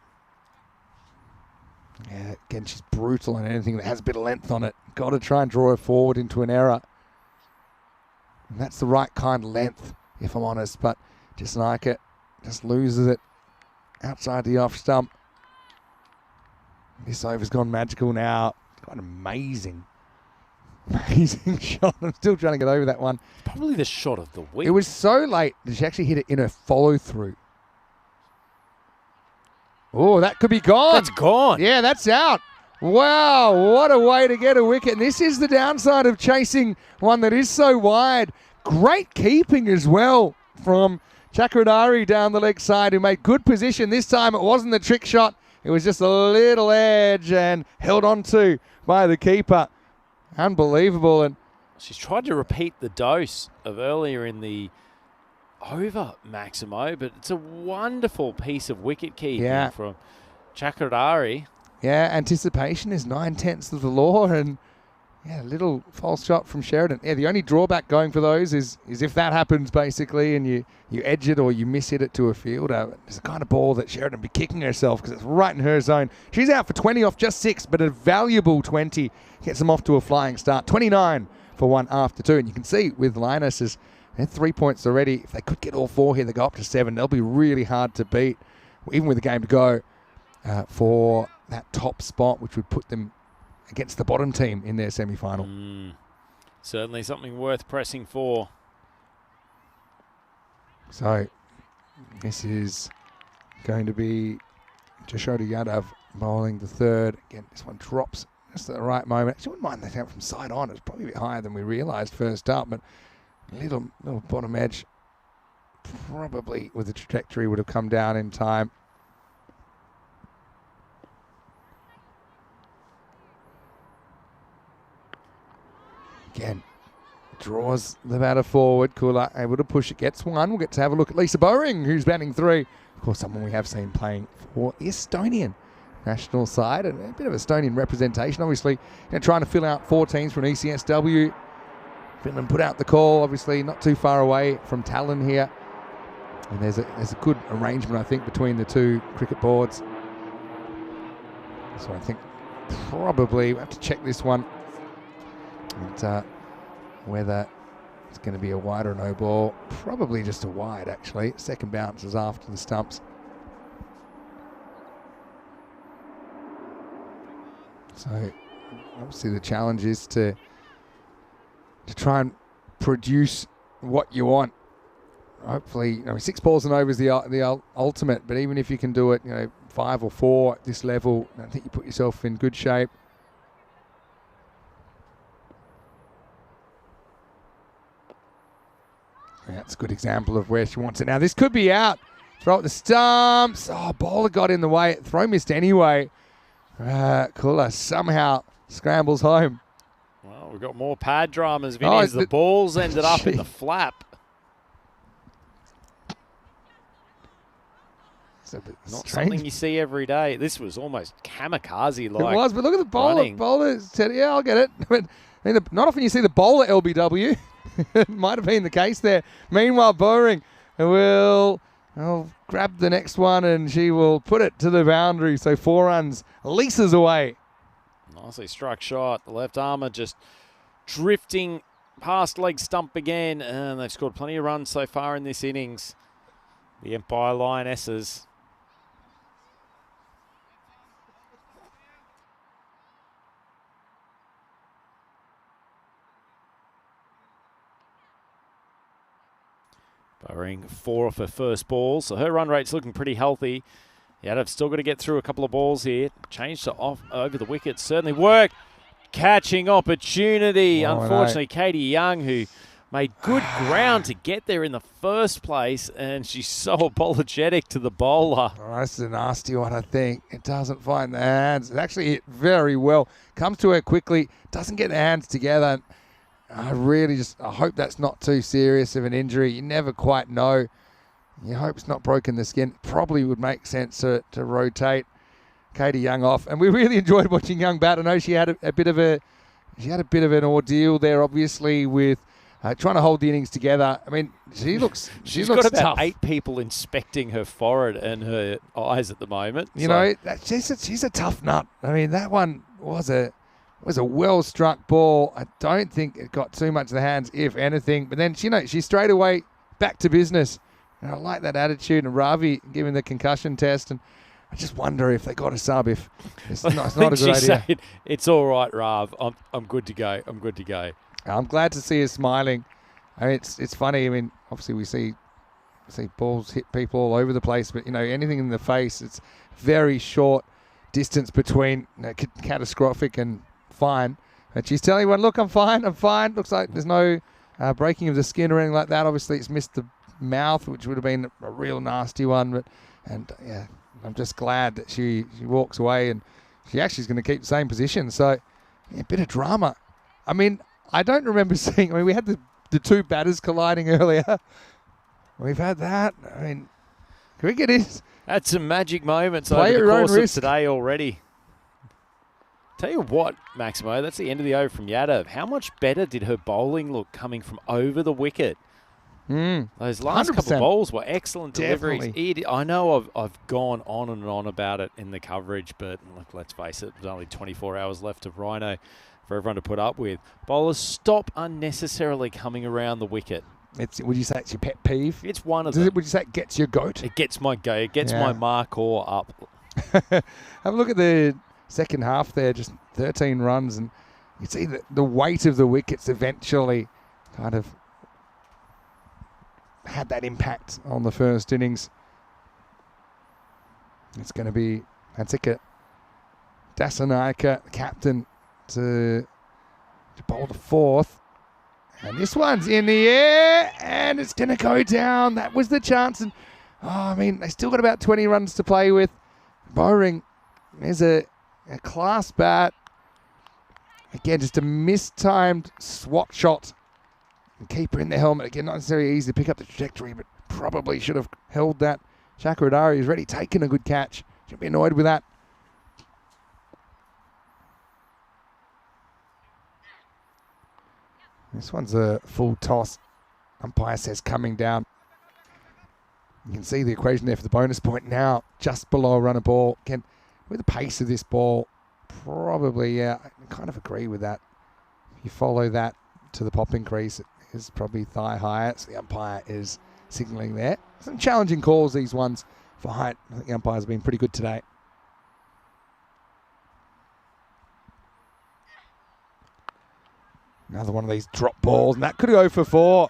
Yeah, again, she's brutal on anything that has a bit of length on it. Got to try and draw her forward into an error. And that's the right kind of length, if I'm honest, but just like it, just loses it outside the off stump. This over's gone magical now. Got an amazing shot. I'm still trying to get over that one. Probably the shot of the week. It was so late that she actually hit it in her follow-through. Oh, that could be gone. That's gone. Yeah, that's out. Wow, what a way to get a wicket. And this is the downside of chasing one that is so wide. Great keeping as well from Chakradari down the leg side, who made good position. This time it wasn't the trick shot. It was just a little edge and held on to by the keeper. Unbelievable. And She's tried to repeat the dose of earlier in the over, Maximo, but it's a wonderful piece of wicket keeping from Chakradari. yeah, anticipation is 9/10 of the law, and yeah, a little false shot from Sheridan. Yeah, the only drawback going for those is if that happens basically and you edge it or you miss hit it to a fielder. It's the kind of ball that Sheridan would be kicking herself because it's right in her zone. She's out for 20 off just 6, but a valuable 20 gets them off to a flying start. 29 for 1 after 2, and you can see with Lionesses, they had 3 points already. If they could get all 4 here, they go up to 7. They'll be really hard to beat, even with a game to go, for that top spot, which would put them against the bottom team in their semi-final. Certainly something worth pressing for. So this is going to be Jashoda Yadav bowling the third. Again, this one drops just at the right moment. Actually, wouldn't mind that out from side on. It's probably a bit higher than we realised first up, but little bottom edge probably with the trajectory would have come down in time. Again, draws the batter forward. Kula able to push it, gets one. We'll get to have a look at Lisa Bowring, who's batting 3. Of course, someone we have seen playing for the Estonian national side, and a bit of Estonian representation. Obviously, trying to fill out 4 teams from ECS-W. Finland put out the call, obviously not too far away from Tallinn here. And there's a good arrangement, I think, between the 2 cricket boards. So I think probably we have to check this one. And whether it's going to be a wide or no ball. Probably just a wide, actually. Second bounce is after the stumps. So obviously the challenge is to try and produce what you want. Hopefully, 6 balls and over is the ultimate, but even if you can do it, 5 or 4 at this level, I think you put yourself in good shape. Yeah, that's a good example of where she wants it. Now, this could be out. Throw at the stumps. Oh, bowler got in the way. Throw missed anyway. Kula somehow scrambles home. Well, we've got more pad dramas, Vinny, as the balls ended up in the flap. Not something you see every day. This was almost kamikaze-like. It was, but look at the bowler. Running. Bowler said, yeah, I'll get it. But not often you see the bowler LBW. It might have been the case there. Meanwhile, Bowring will grab the next one and she will put it to the boundary. So 4 runs, leases away. Nicely struck shot. The left armour just drifting past leg stump again. And they've scored plenty of runs so far in this innings. The Empire Lionesses. Bowring 4 off her first ball, so her run rate's looking pretty healthy. Yadav's still got to get through a couple of balls here. Change to off over the wicket certainly worked. Catching opportunity. Unfortunately, Katie Young, who made good ground to get there in the first place, and she's so apologetic to the bowler. Oh, that's a nasty one, I think. It doesn't find the hands. It actually hit very well. Comes to her quickly, doesn't get the hands together. I hope that's not too serious of an injury. You never quite know. You hope it's not broken the skin. Probably would make sense to rotate Katie Young off. And we really enjoyed watching Young bat. I know she had a bit of an ordeal there, obviously, with trying to hold the innings together. I mean, she looks She's looks got about tough. 8 people inspecting her forehead and her eyes at the moment. You know, she's a tough nut. I mean, that one was a well struck ball. I don't think it got too much of the hands, if anything. But then she's straight away back to business. And I like that attitude. And Ravi giving the concussion test, and I just wonder if they got a sub. If it's not a good idea. Saying, it's all right, Rav. I'm good to go. I'm good to go. I'm glad to see her smiling. I mean, it's funny. I mean, obviously we see balls hit people all over the place, but anything in the face, it's very short distance between catastrophic and fine. And she's telling everyone, look, I'm fine. Looks like there's no breaking of the skin or anything like that. Obviously, it's missed the mouth, which would have been a real nasty one. Yeah, I'm just glad that she walks away, and she actually is going to keep the same position. So, yeah, a bit of drama. I mean, I don't remember seeing. I mean, we had the two batters colliding earlier. We've had that. I mean, cricket is. Had some magic moments Play over at the your own course of risk. today already. Tell you what, Maximo, that's the end of the over from Yadav. How much better did her bowling look coming from over the wicket? Those last couple 100%. of bowls were excellent deliveries. Definitely. I know I've gone on and on about it in the coverage, but look, let's face it, there's only 24 hours left of Rhino for everyone to put up with. Bowlers, stop unnecessarily coming around the wicket. Would you say it's your pet peeve? It's one of them. Would you say it gets your goat? It gets my go. It gets Yeah. my mark-or up. Have a look at the second half there, just 13 runs, and you see the weight of the wickets eventually kind of had that impact on the first innings. It's going to be Hansika Dasanaika, the captain, to bowl the fourth. And this one's in the air, and it's going to go down. That was the chance. And, I mean, they still got about 20 runs to play with. Bowring is a class bat. Again, just a mistimed swat shot. And keeper in the helmet. Again, not necessarily easy to pick up the trajectory, but probably should have held that. Chakradari has already taken a good catch. Shouldn't be annoyed with that. This one's a full toss. Umpire says coming down. You can see the equation there for the bonus point now, just below a run of ball. Again, with the pace of this ball, probably, yeah, I kind of agree with that. If you follow that to the popping crease, it is probably thigh higher. So the umpire is signalling there. Some challenging calls, these ones, for height. I think the umpires have been pretty good today. Another one of these drop balls, and that could go for 4.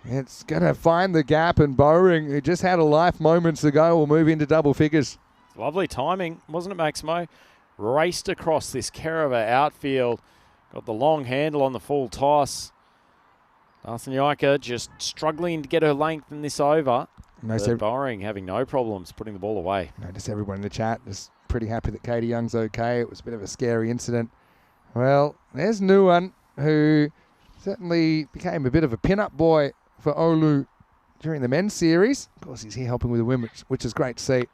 It's going to find the gap, and Bowring, who just had a life moments ago, will move into double figures. Lovely timing, wasn't it, Maximo? Raced across this Kerava outfield. Got the long handle on the full toss. Darthanyika just struggling to get her length in this over. But Bowring having no problems putting the ball away. Notice everyone in the chat is pretty happy that Katie Young's okay. It was a bit of a scary incident. Well, there's Nuwan, who certainly became a bit of a pin-up boy for Olu during the men's series. Of course, he's here helping with the women, which is great to see.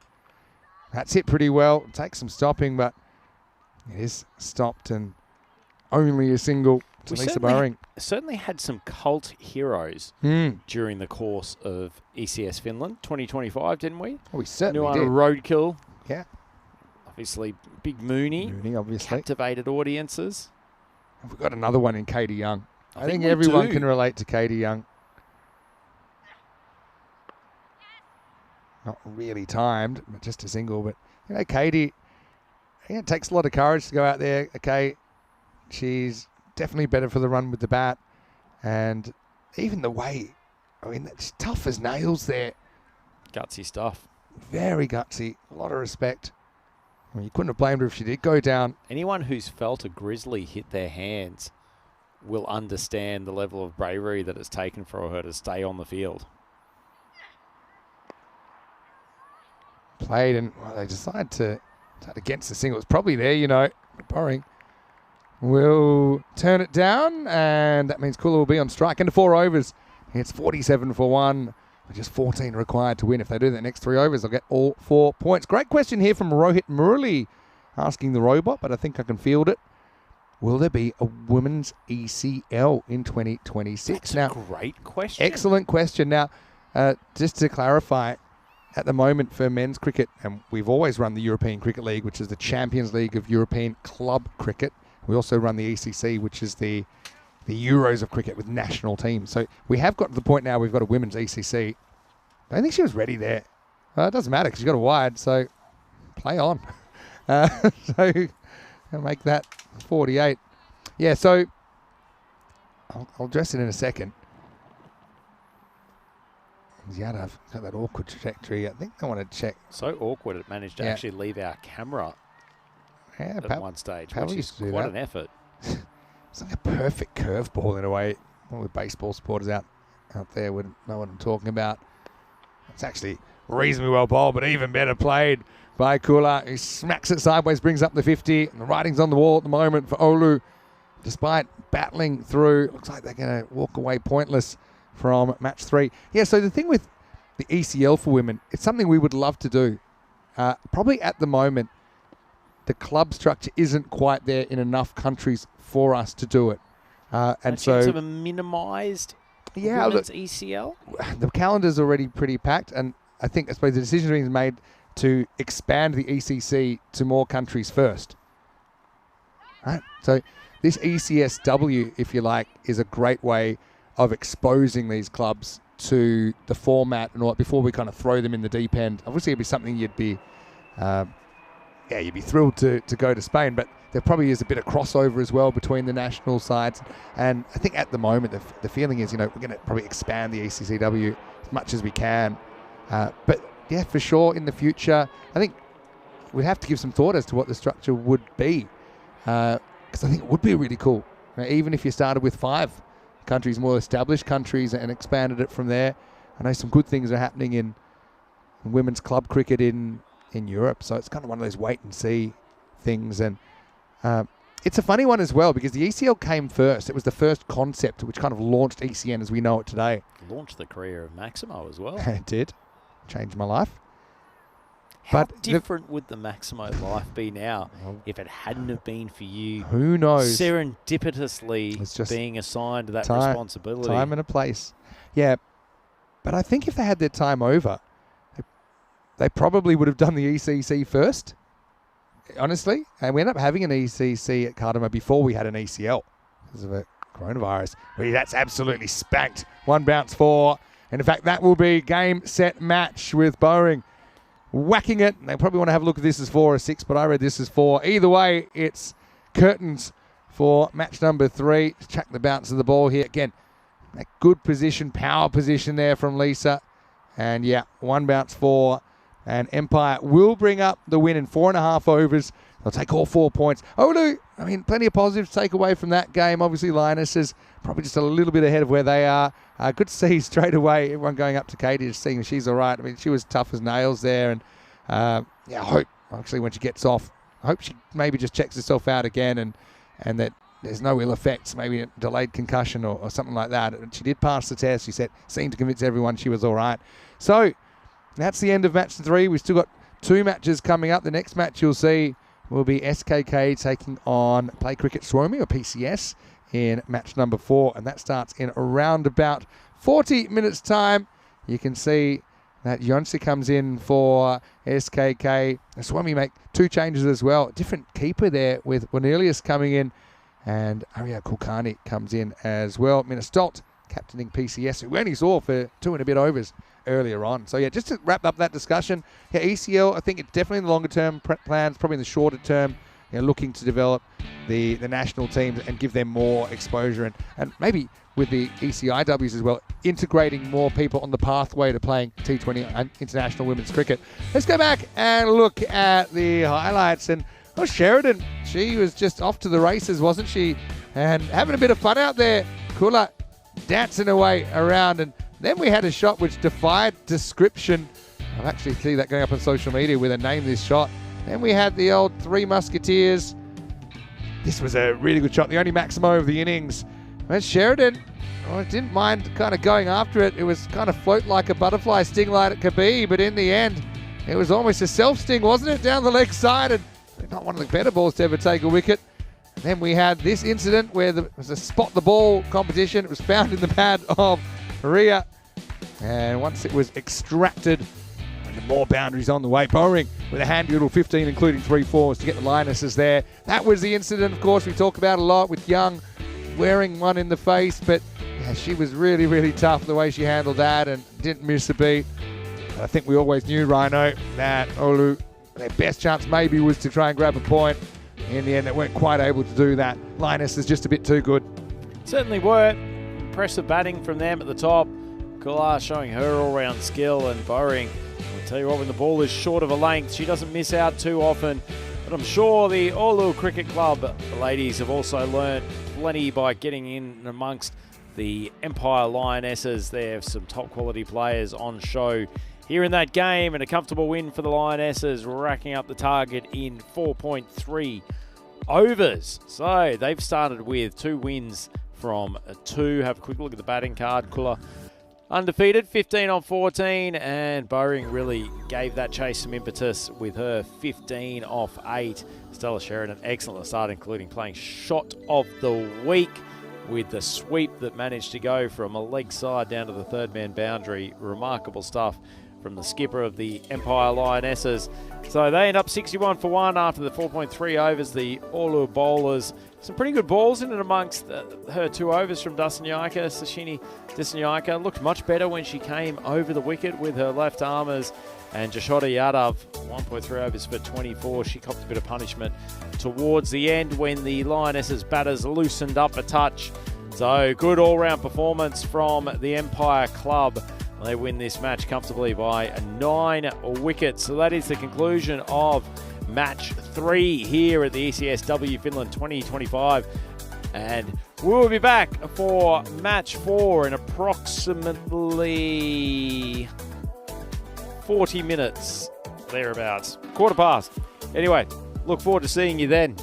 That's hit pretty well. Takes some stopping, but it is stopped, and only a single to Lisa Bowring. Certainly had some cult heroes during the course of ECS Finland 2025, didn't we? Oh, we certainly Nuwana did. Roadkill. Yeah. Obviously, Big Mooney. Mooney, obviously. Captivated audiences. We've got another one in Katie Young. I think we everyone do. can relate to Katie Young. Not really timed, but just a single. But, Katie, it takes a lot of courage to go out there. Okay, she's definitely better for the run with the bat. And even the way, that's tough as nails there. Gutsy stuff. Very gutsy. A lot of respect. You couldn't have blamed her if she did go down. Anyone who's felt a grizzly hit their hands will understand the level of bravery that it's taken for her to stay on the field. Played, and they decided to against the single. It's probably there, Bowring will turn it down, and that means Kula will be on strike. Into 4 overs. It's 47 for 1. With just 14 required to win. If they do the next 3 overs, they'll get all 4 points. Great question here from Rohit Murali, asking the robot, but I think I can field it. will there be a women's ECL in 2026? That's a great question. Excellent question. Now, just to clarify, at the moment for men's cricket, and we've always run the European Cricket League, which is the Champions League of European club cricket. We also run the ECC, which is the Euros of cricket with national teams. So we have got to the point now we've got a women's ECC. I don't think she was ready there. It doesn't matter because she's got a wide, so play on. So I'll make that 48. Yeah, so I'll address it in a second. Yadav got that awkward trajectory. I think I want to check. So awkward it managed to actually leave our camera at one stage, which is quite an effort. It's like a perfect curveball in a way. All the baseball supporters out there would know what I'm talking about. It's actually reasonably well bowled, but even better played by Kula. He smacks it sideways, brings up the 50. And the writing's on the wall at the moment for Oulu. Despite battling through, looks like they're going to walk away pointless from match 3. Yeah, so the thing with the ECL for women, it's something we would love to do. Probably at the moment, the club structure isn't quite there in enough countries for us to do it. And so, chance of a minimised women's ECL? The calendar's already pretty packed, and I suppose the decision being made to expand the ECC to more countries first. Right? So this ECS-W, if you like, is a great way of exposing these clubs to the format and all before we kind of throw them in the deep end. Obviously, it'd be something you'd be thrilled to go to Spain, but there probably is a bit of crossover as well between the national sides. And I think at the moment, the feeling is, we're going to probably expand the ECC-W as much as we can. But yeah, for sure, in the future, I think we'd have to give some thought as to what the structure would be. Because I think it would be really cool. Even if you started with 5 countries, more established countries, and expanded it from there. I know some good things are happening in women's club cricket in Europe, so it's kind of one of those wait and see things. And it's a funny one as well because the ECL came first. It was the first concept which kind of launched ECN as we know it today. Launched the career of Maximo as well. It did. Changed my life. How different would the Maximo life be now if it hadn't have been for you? Who knows? Serendipitously being assigned that responsibility. Time and a place. Yeah, but I think if they had their time over, they probably would have done the ECC first, honestly. And we ended up having an ECC at Cardamom before we had an ECL because of a coronavirus. That's absolutely spanked. 1 bounce 4. And in fact, that will be game, set, match with Bowring. Whacking it. They probably want to have a look at this as 4 or 6, but I read this as 4. Either way, it's curtains for match number 3. Check the bounce of the ball here. Again, a good position, power position there from Lisa. And yeah, 1 bounce 4. And Empire will bring up the win in 4.5 overs. They'll take all 4 points. Oulu, plenty of positives to take away from that game. Obviously, Lioness is probably just a little bit ahead of where they are. Good to see straight away everyone going up to Katie, just seeing if she's all right. She was tough as nails there. And I hope, actually, when she gets off, I hope she maybe just checks herself out again and that there's no ill effects, maybe a delayed concussion or something like that. And she did pass the test. She seemed to convince everyone she was all right. So that's the end of match 3. We've still got 2 matches coming up. The next match you'll see will be SKK taking on Play Cricket Suomi, or PCS, in match number 4. And that starts in around about 40 minutes' time. You can see that Jonsi comes in for SKK. Suomi make 2 changes as well. Different keeper there with Cornelius coming in. And Arya Kulkarni comes in as well. Minnestolt captaining PCS, who we only saw for 2 and a bit overs earlier on. So yeah, just to wrap up that discussion, ECL, I think it's definitely in the longer term plans, probably in the shorter term, looking to develop the national teams and give them more exposure and maybe with the ECIWs as well, integrating more people on the pathway to playing T20 and international women's cricket. Let's go back and look at the highlights. And Sheridan, she was just off to the races, wasn't she? And having a bit of fun out there. Kula dancing away around, and then we had a shot which defied description. I've actually seen that going up on social media with a name this shot. Then we had the old 3 Musketeers. This was a really good shot, the only Maximo of the innings. And Sheridan, didn't mind kind of going after it. It was kind of float like a butterfly sting like it could be, but in the end, it was almost a self-sting, wasn't it, down the leg side? And not one of the better balls to ever take a wicket. Then we had this incident where there was a spot the ball competition. It was found in the pad of Ria. And once it was extracted, and more boundaries on the way. Bowring with a handy little 15, including 3-4s to get the Lionesses there. That was the incident, of course, we talk about a lot with Young wearing one in the face. But yeah, she was really, really tough the way she handled that and didn't miss a beat. But I think we always knew, Rhino, that Oulu, their best chance maybe was to try and grab a point. In the end, they weren't quite able to do that. Lioness is just a bit too good. Certainly were. Impressive batting from them at the top. Kula showing her all-round skill, and Bowring, I'll tell you what, when the ball is short of a length, she doesn't miss out too often. But I'm sure the Oulu Cricket Club, the ladies, have also learnt plenty by getting in amongst the Empire Lionesses. They have some top quality players on show here in that game, and a comfortable win for the Lionesses, racking up the target in 4.3 overs. So they've started with 2 wins from 2. Have a quick look at the batting card. Kula undefeated, 15 on 14, and Bowring really gave that chase some impetus with her 15 off 8. Stella Sheridan, excellent start, including playing shot of the week with the sweep that managed to go from a leg side down to the third man boundary. Remarkable stuff from the skipper of the Empire Lionesses. So they end up 61 for 1 after the 4.3 overs. The Oulu bowlers, some pretty good balls in and amongst her 2 overs from Dasanyaka. Sashini Dasanyaka looked much better when she came over the wicket with her left armers. And Jashoda Yadav, 1.3 overs for 24. She copped a bit of punishment towards the end when the Lionesses batters loosened up a touch. So good all-round performance from the Empire Club. They win this match comfortably by 9 wickets. So that is the conclusion of match 3 here at the ECS-W Finland 2025. And we'll be back for match 4 in approximately 40 minutes, thereabouts. 1:15. Anyway, look forward to seeing you then.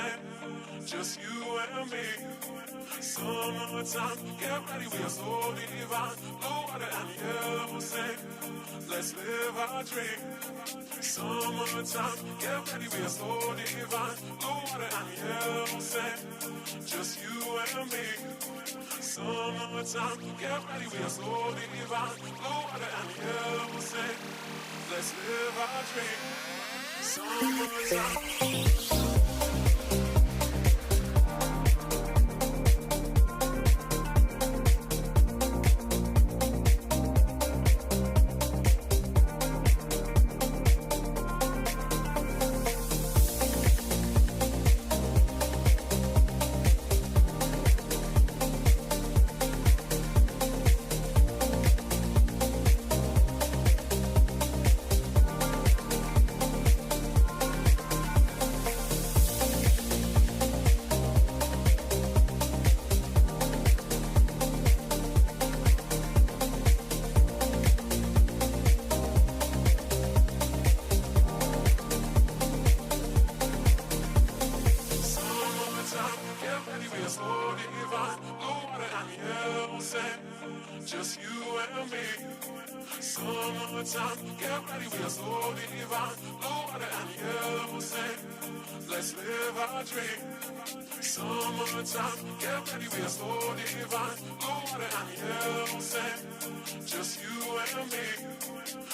sand, just you and me. Summertime, get ready, we are so divine. Blue water and yellow sand, let's live our dream. Summertime, get ready, we are so divine. Blue water and yellow sand, just you and me. Summertime, get ready, we are so divine. Blue water and yellow sand, let's live our dream. Summertime. Just you and me. Summertime, get ready, we are so divine. Blue water and yellow sand, let's live our dream. Summertime, get ready, we are so divine. Blue water and yellow sand, just you and me.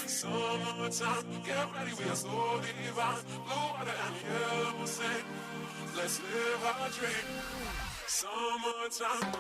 Summertime, get ready, we are so divine. Blue water and yellow sand, let's live our dream. Summertime.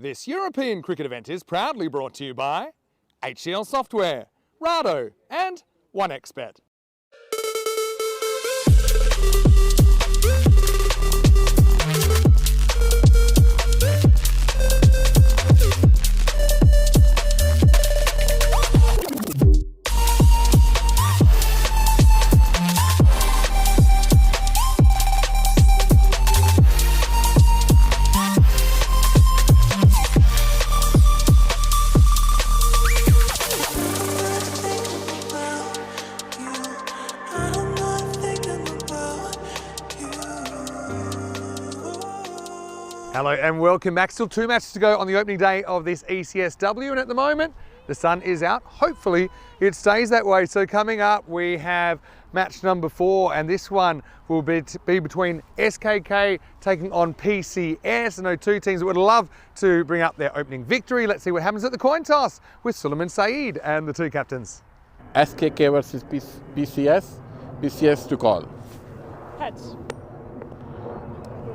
This European cricket event is proudly brought to you by HCL Software, Rado and 1xBet. Hello and welcome back. Still 2 matches to go on the opening day of this ECS-W, and at the moment the sun is out. Hopefully it stays that way. So coming up we have match number 4, and this one will be between SKK taking on PCS. I know two teams that would love to bring up their opening victory. Let's see what happens at the coin toss with Suleiman Saeed and the two captains. SKK versus PCS. PCS to call. Heads.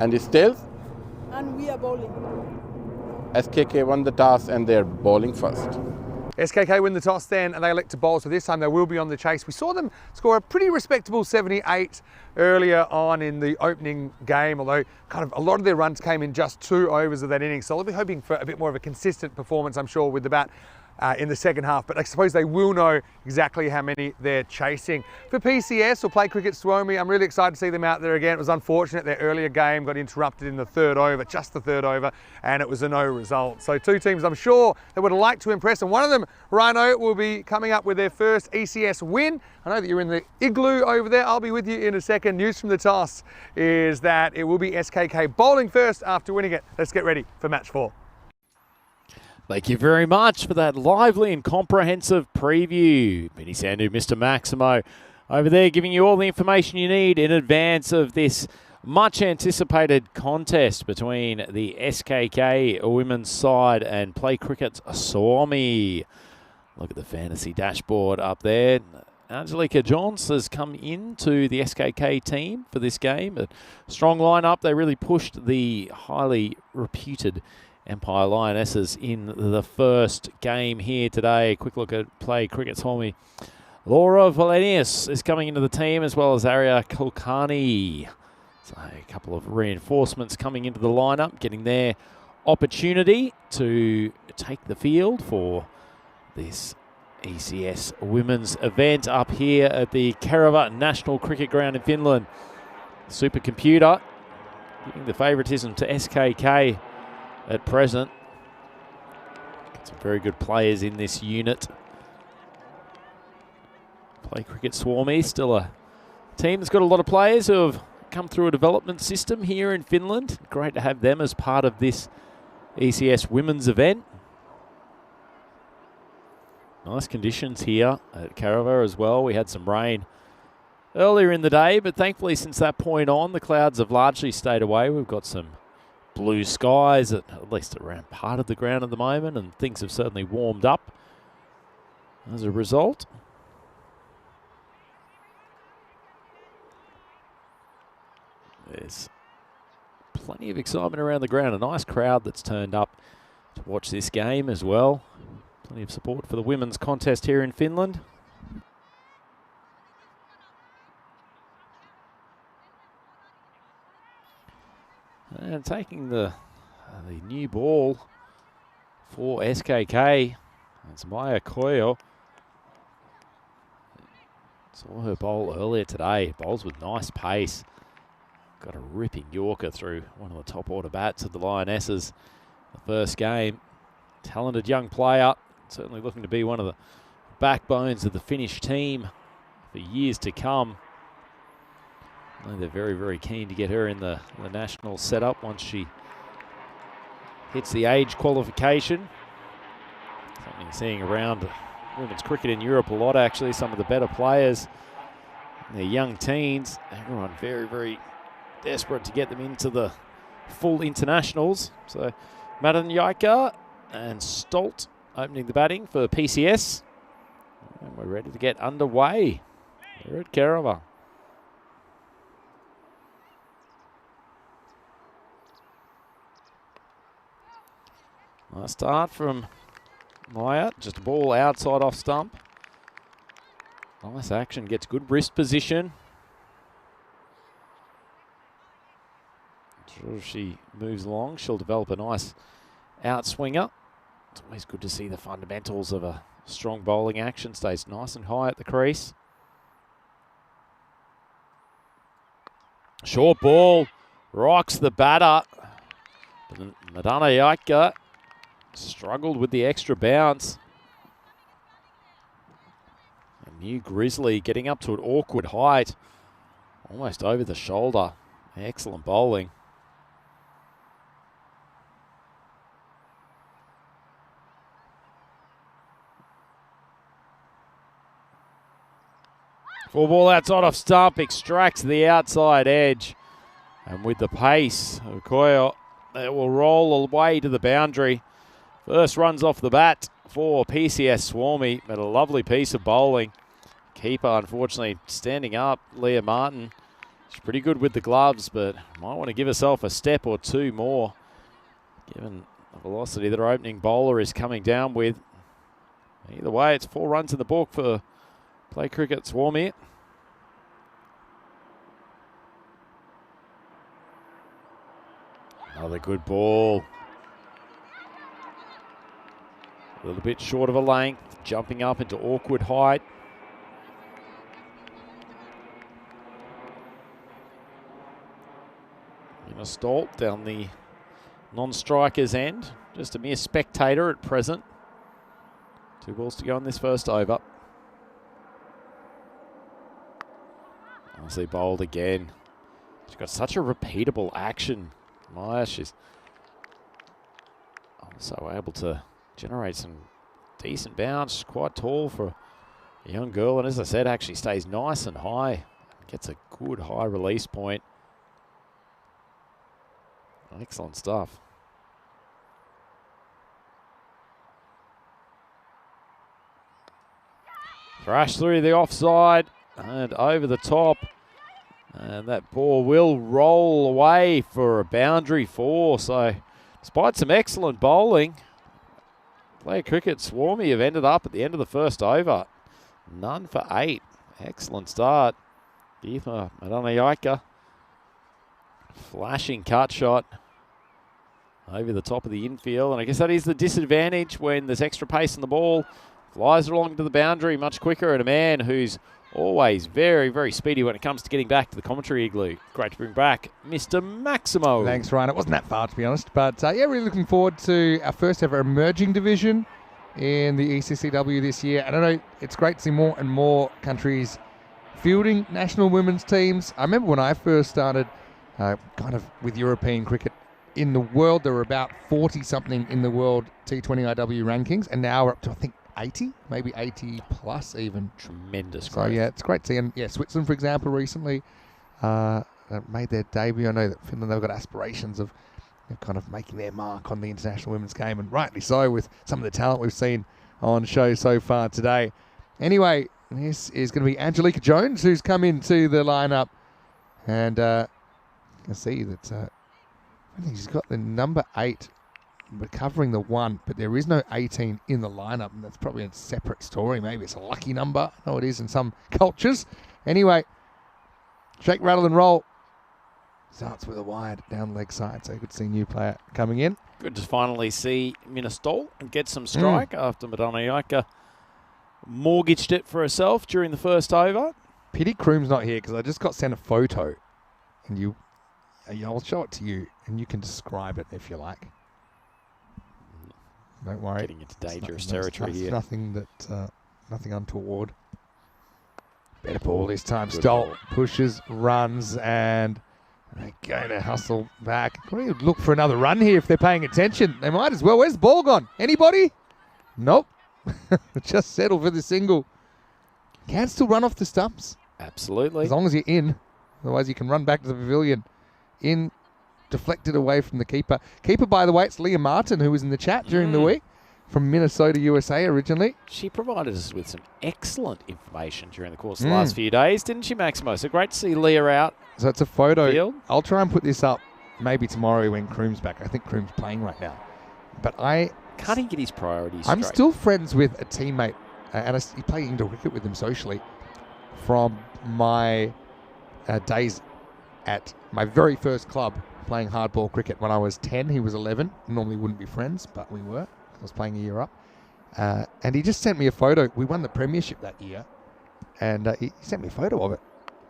And it's tails. And we are bowling. SKK won the toss and they're bowling first. SKK win the toss then, and they elect to bowl, so this time they will be on the chase. We saw them score a pretty respectable 78 earlier on in the opening game, although kind of a lot of their runs came in just 2 overs of that inning. So they'll be hoping for a bit more of a consistent performance, I'm sure, with the bat in the second half, but I suppose they will know exactly how many they're chasing. For PCS, or Play Cricket Suomi, I'm really excited to see them out there again. It was unfortunate their earlier game got interrupted in the 3rd over, just the 3rd over, and it was a no result. So two teams I'm sure that would like to impress, and one of them, Rhino, will be coming up with their first ECS win. I know that you're in the igloo over there. I'll be with you in a second. News from the toss is that it will be SKK bowling first after winning it. Let's get ready for match 4. Thank you very much for that lively and comprehensive preview. Vinny Sandu, Mr. Maximo, over there giving you all the information you need in advance of this much anticipated contest between the SKK women's side and Play Cricket's Suomi. Look at the fantasy dashboard up there. Angelica Johns has come into the SKK team for this game. A strong lineup. They really pushed the highly reputed Empire Lionesses in the first game here today. Quick look at Play Cricket Suomi. Laura Valenius is coming into the team, as well as Arya Kulkarni. So a couple of reinforcements coming into the lineup, getting their opportunity to take the field for this ECS women's event up here at the Kerava National Cricket Ground in Finland. Supercomputer giving the favouritism to SKK at present. Got some very good players in this unit. Play Cricket Suomi, still a team that's got a lot of players who have come through a development system here in Finland. Great to have them as part of this ECS women's event. Nice conditions here at Kerava as well. We had some rain earlier in the day, but thankfully since that point on, the clouds have largely stayed away. We've got some blue skies, at least around part of the ground at the moment, and things have certainly warmed up as a result. There's plenty of excitement around the ground. A nice crowd that's turned up to watch this game as well. Plenty of support for the women's contest here in Finland. And taking the new ball for SKK, it's Maya Koyo. Saw her bowl earlier today. Bowls with nice pace. Got a ripping Yorker through one of the top order bats of the Lionesses the first game. Talented young player, certainly looking to be one of the backbones of the Finnish team for years to come. I know they're very, very keen to get her in the national setup once she hits the age qualification. Something you're seeing around women's cricket in Europe a lot, actually. Some of the better players, they're young teens. Everyone very, very desperate to get them into the full internationals. So Madan Yaika and Stolt opening the batting for PCS. And we're ready to get underway. We're at Kerava. Nice start from Meyer. Just a ball outside off stump. Nice action. Gets good wrist position. Sure, she moves along. She'll develop a nice outswinger. It's always good to see the fundamentals of a strong bowling action. Stays nice and high at the crease. Short ball. Rocks the batter. But Madana Yaika struggled with the extra bounce. A new Grizzly getting up to an awkward height. Almost over the shoulder. Excellent bowling. Full ball outside off stump, extracts the outside edge. And with the pace of Koyo, it will roll away to the boundary. First runs off the bat for PCS Swarmy, but a lovely piece of bowling. Keeper, unfortunately, standing up, Leah Martin. She's pretty good with the gloves, but might want to give herself a step or two more, given the velocity that her opening bowler is coming down with. Either way, it's 4 runs in the book for Play Cricket Swarmy. Another good ball. A little bit short of a length, jumping up into awkward height. Stolt down the non-striker's end. Just a mere spectator at present. 2 balls to go in this first over. Nicely bowled again. She's got such a repeatable action. Maya, she's also able to generate some decent bounce. She's quite tall for a young girl. And as I said, actually stays nice and high. Gets a good high release point. Excellent stuff. Thrash through the offside and over the top. And that ball will roll away for a boundary 4. So despite some excellent bowling, Play Cricket Swarmy have ended up at the end of the first over. None for 8. Excellent start. Geetha Madanayaika. Flashing cut shot over the top of the infield. And I guess that is the disadvantage when there's extra pace in the ball. Flies along to the boundary much quicker, and a man who's always very, very speedy when it comes to getting back to the commentary igloo. Great to bring back Mr. Maximo. Thanks, Ryan. It wasn't that far, to be honest. But, yeah, really looking forward to our first ever emerging division in the ECS-W this year. And I know it's great to see more and more countries fielding national women's teams. I remember when I first started kind of with European cricket in the world, there were about 40-something in the world T20 IW rankings, and now we're up to, I think, 80, maybe 80 plus even. Tremendous So, growth. yeah, it's great to see. And, yeah, Switzerland, for example, recently made their debut. I know that Finland, they've got aspirations of kind of making their mark on the international women's game, and rightly so with some of the talent we've seen on show so far today. Anyway, this is going to be Angelica Jones, who's come into the lineup, and you can see that I think she's got the number 8 recovering the 1, but there is no 18 in the lineup, and that's probably a separate story. Maybe it's a lucky number. I know it is in some cultures. Anyway, shake, rattle and roll. Starts with a wide down leg side, so good to see a new player coming in. Good to finally see Minna Stoll get some strike after Madonna Yaika mortgaged it for herself during the first over. Pity Kroom's not here because I just got sent a photo, and I'll show it to you, and you can describe it if you like. Don't worry. Getting into dangerous territory here. Nothing that, nothing untoward. Better ball this time. Good Stolt ball. pushes, runs, and they're going to hustle back. Can we look for another run here if they're paying attention? They might as well. Where's the ball gone? Anybody? Nope. Just settle for the single. Can still run off the stumps. Absolutely. As long as you're in. Otherwise, you can run back to the pavilion. In, deflected away from the keeper. Keeper, by the way, it's Leah Martin, who was in the chat during the week from Minnesota, USA originally. She provided us with some excellent information during the course of the last few days, didn't she, Maximo? So great to see Leah out. So it's a photo. Field. I'll try and put this up maybe tomorrow when Kroom's back. I think Kroom's playing right now. But I Can't he get his priorities I'm straight? still friends with a teammate, and I play indoor cricket with him socially from my days at my very first club playing hardball cricket when I was 10. He was 11. Normally wouldn't be friends, but we were. I was playing a year up. And he just sent me a photo. We won the premiership that year, and he sent me a photo of it.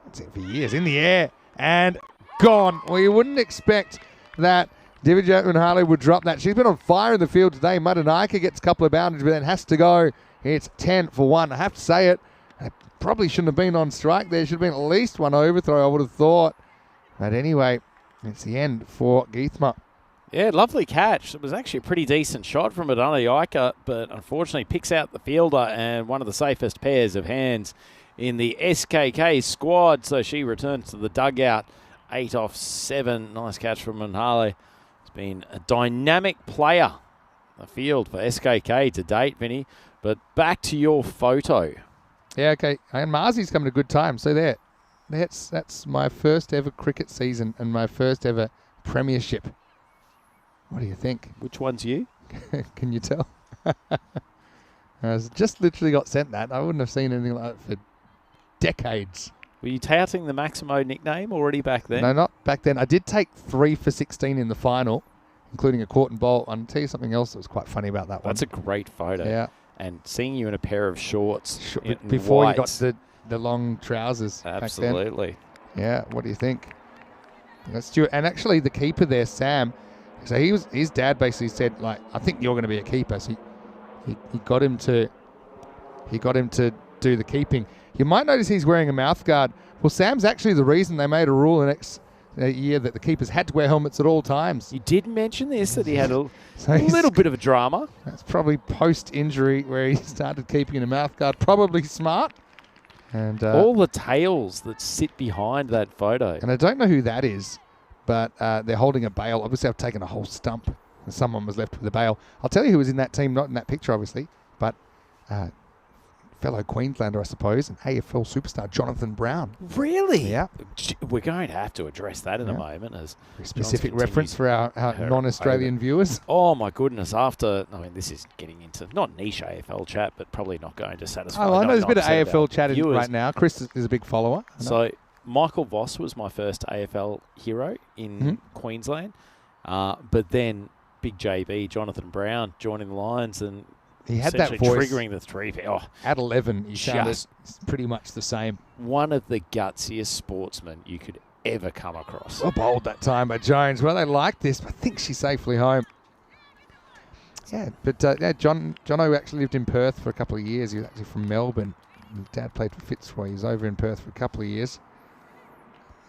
I'd seen it for years. In the air and gone. Well, you wouldn't expect that Divya Unhale would drop that. She's been on fire in the field today. Madanayaka gets a couple of boundaries, but then has to go. It's 10 for 1. I have to say it. I probably shouldn't have been on strike there. Should have been at least one overthrow, I would have thought. But anyway, it's the end for Geethma. Yeah, lovely catch. It was actually a pretty decent shot from Madanayaka, but unfortunately picks out the fielder and one of the safest pairs of hands in the SKK squad. So she returns to the dugout. 8 off 7. Nice catch from Unhale. He's been a dynamic player in the field for SKK to date, Vinny. But back to your photo. Yeah, okay. And Marzi's coming a good time. So there. That's my first ever cricket season and my first ever premiership. What do you think? Which one's you? Can you tell? I just literally got sent that. I wouldn't have seen anything like that for decades. Were you touting the Maximo nickname already back then? No, not back then. I did take 3 for 16 in the final, including a caught and bowl. I'll tell you something else that was quite funny about that one. That's a great photo. Yeah. And seeing you in a pair of shorts in before white. you got the long trousers. Absolutely. Back then. Yeah. What do you think? That's Stuart. And actually, the keeper there, Sam. So his dad basically said, like, I think you're going to be a keeper. So he got him to do the keeping. You might notice he's wearing a mouthguard. Well, Sam's actually the reason they made a rule the next year that the keepers had to wear helmets at all times. You did mention this, that he had a So little bit of a drama. That's probably post-injury where he started keeping in a mouthguard. Probably smart. And all the tails that sit behind that photo. And I don't know who that is, but they're holding a bail. Obviously, I've taken a whole stump, and someone was left with a bail. I'll tell you who was in that team, not in that picture, obviously, but fellow Queenslander, I suppose, and AFL superstar Jonathan Brown. Really? Yeah. We're going to have to address that in a moment. As Very specific reference for our non-Australian viewers. Oh, my goodness. This is getting into not niche AFL chat, but probably not going to satisfy. Oh, I know there's a bit of 99% AFL chat viewers. right now. Chris is a big follower. So Michael Voss was my first AFL hero in Queensland. But then Big JB, Jonathan Brown, joining the Lions and he had that voice. Triggering the three. Oh, at 11, he sounded pretty much the same. One of the gutsiest sportsmen you could ever come across. Well bowled that time by Jones. Well, they like this, but I think she's safely home. Yeah, but Jono actually lived in Perth for a couple of years. He was actually from Melbourne. His dad played for Fitzroy. He was over in Perth for a couple of years.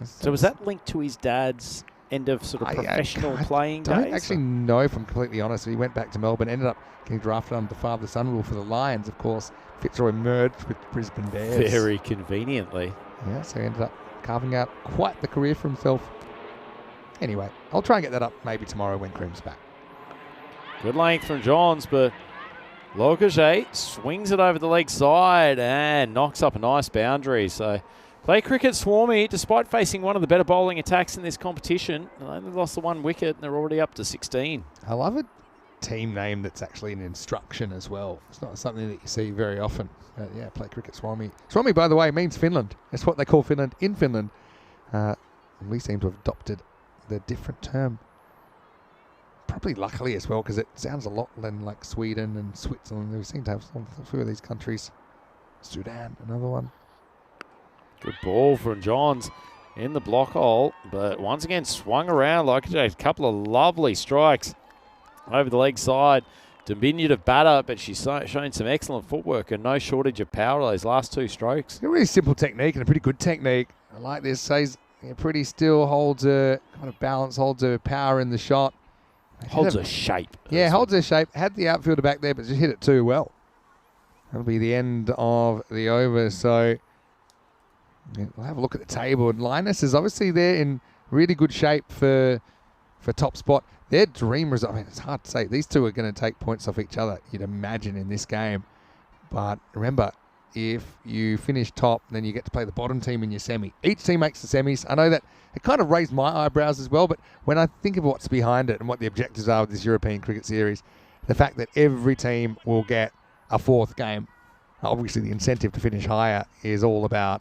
So was that linked to his dad's end of sort of professional playing days? I don't actually know, if I'm completely honest. He went back to Melbourne, ended up getting drafted under the father-son rule for the Lions, of course. Fitzroy merged with Brisbane Bears. Very conveniently. Yeah, so he ended up carving out quite the career for himself. Anyway, I'll try and get that up maybe tomorrow when Cream's back. Good length from Johns, but Lokaje swings it over the leg side and knocks up a nice boundary. So play cricket Swarmy, despite facing one of the better bowling attacks in this competition. They only lost the one wicket and they're already up to 16. I love a team name that's actually an instruction as well. It's not something that you see very often. Yeah, play cricket Swarmy. Swarmy, by the way, means Finland. That's what they call Finland in Finland. We seem to have adopted the different term. Probably luckily as well, because it sounds a lot like Sweden and Switzerland. We seem to have a few of these countries. Sudan, another one. Good ball from Johns in the block hole, but once again swung around like a couple of lovely strikes over the leg side. Diminutive batter, but she's shown some excellent footwork and no shortage of power those last two strokes. A really simple technique and a pretty good technique. I like this. Stays pretty still, holds her kind of balance, holds her power in the shot. Holds her shape. Yeah, holds her shape. Had the outfielder back there, but just hit it too well. That'll be the end of the over. So we'll have a look at the table. And Linus is obviously there in really good shape for top spot. Their dream result, I mean, it's hard to say. These two are going to take points off each other, you'd imagine, in this game. But remember, if you finish top, then you get to play the bottom team in your semi. Each team makes the semis. I know that it kind of raised my eyebrows as well, but when I think of what's behind it and what the objectives are of this European Cricket Series, the fact that every team will get a fourth game. Obviously, the incentive to finish higher is all about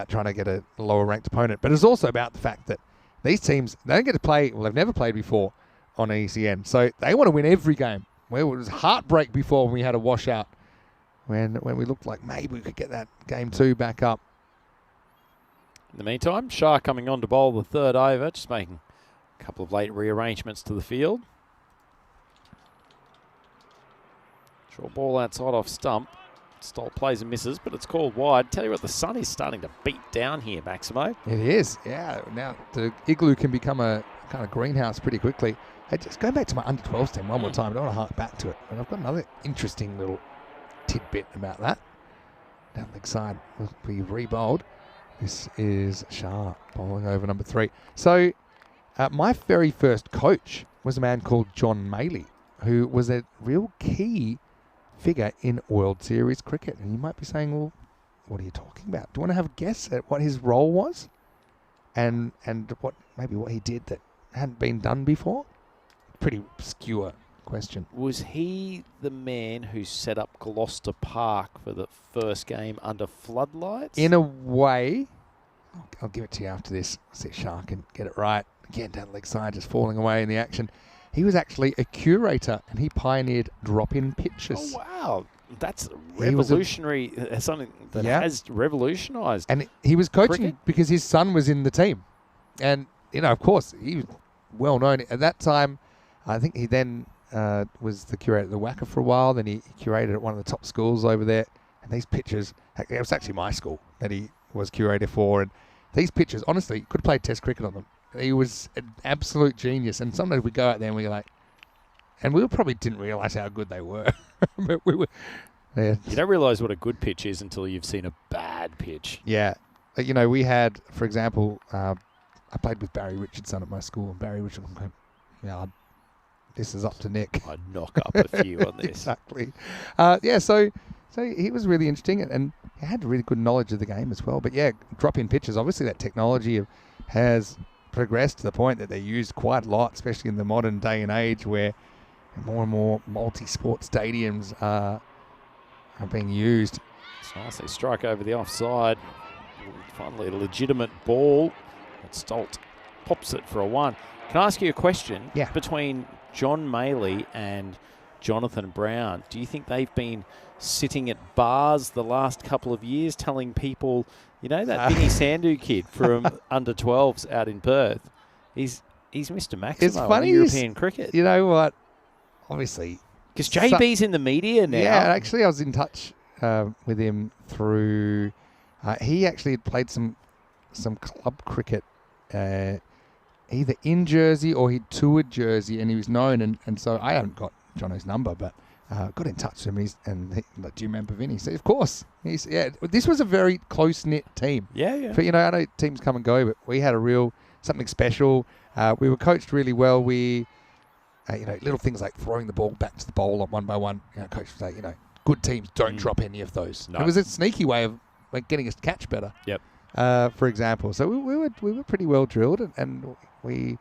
trying to get a lower ranked opponent, but it's also about the fact that these teams, they don't get to play, well, they've never played before on ECN, so they want to win every game. Well, it was heartbreak before when we had a washout, when we looked like maybe we could get that game 2 back up. In the meantime, Shah coming on to bowl the third over, just making a couple of late rearrangements to the field. Short ball outside off stump. Stolt plays and misses, but it's called wide. Tell you what, the sun is starting to beat down here, Maximo. It is, yeah. Now the igloo can become a kind of greenhouse pretty quickly. Hey, just going back to my under 12s team one more time. I don't want to hark back to it, but I've got another interesting little tidbit about that. Down the leg side will be re-bowled. This is Shah bowling over number 3. So my very first coach was a man called John Maley, who was a real key figure in World Series cricket. And you might be saying, well, what are you talking about? Do you want to have a guess at what his role was? And what he did that hadn't been done before? Pretty obscure question. Was he the man who set up Gloucester Park for the first game under floodlights? In a way, I'll give it to you after this. See if Shah can get it right. Again, down the leg side, just falling away in the action. He was actually a curator, and he pioneered drop-in pitches. Oh, wow. That's revolutionary. Something that has revolutionised. And he was coaching cricket? because his son was in the team. And, of course, he was well known. At that time, I think he then was the curator at the WACA for a while. Then he curated at one of the top schools over there. And these pitches, it was actually my school that he was curator for. And these pitches, honestly, you could have played Test cricket on them. He was an absolute genius. And sometimes we go out there and we're like, and we probably didn't realise how good they were. But we were. Yeah. You don't realise what a good pitch is until you've seen a bad pitch. Yeah. We had, for example, I played with Barry Richardson at my school, and Barry Richardson came, this is up to Nick. I'd knock up a few on this. Exactly. So he was really interesting, and he had really good knowledge of the game as well. But yeah, drop-in pitches, obviously that technology has progressed to the point that they're used quite a lot, especially in the modern day and age where more and more multi-sport stadiums are being used. It's nice. They strike over the offside. Finally, a legitimate ball. But Stolt pops it for a 1. Can I ask you a question? Yeah. Between John Maley and Jonathan Brown, do you think they've been sitting at bars the last couple of years telling people, that Vinny Sandhu kid from under 12s out in Perth, he's Mr. Maximo in European cricket? You know what? Obviously. Because JB's in the media now. Yeah, actually I was in touch with him through... he actually had played some club cricket either in Jersey or he'd toured Jersey, and he was known, and so I haven't got Jono's number, but got in touch with him, and do you remember Vinny? He said, of course. This was a very close-knit team. Yeah. But, I know teams come and go, but we had something special. We were coached really well. We... little things like throwing the ball back to the bowler one by one. Coach would say, good teams don't drop any of those. No. It was a sneaky way of getting us to catch better. Yep. For example, so we were pretty well drilled, and we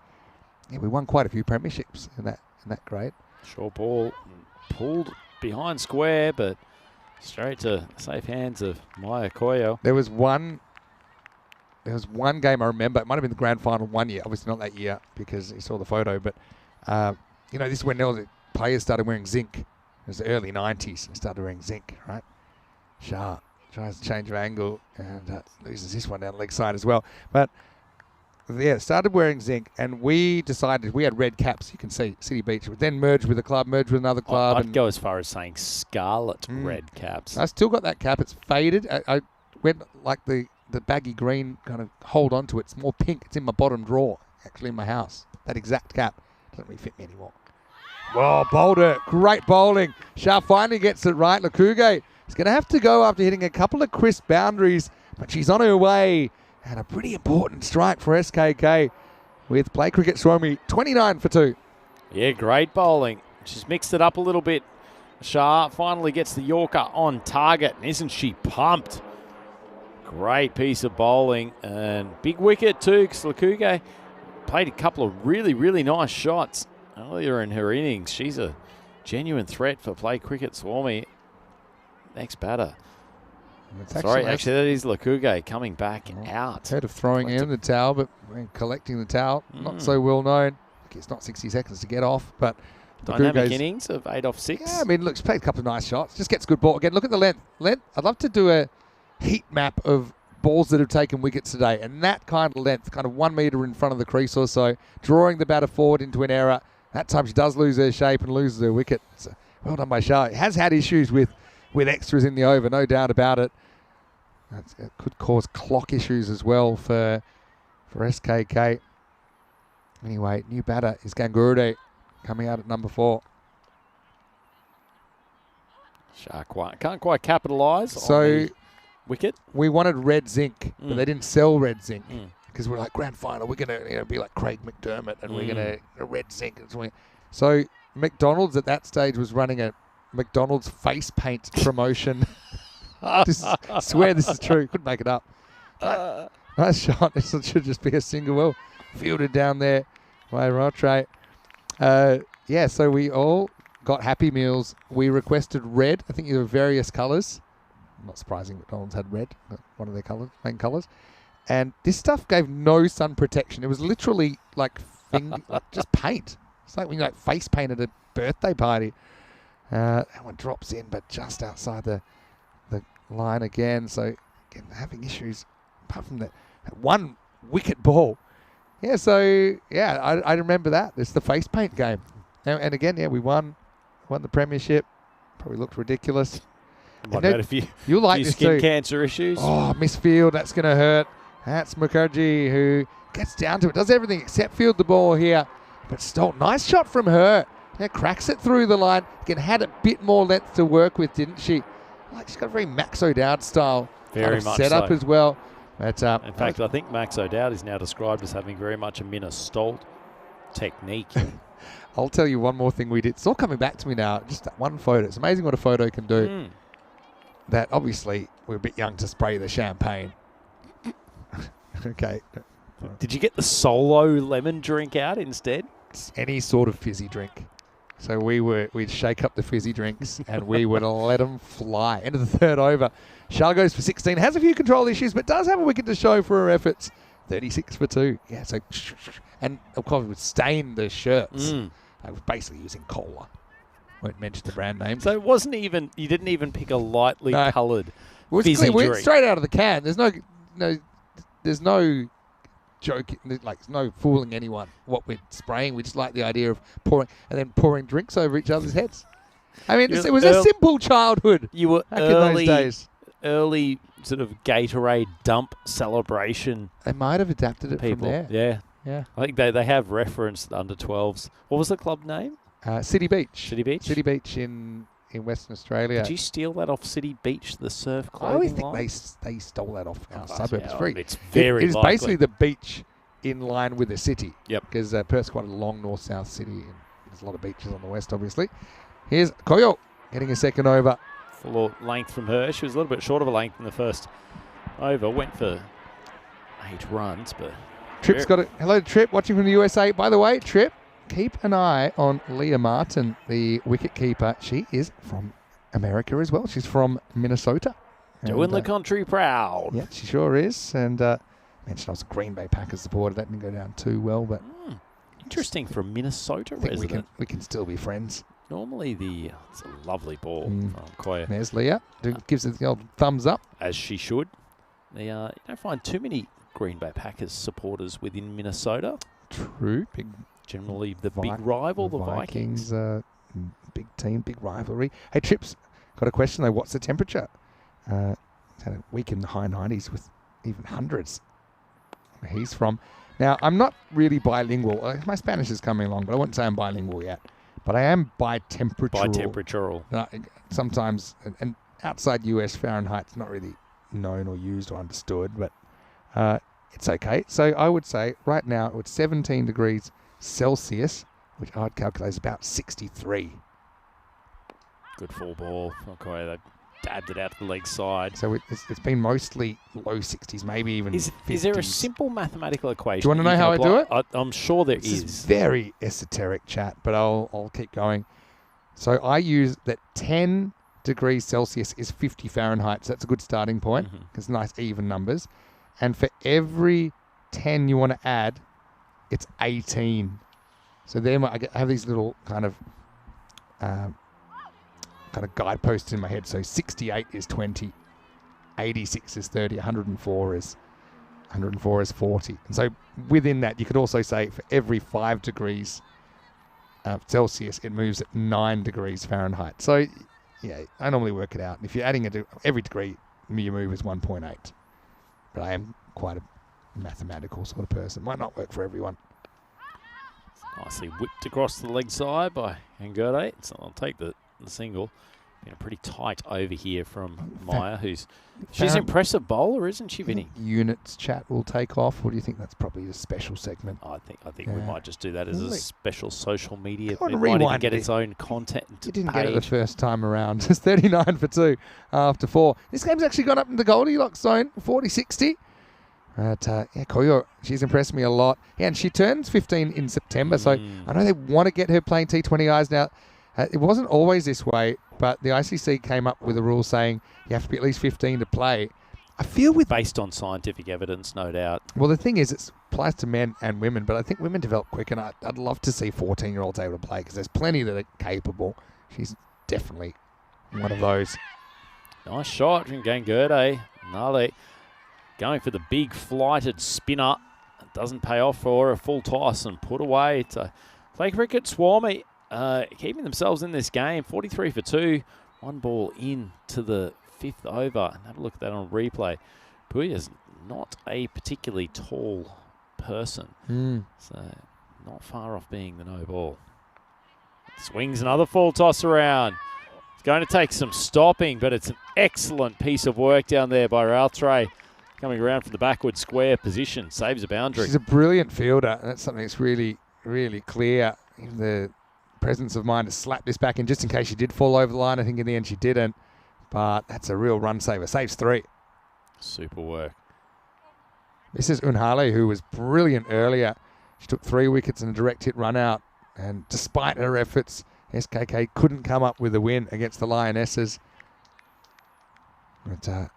won quite a few premierships in that grade. Short ball pulled behind square, but straight to safe hands of Maya Koyo. There was one game I remember. It might have been the grand final one year. Obviously not that year because you saw the photo, but. This is when players started wearing zinc. It was the early 90s. They started wearing zinc, right? Shah tries to change of angle and loses this one down the leg side as well. But, started wearing zinc, and we decided we had red caps. You can see City Beach. We then merged with another club. I'd go as far as saying scarlet red caps. I still got that cap. It's faded. I went like the baggy green, kind of hold on to it. It's more pink. It's in my bottom drawer, actually, in my house. That exact cap. Doesn't really fit me anymore. Well, bowled it. Great bowling. Shah finally gets it right. Lukuge is going to have to go after hitting a couple of crisp boundaries, but she's on her way. And a pretty important strike for SKK with Play Cricket Swami 29 for 2. Yeah, great bowling. She's mixed it up a little bit. Shah finally gets the Yorker on target. And isn't she pumped? Great piece of bowling. And big wicket too, because Lukuge played a couple of really, really nice shots earlier in her innings. She's a genuine threat for play cricket, Swarmy. Next batter. It's Sorry, actually, that is Lakuge coming back out. Heard of throwing in the towel, but collecting the towel, not so well known. It's not 60 seconds to get off, but Dynamic innings of 8 off 6. Yeah, I mean, look, he's played a couple of nice shots. Just gets good ball. Again, look at the length. I'd love to do a heat map of balls that have taken wickets today, and that kind of length, kind of 1 metre in front of the crease or so, drawing the batter forward into an error. That time she does lose her shape and loses her wicket. So, well done by Shah. He has had issues with extras in the over, no doubt about it. It could cause clock issues as well for SKK. Anyway, new batter is Gangurude coming out at number 4. Shah can't quite capitalise on So the wicket. we wanted red zinc, but they didn't sell red zinc because we're like, grand final, we're going to be like Craig McDermott and we're going to red zinc. So McDonald's at that stage was running a McDonald's face paint promotion. I swear this is true. Couldn't make it up. Nice shot. This should just be a single well fielded down there by Rotre. So we all got Happy Meals. We requested red. I think there were various colours. Not surprising McDonald's had red, one of their main colours. And this stuff gave no sun protection. It was literally like just paint. It's like when you face paint at a birthday party. That one drops in, but just outside the line again. So again, having issues apart from that one wicket ball. Yeah, so I remember that. It's the face paint game. And again, we won the premiership. Probably looked ridiculous. Might have had a few this skin too. cancer issues. Oh, misfield, that's going to hurt. That's Mukherjee who gets down to it, does everything except field the ball here. But still, nice shot from her. Cracks it through the line. Again, had a bit more length to work with, didn't she? She's got a very Max O'Dowd style Very much setup so. as well. But, in fact, I think Max O'Dowd is now described as having very much a Minna Stolt technique. I'll tell you one more thing we did. It's all coming back to me now. Just that one photo. It's amazing what a photo can do. That obviously we're a bit young to spray the champagne. Okay. Did you get the solo lemon drink out instead? Any sort of fizzy drink. So we'd shake up the fizzy drinks and we would let them fly. End of the third over. Shah goes for 16. Has a few control issues, but does have a wicket to show for her efforts. 36 for 2. Yeah, so... And, of course, would stain the shirts. They were basically using cola. Won't mention the brand name. So it wasn't even... You didn't even pick a lightly coloured fizzy fizzy drink. drink. Straight out of the can. There's no joke, there's no fooling anyone what we're spraying. We just like the idea of pouring drinks over each other's heads. I mean, it was a simple childhood. You were back in those days. Early sort of Gatorade dump celebration. They might have adapted it people. from there. Yeah. I think they have referenced under 12s. What was the club name? City Beach. City Beach? City Beach in Western Australia. Did you steal that off City Beach, the surf I clothing always think line? they stole that off our suburbs. It's very It's likely. basically the beach in line with the city. Yep. Because Perth's quite a long north-south city, and there's a lot of beaches on the west, obviously. Here's Koyo getting a second over. Full length from her. She was a little bit short of a length in the first over. Went for 8 runs, but... Tripp's got it. Hello, Tripp, watching from the USA. By the way, Tripp, keep an eye on Leah Martin, the wicket keeper. She is from America as well. She's from Minnesota. Doing the country proud. Yeah, she sure is. And mentioned I was a Green Bay Packers supporter. That didn't go down too well, but Interesting for a Minnesota I think resident. we can still be friends. Normally it's a lovely ball from Koya. There's Leah. Gives it the old thumbs up. As she should. You don't find too many Green Bay Packers supporters within Minnesota. True. Generally the big rival, the Vikings. Big team, big rivalry. Hey, Trips, got a question though. What's the temperature? It's had a week in the high 90s with even hundreds. Where he's from. Now, I'm not really bilingual. My Spanish is coming along, but I wouldn't say I'm bilingual yet. But I am bi-temperatural. Bi-temperatural. Sometimes, and outside US, Fahrenheit's not really known or used or understood, but it's okay. So I would say right now it's 17 degrees Celsius, which I'd calculate is about 63. Good full ball. Okay, they dabbed it out to the leg side. So it's been mostly low 60s, maybe even 50s. Is there a simple mathematical equation? Do you want to know how I do it? I'm sure there This is very esoteric chat, but I'll keep going. So I use that 10 degrees Celsius is 50 Fahrenheit. So that's a good starting point because nice even numbers. And for every 10 you want to add, it's 18. So there I have these little kind of guideposts in my head. So 68 is 20, 86 is 30, 104 is 40. And so within that, you could also say for every 5 degrees Celsius, it moves at 9 degrees Fahrenheit. So yeah, I normally work it out. If you're adding every degree, your move is 1.8. But I am quite a mathematical sort of person. Might not work for everyone. Nicely whipped across the leg side by Angerde. So I'll take the single. Been a pretty tight over here from Maya, she's an impressive bowler, isn't she, Vinny? Units chat will take off. Or do you think that's probably a special segment? I think we might just do that as a special social media. It Rewind might even get its own content. You didn't get it the first time around. Just 39 for 2 after 4. This game's actually gone up in the Goldilocks zone, 40-60. But Koyo, she's impressed me a lot. Yeah, and she turns 15 in September, so I know they want to get her playing T20Is now. It wasn't always this way, but the ICC came up with a rule saying you have to be at least 15 to play. I feel based on scientific evidence, no doubt. Well, the thing is, it applies to men and women, but I think women develop quick, and I'd love to see 14-year-olds able to play because there's plenty that are capable. She's definitely one of those. Nice shot from Gangurde. Nale going for the big flighted spinner. It doesn't pay off for a full toss and put away to play cricket. Swami keeping themselves in this game. 43 for 2. One ball into the 5th over. And have a look at that on replay. Puya's not a particularly tall person. So not far off being the no ball. Swings another full toss around. It's going to take some stopping, but it's an excellent piece of work down there by Raltre. Coming around from the backward square position. Saves a boundary. She's a brilliant fielder. And that's something that's really, really clear. The presence of mind to slap this back in just in case she did fall over the line. I think in the end she didn't. But that's a real run saver. Saves 3. Super work. This is Unhale, who was brilliant earlier. She took 3 wickets and a direct hit run out. And despite her efforts, SKK couldn't come up with a win against the Lionesses. But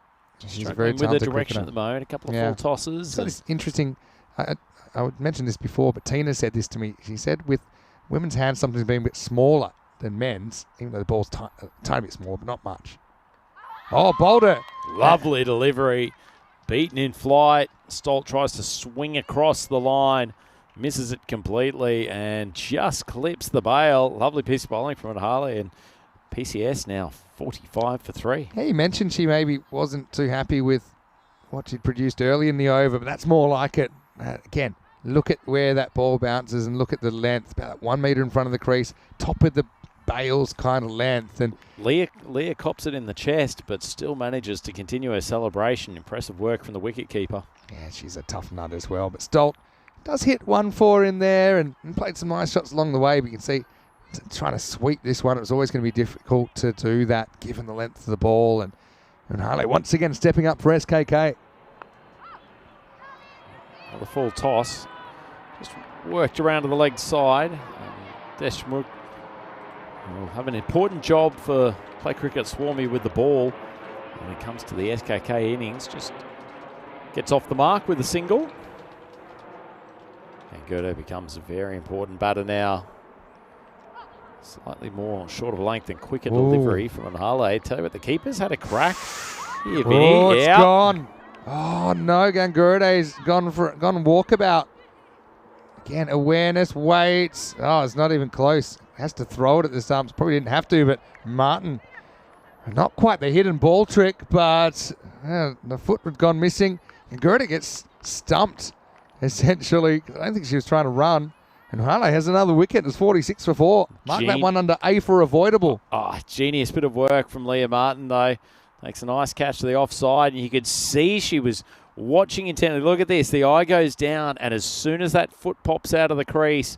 she's a very talented with the direction cricketer. at the moment. A couple of full tosses. So it's interesting. I would mention this before, but Tina said this to me. She said with women's hands sometimes being a bit smaller than men's, even though the ball's a tiny bit smaller, but not much. Oh, Boulder. Lovely delivery. Beaten in flight. Stolt tries to swing across the line. Misses it completely and just clips the bail. Lovely piece of bowling from Harley, and PCS now 45 for 3. Yeah, you mentioned she maybe wasn't too happy with what she'd produced early in the over, but that's more like it. Again, look at where that ball bounces and look at the length, about 1 metre in front of the crease, top of the bails kind of length. And Leah cops it in the chest, but still manages to continue her celebration. Impressive work from the wicketkeeper. Yeah, she's a tough nut as well, but Stolt does hit 1-4 in there and played some nice shots along the way, but you can see trying to sweep this one, it was always going to be difficult to do that given the length of the ball. And Harley once again stepping up for SKK. The full toss. Just worked around to the leg side. Deshmukh will have an important job for play cricket Swarmy with the ball. When it comes to the SKK innings, just gets off the mark with a single. And Gerdo becomes a very important batter now. Slightly more short of length and quicker delivery from Anhale. Tell you what, the keeper's had a crack. Here, Vinny. Oh, it's gone. Oh no, Gangurde's gone walkabout. Again, awareness, waits. Oh, it's not even close. Has to throw it at the stumps. Probably didn't have to, but Martin, not quite the hidden ball trick, but the foot had gone missing. Gangurde gets stumped, essentially. I don't think she was trying to run. And Harley has another wicket. It's 46 for 4. Mark that one under A for avoidable. Oh, genius bit of work from Leah Martin, though. Makes a nice catch to the offside. And you could see she was watching intently. Look at this. The eye goes down. And as soon as that foot pops out of the crease,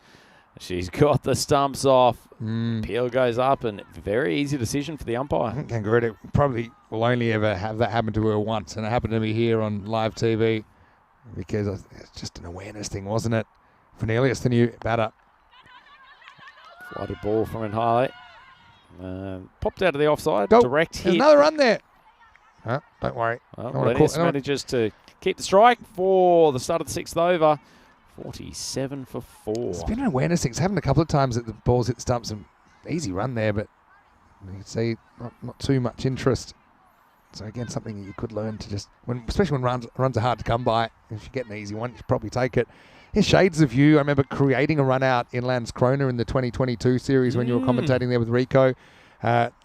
she's got the stumps off. Peel goes up. And very easy decision for the umpire. I think Gangurde probably will only ever have that happen to her once. And it happened to me here on live TV. Because it's just an awareness thing, wasn't it? Cornelius, the new batter. Flighted ball from Anhale. Popped out of the offside. Go. Direct There's hit. another run there. Don't worry. Well, I wanna Lennis call- I wanna- manages to keep the strike for the start of the 6th over. 47 for 4. It's been an awareness thing. It's happened a couple of times that the balls hit the stumps. An easy run there, but you can see not too much interest. So again, something that you could learn to just, especially when runs are hard to come by. If you get an easy one, you should probably take it. Here's shades of you. I remember creating a run out in Landskrona in the 2022 series when you were commentating there with Rico.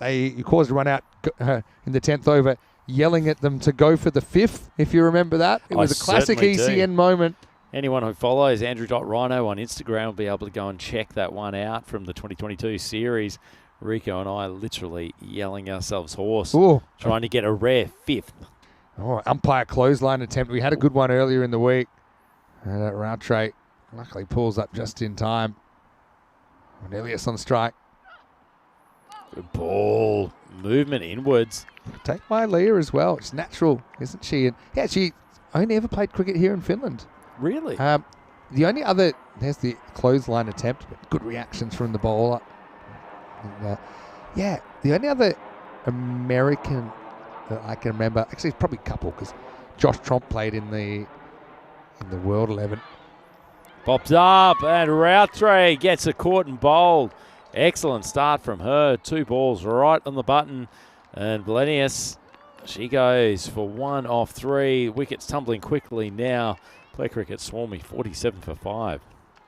You caused a run out in the 10th over, yelling at them to go for the 5th, if you remember that. It was a classic certainly do. ECN moment. Anyone who follows Andrew.Rhino on Instagram will be able to go and check that one out from the 2022 series. Rico and I literally yelling ourselves hoarse, Ooh. trying to get a rare 5th. Oh, umpire clothesline attempt. We had a good one earlier in the week. And that Rautray luckily pulls up just in time. Cornelius on strike. Good ball. Movement inwards. Take by Leah as well. It's natural, isn't she? And yeah, she only ever played cricket here in Finland. Really? The only other, there's the clothesline attempt, but good reactions from the bowler. And, yeah, the only other American that I can remember, actually it's probably a couple, because Josh Tromp played in the World 11. Pops up and Rautray gets a caught and bowled. Excellent start from her. 2 balls right on the button. And Valenius, she goes for 1 off 3. Wickets tumbling quickly now. Play cricket swarmy, 47 for 5.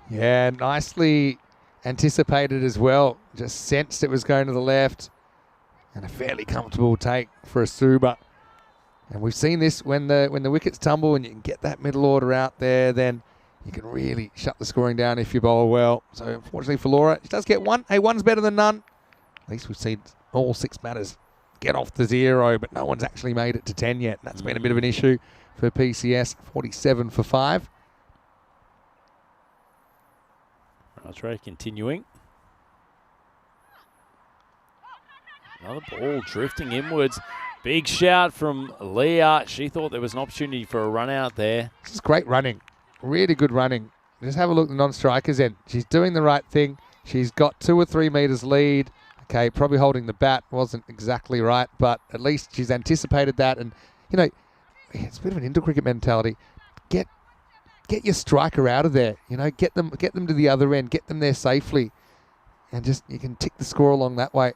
Yeah, nicely anticipated as well. Just sensed it was going to the left. And a fairly comfortable take for a Suba. And we've seen this when the wickets tumble and you can get that middle order out there, then you can really shut the scoring down if you bowl well. So unfortunately for Laura, she does get 1. Hey, 1's better than none. At least we've seen all 6 batters get off the 0, but no one's actually made it to 10 yet. And that's been a bit of an issue for PCS, 47 for 5. Rautray continuing. Another ball drifting inwards. Big shout from Leah. She thought there was an opportunity for a run out there. This is great running. Really good running. Just have a look at the non-strikers end. She's doing the right thing. She's got 2 or 3 metres lead. Okay, probably holding the bat wasn't exactly right, but at least she's anticipated that. And, you know, it's a bit of an indoor cricket mentality. Get your striker out of there. You know, get them to the other end. Get them there safely. And just, you can tick the score along that way.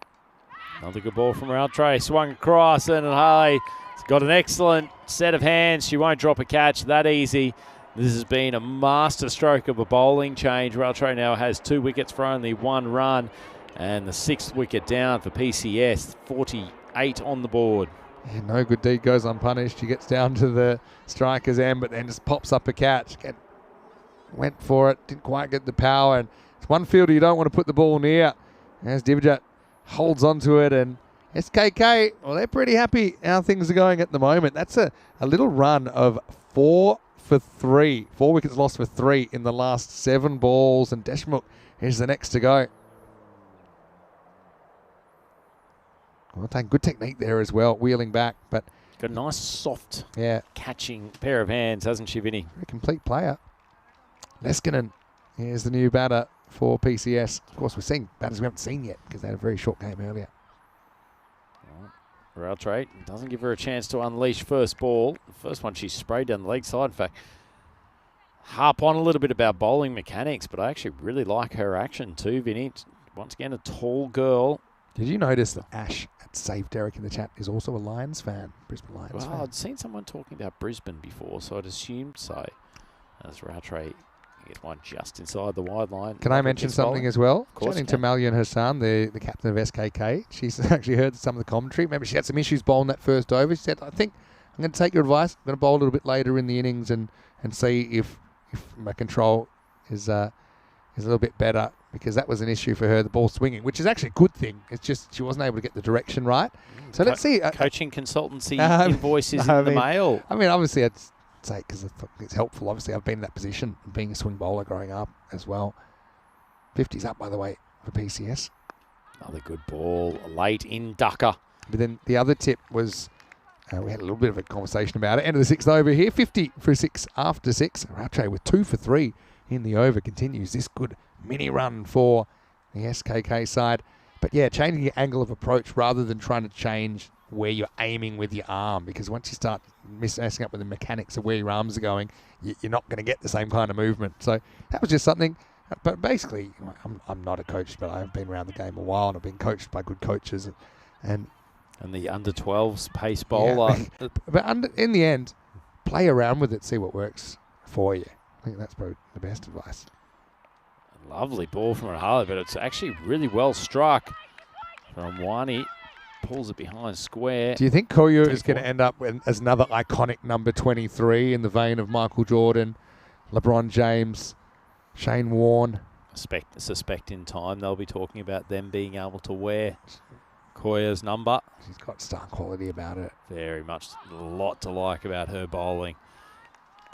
Another good ball from Rautray. Swung across and Harley has got an excellent set of hands. She won't drop a catch that easy. This has been a master stroke of a bowling change. Rautray now has 2 wickets for only 1 run. And the 6th wicket down for PCS. 48 on the board. Yeah, no good deed goes unpunished. She gets down to the striker's end, but then just pops up a catch. Went for it, didn't quite get the power. And it's one fielder you don't want to put the ball near. As Divjat holds onto it, and SKK, well, they're pretty happy how things are going at the moment. That's a little run of 4 for 3. 4 wickets lost for 3 in the last 7 balls, and Deshmukh is the next to go. Well, taking good technique there as well, wheeling back, but Got a nice soft yeah, catching pair of hands, hasn't she, Vinny? very complete player. Leskinen is the new batter for PCS. Of course, we're seeing batters we haven't seen yet because they had a very short game earlier. Rautray doesn't give her a chance to unleash first ball. The first one she sprayed down the leg side. In fact, harp on a little bit about bowling mechanics, but I actually really like her action too, Vinny. Once again, a tall girl. Did you notice that Ash at Save Derek in the chat is also a Lions fan, Brisbane Lions Well, fan? I'd seen someone talking about Brisbane before, so I'd assumed so. As Rautray gets one just inside the wide line. Can I mention something as well? Of course Chatting you to can. Malian Hassan, the captain of SKK, she's actually heard some of the commentary. Remember, she had some issues bowling that first over. She said, I think I'm going to take your advice. I'm going to bowl a little bit later in the innings and see if my control is a little bit better, because that was an issue for her, the ball swinging, which is actually a good thing. It's just she wasn't able to get the direction right. So let's see. Coaching consultancy Um, invoices I in the mean- mail. I mean, obviously, I'd say because it's helpful. Obviously, I've been in that position, being a swing bowler growing up as well. 50's up, by the way, for PCS. Another good ball late in ducker. But then the other tip was, we had a little bit of a conversation about it. End of the 6th over here, 50 for 6 after 6. Rautray with 2 for 3 in the over continues this good mini run for the SKK side. But yeah, changing your angle of approach rather than trying to change where you're aiming with your arm, because once you start messing up with the mechanics of where your arms are going, you're not going to get the same kind of movement. So that was just something. But basically, I'm not a coach, but I've been around the game a while, and I've been coached by good coaches. And the under-12s pace bowler. Yeah. But in the end, play around with it, see what works for you. I think that's probably the best advice. Lovely ball from Rahali, but it's actually really well struck from Wani. Pulls it behind square. Do you think Koyu is going to end up as another iconic number 23 in the vein of Michael Jordan, LeBron James, Shane Warne? Suspect in time they'll be talking about them being able to wear Koya's number. She's got star quality about it. Very much. A lot to like about her bowling.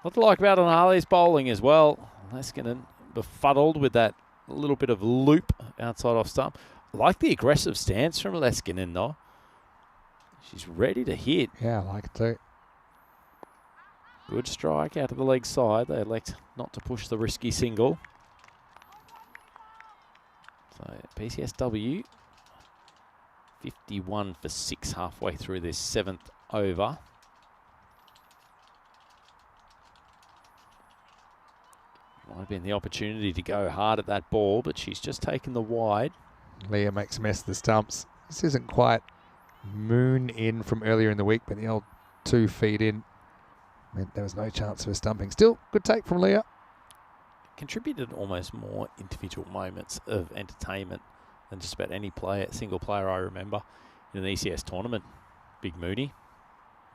A lot to like about Rahali's bowling as well. Leskinen befuddled with that little bit of loop outside off stump. I like the aggressive stance from Leskinen though. She's ready to hit. Yeah, I like it too. Good strike out of the leg side. They elect not to push the risky single. So PCS-W 51 for 6 halfway through this 7th over. Might have been the opportunity to go hard at that ball, but she's just taken the wide. Leah makes a mess of the stumps. This isn't quite moon in from earlier in the week, but the old 2 feet in meant there was no chance for stumping. Still, good take from Leah. Contributed almost more individual moments of entertainment than just about any single player I remember in an ECS tournament. Big Mooney.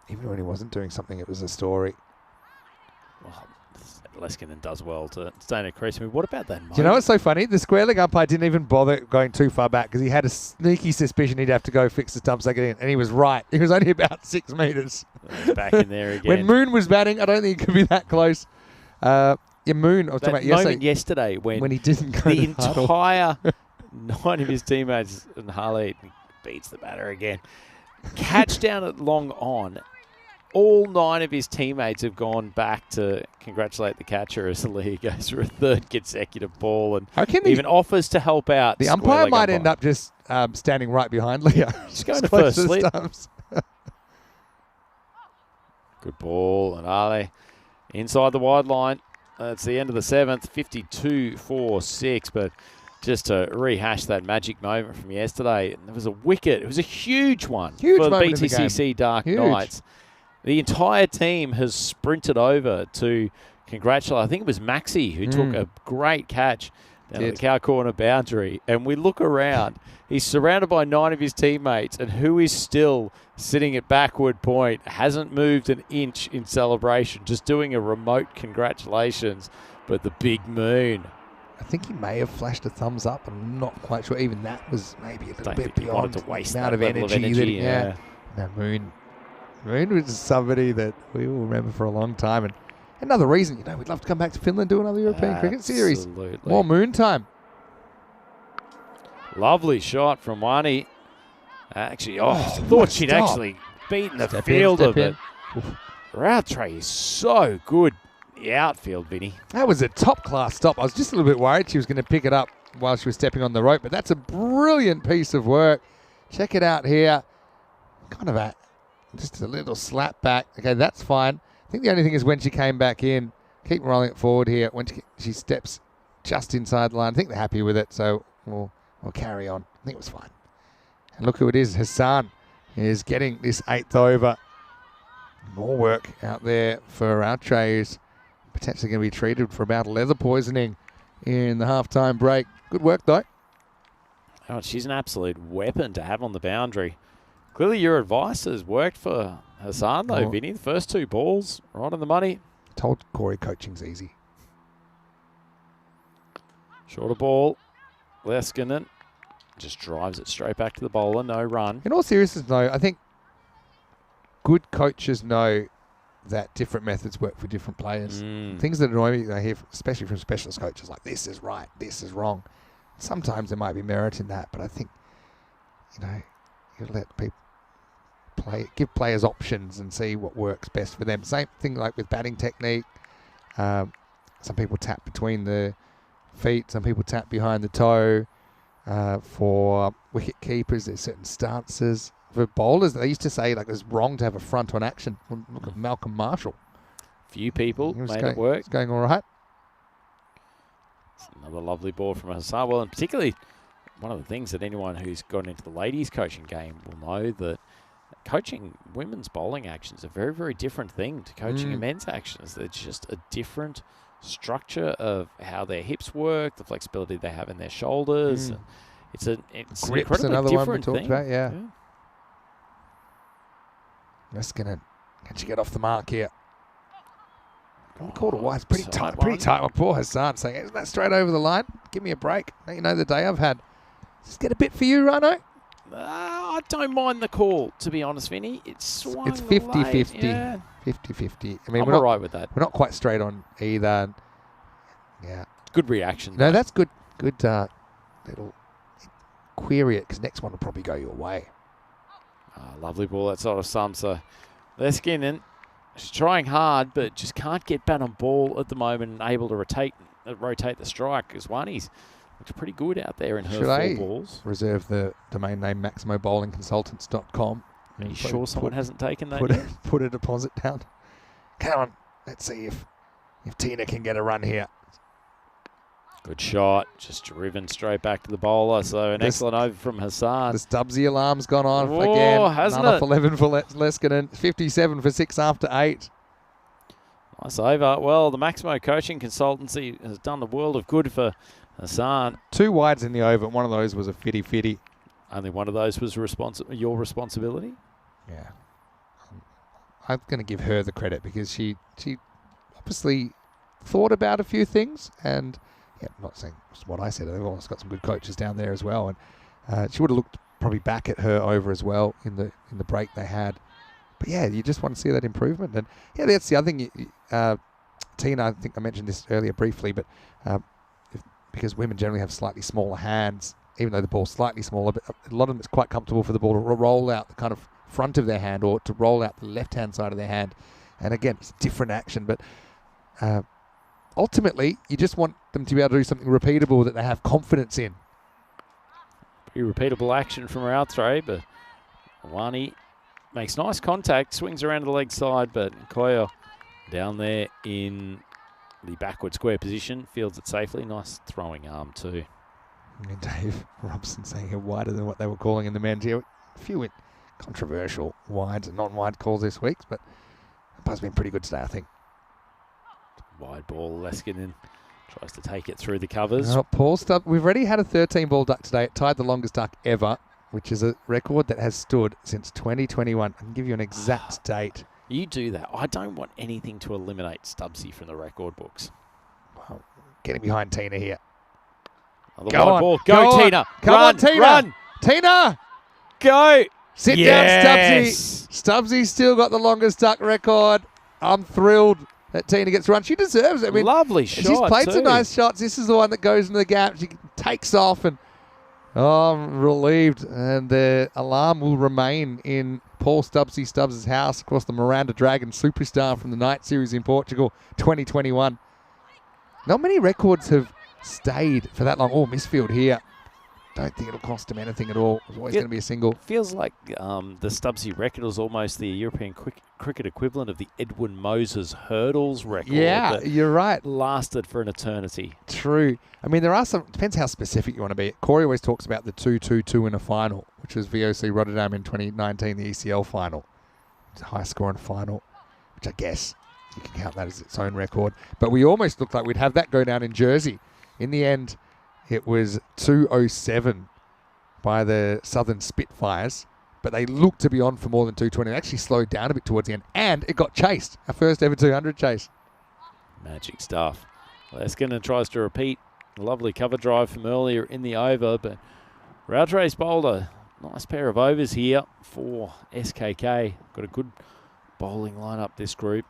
Even when he wasn't doing something, it was a story. Well, Leskinen does well to stay in a crease. I mean, what about that moment? Do you know what's so funny? The square leg umpire didn't even bother going too far back because he had a sneaky suspicion he'd have to go fix the stumps again, and he was right. He was only about 6 metres. He's back in there again. When Moon was batting, I don't think it could be that close. Moon, I was talking about yesterday when he didn't go the to the huddle. entire 9 of his teammates, and Harley beats the batter again, catch down at long on. All 9 of his teammates have gone back to congratulate the catcher as the league goes for a 3rd consecutive ball and even offers to help out. The umpire might end up just standing right behind Leah. Just going to first slip. Good ball, and Ale inside the wide line. It's the end of the 7th, 52 for 6, but just to rehash that magic moment from yesterday, there was a wicket. It was a huge one for the BTCC Dark Knights. The entire team has sprinted over to congratulate. I think it was Maxi who took a great catch down at the cow corner boundary. And we look around. He's surrounded by 9 of his teammates, and who is still sitting at backward point, hasn't moved an inch in celebration, just doing a remote congratulations. But the big Moon. I think he may have flashed a thumbs up. I'm not quite sure. Even that was maybe a little bit beyond to waste the amount of energy. That Moon was somebody that we will remember for a long time. And another reason, we'd love to come back to Finland, do another European cricket series. More Moon time. Lovely shot from Wani. Actually, thought she'd actually beaten the fielder, but Roundtree is so good. The outfield, Vinny. That was a top-class stop. I was just a little bit worried she was going to pick it up while she was stepping on the rope, but that's a brilliant piece of work. Check it out here. Kind of just a little slap back. Okay, that's fine. I think the only thing is when she came back in, keep rolling it forward here. When she steps just inside the line, I think they're happy with it, so we'll carry on. I think it was fine. And look who it is. Hassan is getting this 8th over. More work out there for Roundtree, who's potentially going to be treated for about leather poisoning in the halftime break. Good work, though. Oh, she's an absolute weapon to have on the boundary. Clearly your advice has worked for Hassan, though, Vinny. The first 2 balls, right on the money. Told Corey coaching's easy. Shorter ball. Leskinen just drives it straight back to the bowler. No run. In all seriousness, though, I think good coaches know that different methods work for different players. Things that annoy me, I hear, especially from specialist coaches, like this is right, this is wrong. Sometimes there might be merit in that, but I think, you let people give players options and see what works best for them. Same thing like with batting technique. Some people tap between the feet, some people tap behind the toe. for wicket keepers. There's certain stances. For bowlers, they used to say like it was wrong to have a front on action. Look at Malcolm Marshall. Few people He was made going, it work. It's going all right. It's another lovely ball from Hassan. Well, and particularly one of the things that anyone who's gone into the ladies coaching game will know that coaching women's bowling actions is a very, very different thing to coaching a men's actions. It's just a different structure of how their hips work, the flexibility they have in their shoulders. And it's an Grip's incredibly another one we different talked thing. about, yeah. Can she get off the mark here? Called a wide. It's pretty tight. Pretty tight one. Poor Hassan saying, isn't that straight over the line? Give me a break. Don't you know the day I've had? Just get a bit for you, Rano. I don't mind the call, to be honest, Vinny. It's 50-50. Yeah. 50-50. I mean, I'm we're all not, right with that. we're not quite straight on either. Yeah. Good reaction. No, though. that's good. Good little query it, because next one will probably go your way. Lovely ball, that sort of sum. So Leskinen, she's trying hard, but just can't get bat on ball at the moment and able to rotate the strike. Because Wani's looks pretty good out there in her Should four balls. Reserve the domain name MaximoBowlingConsultants.com. Are you sure someone hasn't taken that put yet? Put a deposit down. Come on, let's see if Tina can get a run here. Good shot, just driven straight back to the bowler. So an excellent over from Hassan. The Stubbsy alarm's gone on Oh, again. hasn't Another it? 11 for Leskinen. 57 for 6 after 8. Nice over. Well, the Maximo coaching consultancy has done the world of good for Hassan. 2 wides in the over, and one of those was a fitty. Only one of those was your responsibility. Yeah. I'm going to give her the credit because she obviously thought about a few things, and yeah, I'm not saying it's what I said. They've almost got some good coaches down there as well, and she would have looked probably back at her over as well in the break they had. But yeah, you just want to see that improvement, and yeah, that's the other thing. Tina, I think I mentioned this earlier briefly, but because women generally have slightly smaller hands, even though the ball's slightly smaller, but a lot of them it's quite comfortable for the ball to roll out the kind of front of their hand or to roll out the left-hand side of their hand. And again, it's a different action, but ultimately, you just want them to be able to do something repeatable that they have confidence in. Pretty repeatable action from her out throw, but Wani makes nice contact, swings around to the leg side, but Koyo down there in the backward square position, fields it safely. Nice throwing arm too. And Dave Robson saying it wider than what they were calling in the men's here. A few controversial wides and non-wide calls this week, but it's been pretty good today, I think. Wide ball, Leskinen tries to take it through the covers. Paul Stubb, we've already had a 13-ball duck today. It tied the longest duck ever, which is a record that has stood since 2021. I can give you an exact date. You do that. I don't want anything to eliminate Stubbsy from the record books. Well, getting behind Tina here. Go on, ball. Go Tina. Come on, Tina. Run. Tina. Go. Sit down, Stubbsy. Stubbsy's still got the longest duck record. I'm thrilled that Tina gets run. She deserves it. I mean, lovely shot. She's played some nice shots. This is the one that goes into the gap. She takes off, and I'm relieved. And the alarm will remain in Paul Stubbs' house across the Miranda Dragon Superstar from the Night Series in Portugal 2021. Not many records have stayed for that long. Oh, misfield here. Don't think it'll cost him anything at all. It's always going to be a single. Feels like the Stubbsy record is almost the European cricket equivalent of the Edwin Moses hurdles record. Yeah, you're right. Lasted for an eternity. True. I mean, there are some, depends how specific you want to be. Corey always talks about the 2-2-2 in a final, which was VOC Rotterdam in 2019, the ECL final. It's a high score in a final, which I guess you can count that as its own record. But we almost looked like we'd have that go down in Jersey. In the end, it was 2:07 by the Southern Spitfires, but they looked to be on for more than 2:20. They actually slowed down a bit towards the end, and it got chased. Our first ever 200 chase. Magic stuff. Leskinen tries to repeat a lovely cover drive from earlier in the over, but Raudrey's bowled a nice pair of overs here for SKK. Got a good bowling lineup, this group.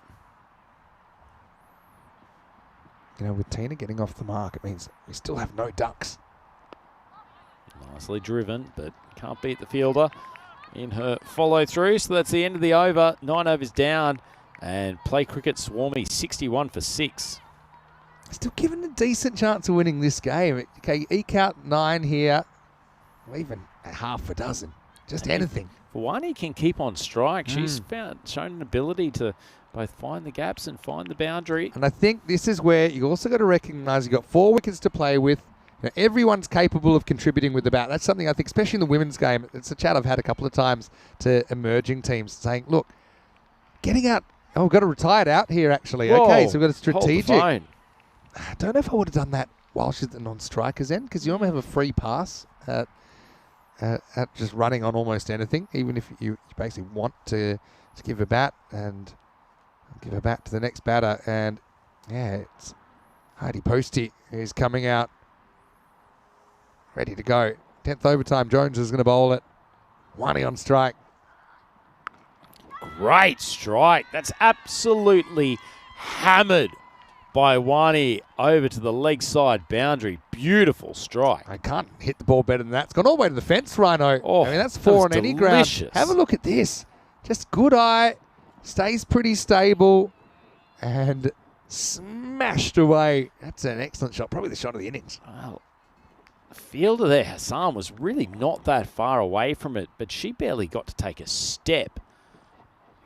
You know, with Tina getting off the mark, it means we still have no ducks. Nicely driven, but can't beat the fielder in her follow-through. So that's the end of the over. 9 overs down, and play cricket Swarmy 61 for 6. Still given a decent chance of winning this game. Okay, eke out 9 here. or even a half a dozen. Just anything. Wani can keep on strike. She's shown an ability to both find the gaps and find the boundary. And I think this is where you also got to recognise you've got 4 wickets to play with. You know, everyone's capable of contributing with the bat. That's something I think, especially in the women's game, it's a chat I've had a couple of times to emerging teams saying, look, getting out, we've got a retired out here actually. Whoa, okay, so we've got a strategic. Hold the phone. I don't know if I would have done that while she's at the non-striker's end, because you normally have a free pass at just running on almost anything, even if you basically want to give a bat and give a bat to the next batter. And yeah, it's Heidi Posty who's coming out ready to go. 10th overtime, Jones is going to bowl it. Wani on strike. Great strike. That's absolutely hammered by Wani over to the leg side boundary. Beautiful strike. I can't hit the ball better than that. It's gone all the way to the fence, Rhino. Oh, I mean, that's 4 on any ground. delicious. Have a look at this. Just good eye. Stays pretty stable. And smashed away. That's an excellent shot. Probably the shot of the innings. Well, the fielder there, Hassan, was really not that far away from it, but she barely got to take a step.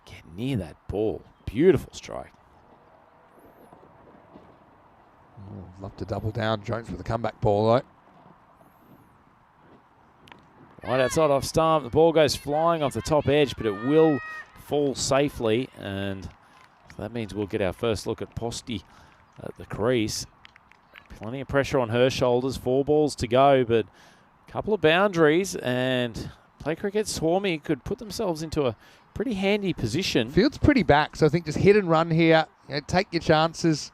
Get near that ball. Beautiful strike. Oh, love to double down. Jones with a comeback ball, though. Right outside off stump. The ball goes flying off the top edge, but it will fall safely, and that means we'll get our first look at Posty at the crease. Plenty of pressure on her shoulders. 4 balls to go, but a couple of boundaries, and Play Cricket Swarmy could put themselves into a pretty handy position. Field's pretty back, so I think just hit and run here. You know, take your chances.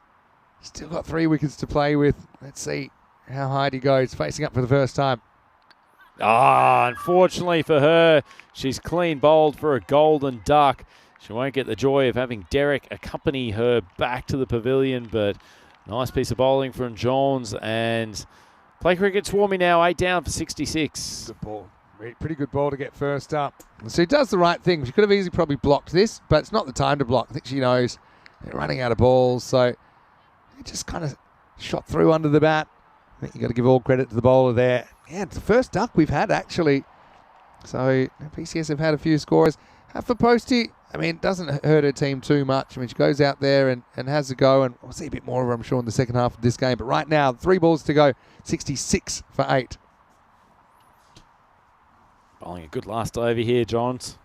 Still got 3 wickets to play with. Let's see how Heidi goes, facing up for the first time. Unfortunately for her, she's clean bowled for a golden duck. She won't get the joy of having Derek accompany her back to the pavilion, but nice piece of bowling from Jones, and Play Cricket Swarmy now 8 down for 66. Good ball. Pretty good ball to get first up. So he does the right thing. She could have easily probably blocked this, but it's not the time to block. I think she knows they're running out of balls, so it just kind of shot through under the bat. I think you've got to give all credit to the bowler there. Yeah, it's the first duck we've had, actually. So PCS have had a few scorers. For Posty, I mean, it doesn't hurt her team too much. I mean, she goes out there and has a go, and we'll see a bit more of her, I'm sure, in the second half of this game. But right now, 3 balls to go, 66 for 8. Bowling a good last over here, Johns.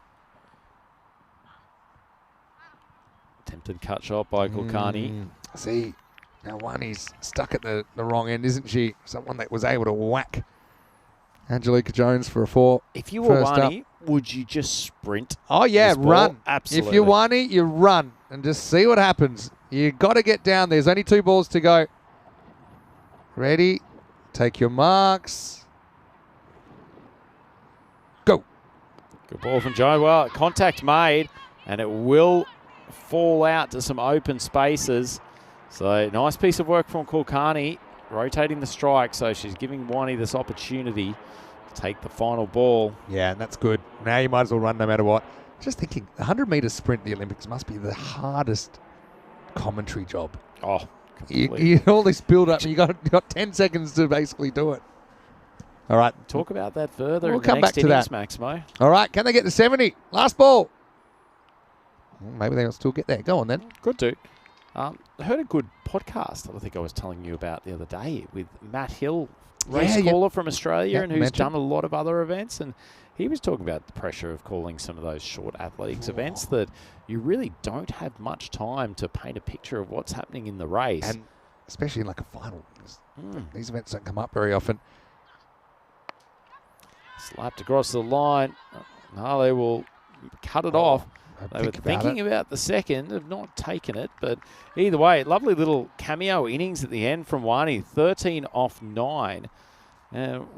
Attempted cut shot by Kulkarni. See, now Wani's stuck at the wrong end, isn't she? Someone that was able to whack Angelica Jones for a 4. If you were first Wani, would you just sprint? Oh, yeah, this ball? run. Absolutely. If you're Wani, you run and just see what happens. You got to get down. There's only 2 balls to go. Ready? Take your marks. Go. Good ball from Joe. Well, contact made, and it will fall out to some open spaces. So nice piece of work from Kulkarni, rotating the strike. So she's giving Wani this opportunity to take the final ball. Yeah, and that's good. Now you might as well run no matter what. Just thinking, the 100-metre sprint in the Olympics must be the hardest commentary job. Oh, you all this build-up, and you got 10 seconds to basically do it. All right. Talk about that further We'll in the come next back to innings, that. Maximo. All right, can they get to 70? Last ball. Well, maybe they'll still get there. Go on then. Good do. I heard a good podcast that I think I was telling you about the other day with Matt Hill, race caller from Australia, and who's done a lot of other events. And he was talking about the pressure of calling some of those short athletics events, that you really don't have much time to paint a picture of what's happening in the race. And especially in like a final. These events don't come up very often. Slapped across the line. No, they will cut it off. They were thinking about the second, have not taken it, but either way, lovely little cameo innings at the end from Wani, 13 off 9.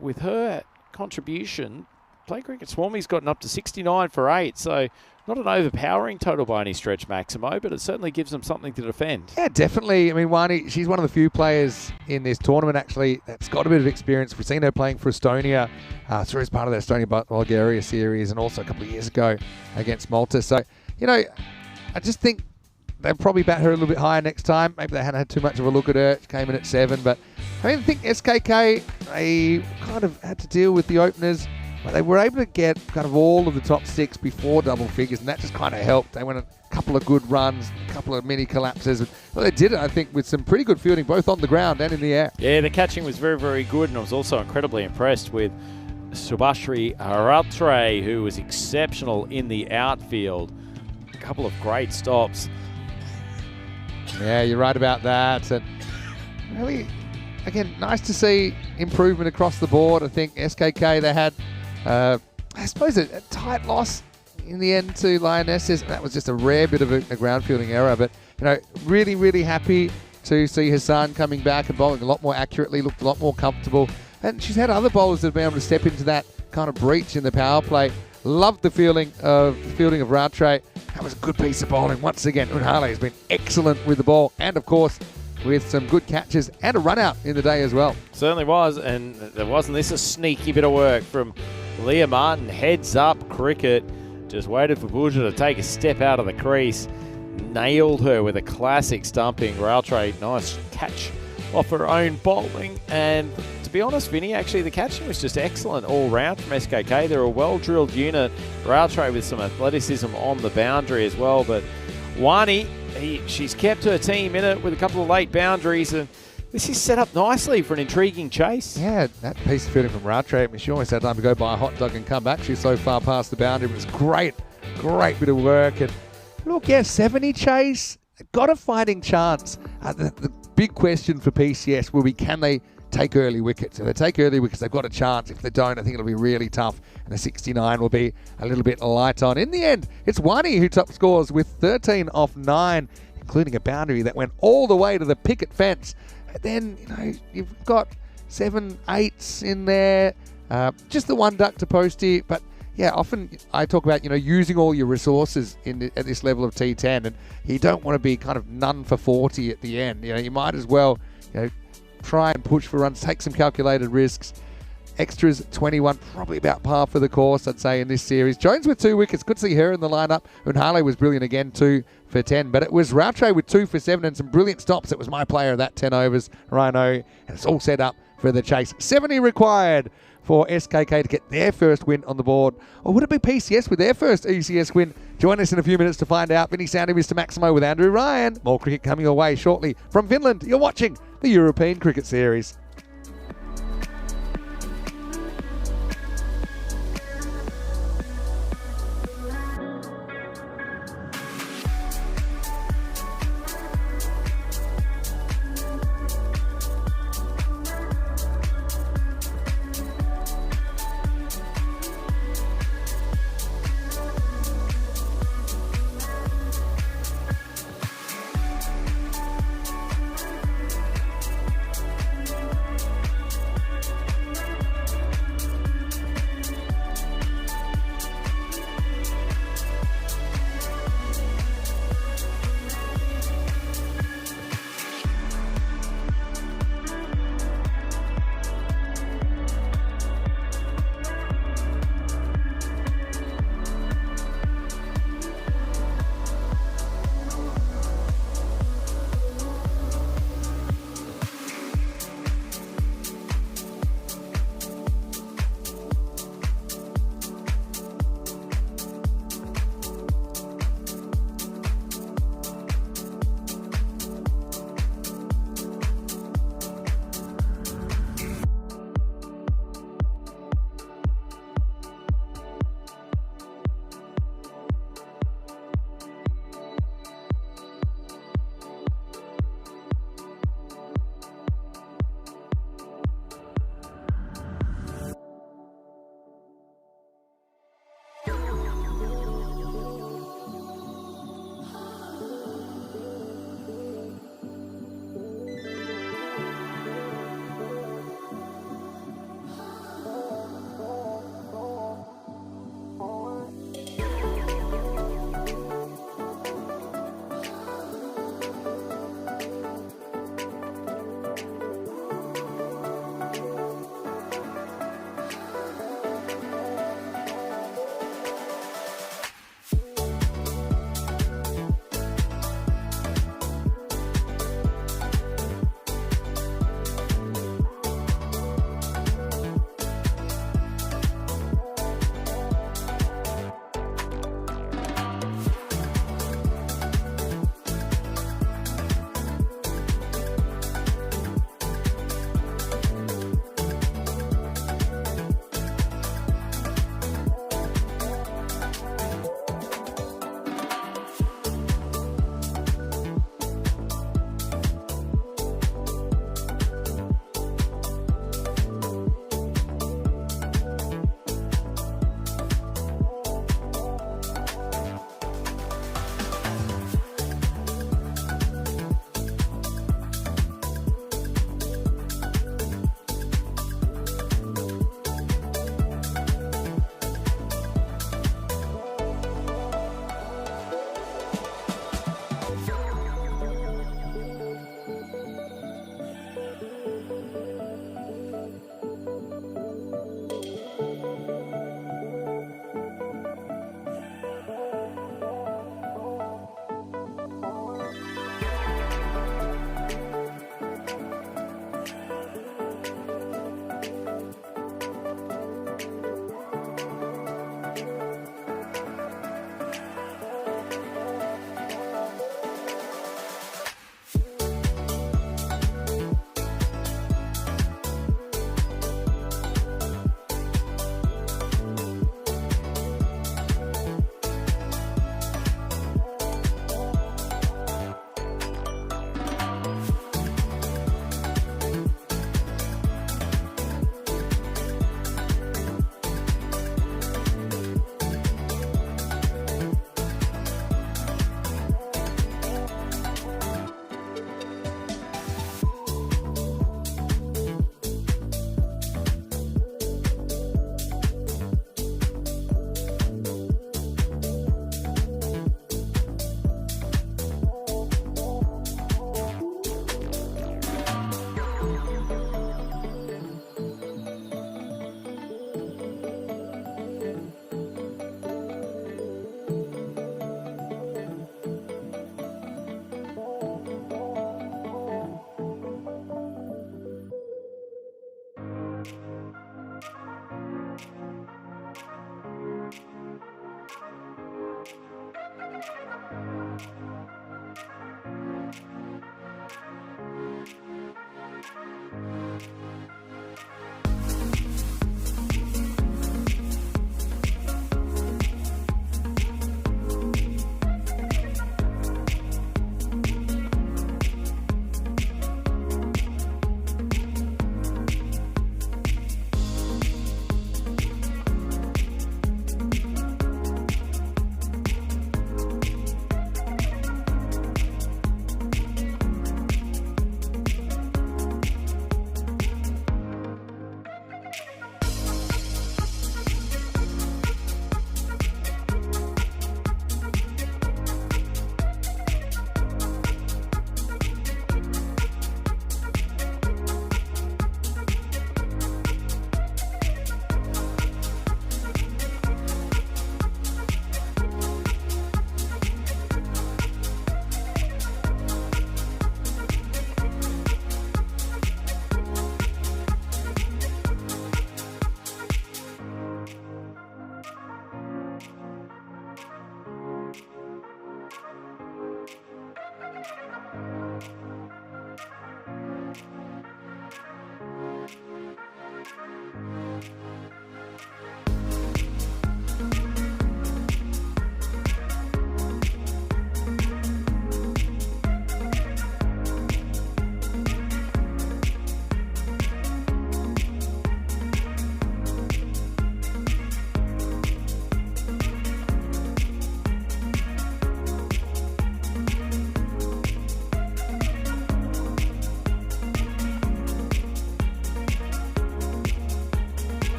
With her contribution, Play Cricket Swarmy's gotten up to 69 for 8, so not an overpowering total by any stretch, Maximo, but it certainly gives them something to defend. Yeah, definitely. I mean, Wani, she's one of the few players in this tournament, actually, that's got a bit of experience. We've seen her playing for Estonia through as part of the Estonia-Bulgaria series, and also a couple of years ago against Malta. So, you know, I just think they'll probably bat her a little bit higher next time. Maybe they hadn't had too much of a look at her. She came in at 7, but I think SKK, they kind of had to deal with the openers, but they were able to get kind of all of the top 6 before double figures, and that just kind of helped. They went a couple of good runs, a couple of mini collapses. Well, they did it, I think, with some pretty good fielding, both on the ground and in the air. Yeah, the catching was very, very good, and I was also incredibly impressed with Subhashri Ratre, who was exceptional in the outfield. A couple of great stops. Yeah, you're right about that. And really, again, nice to see improvement across the board. I think SKK, they had, I suppose, a tight loss in the end to Lionesses. That was just a rare bit of a ground fielding error. But, really, really happy to see Hassan coming back and bowling a lot more accurately, looked a lot more comfortable. And she's had other bowlers that have been able to step into that kind of breach in the power play. Loved the fielding of Rautre. That was a good piece of bowling. Once again, Unhale has been excellent with the ball, and of course, with some good catches and a run out in the day as well. Certainly was, and there wasn't this a sneaky bit of work from Leah Martin. Heads up cricket. Just waited for Pooja to take a step out of the crease. Nailed her with a classic stumping. Rautre, nice catch off her own bowling. And to be honest, Vinny, actually the catching was just excellent all round from SKK. They're a well-drilled unit. Rautre with some athleticism on the boundary as well. But Wani, she's kept her team in it with a couple of late boundaries. And this is set up nicely for an intriguing chase. Yeah, that piece of fielding from Rautre, I mean, she almost had time to go buy a hot dog and come back. She's so far past the boundary. It was great bit of work. And look, yeah, 70 chase, got a fighting chance. The big question for PCS will be, can they take early wickets? If they take early wickets, they've got a chance. If they don't, I think it'll be really tough, and the 69 will be a little bit light on. In the end, it's Wani who top scores with 13 off 9, including a boundary that went all the way to the picket fence. And then, you've got 7 8s in there, just the one duck to postie, but yeah, often I talk about, using all your resources at this level of T10, and you don't want to be kind of none for 40 at the end. You might as well, try and push for runs, take some calculated risks. Extras 21, probably about par for the course, I'd say, in this series. Jones with 2 wickets, good to see her in the lineup. Unhale was brilliant again, 2 for 10, but it was Rautre with 2 for 7 and some brilliant stops. It was my player of that 10 overs, Rhino, and it's all set up for the chase. 70 required for SKK to get their first win on the board. Or would it be PCS with their first ECS win? Join us in a few minutes to find out. Vinny Sandy, Mr. Maximo with Andrew Ryan. More cricket coming your way shortly from Finland. You're watching the European Cricket Series.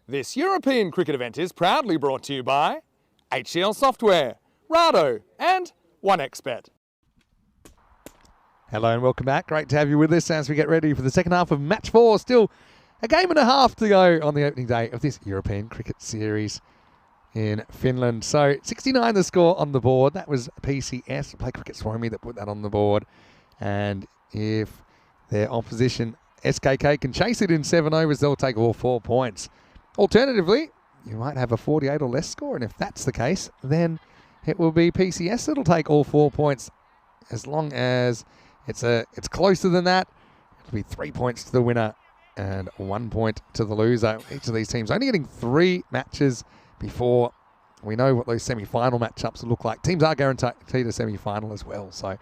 This European cricket event is proudly brought to you by HCL Software, Rado and 1xBet. Hello and welcome back. Great to have you with us as we get ready for the second half of match 4. Still a game and a half to go on the opening day of this European cricket series in Finland. So 69 the score on the board. That was PCS, Play Cricket Suomi, that put that on the board. And if their opposition SKK can chase it in 7 overs, they'll take all 4 points. Alternatively, you might have a 48 or less score, and if that's the case, then it will be PCS that'll take all 4 points. As long as it's closer than that, it'll be 3 points to the winner and 1 point to the loser. Each of these teams only getting 3 matches before we know what those semi-final matchups will look like. Teams are guaranteed a semi-final as well, so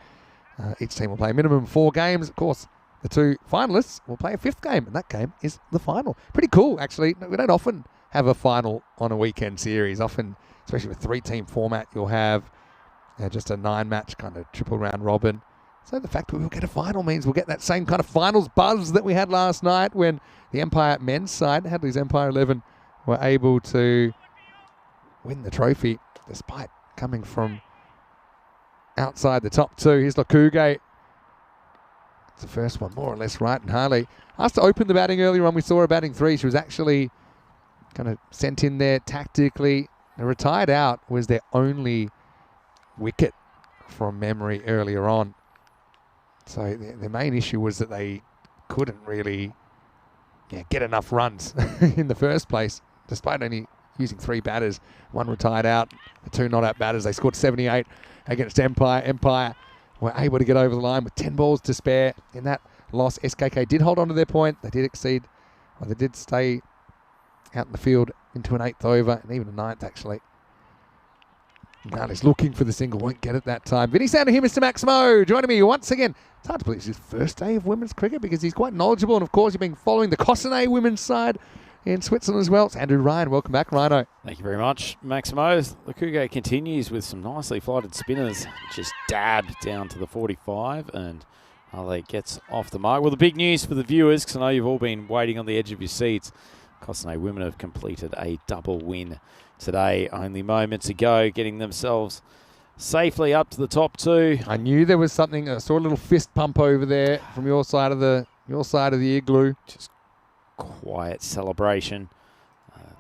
each team will play a minimum of 4 games. Of course, the 2 finalists will play a 5th game, and that game is the final. Pretty cool, actually. We don't often have a final on a weekend series. Often, especially with 3-team format, you'll have just a 9-match kind of triple round robin. So the fact that we'll get a final means we'll get that same kind of finals buzz that we had last night when the Empire men's side, Hadley's Empire 11, were able to win the trophy despite coming from outside the top 2. Here's Lakuge. It's the first one, more or less right. And Harley asked to open the batting earlier on. We saw her batting 3. She was actually kind of sent in there tactically. The retired out was their only wicket from memory earlier on. So the main issue was that they couldn't really get enough runs in the first place, despite only using 3 batters. 1 retired out, the 2 not out batters. They scored 78 against Empire. Empire were able to get over the line with 10 balls to spare. In that loss, SKK did hold on to their point. They did exceed, well, they did stay out in the field into an 8th over, and even a 9th actually. Now he's looking for the single, won't get it that time. Vinny Sander here, Mr. Maximo, joining me once again. It's hard to believe it's his first day of women's cricket because he's quite knowledgeable, and of course you've been following the Cossonay women's side in Switzerland as well. It's Andrew Ryan. Welcome back, Rhino. Thank you very much, Maximo. Lakuge continues with some nicely flighted spinners. Just dabbed down to the 45, and Ale gets off the mark. Well, the big news for the viewers, because I know you've all been waiting on the edge of your seats, Cossonay women have completed a double win today, only moments ago, getting themselves safely up to the top 2. I knew there was something. I saw a little fist pump over there from your side of the igloo. Just quiet celebration.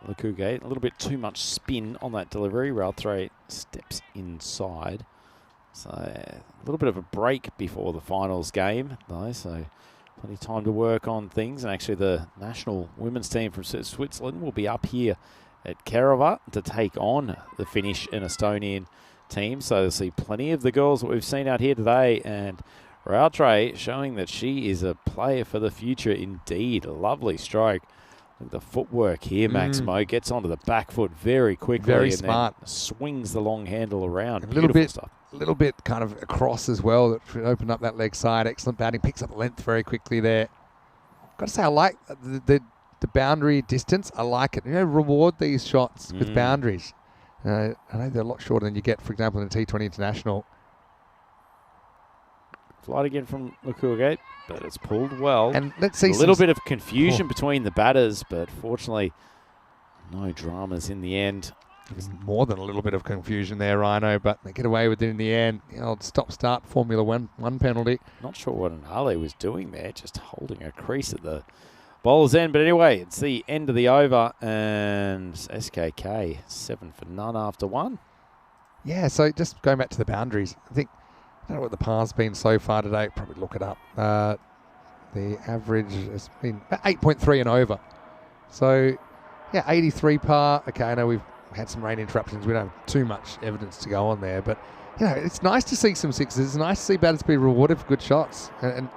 Lakuge, a little bit too much spin on that delivery. Railthray steps inside. So a little bit of a break before the finals game, though, so plenty of time to work on things. And actually the national women's team from Switzerland will be up here at Kerava to take on the Finnish and Estonian team. So they'll see plenty of the girls that we've seen out here today, and Railthray showing that she is a player for the future indeed. A lovely stroke. Look at the footwork here, Maximo. Gets onto the back foot very quickly. Very and smart. Then swings the long handle around. A little bit kind of across as well. That should open up that leg side. Excellent batting. Picks up length very quickly there. Got to say, I like the boundary distance. I like it. Reward these shots with boundaries. I know they're a lot shorter than you get, for example, in a T20 International. Flight again from Lakuge, but it's pulled well. And let's see a little bit of confusion between the batters, but fortunately, no dramas in the end. More than a little bit of confusion there, Rhino, but they get away with it in the end. The old stop-start Formula One penalty. Not sure what Anale was doing there, just holding a crease at the bowler's end. But anyway, it's the end of the over, and SKK 7 for none after 1. Yeah, so just going back to the boundaries, I don't know what the par's been so far today. Probably look it up. The average has been about 8.3 and over. So, yeah, 83 par. Okay, I know we've had some rain interruptions. We don't have too much evidence to go on there. But, you know, it's nice to see some sixes. It's nice to see batters be rewarded for good shots. And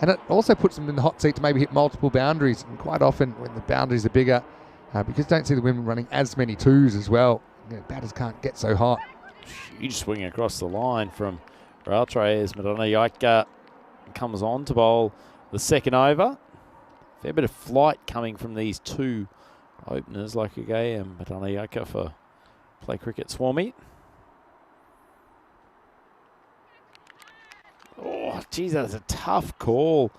it also puts them in the hot seat to maybe hit multiple boundaries. And quite often when the boundaries are bigger, because you don't see the women running as many twos as well, you know, batters can't get so hot. Huge swing across the line from Raltre as Madonna Yaika comes on to bowl the second over. Fair bit of flight coming from these two openers, Lokage and Madonna Yaika for play cricket Swarmy. Oh, geez, that was a tough call.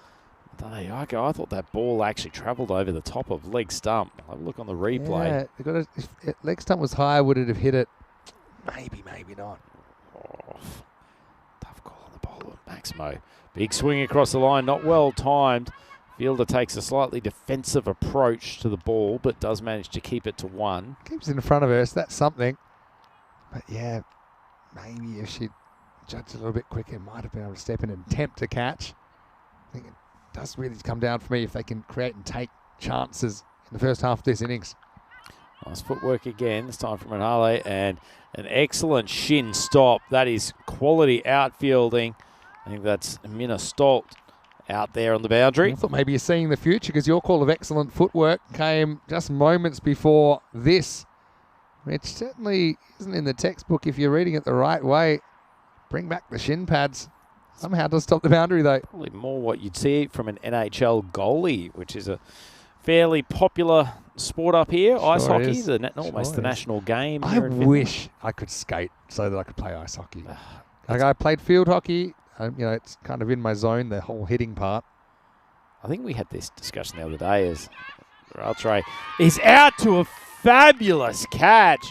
Madonna Yaika, I thought that ball actually travelled over the top of leg stump. Have a look on the replay. Yeah, if leg stump was higher, would it have hit it? Maybe, maybe not. Oh, tough call on the bowler, Maximo. Big swing across the line, not well timed. Fielder takes a slightly defensive approach to the ball, but does manage to keep it to 1. Keeps it in front of her, so that's something. But yeah, maybe if she'd judged a little bit quicker, might have been able to step in and attempt to catch. I think it does really come down for me if they can create and take chances in the first half of this innings. Nice footwork again, this time from Anale, and an excellent shin stop. That is quality outfielding. I think that's Minna Stolt out there on the boundary. I thought maybe you're seeing the future because your call of excellent footwork came just moments before this, which certainly isn't in the textbook if you're reading it the right way. Bring back the shin pads. Somehow does stop the boundary though. Probably more what you'd see from an NHL goalie, which is a fairly popular sport up here. Sure ice hockey, is. almost Sure the is. national game. I here in Finland. wish I could skate so that I could play ice hockey. Like I played field hockey. You know, it's kind of in my zone, the whole hitting part. I think we had this discussion the other day as Raltre is out to a fabulous catch.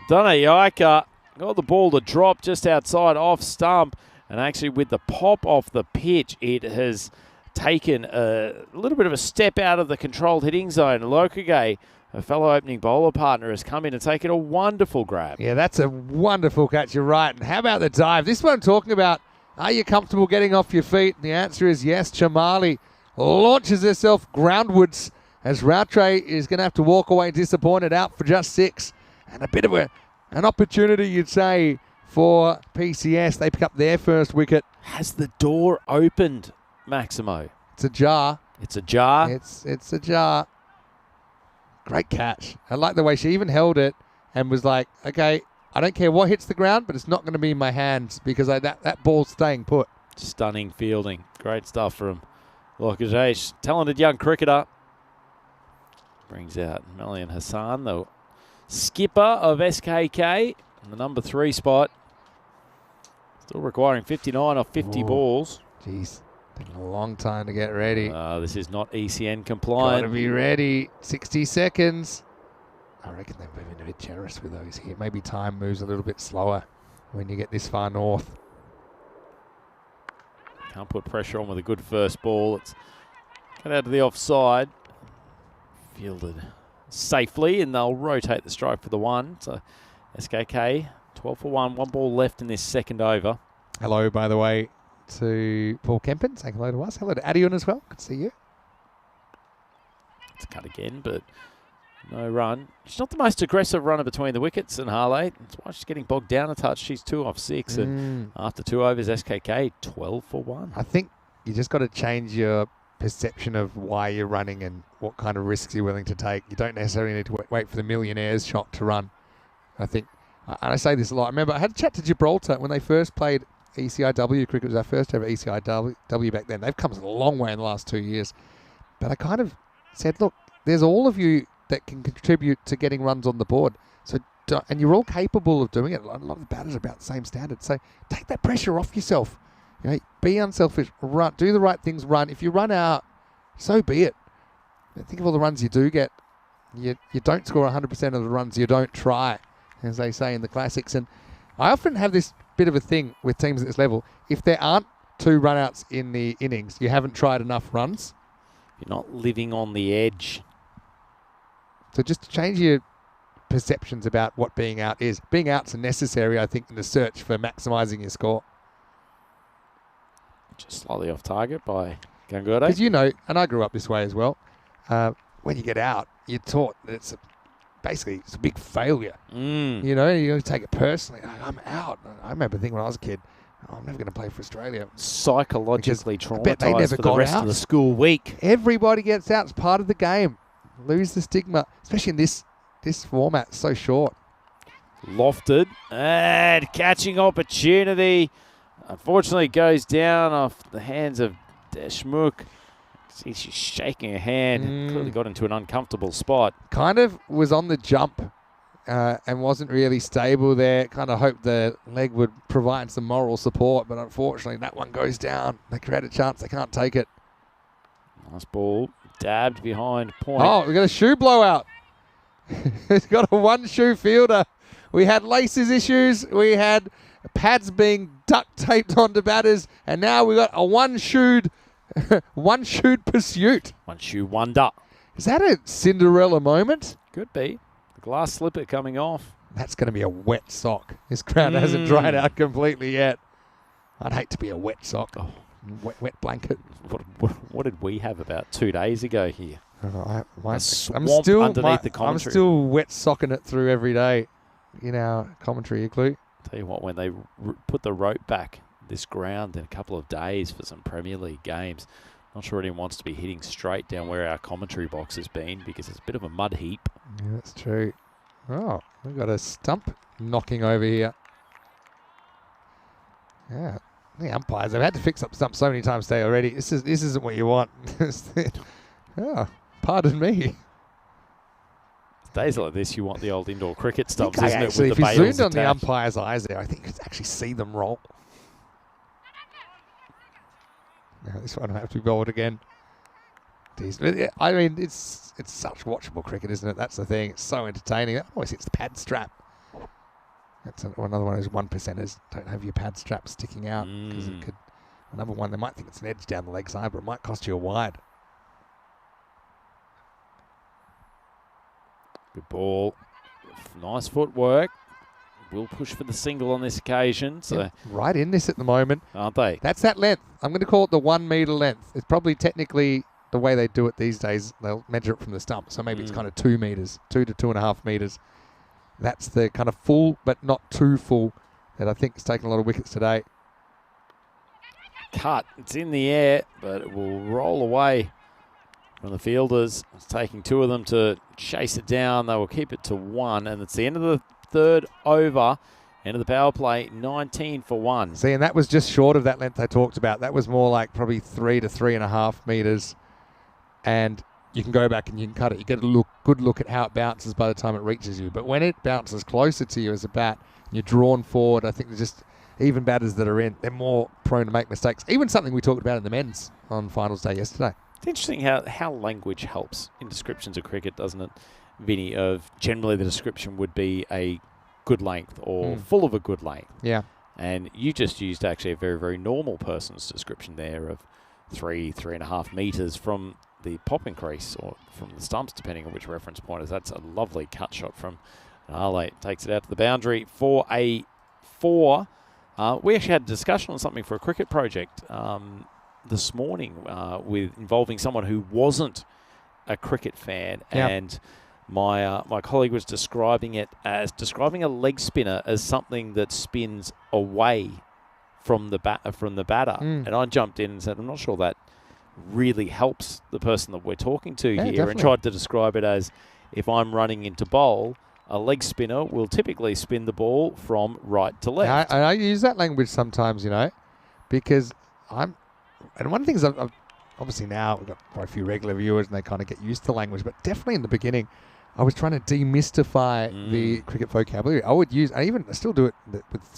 Donna Yaika got the ball to drop just outside off stump, and actually with the pop off the pitch, it has taken a little bit of a step out of the controlled hitting zone. Lokage, a fellow opening bowler partner, has come in and taken a wonderful grab. Yeah, that's a wonderful catch. You're right. And how about the dive? This is what I'm talking about. Are you comfortable getting off your feet? And the answer is yes. Chamali launches herself groundwards as Rautre is going to have to walk away disappointed, out for just 6. And a bit of an opportunity, you'd say, for PCS. They pick up their first wicket. Has the door opened, Maximo? It's ajar. It's ajar. It's ajar. Great catch. I like the way she even held it and was like, okay, I don't care what hits the ground, but it's not going to be in my hands because that ball's staying put. Stunning fielding. Great stuff from Lokage. Talented young cricketer. Brings out Melian Hassan, the skipper of SKK, in the number 3 spot. Still requiring 59 off 50 balls. Jeez, taking a long time to get ready. This is not ECN compliant. Got to be ready. 60 seconds. I reckon they've been a bit generous with those here. Maybe time moves a little bit slower when you get this far north. Can't put pressure on with a good first ball. It's cut out to the offside. Fielded safely, and they'll rotate the strike for the 1. So SKK 12 for 1. 1 ball left in this second over. Hello, by the way, to Paul Kempen. Say hello to us. Hello to Adion as well. Good to see you. It's cut again, but no run. She's not the most aggressive runner between the wickets, and Harley. That's why she's getting bogged down a touch. She's 2 off 6, and after 2 overs, SKK 12 for 1. I think you just got to change your perception of why you're running and what kind of risks you're willing to take. You don't necessarily need to wait for the millionaire's shot to run. I think, and I say this a lot. I remember I had a chat to Gibraltar when they first played ECI-W cricket. It was our first ever ECI-W back then. They've come a long way in the last 2 years. But I kind of said, look, there's all of you that can contribute to getting runs on the board. So, and you're all capable of doing it. A lot of the batters are about the same standard. So take that pressure off yourself. You know, be unselfish. Run, do the right things. Run. If you run out, so be it. Think of all the runs you do get. You don't score 100% of the runs you don't try. as they say in the classics. And I often have this bit of a thing with teams at this level. If there aren't 2 run-outs in the innings, you haven't tried enough runs. You're not living on the edge. So just to change your perceptions about what being out is. Being out's necessary, I think, in the search for maximising your score. Just slightly off target by Gangurde. Because you know, and I grew up this way as well, when you get out, you're taught that it's a big failure. You know, you take it personally. I'm out. I remember thinking when I was a kid, I'm never going to play for Australia. Psychologically bet they traumatised never for the got rest out. of the school week. Everybody gets out. It's part of the game. Lose the stigma, especially in this format, so short. Lofted and catching opportunity. Unfortunately, goes down off the hands of Deshmukh. See, she's shaking her hand. Clearly got into an uncomfortable spot. Kind of was on the jump and wasn't really stable there. Kind of hoped the leg would provide some moral support, but unfortunately that one goes down. They create a chance. They can't take it. Nice ball. Dabbed behind point. Oh, we got a shoe blowout. He's got a 1-shoe fielder. We had laces issues. We had pads being duct taped onto batters, and now we got a one-shoed pursuit. 1-shoe wonder. Is that a Cinderella moment? Could be. The glass slipper coming off. That's going to be a wet sock. This ground hasn't dried out completely yet. I'd hate to be a wet sock. Oh. Wet blanket. What did we have about 2 days ago here? I'm still underneath the commentary. I'm still wet socking it through every day in our commentary, you clue? Tell you what, when they put the rope back this ground in a couple of days for some Premier League games, not sure anyone wants to be hitting straight down where our commentary box has been because it's a bit of a mud heap. Yeah, that's true. Oh, we've got a stump knocking over here. Yeah. The umpires, they've had to fix up stumps so many times today already. This isn't what you want. Oh, pardon me. Days like this, you want the old indoor cricket stumps, Okay, isn't actually, it? With if the you bails zoomed on the attached. umpire's eyes there, I think you could actually see them roll. Now this one will have to be bowled again. I mean, it's such watchable cricket, isn't it? That's the thing. It's so entertaining. That always hits the pad strap. That's another one of those 1%ers. Don't have your pad strap sticking out because it could. Another one, they might think it's an edge down the leg side, but it might cost you a wide. Good ball. Nice footwork. Will push for the single on this occasion. So Yeah, right in this at the moment. aren't they? That's that length. I'm going to call it the 1 metre length. It's probably technically the way they do it these days. They'll measure it from the stump. So maybe it's kind of 2 metres, 2 to 2.5 metres. That's the kind of full, but not too full, that I think has taken a lot of wickets today. Cut. It's in the air, but it will roll away from the fielders. It's taking 2 of them to chase it down. They will keep it to 1, and it's the end of the 3rd over. End of the power play, 19 for 1. See, and that was just short of that length I talked about. That was more like probably 3 to 3.5 metres. And you can go back and you can cut it. You get a good look at how it bounces by the time it reaches you. But when it bounces closer to you as a bat, and you're drawn forward, I think there's just even batters that are in, they're more prone to make mistakes. Even something we talked about in the men's on finals day yesterday. It's interesting how language helps in descriptions of cricket, doesn't it, Vinny? Of generally the description would be a good length or full of a good length. Yeah. And you just used actually a very, very normal person's description there of 3.5 metres from the popping crease or from the stumps, depending on which reference point is. That's a lovely cut shot from Ale. Takes it out to the boundary for a 4. We actually had a discussion on something for a cricket project this morning with involving someone who wasn't a cricket fan, and my colleague was describing it as a leg spinner as something that spins away from the batter. And I jumped in and said, I'm not sure that really helps the person that we're talking to here, definitely. and tried to describe it as, if I'm running into bowl, a leg spinner will typically spin the ball from right to left. I use that language sometimes, because and one of the things I've obviously now we've got quite a few regular viewers and they kind of get used to language, but definitely in the beginning, I was trying to demystify the cricket vocabulary. I still do it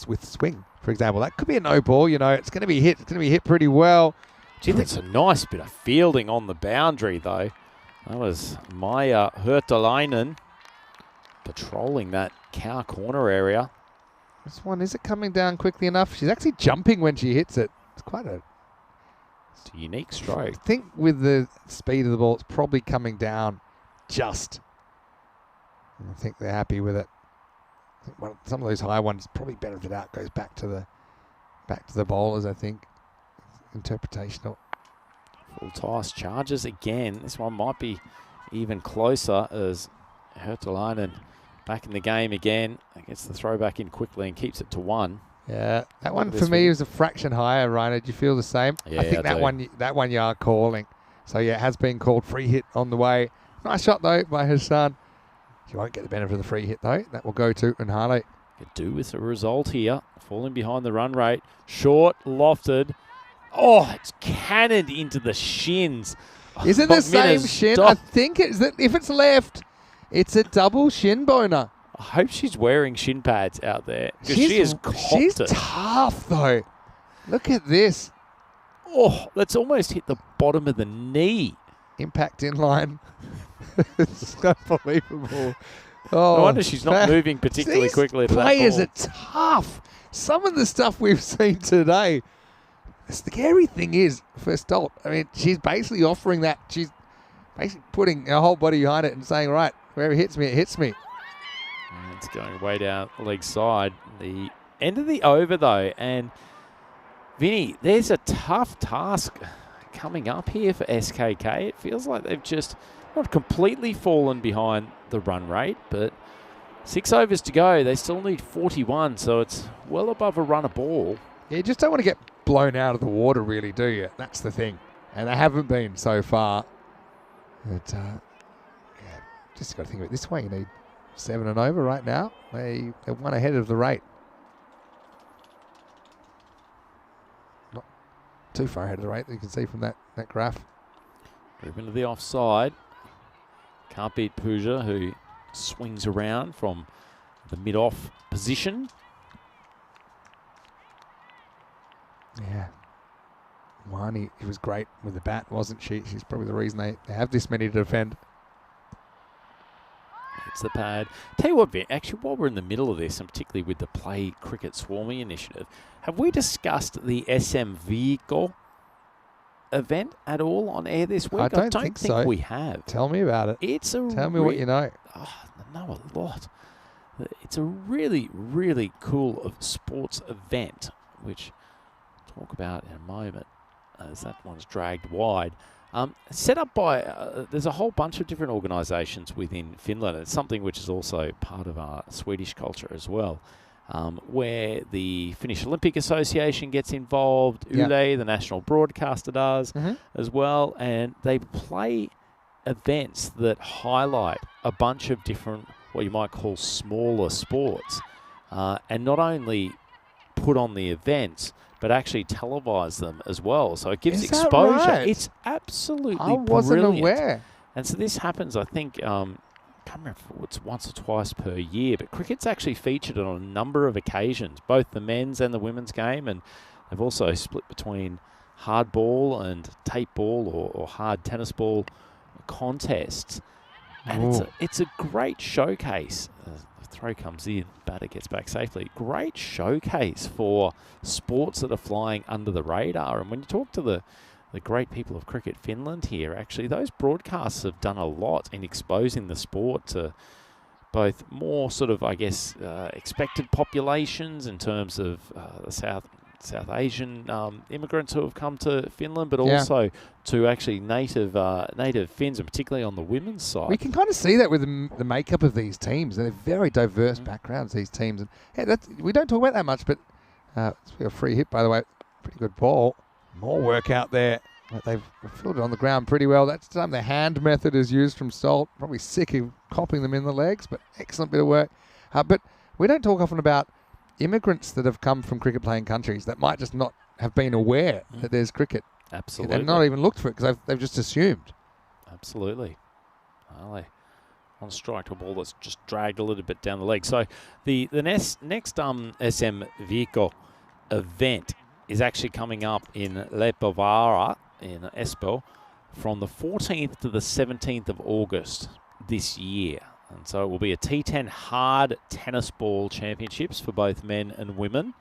with swing, for example. That could be a no ball, it's going to be hit. It's going to be hit pretty well. Gee, that's a nice bit of fielding on the boundary, though. That was Maya Hurtalainen. patrolling that cow corner area. This one, is it coming down quickly enough? She's actually jumping when she hits it. It's quite a... It's a unique stroke. I think with the speed of the ball, it's probably coming down just. And I think they're happy with it. I think some of those high ones, probably better if it out goes back to the bowlers, I think. Interpretational. Full toss, charges again. This one might be even closer as Hertulainen back in the game again. Gets the throw back in quickly and keeps it to 1. Yeah, that one for me was a fraction higher, Ryan. Did you feel the same? Yeah, I think that one you are calling. So yeah, it has been called free hit on the way. Nice shot though by Hassan. She won't get the benefit of the free hit though. That will go to Unhale. Could do with a result here. Falling behind the run rate. Short, lofted. Oh, it's cannoned into the shins. Is it the same shin? I think if it's left, it's a double shin boner. I hope she's wearing shin pads out there. She's tough though. Look at this. Oh, that's almost hit the bottom of the knee. Impact in line. It's unbelievable. Oh, no wonder she's not moving particularly quickly to that ball. Players are tough. Some of the stuff we've seen today. The scary thing is, for Stolt, I mean, she's basically offering that. She's basically putting her whole body behind it and saying, right, wherever it hits me, it hits me. And it's going way down the leg side. The end of the over, though. And, Vinny, there's a tough task coming up here for SKK. It feels like they've just not completely fallen behind the run rate, but 6 overs to go. They still need 41, so it's well above a run a ball. Yeah, you just don't want to get blown out of the water, really, do you? That's the thing. And they haven't been so far. But, yeah, just got to think of it this way. You need 7 and over right now. They're 1 ahead of the rate. Not too far ahead of the rate, you can see from that graph. Move into the offside. Can't beat Pooja, who swings around from the mid-off position. Yeah. Wani, he was great with the bat, wasn't she? She's probably the reason they have this many to defend. It's the pad. Tell you what, Vin, actually, while we're in the middle of this, and particularly with the Play Cricket Swarming initiative, have we discussed the SM Vehicle event at all on air this week? I don't think so. We have. Tell me about it. Tell me what you know. Oh, I know a lot. It's a really, really cool sports event, which we'll talk about in a moment, as that one's dragged wide. Set up by, there's a whole bunch of different organisations within Finland. It's something which is also part of our Swedish culture as well, where the Finnish Olympic Association gets involved, Yle, the national broadcaster does as well, and they play events that highlight a bunch of different, what you might call smaller sports, and not only put on the events, but actually televise them as well. So it gives exposure. Right? It's absolutely brilliant. I wasn't aware. And so this happens, I think, I can't remember if it's once or twice per year, but cricket's actually featured on a number of occasions, both the men's and the women's game, and they've also split between hard ball and tape ball or hard tennis ball contests. And it's a great showcase. The throw comes in, batter gets back safely. Great showcase for sports that are flying under the radar. And when you talk to the great people of Cricket Finland here, actually, those broadcasts have done a lot in exposing the sport to both more sort of, I guess, expected populations in terms of the South Asian immigrants who have come to Finland, but also to actually native Finns, and particularly on the women's side. We can kind of see that with the makeup of these teams. They're very diverse backgrounds, these teams. And we don't talk about that much, but it's a free hit, by the way. Pretty good ball. More work out there. They've filled it on the ground pretty well. That's the time the hand method is used from Stolt. Probably sick of copping them in the legs, but excellent bit of work. But we don't talk often about immigrants that have come from cricket playing countries that might just not have been aware that there's cricket. Absolutely. They've not even looked for it because they've just assumed. Absolutely. Well, they on strike to a ball that's just dragged a little bit down the leg. So the next SM Vehicle event is actually coming up in Leppävaara in Espoo from the 14th to the 17th of August this year. And so it will be a T10 hard tennis ball championships for both men and women.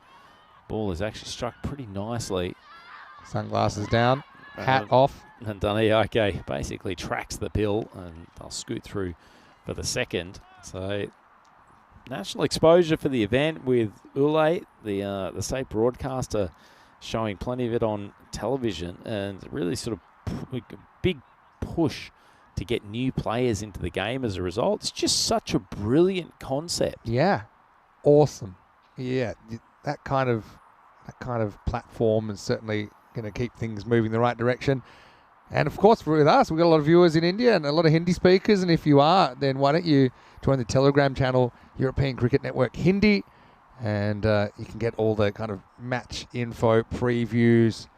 Ball is actually struck pretty nicely. Sunglasses down, hat off. And Daniake basically tracks the bill, and they'll scoot through for the second. So national exposure for the event with Ule, the state broadcaster, showing plenty of it on television, and really sort of a big push to get new players into the game as a result. It's just such a brilliant concept. Yeah, awesome. Yeah, that kind of platform is certainly going to keep things moving the right direction. And of course, with us, we've got a lot of viewers in India and a lot of Hindi speakers. And if you are, then why don't you join the Telegram channel, European Cricket Network Hindi, and you can get all the kind of match info, previews,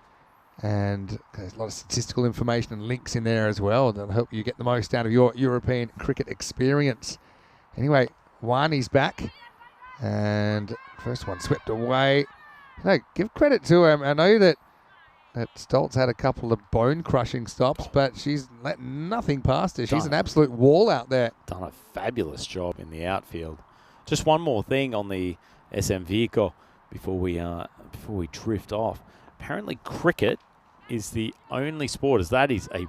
and there's a lot of statistical information and links in there as well that'll help you get the most out of your European cricket experience. Anyway, Wani's back, and first one swept away. No, give credit to him. I know that Stoltz had a couple of bone-crushing stops, but she's let nothing past her. She's an absolute wall out there. Done a fabulous job in the outfield. Just one more thing on the SM Vico before we drift off. Apparently, cricket is the only sport, as that is a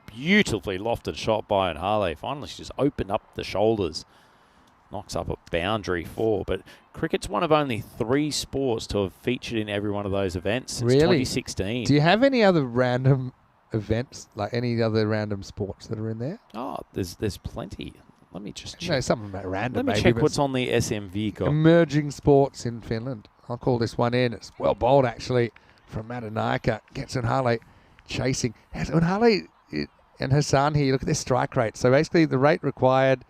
beautifully lofted shot by Unhale. Finally, she just opened up the shoulders, knocks up a boundary 4. But cricket's one of only 3 sports to have featured in every one of those events since 2016. Do you have any other random events, like any other random sports that are in there? Oh, there's plenty. Let me just check. No, something about random. Let me check what's on the SM Vico. Emerging sports in Finland. I'll call this one in. It's well bowled, actually, from Madanaika. Gets Unhale chasing. Unhale and Hassan here, look at their strike rate. So basically the rate required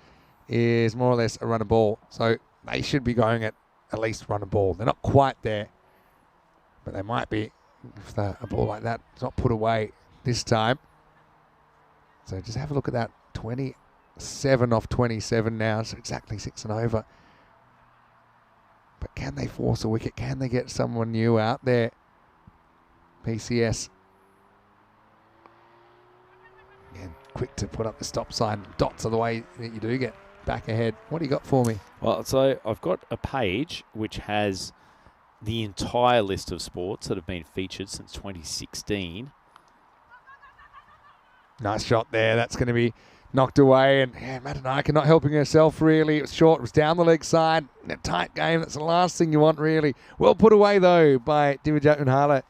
is more or less a run a ball. So they should be going at least run a ball. They're not quite there, but they might be if a ball like that is not put away this time. So just have a look at that. 27 off 27 now, so exactly 6 and over. But can they force a wicket? Can they get someone new out there? PCS. Again, quick to put up the stop sign. Dots are the way that you do get back ahead. What do you got for me? Well, so I've got a page which has the entire list of sports that have been featured since 2016. Nice shot there. That's going to be knocked away. And Madanaika not helping herself really. It was short. It was down the leg side. In a tight game. That's the last thing you want really. Well put away though by Divijat Unhale.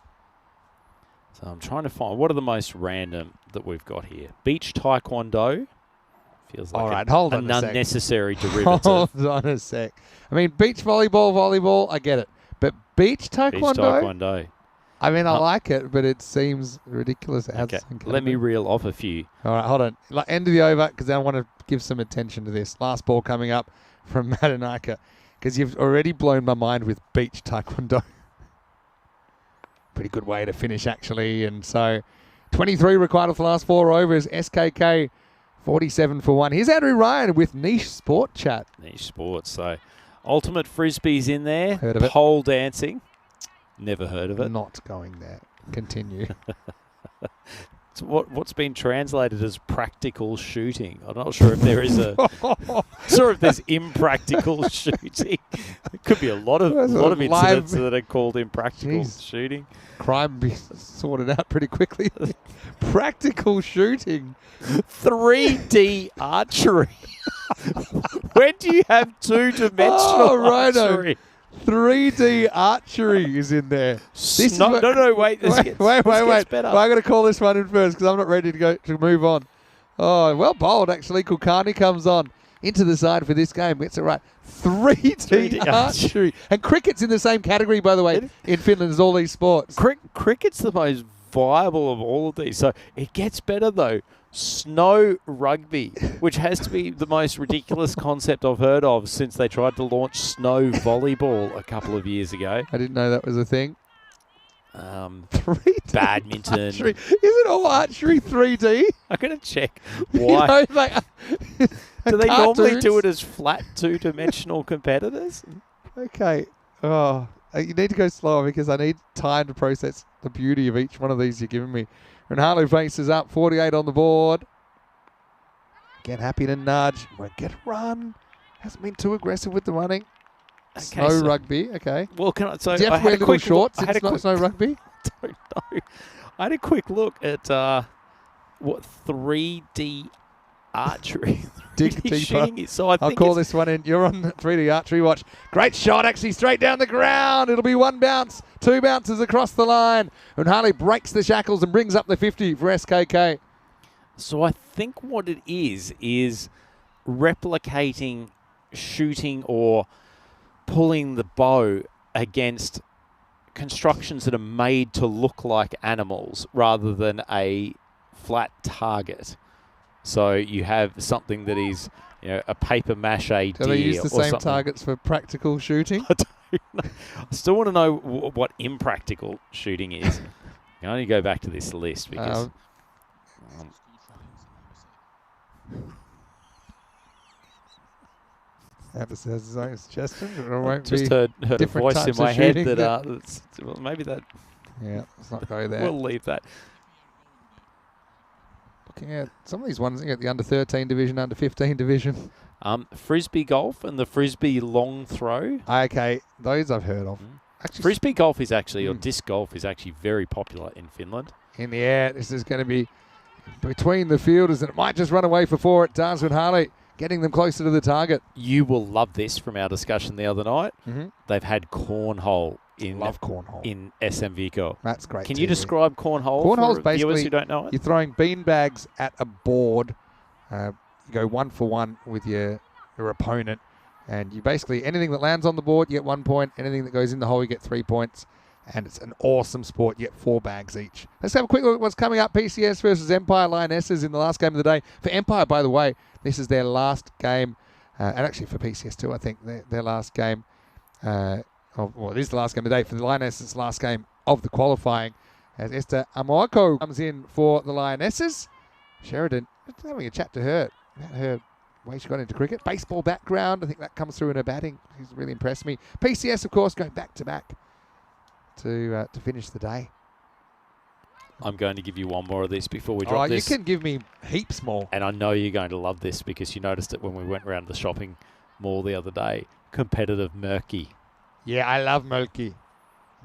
So I'm trying to find what are the most random that we've got here. Beach Taekwondo. Feels like all right, hold on an a sec. unnecessary derivative. Hold on a sec. I mean, beach volleyball, I get it. But beach taekwondo? Beach Taekwondo. I mean, I like it, but it seems ridiculous. Okay, let me reel off a few. All right, hold on. End of the over, because I want to give some attention to this. Last ball coming up from Madanaika, because you've already blown my mind with beach taekwondo. Pretty good way to finish, actually. And so 23 required of the last 4 overs. SKK 47 for 1. Here's Andrew Ryan with Niche Sport Chat. Niche Sports. So Ultimate Frisbee's in there. Heard of it. Pole dancing. Never heard of it. Not going there. Continue. It's what's been translated as practical shooting. I'm not sure if there is sure if there's impractical shooting. There could be a lot of incidents that are called impractical shooting. Crime be sorted out pretty quickly. Practical shooting. 3D archery. When do you have 2-dimensional archery? 3D archery is in there. No, wait. Wait. Well, I'm going to call this one in first because I'm not ready to move on. Oh, well bowled, actually. Kulkarni comes on into the side for this game. Gets it right. 3D archery. And cricket's in the same category, by the way, in Finland as all these sports. Cricket's the most viable of all of these. So it gets better, though. Snow rugby, which has to be the most ridiculous concept I've heard of since they tried to launch snow volleyball a couple of years ago. I didn't know that was a thing. 3D badminton. Archery. Isn't all archery 3D? I'm going to check why. Do they normally do it as flat 2-dimensional competitors? Okay. Oh, you need to go slower because I need time to process the beauty of each one of these you're giving me. And Harlow faces up, 48 on the board. Again, happy to nudge. Won't get a run. Hasn't been too aggressive with the running. Okay, Snow so- rugby, okay. Well, can I? So Do you I have to had wear a little quick shorts? Look, I had a It's not quick, snow rugby? don't know. I had a quick look at 3D archery. Dig 3D deeper. shooting is. So I I'll think call it's- this one in. You're on 3D archery watch. Great shot, actually, straight down the ground. It'll be 1 bounce, 2 bounces across the line. And Harley breaks the shackles and brings up the 50 for SKK. So I think what it is replicating shooting or pulling the bow against constructions that are made to look like animals rather than a flat target. So you have something that is, a paper mache deer. Do they use the or same something. targets for practical shooting? I don't know. I still want to know what impractical shooting is. I can only go back to this list because. That has his own suggestions. It won't Just be heard a different voice in types my of head shooting that well, maybe that Yeah, let's not go there. we'll leave that. Looking at some of these ones, looking at the under 13 division, under 15 division. Frisbee golf and the frisbee long throw. Okay, those I've heard of. Actually, Frisbee golf is actually, or disc golf is actually very popular in Finland. in the air, this is going to be between the fielders, and it might just run away for 4 at Darnswood Harley, getting them closer to the target. You will love this from our discussion the other night. Mm-hmm. They've had cornhole in Love cornhole. in SM Vico. That's great. Can you TV. describe cornhole Cornhole's for viewers basically who don't know it? You're throwing bean bags at a board. You go 1 for 1 with your opponent, and you basically anything that lands on the board, you get 1 point. Anything that goes in the hole, you get 3 points. And it's an awesome sport. You get 4 bags each. Let's have a quick look at what's coming up. PCS versus Empire Lionesses in the last game of the day. For Empire, by the way, this is their last game. And actually for PCS too, I think their last game. It is the last game of the day. For the Lionesses, last game of the qualifying. As Esther Amoako comes in for the Lionesses. Sheridan, just having a chat to her about her way she got into cricket. Baseball background. I think that comes through in her batting. She's really impressed me. PCS, of course, going back to back to finish the day. I'm going to give you one more of this before we drop this. You can give me heaps more. And I know you're going to love this because you noticed it when we went around the shopping mall the other day. Competitive murky. Yeah, I love Mulkey.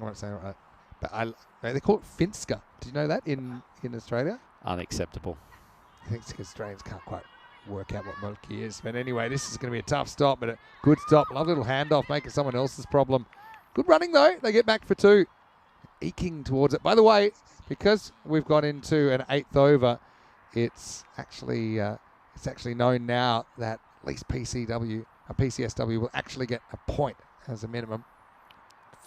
I won't say it right. But they call it Finska. Do you know that in Australia? Unacceptable. I think it's because Australians can't quite work out what Mulkey is. But anyway, this is going to be a tough stop, but a good stop. Love little handoff, making someone else's problem. Good running, though. They get back for 2. Eking towards it. By the way, because we've gone into an 8th over, it's actually known now that at least PCS-W will actually get a point as a minimum.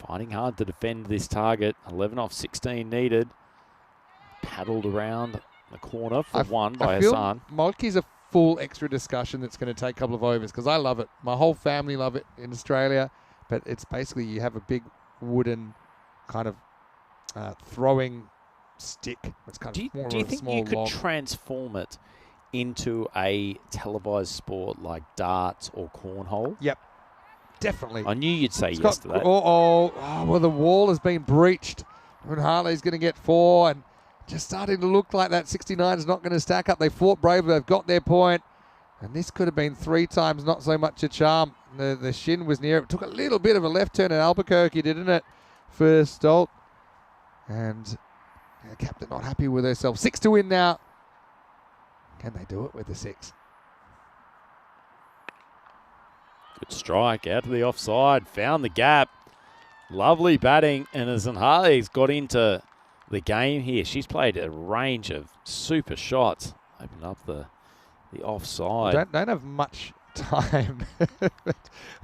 Finding hard to defend this target. 11 off 16 needed. Paddled around the corner for 1 by Hassan. Molke's a full extra discussion that's going to take a couple of overs because I love it. My whole family love it in Australia. But it's basically you have a big wooden kind of throwing stick. It's kind of more do you of a think small you could log. transform it into a televised sport like darts or cornhole? Yep, definitely. I knew you'd say It's yes got- to that. well, the wall has been breached. And Harley's going to get 4 and just starting to look like that 69 is not going to stack up. They fought bravely. They've got their point. And this could have been 3 times not so much a charm. The shin was near it. It took a little bit of a left turn at Albuquerque, didn't it, for Stolt? And the captain not happy with herself. 6 to win now. Can they do it with the 6? Good strike out to the offside. Found the gap. Lovely batting. And as Harley's got into the game here, she's played a range of super shots. Opened up the offside. Don't have much time.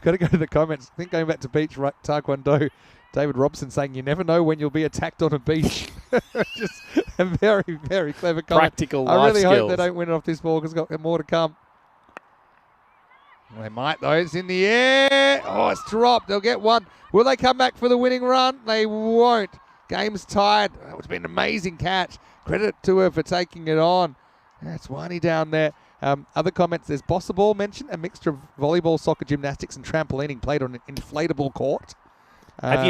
Got to go to the comments. I think going back to beach taekwondo, David Robson saying you never know when you'll be attacked on a beach. Just a very, very clever comment. Practical I life really hope skills. they don't win it off this ball because they've got more to come. Well, they might though. It's in the air. Oh, it's dropped. They'll get 1. Will they come back for the winning run? They won't. Game's tied. It's been an amazing catch. Credit to her for taking it on. That's Wani down there. Other comments, there's Bossaball mentioned, a mixture of volleyball, soccer, gymnastics and trampolining played on an inflatable court. Have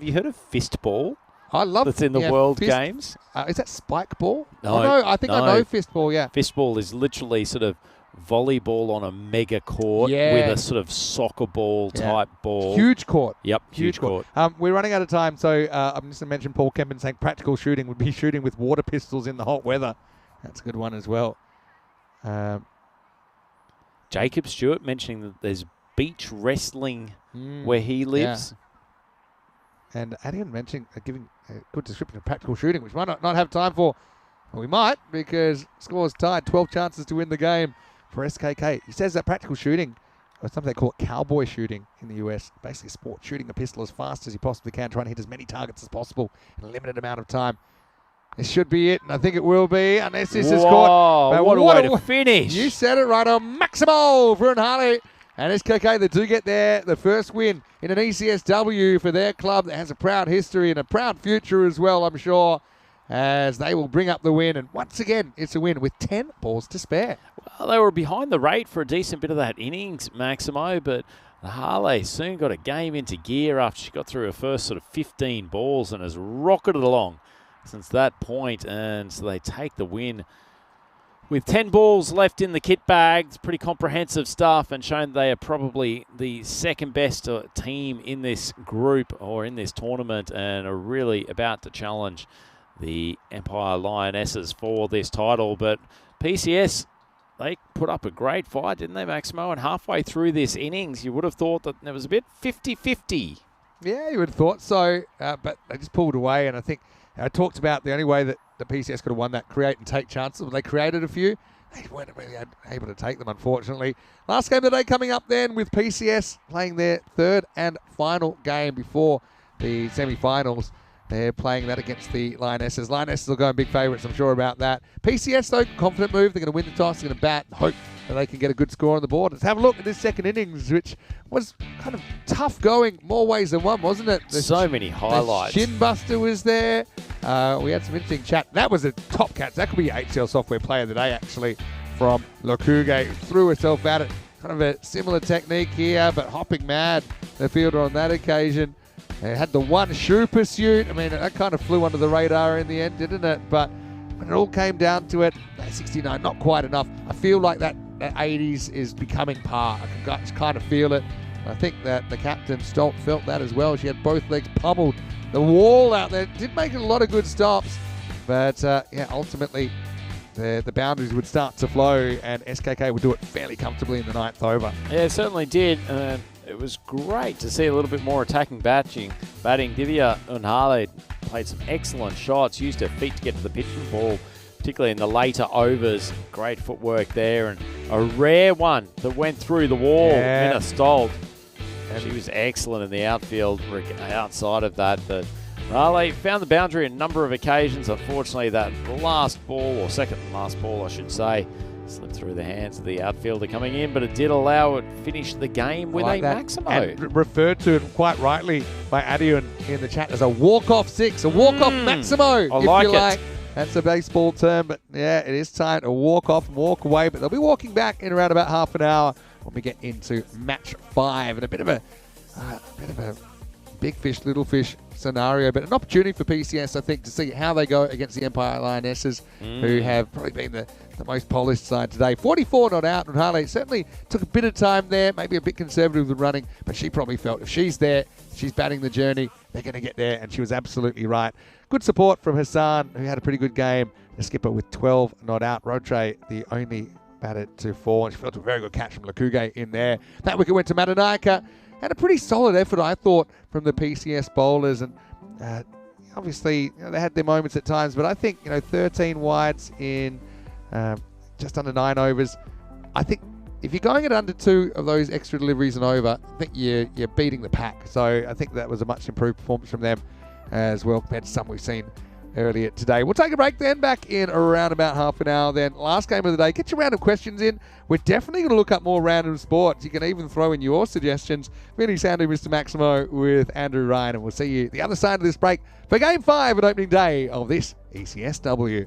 you heard of fistball? I love that's in the World fist, Games. Is that spike ball? No, I think I know fistball, yeah. Fistball is literally sort of volleyball on a mega court Yeah. with a sort of soccer ball type ball. Huge court. Yep, huge court. We're running out of time, so I'm just going to mention Paul Kempen saying practical shooting would be shooting with water pistols in the hot weather. That's a good one as well. Jacob Stewart mentioning that there's beach wrestling where he lives. Yeah. And Adian mentioning, giving a good description of practical shooting, which we might not have time for. Well, we might, because score's tied. 12 chances to win the game for SKK. He says that practical shooting, or something they call it cowboy shooting in the US, basically sport, shooting a pistol as fast as you possibly can, trying to hit as many targets as possible in a limited amount of time. This should be it, and I think it will be, unless this is caught. But what a way to finish. You said it right on Maximo for Unhali. And SKK, they do get the first win in an ECS-W for their club that has a proud history and a proud future as well, I'm sure, as they will bring up the win. And once again, it's a win with 10 balls to spare. Well, they were behind the rate for a decent bit of that innings, Maximo, but the Harley soon got a game into gear after she got through her first sort of 15 balls and has rocketed along since that point. And so they take the win with 10 balls left in the kit bag. It's pretty comprehensive stuff and shown they are probably the second best team in this group or in this tournament and are really about to challenge the Empire Lionesses for this title. But PCS, they put up a great fight, didn't they, Maximo? And halfway through this innings, you would have thought that there was a bit 50-50. Yeah, you would have thought so, but they just pulled away. And I think I talked about the only way that the PCS could have won that create and take chances. Well, they created a few. They weren't really able to take them, unfortunately. Last game of the day coming up then with PCS playing their third and final game before the semi-finals. They're playing that against the Lionesses. Lionesses will go in big favourites, I'm sure about that. PCS, though, confident move. They're going to win the toss. They're going to bat and hope that they can get a good score on the board. Let's have a look at this second innings, which was kind of tough going, more ways than one, wasn't it? So many highlights. The Shin Buster was there. We had some interesting chat. That was a top catch. That could be HCL Software Player of the Day, actually, from Lokuge, who threw herself at it. Kind of a similar technique here, but hopping mad, the fielder on that occasion. They had the one shoe pursuit. I mean, that kind of flew under the radar in the end, didn't it? But when it all came down to it, that 69, not quite enough. I feel like that 80s is becoming par. I can just kind of feel it. I think that the captain, Stolt, felt that as well. She had both legs pummeled. The wall out there did make a lot of good stops. But, yeah, ultimately, the boundaries would start to flow and SKK would do it fairly comfortably in the ninth over. Yeah, it certainly did. It was great to see a little bit more attacking batting. Divya Unhale played some excellent shots, used her feet to get to the pitch and ball, particularly in the later overs. Great footwork there, and a rare one that went through the wall. Minna Stolt. She was excellent in the outfield outside of that, but Raleigh found the boundary a number of occasions. Unfortunately, that last ball, or second last ball, I should say, slipped through the hands of the outfielder coming in, but it did allow it to finish the game with a Maximo. And referred to quite rightly by Adiun in the chat as a walk-off six, a walk-off Maximo, if like you it. like. That's a baseball term, but yeah, it is time to walk off and walk away, but they'll be walking back in around about half an hour when we get into match 5, and a bit of a big fish, little fish scenario, but an opportunity for PCS, I think, to see how they go against the Empire Lionesses, who have probably been the most polished side today. 44 not out, and Harley certainly took a bit of time there, maybe a bit conservative with running, but she probably felt if she's there, she's batting the journey, they're going to get there, and she was absolutely right. Good support from Hassan, who had a pretty good game. The skipper with 12 not out. Rotre, the only batter to 4, and she felt a very good catch from Lakuge in there. That wicket went to Matanaika. Had a pretty solid effort, I thought, from the PCS bowlers, and obviously they had their moments at times, but I think 13 wides in just under 9 overs. I think if you're going at under 2 of those extra deliveries and over, I think you're beating the pack. So I think that was a much improved performance from them as well compared to some we've seen earlier today. We'll take a break then, back in around about half an hour then. Last game of the day. Get your random questions in. We're definitely going to look up more random sports. You can even throw in your suggestions. Vinny Sandu, Mr. Maximo with Andrew Ryan, and we'll see you the other side of this break for Game 5 and opening day of this ECS-W.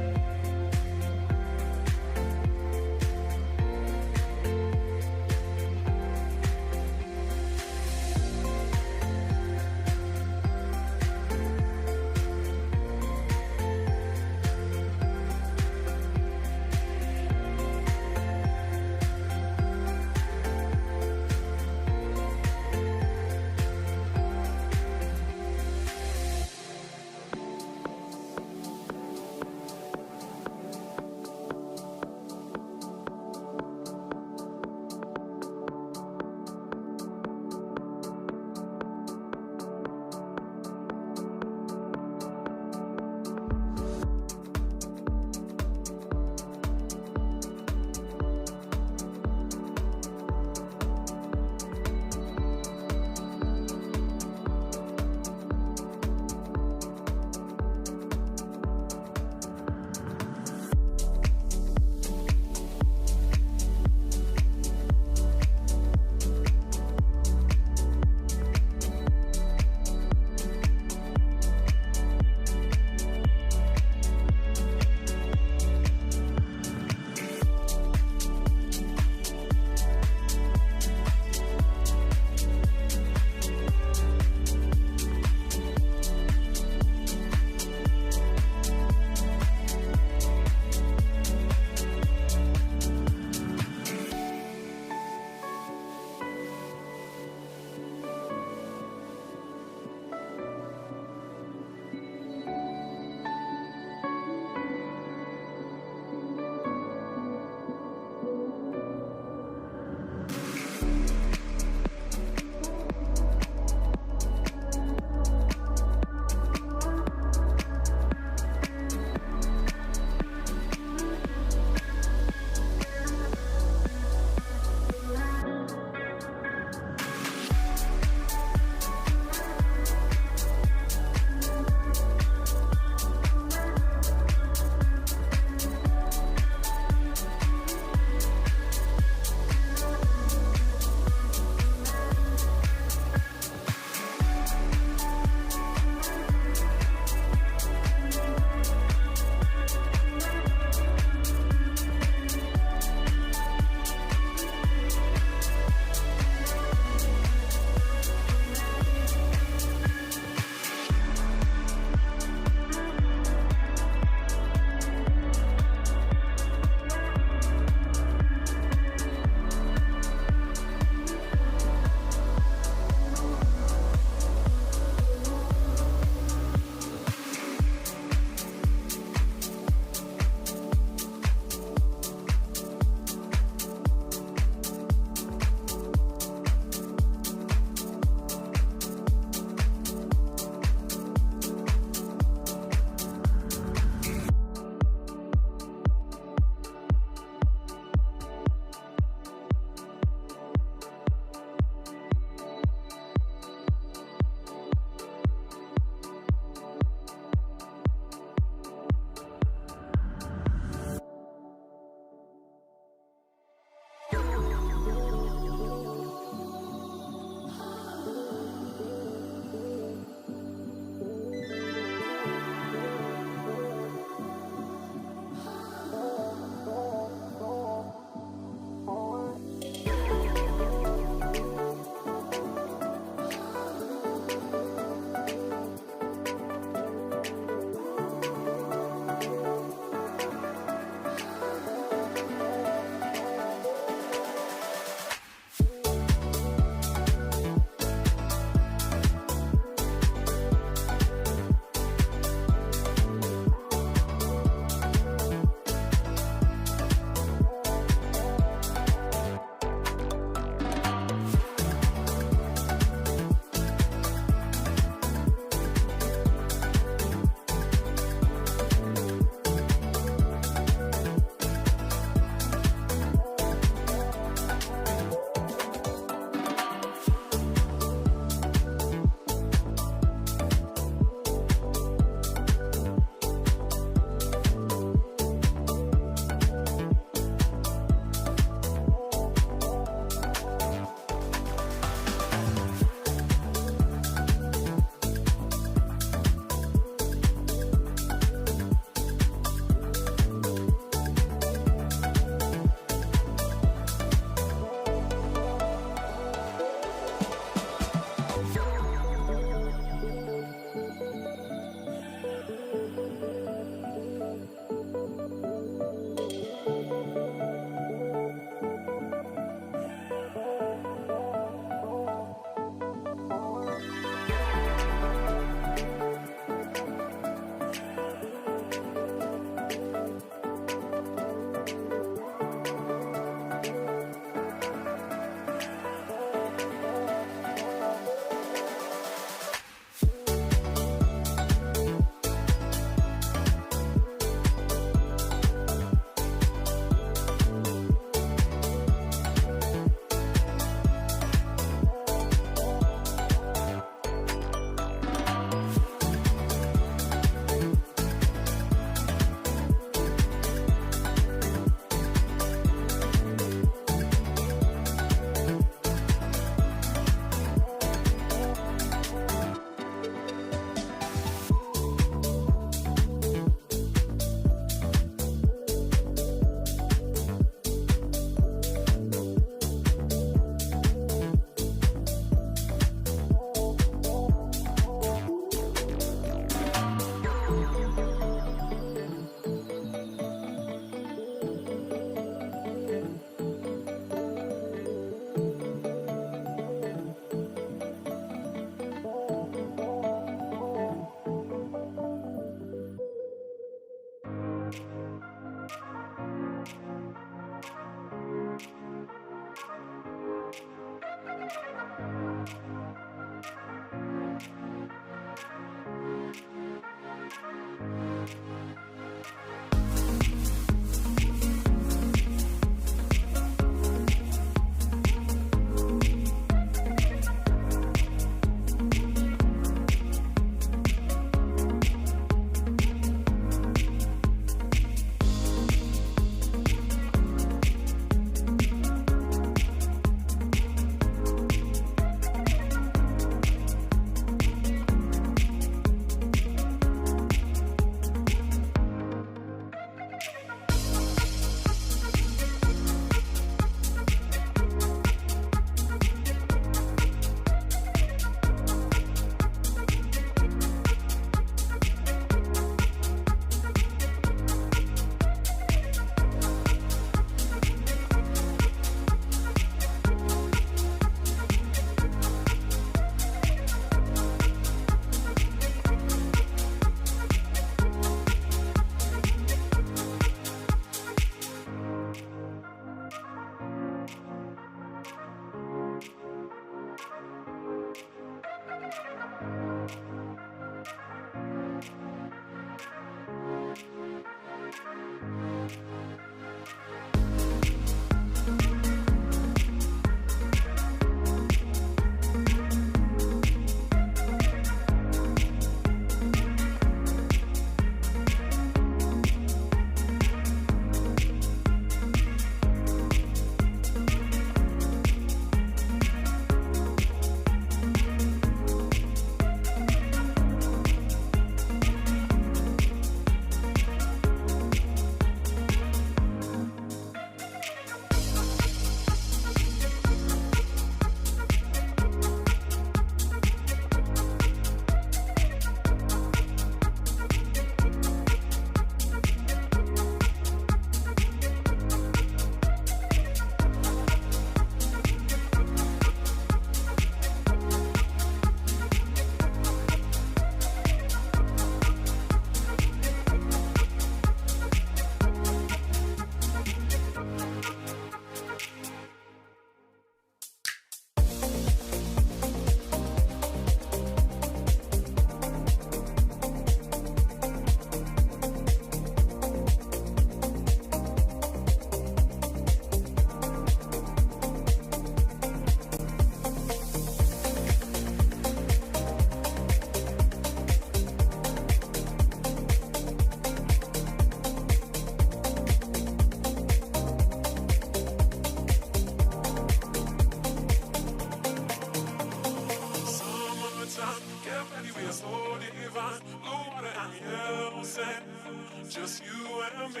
Just you and me.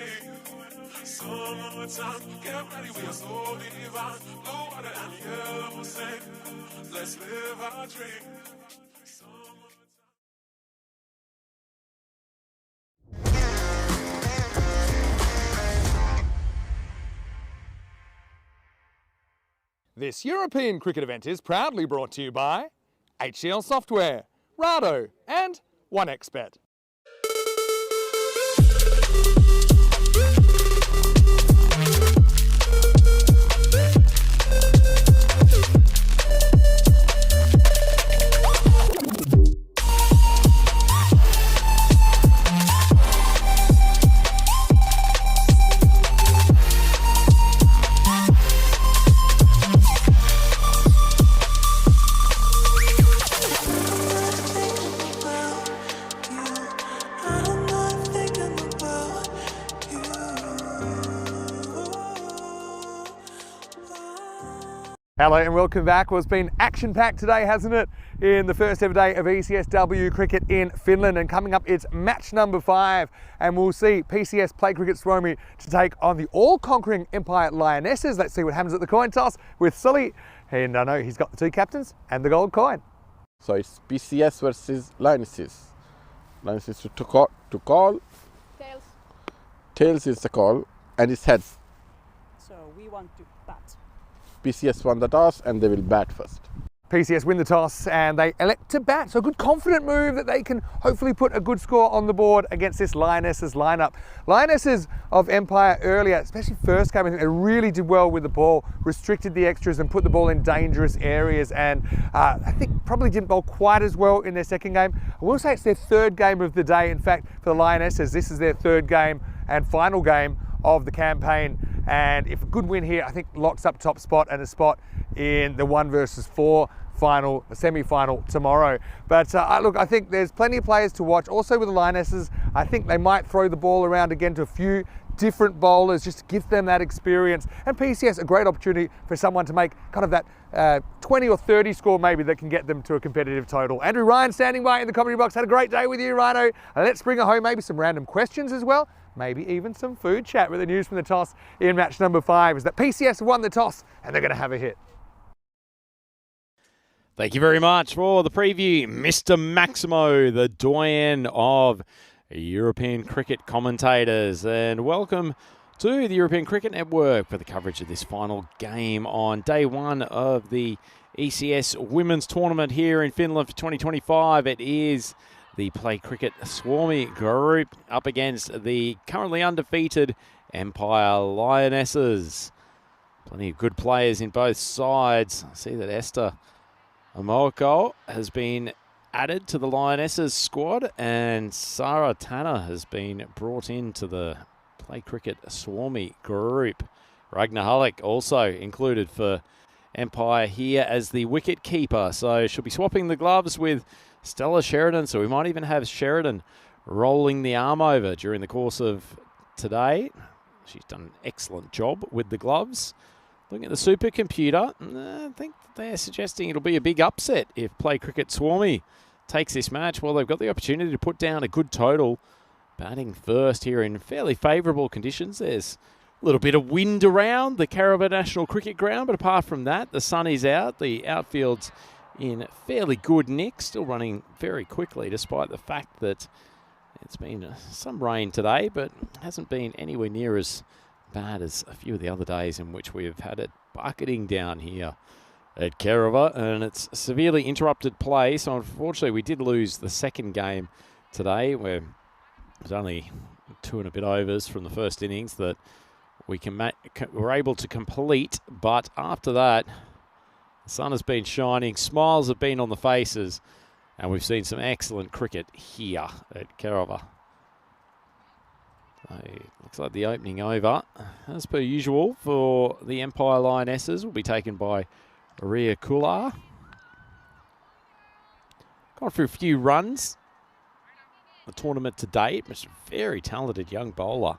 Summertime, get ready, we are so divine. Blue water and yellow sand. Let's live our dream. This European cricket event is proudly brought to you by HCL Software, Rado and 1xBet. Hello and welcome back. Well, it's been action-packed today, hasn't it? In the first ever day of ECS-W cricket in Finland, and coming up it's match number 5, and we'll see PCS Play Cricket Suomi to take on the all-conquering Empire Lionesses. Let's see what happens at the coin toss with Sully, and I know he's got the 2 captains and the gold coin. So it's PCS versus Lionesses. Lionesses to call. Tails. Tails is the call, and it's heads. So we want to bat. PCS won the toss and they will bat first. PCS win the toss and they elect to bat. So a good confident move that they can hopefully put a good score on the board against this Lionesses lineup. Lionesses of Empire earlier, especially first game, I think they really did well with the ball, restricted the extras and put the ball in dangerous areas, and I think probably didn't bowl quite as well in their second game. I will say it's their third game of the day. In fact, for the Lionesses, this is their third game and final game of the campaign. And if a good win here, I think locks up top spot and a spot in the 1 versus 4 final, semi-final tomorrow. But look, I think there's plenty of players to watch. Also with the Lionesses, I think they might throw the ball around again to a few different bowlers just to give them that experience. And PCS, a great opportunity for someone to make kind of that 20 or 30 score maybe that can get them to a competitive total. Andrew Ryan standing by in the commentary box. Had a great day with you, Rhino. Let's bring it home, maybe some random questions as well. Maybe even some food chat with the news from the toss in match number 5 is that PCS won the toss and they're going to have a hit. Thank you very much for the preview, Mr. Maximo, the doyen of European cricket commentators. And welcome to the European Cricket Network for the coverage of this final game on day 1 of the ECS Women's Tournament here in Finland for 2025. It is the Play Cricket Swarmy group up against the currently undefeated Empire Lionesses. Plenty of good players in both sides. I see that Esther Amoako has been added to the Lionesses squad and Sarah Tanner has been brought into the Play Cricket Swarmy group. Ragnar Hullick also included for Empire here as the wicket keeper. So she'll be swapping the gloves with Stella Sheridan, so we might even have Sheridan rolling the arm over during the course of today. She's done an excellent job with the gloves. Looking at the supercomputer, I think they're suggesting it'll be a big upset if Play Cricket Swarmy takes this match. Well, they've got the opportunity to put down a good total. Batting first here in fairly favourable conditions. There's a little bit of wind around the Caraba National Cricket Ground, but apart from that, the sun is out. The outfield's in fairly good nick, still running very quickly despite the fact that it's been some rain today, but hasn't been anywhere near as bad as a few of the other days in which we have had it bucketing down here at Caraba, and it's severely interrupted play. So unfortunately we did lose the second game today, where it was only 2 and a bit overs from the first innings that we were able to complete, but after that the sun has been shining, smiles have been on the faces, and we've seen some excellent cricket here at Caraba. So looks like the opening over, as per usual, for the Empire Lionesses will be taken by Ria Kular. Gone through a few runs the tournament to date, but a very talented young bowler.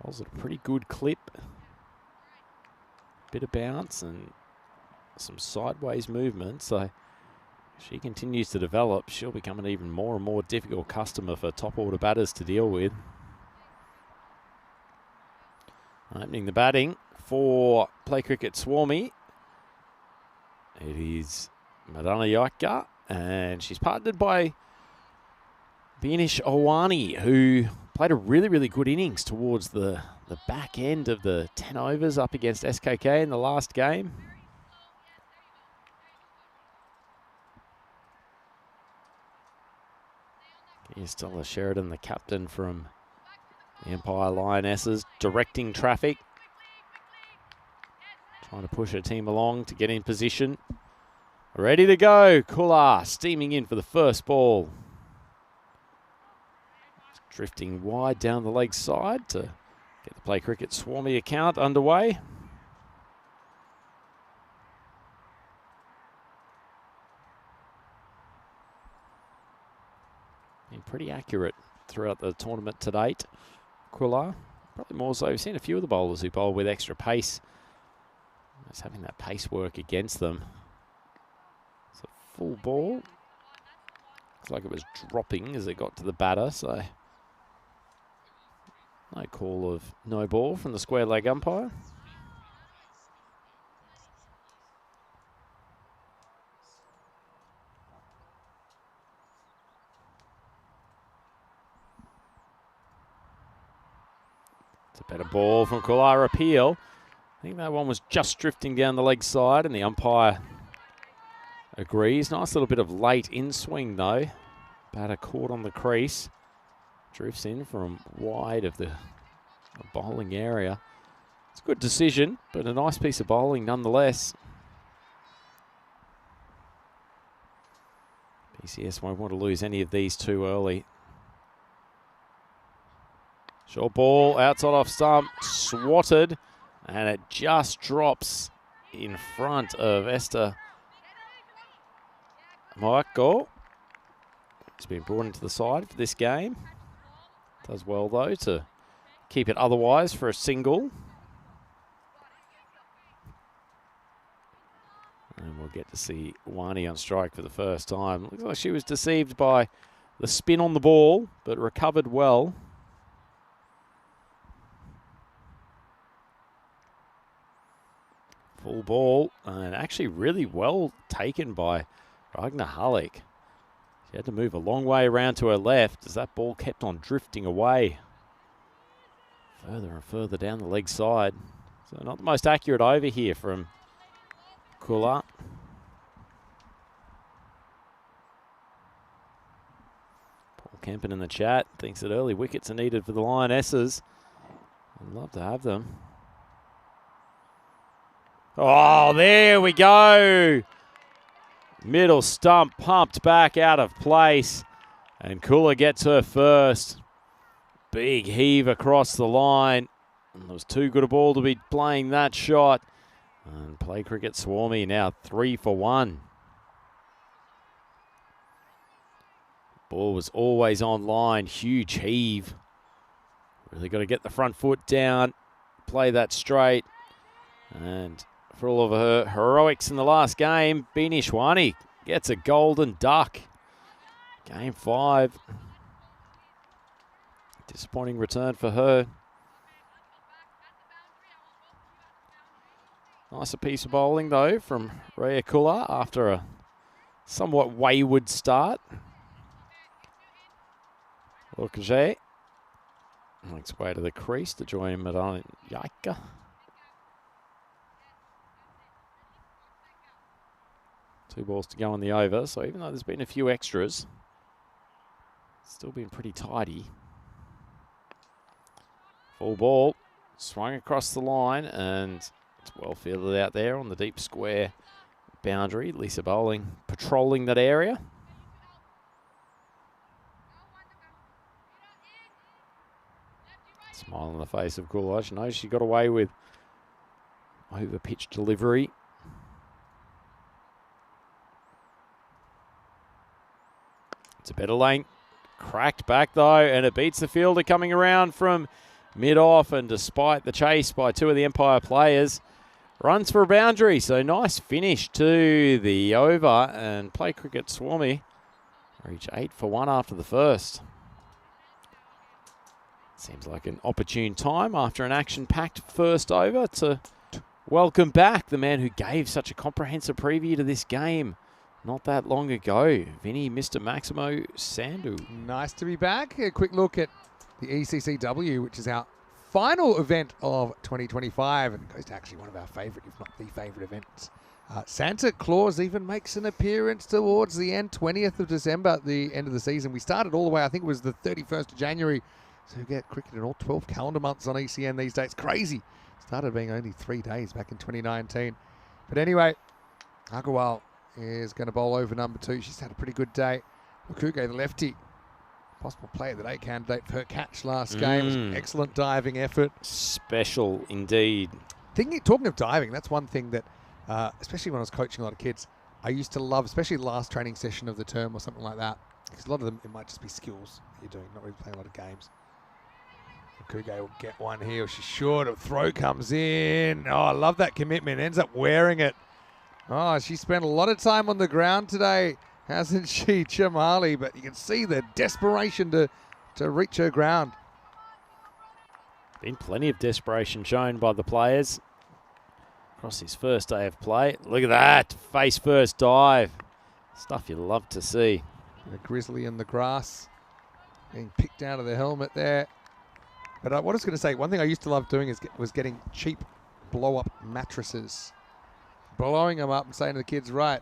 Bowls at a pretty good clip. Bit of bounce and some sideways movement, so she continues to develop. She'll become an even more and more difficult customer for top order batters to deal with. Opening the batting for Play Cricket Swarmy, it is Madana Yaka, and she's partnered by Binish Owani, who played a really, really good innings towards the back end of the 10 overs up against SKK in the last game. Here's Stella Sheridan, the captain from the Empire Lionesses, directing traffic. Trying to push her team along to get in position. Ready to go. Kular steaming in for the first ball. Drifting wide down the leg side to get the Play Cricket Swarmy account underway. Been pretty accurate throughout the tournament to date. Kular, probably more so. We've seen a few of the bowlers who bowl with extra pace. Just having that pace work against them. It's a full ball. Looks like it was dropping as it got to the batter, so no call of no ball from the square leg umpire. It's a better ball from Kular Appeal. I think that one was just drifting down the leg side, and the umpire agrees. Nice little bit of late in swing, though. Batter caught on the crease. Drifts in from wide of the bowling area. It's a good decision, but a nice piece of bowling nonetheless. ECS won't want to lose any of these too early. Short ball, outside off stump, swatted, and it just drops in front of Esther Michael. It's been brought into the side for this game. Does well, though, to keep it otherwise for a single. And we'll get to see Wani on strike for the first time. Looks like she was deceived by the spin on the ball, but recovered well. Full ball, and actually really well taken by Ragnar Halleck. She had to move a long way around to her left as that ball kept on drifting away. Further and further down the leg side. So not the most accurate over here from Kula. Paul Kempen in the chat thinks that early wickets are needed for the Lionesses. I'd love to have them. Oh, there we go. Middle stump pumped back out of place. And Kula gets her first. Big heave across the line. And there was too good a ball to be playing that shot. And play cricket Swarmy now 3 for 1. Ball was always on line. Huge heave. Really got to get the front foot down. Play that straight. And for all of her heroics in the last game, Bini Shwani gets a golden duck. Game 5. Disappointing return for her. Nicer piece of bowling, though, from Rhea Kula after a somewhat wayward start. Lokajay makes way to the crease to join Madan Yaika. Two balls to go on the over, so even though there's been a few extras, it's still been pretty tidy. Full ball, swung across the line, and it's well fielded out there on the deep square boundary. Lisa Bowling patrolling that area. Smile on the face of Kula. She knows she got away with over-pitch delivery. It's a better length. Cracked back, though, and it beats the fielder coming around from mid-off, and despite the chase by two of the Empire players, runs for a boundary. So nice finish to the over, and play cricket Swarmy reach 8 for 1 after the first. Seems like an opportune time after an action-packed first over to welcome back the man who gave such a comprehensive preview to this game not that long ago, Vinny Mr. Maximo Sandu. Nice to be back. A quick look at the ECS-W, which is our final event of 2025, and goes to actually one of our favourite, if not the favourite events. Santa Claus even makes an appearance towards the end, 20th of December, the end of the season. We started all the way, I think it was the 31st of January, so we get cricket in all 12 calendar months on ECN these days. Crazy. Started being only 3 days back in 2019. But anyway, Agarwal is going to bowl over number 2. She's had a pretty good day. Okuge, the lefty, possible player of the day candidate for her catch last game. It was an excellent diving effort. Special indeed. Talking of diving, that's one thing that, especially when I was coaching a lot of kids, I used to love, especially the last training session of the term or something like that, because a lot of them, it might just be skills that you're doing, not really playing a lot of games. Okuge will get one here. She's short. A throw comes in. Oh, I love that commitment. Ends up wearing it. Oh, she spent a lot of time on the ground today, hasn't she, Chamali? But you can see the desperation to reach her ground. Been plenty of desperation shown by the players across his first day of play. Look at that. Face first dive. Stuff you love to see. A grizzly in the grass. Being picked out of the helmet there. But what I was going to say, one thing I used to love doing was getting cheap blow-up mattresses. Blowing them up and saying to the kids, right,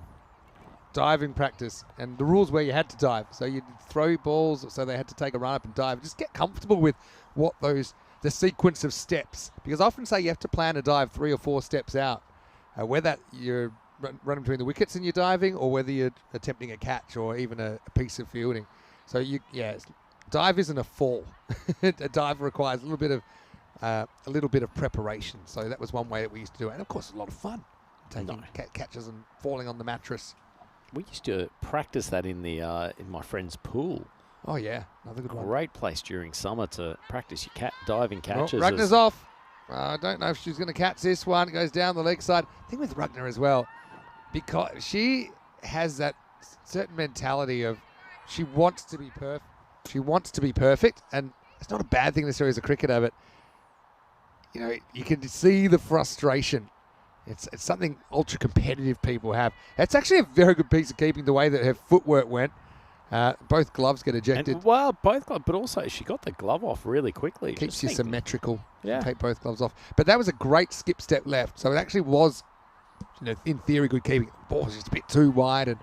diving practice. And the rules where you had to dive. So you'd throw balls, so they had to take a run up and dive. Just get comfortable with the sequence of steps. Because I often say you have to plan a dive 3 or 4 steps out. Whether you're running between the wickets and you're diving, or whether you're attempting a catch or even a piece of fielding. So dive isn't a fall. A dive requires a little bit of preparation. So that was one way that we used to do it. And of course, a lot of fun, taking catches and falling on the mattress. We used to practice that in in my friend's pool. Oh yeah, another good one. Great place during summer to practice your diving catches. Ragna's off. I don't know if she's going to catch this one. It goes down the leg side. I think with Ragnar as well, because she has that certain mentality of she wants to be perfect. She wants to be perfect, and it's not a bad thing necessarily as a cricketer, but you can see the frustration. It's something ultra competitive people have. It's actually a very good piece of keeping, the way that her footwork went. Both gloves get ejected. Both gloves, but also she got the glove off really quickly. Keeps you symmetrical. Yeah. Take both gloves off. But that was a great skip step left. So it actually was, in theory, good keeping. The ball was just a bit too wide and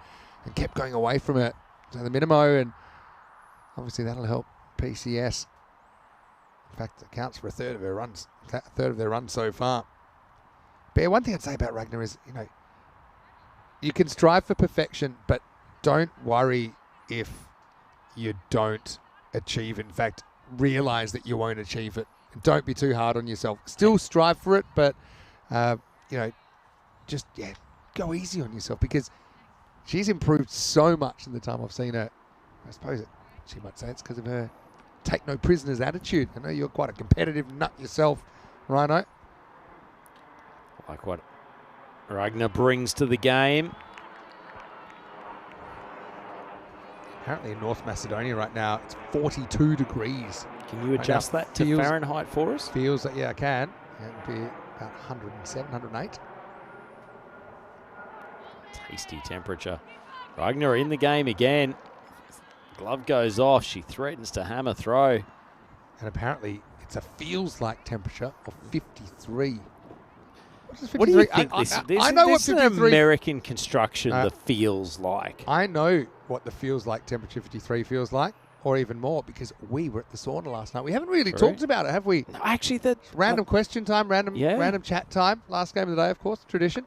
kept going away from it. So the minimo, and obviously that'll help PCS. In fact, it counts for a third of their runs so far. But one thing I'd say about Ragnar is, you can strive for perfection, but don't worry if you don't achieve. In fact, realize that you won't achieve it. And don't be too hard on yourself. Still strive for it, but just go easy on yourself, because she's improved so much in the time I've seen her. I suppose she might say it's because of her take no prisoners attitude. I know you're quite a competitive nut yourself, Rhino. Like what Ragnar brings to the game. Apparently in North Macedonia right now, it's 42 degrees. Can you adjust that to Fahrenheit for us? Feels that, I can. It'll be about 107, 108. Tasty temperature. Ragnar in the game again. Glove goes off. She threatens to hammer throw. And apparently it's a feels like temperature of 53. What do you think this is? I know what this is 53 an American construction that feels like. I know what the feels like temperature 53 feels like, or even more, because we were at the sauna last night. We haven't really talked about it, have we? No, actually, that random question time, random chat time. Last game of the day, of course, tradition.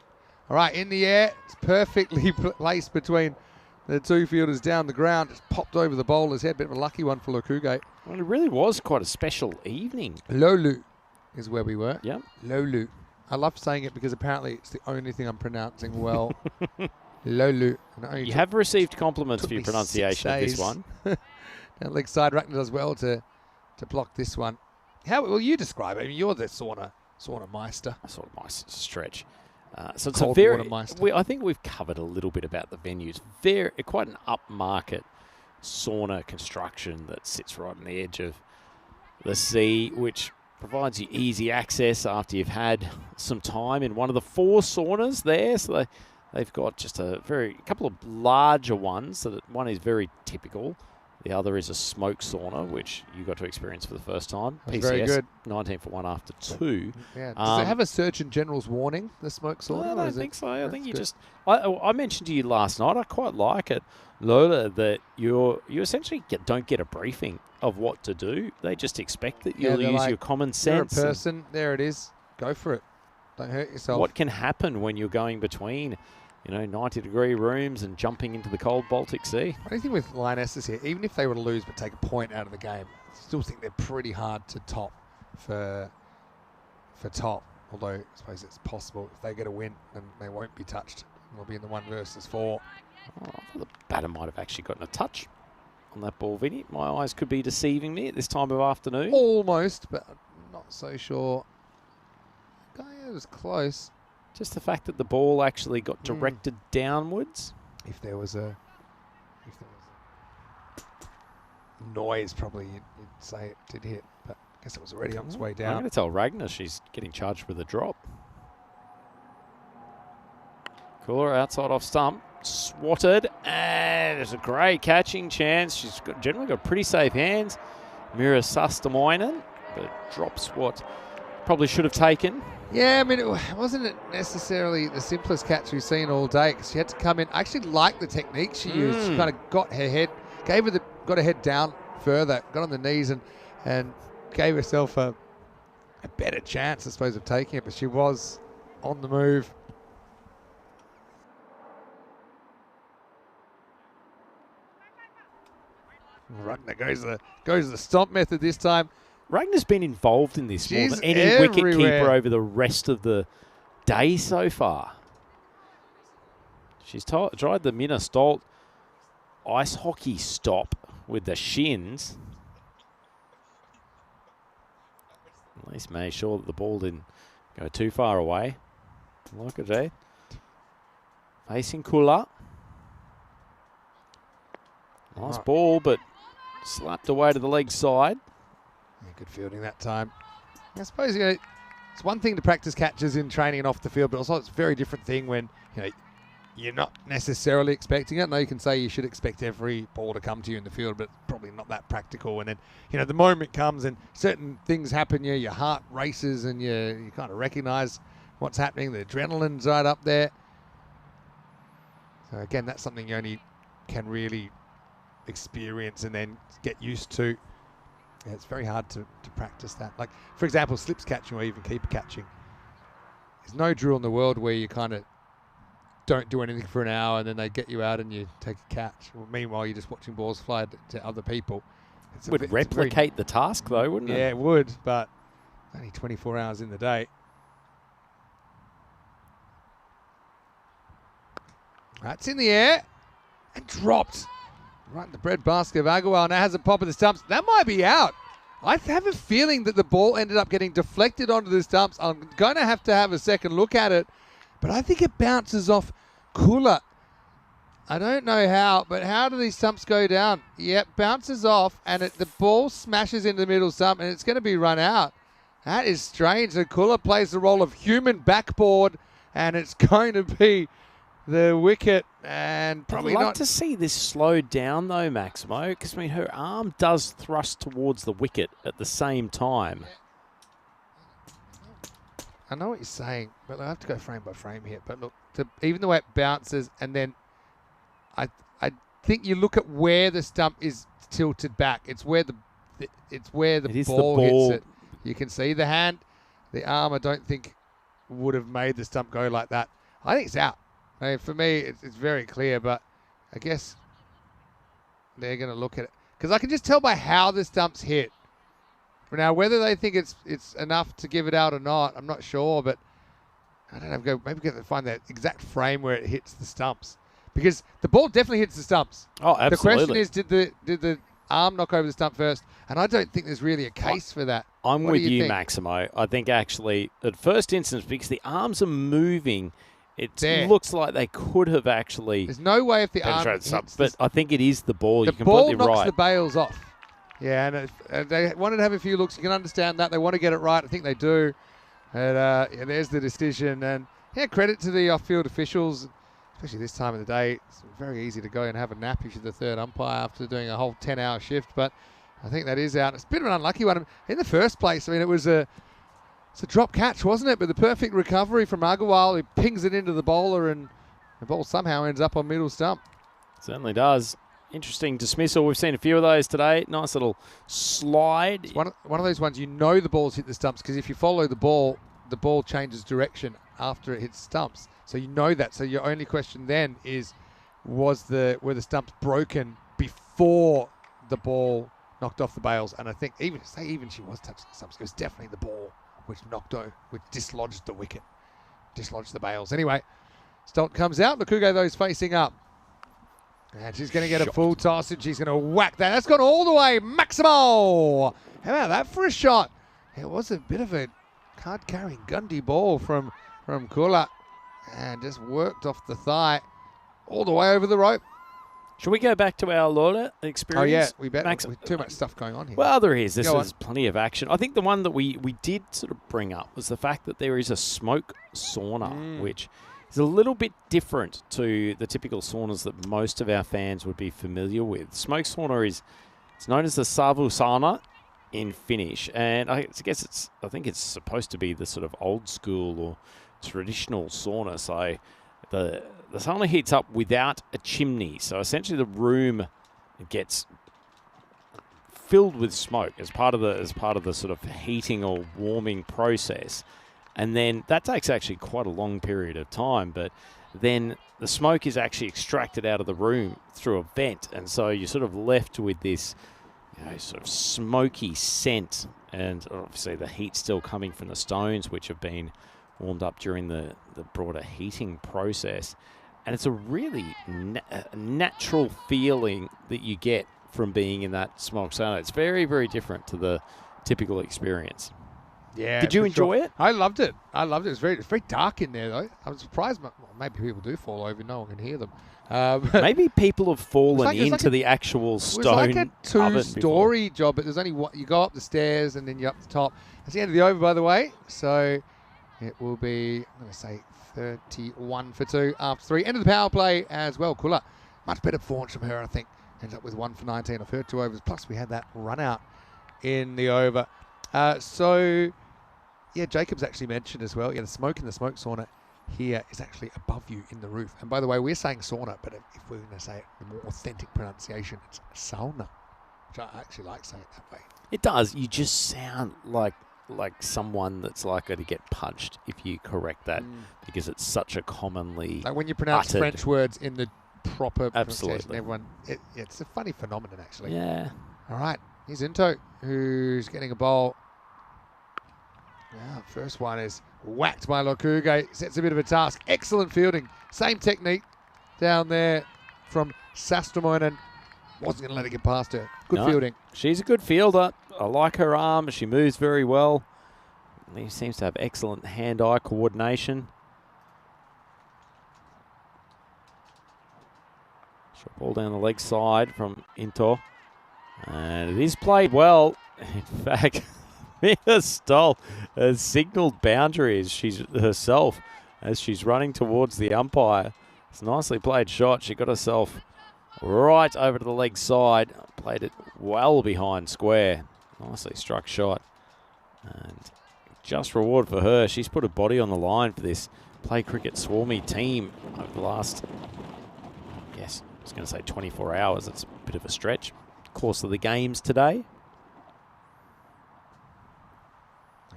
All right, in the air, it's perfectly placed between the two fielders down the ground. It's popped over the bowler's head. Bit of a lucky one for Lokugate. Well, it really was quite a special evening. Lolu is where we were. Yep. Lolu. I love saying it because apparently it's the only thing I'm pronouncing well. Lolu. You have received compliments for your pronunciation of this one. Down leg side, Ragnar does well to block this one. How will you describe it? I mean, you're the sauna meister. Sort of nice stretch. So it's Cold a very. water meister. I think we've covered a little bit about the venues. Quite an upmarket sauna construction that sits right on the edge of the sea, which provides you easy access after you've had some time in one of the 4 saunas there. So they've got just a couple of larger ones. So that one is very typical. The other is a smoke sauna, which you got to experience for the first time. That's PCS, very good. 19 for 1 after 2. Yeah. Does it have a Surgeon General's warning, the smoke sauna? I don't think so. I think you just... I mentioned to you last night, I quite like it, Lola, that you essentially don't get a briefing of what to do. They just expect that you'll use your common sense. You're a person. There it is. Go for it. Don't hurt yourself. What can happen when you're going between 90-degree rooms and jumping into the cold Baltic Sea? What do you think with Lionesses here? Even if they were to lose but take a point out of the game, I still think they're pretty hard to top for top. Although I suppose it's possible if they get a win, then they won't be touched. They'll be in the 1 versus 4. I thought the batter might have actually gotten a touch on that ball, Vinny. My eyes could be deceiving me at this time of afternoon. Almost, but I'm not so sure. It was close. Just the fact that the ball actually got directed downwards. If there was a noise, probably you'd say it did hit, but I guess it was already on its way down. I'm going to tell Ragnar she's getting charged with a drop. Cooler outside off stump, swatted, and there's a great catching chance. She's generally got pretty safe hands. Mira Sustamoinen, but drops what probably should have taken. Yeah, I mean, it wasn't necessarily the simplest catch we've seen all day because she had to come in. I actually like the technique she used. She kind of got her head, got her head down further, got on the knees and gave herself a better chance, I suppose, of taking it. But she was on the move. Ragnar goes the stomp method this time. Ragnar's been involved in this more She's than any everywhere. wicket-keeper over the rest of the day so far. She's tried the Minna Stolt ice hockey stop with the shins. At least made sure that the ball didn't go too far away. Look at that. Facing Kula. Nice ball, but slapped away to the leg side. Yeah, good fielding that time. I suppose, it's one thing to practice catches in training and off the field, but also it's a very different thing when, you're not necessarily expecting it. I know you can say you should expect every ball to come to you in the field, but probably not that practical. And then, the moment comes and certain things happen, your heart races and you kind of recognize what's happening. The adrenaline's right up there. So again, that's something you only can really experience and then get used to. Yeah, it's very hard to practice that. Like, for example, slips catching or even keeper catching. There's no drill in the world where you kind of don't do anything for an hour and then they get you out and you take a catch. Well, meanwhile, you're just watching balls fly to other people. It would replicate the task, though, wouldn't it? Yeah, it would, but only 24 hours in the day. That's in the air and dropped. Right in the breadbasket of Agarwal. Now has a pop of the stumps. That might be out. I have a feeling that the ball ended up getting deflected onto the stumps. I'm going to have a second look at it. But I think it bounces off Kula. I don't know how, but how do these stumps go down? Yep, bounces off, and the ball smashes into the middle stump, and it's going to be run out. That is strange. So Kula plays the role of human backboard, and it's going to be the wicket, and probably I'd like not. to see this slowed down, though, Maximo, because, her arm does thrust towards the wicket at the same time. I know what you're saying, but I have to go frame by frame here. But look, even the way it bounces, and then I think you look at where the stump is tilted back. It's where the ball hits it. You can see the hand, the arm. I don't think would have made the stump go like that. I think it's out. I mean, for me, it's very clear. But I guess they're going to look at it because I can just tell by how the stump's hit. Now, whether they think it's enough to give it out or not, I'm not sure, but I don't know. Maybe we can find that exact frame where it hits the stumps, because the ball definitely hits the stumps. Oh, absolutely. The question is, did the arm knock over the stump first? And I don't think there's really a case for that. I'm What with do you you, think? Maximo. I think actually, at first instance, because the arms are moving, it There. looks like they could have actually There's no way if the arm penetrated hits the stump, the but I think it is the ball. The You're ball completely knocks right. the bails off. Yeah, and they wanted to have a few looks. You can understand that. They want to get it right. I think they do. And there's the decision. And credit to the off-field officials, especially this time of the day. It's very easy to go and have a nap if you're the third umpire after doing a whole 10-hour shift. But I think that is out. It's a bit of an unlucky one. In the first place, it was it's a drop catch, wasn't it? But the perfect recovery from Agarwal, who pings it into the bowler, and the ball somehow ends up on middle stump. Certainly does. Interesting dismissal. We've seen a few of those today. Nice little slide. It's one of those ones the ball's hit the stumps, because if you follow the ball changes direction after it hits stumps. So you know that. So your only question then is, were the stumps broken before the ball knocked off the bails? And I think even she was touching the stumps, it was definitely the ball which dislodged the wicket, dislodged the bails. Anyway, Stolt comes out. Lukuge, though, is facing up. And she's going to get a full toss, and she's going to whack that. That's gone all the way. Maximo! How about that for a shot? It was a bit of a card-carrying Gundy ball from Kula, and just worked off the thigh all the way over the rope. Should we go back to our Lola experience? Oh, yeah, we better. Max, With too much stuff going on here. Well, there is. There's Go on. plenty of action. I think the one that we did sort of bring up was the fact that there is a smoke sauna, which is a little bit different to the typical saunas that most of our fans would be familiar with. Smoke sauna it's known as the Savu sauna, in finish, and I think it's supposed to be the sort of old school or traditional sauna. So the sauna heats up without a chimney. So essentially, the room gets filled with smoke as part of the sort of heating or warming process, and then that takes actually quite a long period of time. But then the smoke is actually extracted out of the room through a vent, and so you're sort of left with this, sort of smoky scent, and obviously the heat still coming from the stones, which have been warmed up during the broader heating process. And it's a really natural feeling that you get from being in that smoke sauna. It's very, very different to the typical experience. Yeah. Did you enjoy it? I loved it. It's very dark in there, though. I'm surprised. Maybe people do fall over. No one can hear them. Maybe people have fallen It's into the actual stone It was like a oven two-story job, but there's only one. You go up the stairs and then you're up the top. It's the end of the over, by the way. So it will be, I'm going to say 31 for 2 after 3. End of the power play as well. Kula, much better performance from her, I think. Ends up with 1 for 19 of her 2 overs. Plus, we had that run out in the over. Jacob's actually mentioned as well. Yeah, the smoke in the smoke sauna here is actually above you in the roof. And by the way, we're saying sauna, but if we're going to say it, the more authentic pronunciation, it's sauna, which I actually like saying it that way. It does. You just sound like someone that's likely to get punched if you correct that, because it's such a commonly like when you pronounce uttered French words in the proper Absolutely. pronunciation, it's a funny phenomenon, actually. Yeah. All right, here's Into, who's getting a bowl. Now, first one is whacked by Lokuge. Sets a bit of a task. Excellent fielding. Same technique down there from Sastramoinen. Wasn't going to let it get past her. Good fielding. She's a good fielder. I like her arm. She moves very well. She seems to have excellent hand-eye coordination. Short ball down the leg side from Into. And it is played well. In fact, Mia Stoll has signalled boundaries herself as she's running towards the umpire. It's a nicely played shot. She got herself right over to the leg side. Played it well behind square. Nicely struck shot. And just reward for her. She's put her body on the line for this Play Cricket Swarmy team over the last, I was going to say 24 hours. It's a bit of a stretch. Course of the games today.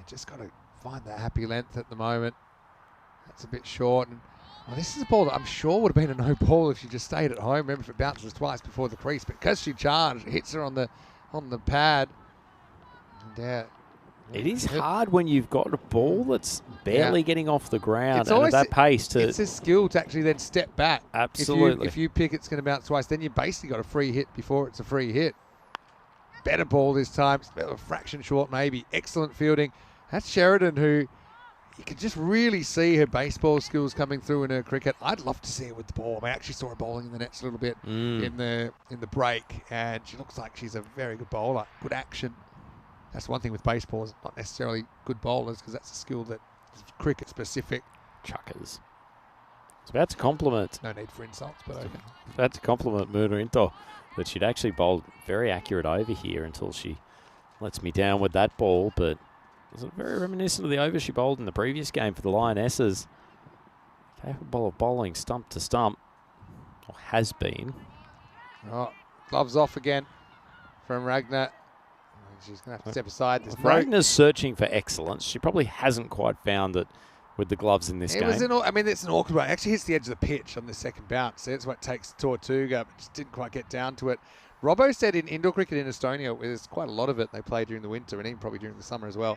Just got to find that happy length at the moment. That's a bit short. And this is a ball that I'm sure would have been a no ball if she just stayed at home. Remember, if it bounces twice before the crease, but because she charged, it hits her on the pad. And, it is hard when you've got a ball that's barely getting off the ground and at that pace. It's a skill to actually then step back. Absolutely. If you pick it's going to bounce twice, then you basically got a free hit before it's a free hit. Better ball this time. It's a fraction short, maybe. Excellent fielding. That's Sheridan, who you can just really see her baseball skills coming through in her cricket. I'd love to see her with the ball. I actually saw her bowling in the nets a little bit in the break, and she looks like she's a very good bowler. Good action. That's one thing with baseball, is not necessarily good bowlers, because that's a skill that is cricket specific. Chuckers. It's about to compliment. No need for insults, but okay. About to compliment Muna Into that she'd actually bowled very accurate over here until she lets me down with that ball, but it was very reminiscent of the over she bowled in the previous game for the Lionesses. Capable of bowling stump to stump, or has been. Oh, gloves off again from Ragnar. She's going to have to step aside. Ragnar's searching for excellence. She probably hasn't quite found it with the gloves in this game. It's an awkward one. It actually hits the edge of the pitch on the second bounce. So that's what takes Tortuga, but just didn't quite get down to it. Robbo said in indoor cricket in Estonia, there's quite a lot of it they play during the winter and even probably during the summer as well.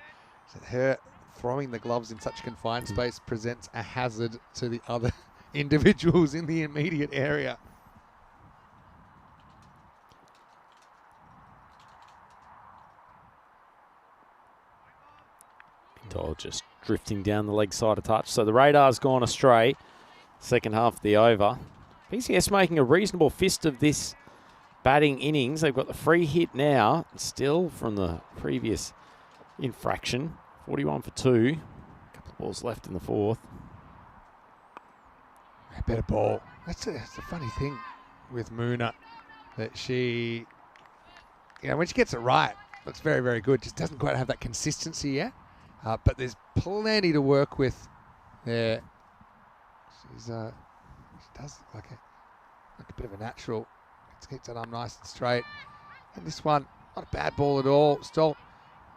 So her throwing the gloves in such confined space presents a hazard to the other individuals in the immediate area. Pinto just drifting down the leg side a touch. So the radar's gone astray. Second half of the over. PCS making a reasonable fist of this batting innings. They've got the free hit now, still from the previous infraction. 41 for 2. A couple of balls left in the fourth. A better ball. That's a funny thing with Muna, that she, when she gets it right, looks very, very good. Just doesn't quite have that consistency yet. But there's plenty to work with there. She does look like a bit of a natural. Let's keep that arm nice and straight. And this one, not a bad ball at all. Stolt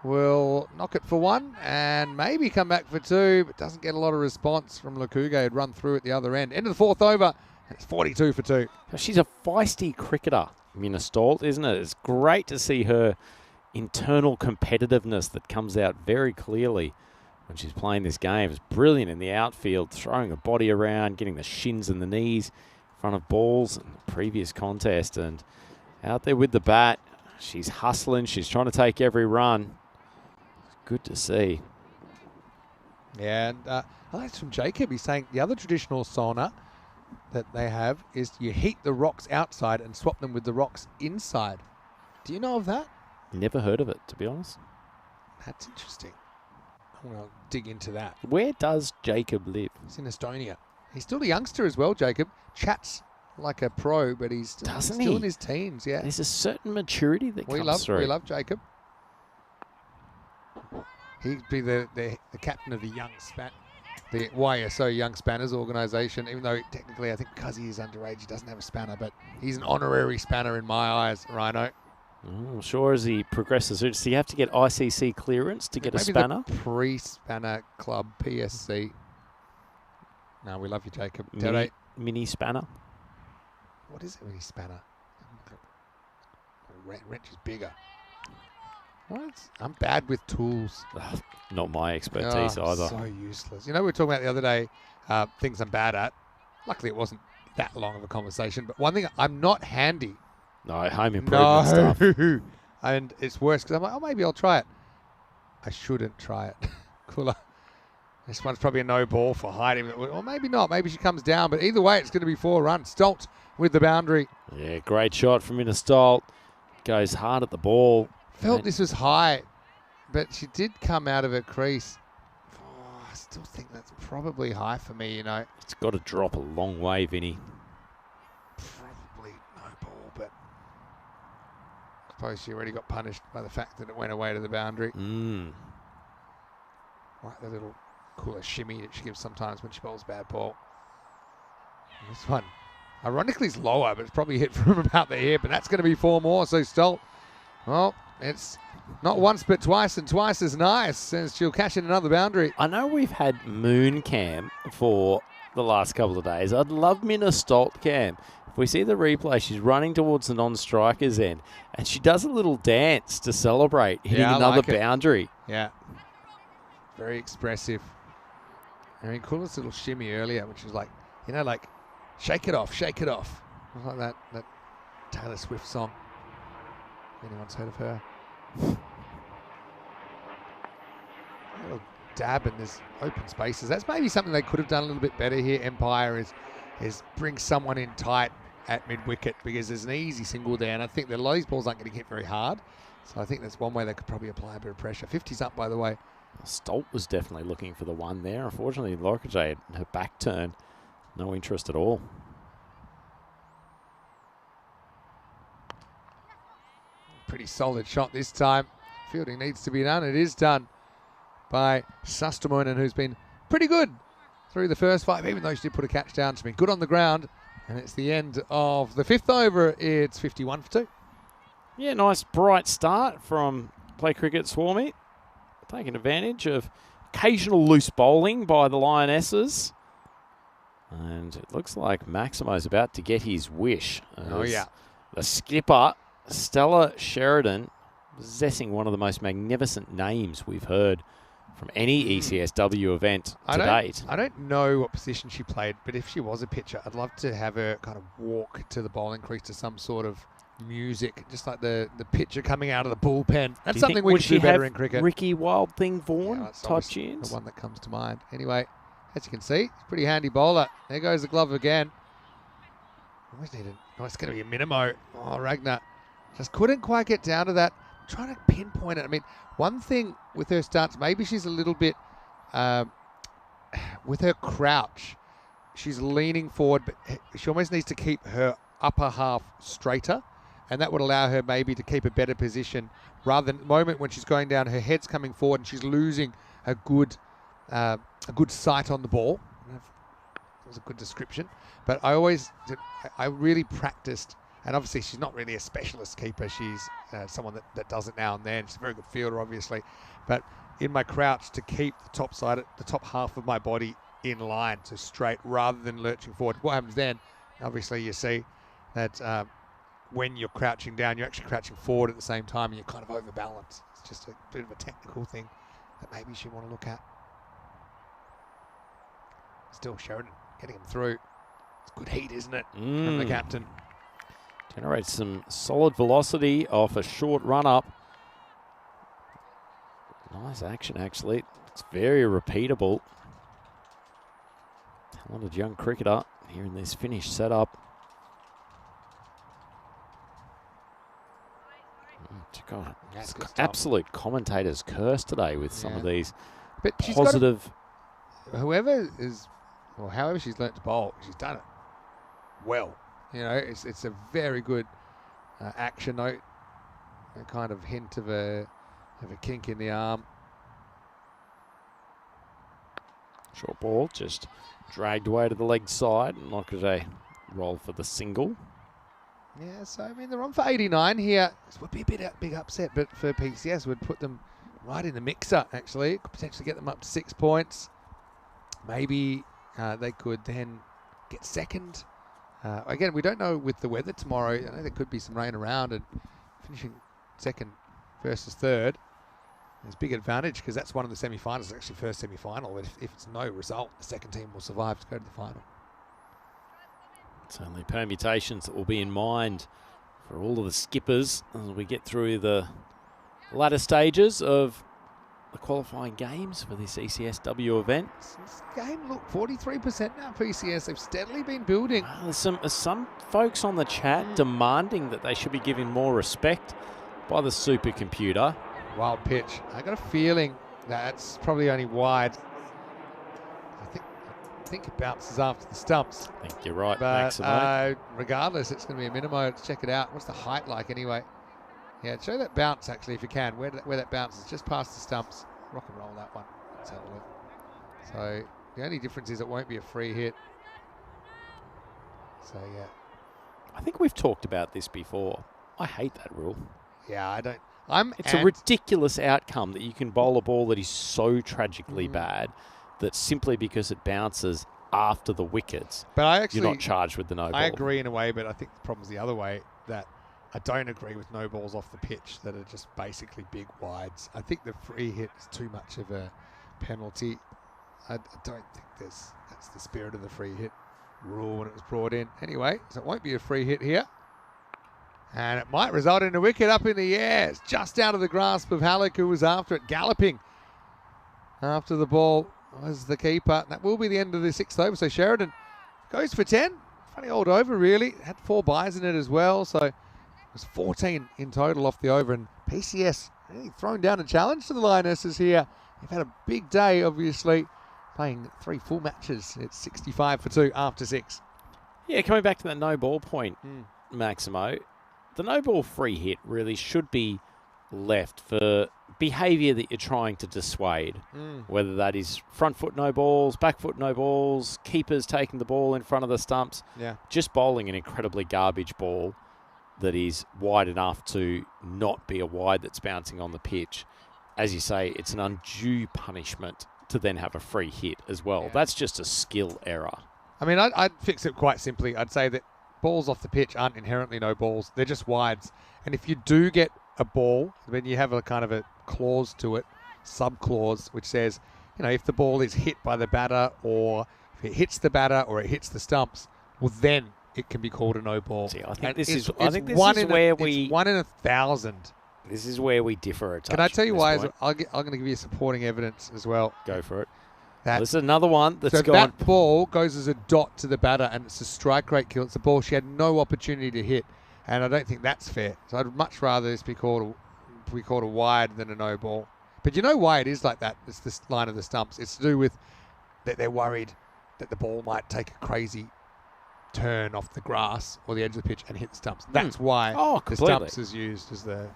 will knock it for one and maybe come back for two, but doesn't get a lot of response from Lukuge, who'd run through at the other end. End of the fourth over, and it's 42 for two. She's a feisty cricketer, Minna Stolt, isn't it? It's great to see her internal competitiveness that comes out very clearly when she's playing this game. It's brilliant in the outfield, throwing her body around, getting the shins and the knees in front of balls in the previous contest, and out there with the bat, she's hustling, she's trying to take every run. It's good to see. Yeah, and I like this from Jacob. He's saying the other traditional sauna that they have is you heat the rocks outside and swap them with the rocks inside. Do you know of that? Never heard of it, to be honest. That's interesting. I'm going to dig into that. Where does Jacob live? He's in Estonia. He's still a youngster as well, Jacob. Chats like a pro, but he's still in his teens, yeah. There's a certain maturity that comes through. We love Jacob. He'd be the captain of the young the YSO Young Spanners organisation, even though technically I think because he is underage, he doesn't have a spanner, but he's an honorary spanner in my eyes, Rhino. I'm sure as he progresses, does he have to get ICC clearance to get a spanner? The pre-spanner club, PSC. No, we love you, Jacob. Mini spanner? What is it, mini spanner? Wrench is bigger. What? I'm bad with tools. Not my expertise either. So useless. You know, we were talking about the other day, things I'm bad at. Luckily, it wasn't that long of a conversation. But one thing, I'm not handy. No, home improvement stuff. And it's worse because I'm like, oh, maybe I'll try it. I shouldn't try it. Cooler. This one's probably a no ball for Heidi. Or maybe not. Maybe she comes down. But either way, it's going to be 4 runs. Stolt with the boundary. Yeah, great shot from Minna Stolt. Goes hard at the ball. Felt this was high, but she did come out of her crease. Oh, I still think that's probably high for me, you know. It's got to drop a long way, Vinny. Probably no ball, but I suppose she already got punished by the fact that it went away to the boundary. Like the little cooler shimmy that she gives sometimes when she bowls bad ball. And this one, ironically, is lower, but it's probably hit from about the hip, and that's going to be 4 more. So Stolt, well, it's not once but twice, and twice as nice, since she'll catch in another boundary. I know we've had Moon Cam for the last couple of days. I'd love Minna Stolt Cam. If we see the replay, she's running towards the non-striker's end, and she does a little dance to celebrate hitting another boundary. Yeah. Very expressive. I mean, coolest little shimmy earlier, which was like, you know, like, shake it off, shake it off. Like that Taylor Swift song. If anyone's heard of her. A little dab in this open spaces. That's maybe something they could have done a little bit better here. Empire is bring someone in tight at mid-wicket because there's an easy single down. I think that a lot of these balls aren't going to hit very hard. So I think that's one way they could probably apply a bit of pressure. 50's up, by the way. Stolt was definitely looking for the one there. Unfortunately, Lorkajay had her back turned. No interest at all. Pretty solid shot this time. Fielding needs to be done. It is done by Sustermoinen, who's been pretty good through the first 5, even though she did put a catch down. She's been good on the ground. And it's the end of the 5th over. It's 51 for 2. Yeah, nice bright start from Play Cricket Swarmy. Taking advantage of occasional loose bowling by the Lionesses. And it looks like Maximo's about to get his wish. Oh, yeah. The skipper, Stella Sheridan, possessing one of the most magnificent names we've heard from any ECS-W event to date. I don't know what position she played, but if she was a pitcher, I'd love to have her kind of walk to the bowling crease to some sort of music, just like the pitcher coming out of the bullpen. That's something we could do better in cricket. Ricky Wild Thing Vaughan type tunes? The one that comes to mind. Anyway, as you can see, pretty handy bowler. There goes the glove again. Always needed. Oh, it's going to be a minimo. Oh, Ragnar just couldn't quite get down to that. I'm trying to pinpoint it. I mean, one thing with her stance, maybe she's a little bit with her crouch. She's leaning forward, but she almost needs to keep her upper half straighter and that would allow her maybe to keep a better position rather than the moment when she's going down, her head's coming forward and she's losing a good sight on the ball. That was a good description. But I really practiced, and obviously she's not really a specialist keeper. She's someone that does it now and then. She's a very good fielder, obviously. But in my crouch, to keep the top side, the top half of my body in line, so straight, rather than lurching forward. What happens then, obviously you see that when you're crouching down, you're actually crouching forward at the same time and you're kind of overbalanced. It's just a bit of a technical thing that maybe you should want to look at. Still Sheridan getting him through. It's good heat, isn't it, from the captain? Generates some solid velocity off a short run up. Nice action, actually. It's very repeatable. Talented young cricketer here in this finished setup. God, it's absolute commentator's curse today with some of these but positive. Whoever is, or however she's learnt to bowl, she's done it well. You know, it's a very good action note, a kind of hint of a kink in the arm. Short ball just dragged away to the leg side, and like a roll for the single. Yeah, so I mean they're on for 89 here. This would be a big upset, but for PCS would put them right in the mixer. Actually, could potentially get them up to 6 points. Maybe they could then get second. Again, we don't know with the weather tomorrow. I know there could be some rain around, and finishing second versus third is a big advantage because that's one of the semi-finals. It's actually first semi-final. If it's no result, the second team will survive to go to the final. Certainly permutations that will be in mind for all of the skippers as we get through the latter stages of the qualifying games for this ECS-W event. This game, look, 43% now PCS. They've steadily been building. Well, there's some folks on the chat demanding that they should be given more respect by the supercomputer. Wild pitch. I got a feeling that's probably only wide. I think it bounces after the stumps. I think you're right, but regardless, it's going to be a minimo. Let's check it out. What's the height like anyway? Yeah, show that bounce actually if you can. Where that bounces, just past the stumps. Rock and roll that one. Let's have a look. So the only difference is it won't be a free hit. So yeah. I think we've talked about this before. I hate that rule. Yeah, I don't. It's a ridiculous outcome that you can bowl a ball that is so tragically bad that simply because it bounces after the wickets, but you're not charged with the no ball. I agree in a way, but I think the problem's the other way, that I don't agree with no balls off the pitch that are just basically big wides. I think the free hit is too much of a penalty. I don't think that's the spirit of the free hit rule when it was brought in. Anyway, so it won't be a free hit here. And it might result in a wicket up in the air. It's just out of the grasp of Halleck, who was after it, galloping after the ball was the keeper. That will be the end of the 6th over. So Sheridan goes for 10. Funny old over, really. Had 4 byes in it as well. So it was 14 in total off the over. And PCS really thrown down a challenge to the Lionesses here. They've had a big day, obviously, playing 3 full matches. It's 65 for 2 after 6. Yeah, coming back to that no ball point, Maximo, the no ball free hit really should be left for behaviour that you're trying to dissuade, whether that is front foot no balls, back foot no balls, keepers taking the ball in front of the stumps, just bowling an incredibly garbage ball that is wide enough to not be a wide that's bouncing on the pitch. As you say, it's an undue punishment to then have a free hit as well. That's just a skill error. I mean, I'd fix it quite simply. I'd say that balls off the pitch aren't inherently no balls. They're just wides. And if you do get a ball, then you have a kind of a clause to it, sub-clause, which says, you know, if the ball is hit by the batter, or if it hits the batter, or it hits the stumps, well, then it can be called a no ball. See, I think this is where we... It's 1 in 1,000. This is where we differ a touch. Can I tell you why? I'm going to give you supporting evidence as well. Go for it. This is another one that's gone. That ball goes as a dot to the batter, and it's a strike rate kill. It's a ball she had no opportunity to hit, and I don't think that's fair. So I'd much rather this be called a wide than a no ball. But you know why it is like that? It's this line of the stumps. It's to do with that they're worried that the ball might take a crazy turn off the grass or the edge of the pitch and hit the stumps. That's why Oh, the completely. stumps is used as the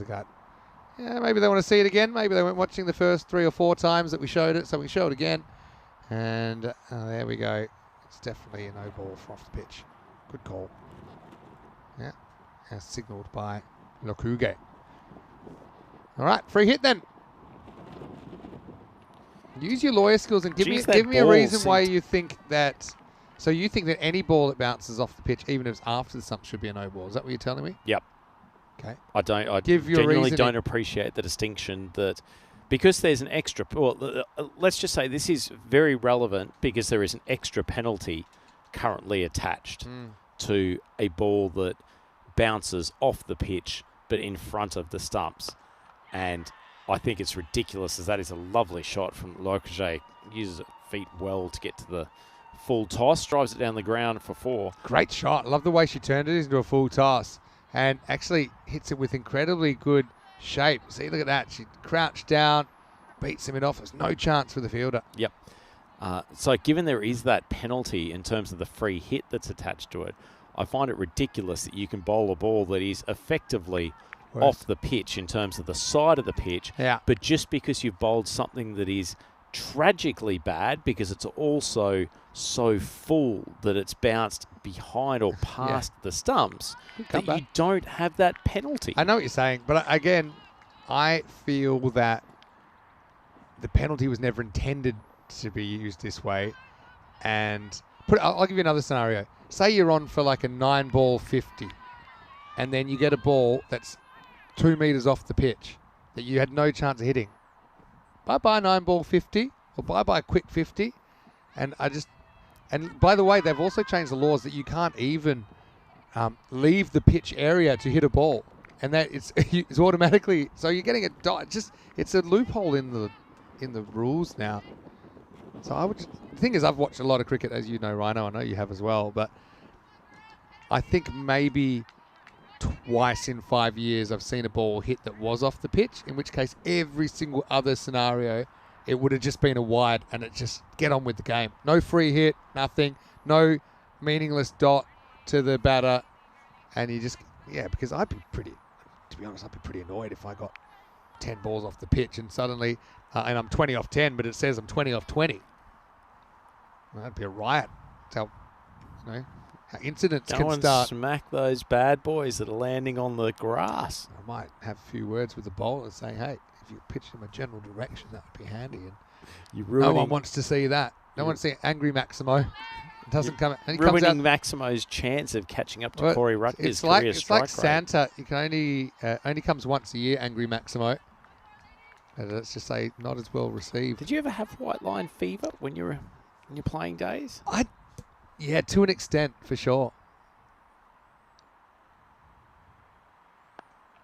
gut. Yeah, maybe they want to see it again. Maybe they weren't watching the first 3 or 4 times that we showed it, so we show it again. And there we go. It's definitely a no ball from off the pitch. Good call. Yeah, as signalled by Lokuge. All right, free hit then. Use your lawyer skills and give Jeez, me a ball reason why seemed- you think that. So you think that any ball that bounces off the pitch, even if it's after the stump, should be a no ball? Is that what you're telling me? Yep. Okay. I Give your genuinely reasoning. don't appreciate the distinction that because there's an extra. Well, let's just say this is very relevant because there is an extra penalty currently attached to a ball that bounces off the pitch but in front of the stumps, and I think it's ridiculous as that is a lovely shot from Lokuge. Uses it feet well to get to the full toss, drives it down the ground for 4. Great shot. Love the way she turned it into a full toss and actually hits it with incredibly good shape. See, look at that. She crouched down, beats him it off. There's no chance for the fielder. Yep. So given there is that penalty in terms of the free hit that's attached to it, I find it ridiculous that you can bowl a ball that is effectively off the pitch in terms of the side of the pitch, Yeah. but just because you've bowled something that is tragically bad because it's also so full that it's bounced behind or past the stumps, that comeback. you don't have that penalty. I know what you're saying, but again, I feel that the penalty was never intended to be used this way. And I'll give you another scenario. Say you're on for like a 9-ball 50, and then you get a ball that's 2 meters off the pitch that you had no chance of hitting. Bye-bye 9-ball 50, or bye-bye quick 50. And by the way, they've also changed the laws that you can't even leave the pitch area to hit a ball. And that it's automatically, so you're getting it's a loophole in the rules now. So the thing is, I've watched a lot of cricket, as you know, Rhino. I know you have as well, but I think maybe twice in 5 years I've seen a ball hit that was off the pitch, in which case every single other scenario it would have just been a wide and it just get on with the game. No free hit, nothing, no meaningless dot to the batter, and you just, because to be honest, I'd be pretty annoyed if I got 10 balls off the pitch and suddenly, and I'm 20 off 10, but it says I'm 20 off 20. Well, that'd be a riot. That's how incidents Go can and start. smack those bad boys that are landing on the grass. I might have a few words with the bowler saying, hey, if you pitch in a general direction, that would be handy. And no one wants to see that. No one wants to see angry Maximo. It doesn't come. And he comes Ruining out. Maximo's chance of catching up to Well, Corey Rutgers' It's like career it's strike like rate. Santa. You can only comes once a year. Angry Maximo. And let's just say not as well received. Did you ever have white line fever when you were in your playing days? Yeah, to an extent, for sure.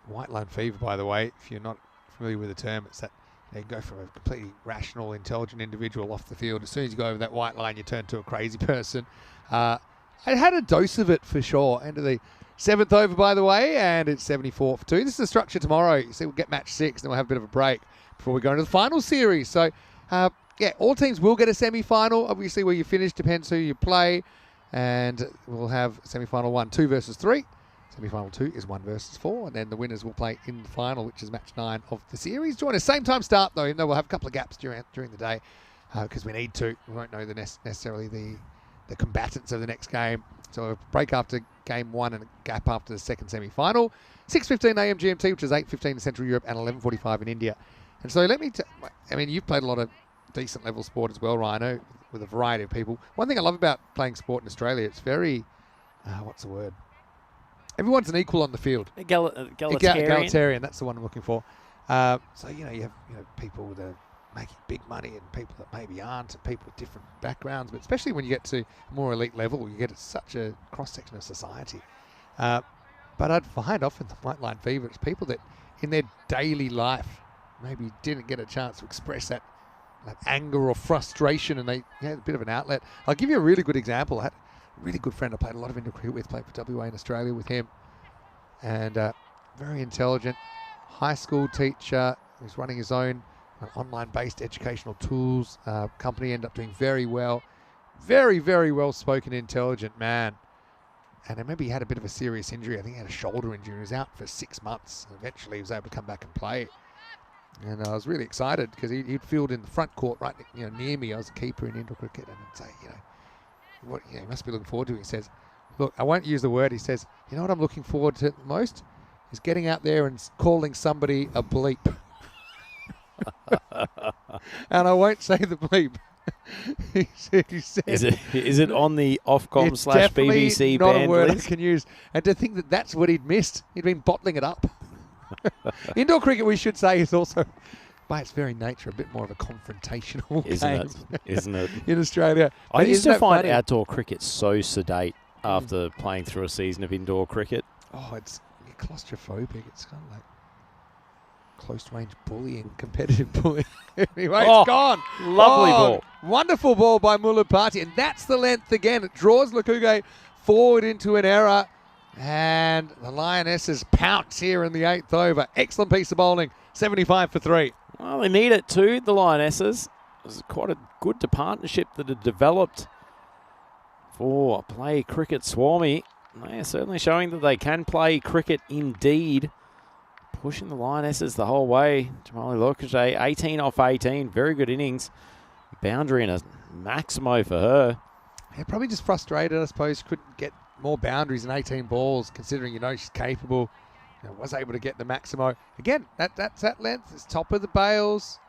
White line fever, by the way, if you're not familiar with the term, it's that you go from a completely rational, intelligent individual off the field. As soon as you go over that white line, you turn to a crazy person. I had a dose of it for sure. End of the 7th over, by the way, and it's 74 for 2. This is the structure tomorrow. You see, we'll get match 6, then we'll have a bit of a break before we go into the final series. So, all teams will get a semi-final. Obviously, where you finish depends who you play. And we'll have semi-final 1, 2 versus 3. Semi-final 2 is 1 versus 4. And then the winners will play in the final, which is match 9 of the series. Join us. Same time start, though, even though we'll have a couple of gaps during the day because we need to. We won't know necessarily the combatants of the next game. So a break after game 1 and a gap after the second semi-final. 6:15 a.m. GMT, which is 8:15 in Central Europe and 11:45 in India. And so you've played a lot of decent level sport as well, Rhino, with a variety of people. One thing I love about playing sport in Australia, it's very, what's the word? Everyone's an equal on the field. Egalitarian. Egalitarian, that's the one I'm looking for. So, you have people that are making big money and people that maybe aren't, and people with different backgrounds, but especially when you get to a more elite level, you get such a cross-section of society. But I'd find often the white line fever, it's people that in their daily life maybe didn't get a chance to express that anger or frustration, and they had a bit of an outlet. I'll give you a really good example. I had a really good friend I played a lot of indoor cricket with, played for WA in Australia with him, and very intelligent high school teacher who's running his own online-based educational tools company, ended up doing very well. Very, very well-spoken, intelligent man. And then maybe he had a bit of a serious injury. I think he had a shoulder injury. He was out for 6 months. Eventually, he was able to come back and play. And I was really excited because he'd field in the front court right near me. I was a keeper in indoor cricket. And I'd say, what he must be looking forward to. He says, look, I won't use the word. He says, you know what I'm looking forward to the most? Is getting out there and calling somebody a bleep. And I won't say the bleep. he said, Is it on the Ofcom it's / definitely BBC not banned a word list? I can use. And to think that that's what he'd missed. He'd been bottling it up. Indoor cricket, we should say, is also, by its very nature, a bit more of a confrontational game. Isn't it? In Australia. I But used isn't to that find funny? outdoor cricket so sedate after playing through a season of indoor cricket. Oh, it's claustrophobic. It's kind of like close-range bullying, competitive bullying. Anyway, Oh, it's gone. lovely ball. Wonderful ball by Mulapati. And that's the length again. It draws Lukuge forward into an error. And the Lionesses pounce here in the 8th over. Excellent piece of bowling. 75 for 3. Well, they need it too, the Lionesses. It was quite a good partnership that had developed for play cricket Swarmy. They are certainly showing that they can play cricket indeed. Pushing the Lionesses the whole way. Jamali Lokajay, 18 off 18. Very good innings. Boundary and a maximo for her. Yeah, probably just frustrated, I suppose. Couldn't get more boundaries in 18 balls, considering, she's capable. Was able to get the maximo. Again, that's that length. It's top of the bails.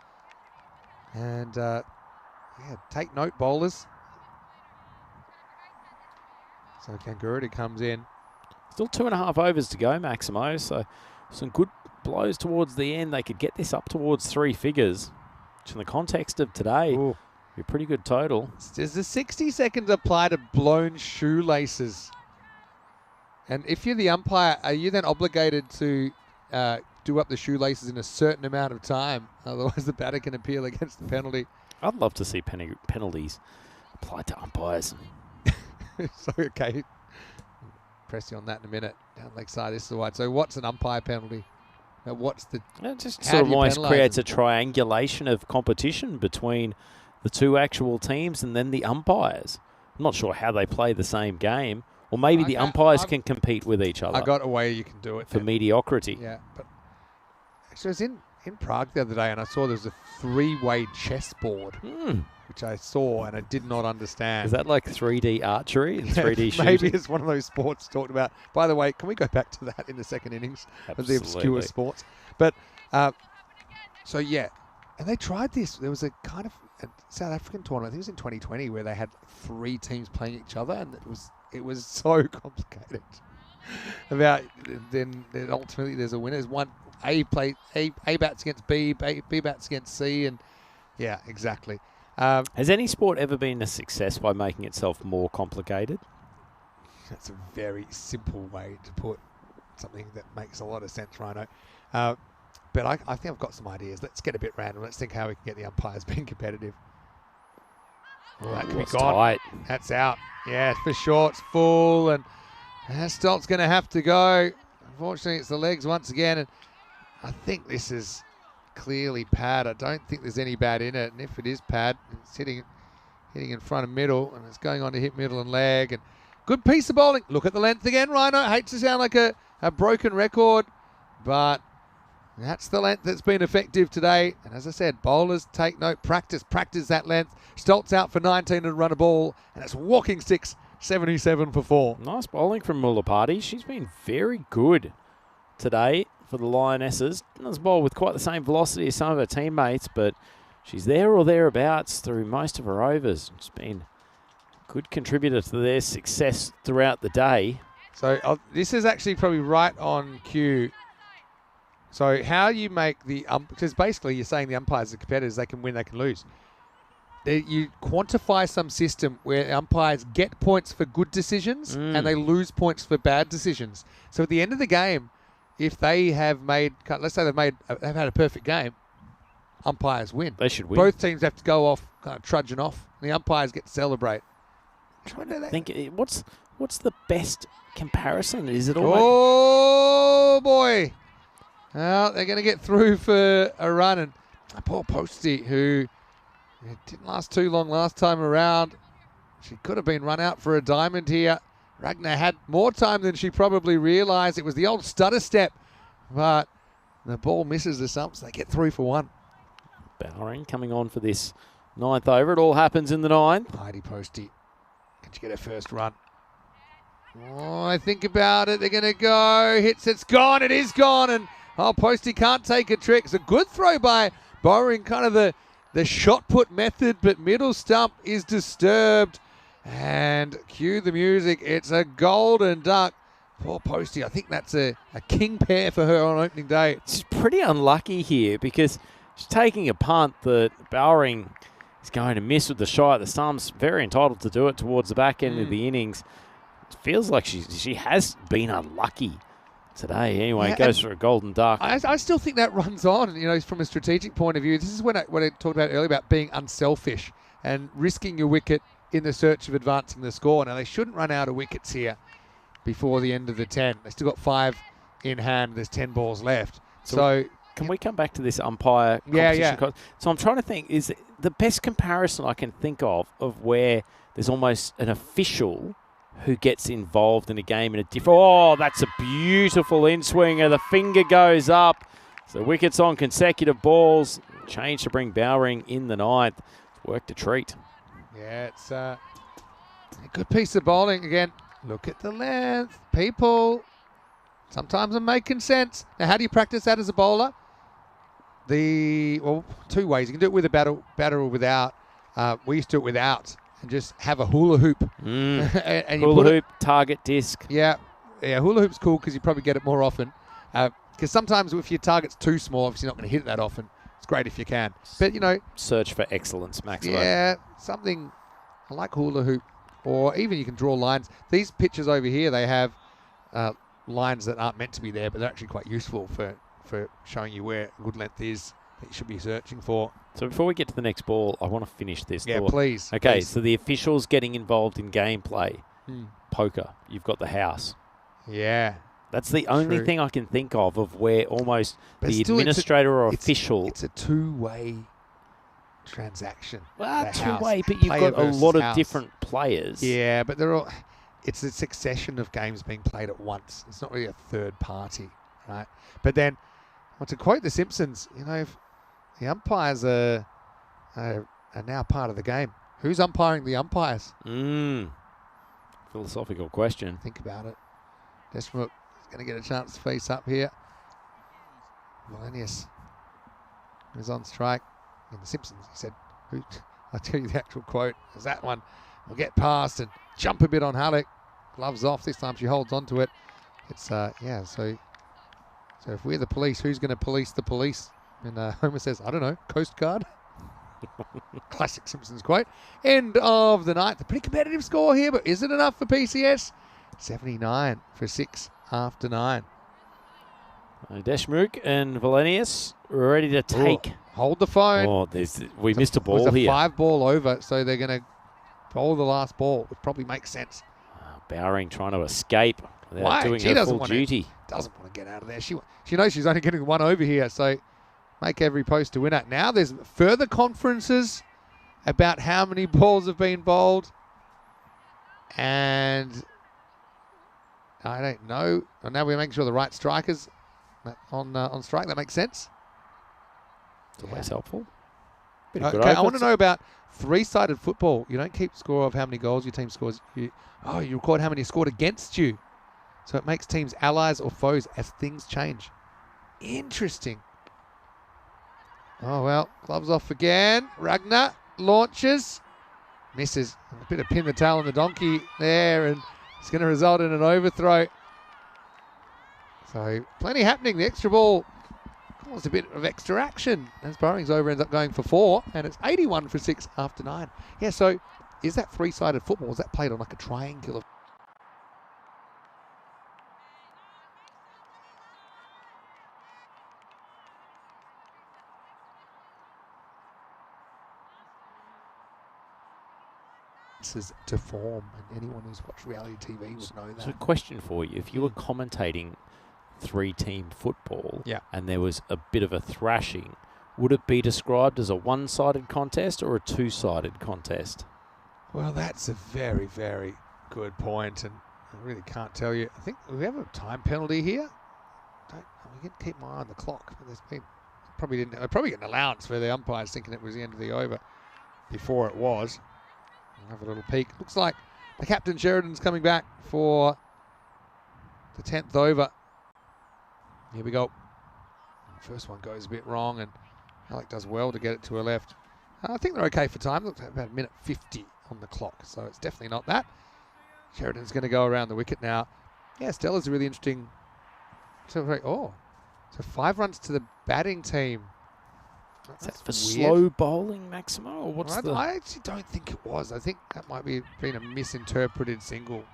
And, take note, bowlers. So Kangurity comes in. Still 2.5 overs to go, Maximo. So some good blows towards the end. They could get this up towards 3 figures, which in the context of today, Ooh. be a pretty good total. Does the 60 seconds apply to blown shoelaces? And if you're the umpire, are you then obligated to do up the shoelaces in a certain amount of time? Otherwise, the batter can appeal against the penalty. I'd love to see penalties applied to umpires. So, okay. Press you on that in a minute. Down leg side, this is the wide. So what's an umpire penalty? What's the... It just How sort of do you almost penalise creates them? a triangulation of competition between the two actual teams and then the umpires. I'm not sure how they play the same game. Or maybe the umpires can compete with each other I got a way you can do it. for then. mediocrity. Yeah, but actually, I was in Prague the other day and I saw there was a 3-way chessboard, which I saw and I did not understand. Is that like 3D archery and 3D shooting? Maybe it's one of those sports talked about. By the way, can we go back to that in the second innings of the obscure Absolutely. sports? But so yeah, and they tried this. There was a kind of a South African tournament. I think it was in 2020 where they had 3 teams playing each other, and it was so complicated. About then ultimately there's a winner. There's one A bats against B bats against C, and yeah, exactly. Has any sport ever been a success by making itself more complicated? That's a very simple way to put something that makes a lot of sense, Rhino. But I think I've got some ideas. Let's get a bit random. Let's think how we can get the umpires being competitive. Oh, that could be It's gone. tight. That's out. Yeah, for sure. It's full, and Stolt's going to have to go. Unfortunately, it's the legs once again, and I think this is clearly pad. I don't think there's any bad in it, and if it is pad, it's hitting in front of middle, and it's going on to hit middle and leg. And good piece of bowling. Look at the length again, Rhino. Hates to sound like a broken record, but that's the length that's been effective today. And as I said, bowlers take note. Practice that length. Stoltz out for 19 and run a ball, and it's walking sticks, 77 for 4. Nice bowling from Mulapati. She's been very good today for the Lionesses. Doesn't bowl with quite the same velocity as some of her teammates, but she's there or thereabouts through most of her overs. It's been a good contributor to their success throughout the day. So this is actually probably right on cue. So how you make the because basically you're saying the umpires are competitors, they can win, they can lose. You quantify some system where umpires get points for good decisions and they lose points for bad decisions. So at the end of the game, if they have made, let's say they've had a perfect game, umpires win. They should win. Both teams have to go off kind of trudging off. And the umpires get to celebrate. What's the best comparison? Is it almost... Oh boy! Well, they're going to get through for a run, and poor Posty, who didn't last too long last time around. she could have been run out for a diamond here. Ragnar had more time than she probably realised. It was the old stutter step, but the ball misses the stumps. They get through for one. Bowering coming on for this 9th over. It all happens in the 9th. Heidi Posty. Can she get her first run? Oh, I think about it. They're going to go. Hits, it's gone. It is gone. And Posty can't take a trick. It's a good throw by Bowering, kind of the shot put method, but middle stump is disturbed. And cue the music. It's a golden duck. Poor Posty. I think that's a king pair for her on opening day. She's pretty unlucky here because she's taking a punt that Bowering is going to miss with the shot. The stumps very entitled to do it towards the back end of the innings. It feels like she has been unlucky today. Anyway, it goes for a golden duck. I still think that runs on, from a strategic point of view. This is what I talked about earlier about being unselfish and risking your wicket in the search of advancing the score. Now, they shouldn't run out of wickets here before the end of the 10. They still got 5 in hand. There's 10 balls left. So can we come back to this umpire competition? Yeah. So I'm trying to think, is the best comparison I can think of where there's almost an official who gets involved in a game in a different... Oh, that's a beautiful in-swinger. The finger goes up. So wickets on consecutive balls. Change to bring Bowering in the 9th. It's worked a treat. Yeah, it's a good piece of bowling. Again, look at the length. People, sometimes I'm making sense. Now, how do you practice that as a bowler? Well, 2 ways. You can do it with a batter or without. We used to do it without and just have a hula hoop. and you hula hoop, target disc. Yeah, hula hoop's cool because you probably get it more often. Because sometimes if your target's too small, obviously you're not going to hit it that often. It's great if you can. But, search for excellence, Maximo. Yeah, something I like hula hoop. Or even you can draw lines. These pictures over here, they have lines that aren't meant to be there, but they're actually quite useful for showing you where good length is that you should be searching for. So before we get to the next ball, I want to finish this. Yeah, thought. please. Okay, please. so the officials getting involved in gameplay. Poker. You've got the house. Yeah. That's the only thing I can think of where almost the still administrator or official... It's a two-way transaction. Well, two-way, but you've got a lot of different players. Yeah, but they're all... It's a succession of games being played at once. It's not really a third party, right? But then, well, to quote The Simpsons, if the umpires are now part of the game, who's umpiring the umpires? Philosophical question. Think about it. Desmond is going to get a chance to face up here. Valenius is on strike. In The Simpsons, he said, I'll tell you the actual quote. Is that one. We'll get past and jump a bit on Halleck. Gloves off. This time she holds on to it. It's, so if we're the police, who's going to police the police? And Homer says, I don't know, Coast Guard. Classic Simpsons quote. End of the night. A pretty competitive score here, but is it enough for PCS? 79 for 6 after 9. Deshmukh and Valenius ready to take. Hold the phone. Oh, we missed a ball here. 5-ball over, so they're going to bowl the last ball, which probably makes sense. Bowering trying to escape without doing her full duty. Doesn't want to get out of there. She knows she's only getting 1 over here, so make every post a winner. Now there's further conferences about how many balls have been bowled, and I don't know. And now we make sure the right strikers on strike. That makes sense. It's always helpful. Okay, I want to know about 3-sided football. You don't keep score of how many goals your team scores. You record how many scored against you. So it makes teams allies or foes as things change. Interesting. Oh, well, gloves off again. Ragnar launches. Misses. A bit of pin the tail on the donkey there, and it's going to result in an overthrow. So plenty happening. The extra ball caused a bit of extra action as Bowering's over ends up going for 4, and it's 81 for 6 after 9. Yeah, so is that 3-sided football? Is that played on like a triangular? To form, and anyone who's watched reality TV would know that. So a question for you. If you were commentating 3-team football and there was a bit of a thrashing, would it be described as a 1-sided contest or a 2-sided contest? Well, that's a very, very good point, and I really can't tell you. I think we have a time penalty here. We can keep my eye on the clock, but there's been probably get an allowance for the umpires thinking it was the end of the over before it was. We'll have a little peek. Looks like the captain Sheridan's coming back for the 10th over. Here we go. First one goes a bit wrong, and Alec does well to get it to her left. I think they're okay for time. Looks like about a minute 50 on the clock, so it's definitely not that. Sheridan's going to go around the wicket now. Yeah, Stella's a really interesting. So 5 runs to the batting team. Is that for weird. slow bowling, Maximo, or what's the... I actually don't think it was. I think that might be been a misinterpreted signal,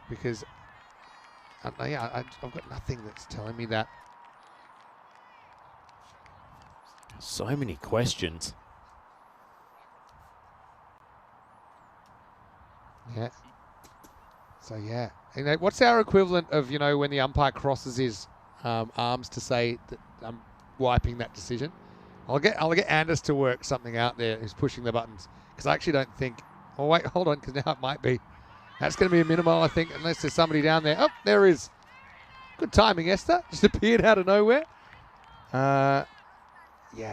because I've got nothing that's telling me that. So many questions. Yeah. So yeah, what's our equivalent of when the umpire crosses his arms to say that I'm wiping that decision? I'll get Anders to work something out there who's pushing the buttons, because I actually don't think. Oh wait, hold on, because now it might be. That's going to be a minimal, I think, unless there's somebody down there. Oh, there is. Good timing, Esther. Just appeared out of nowhere. Yeah,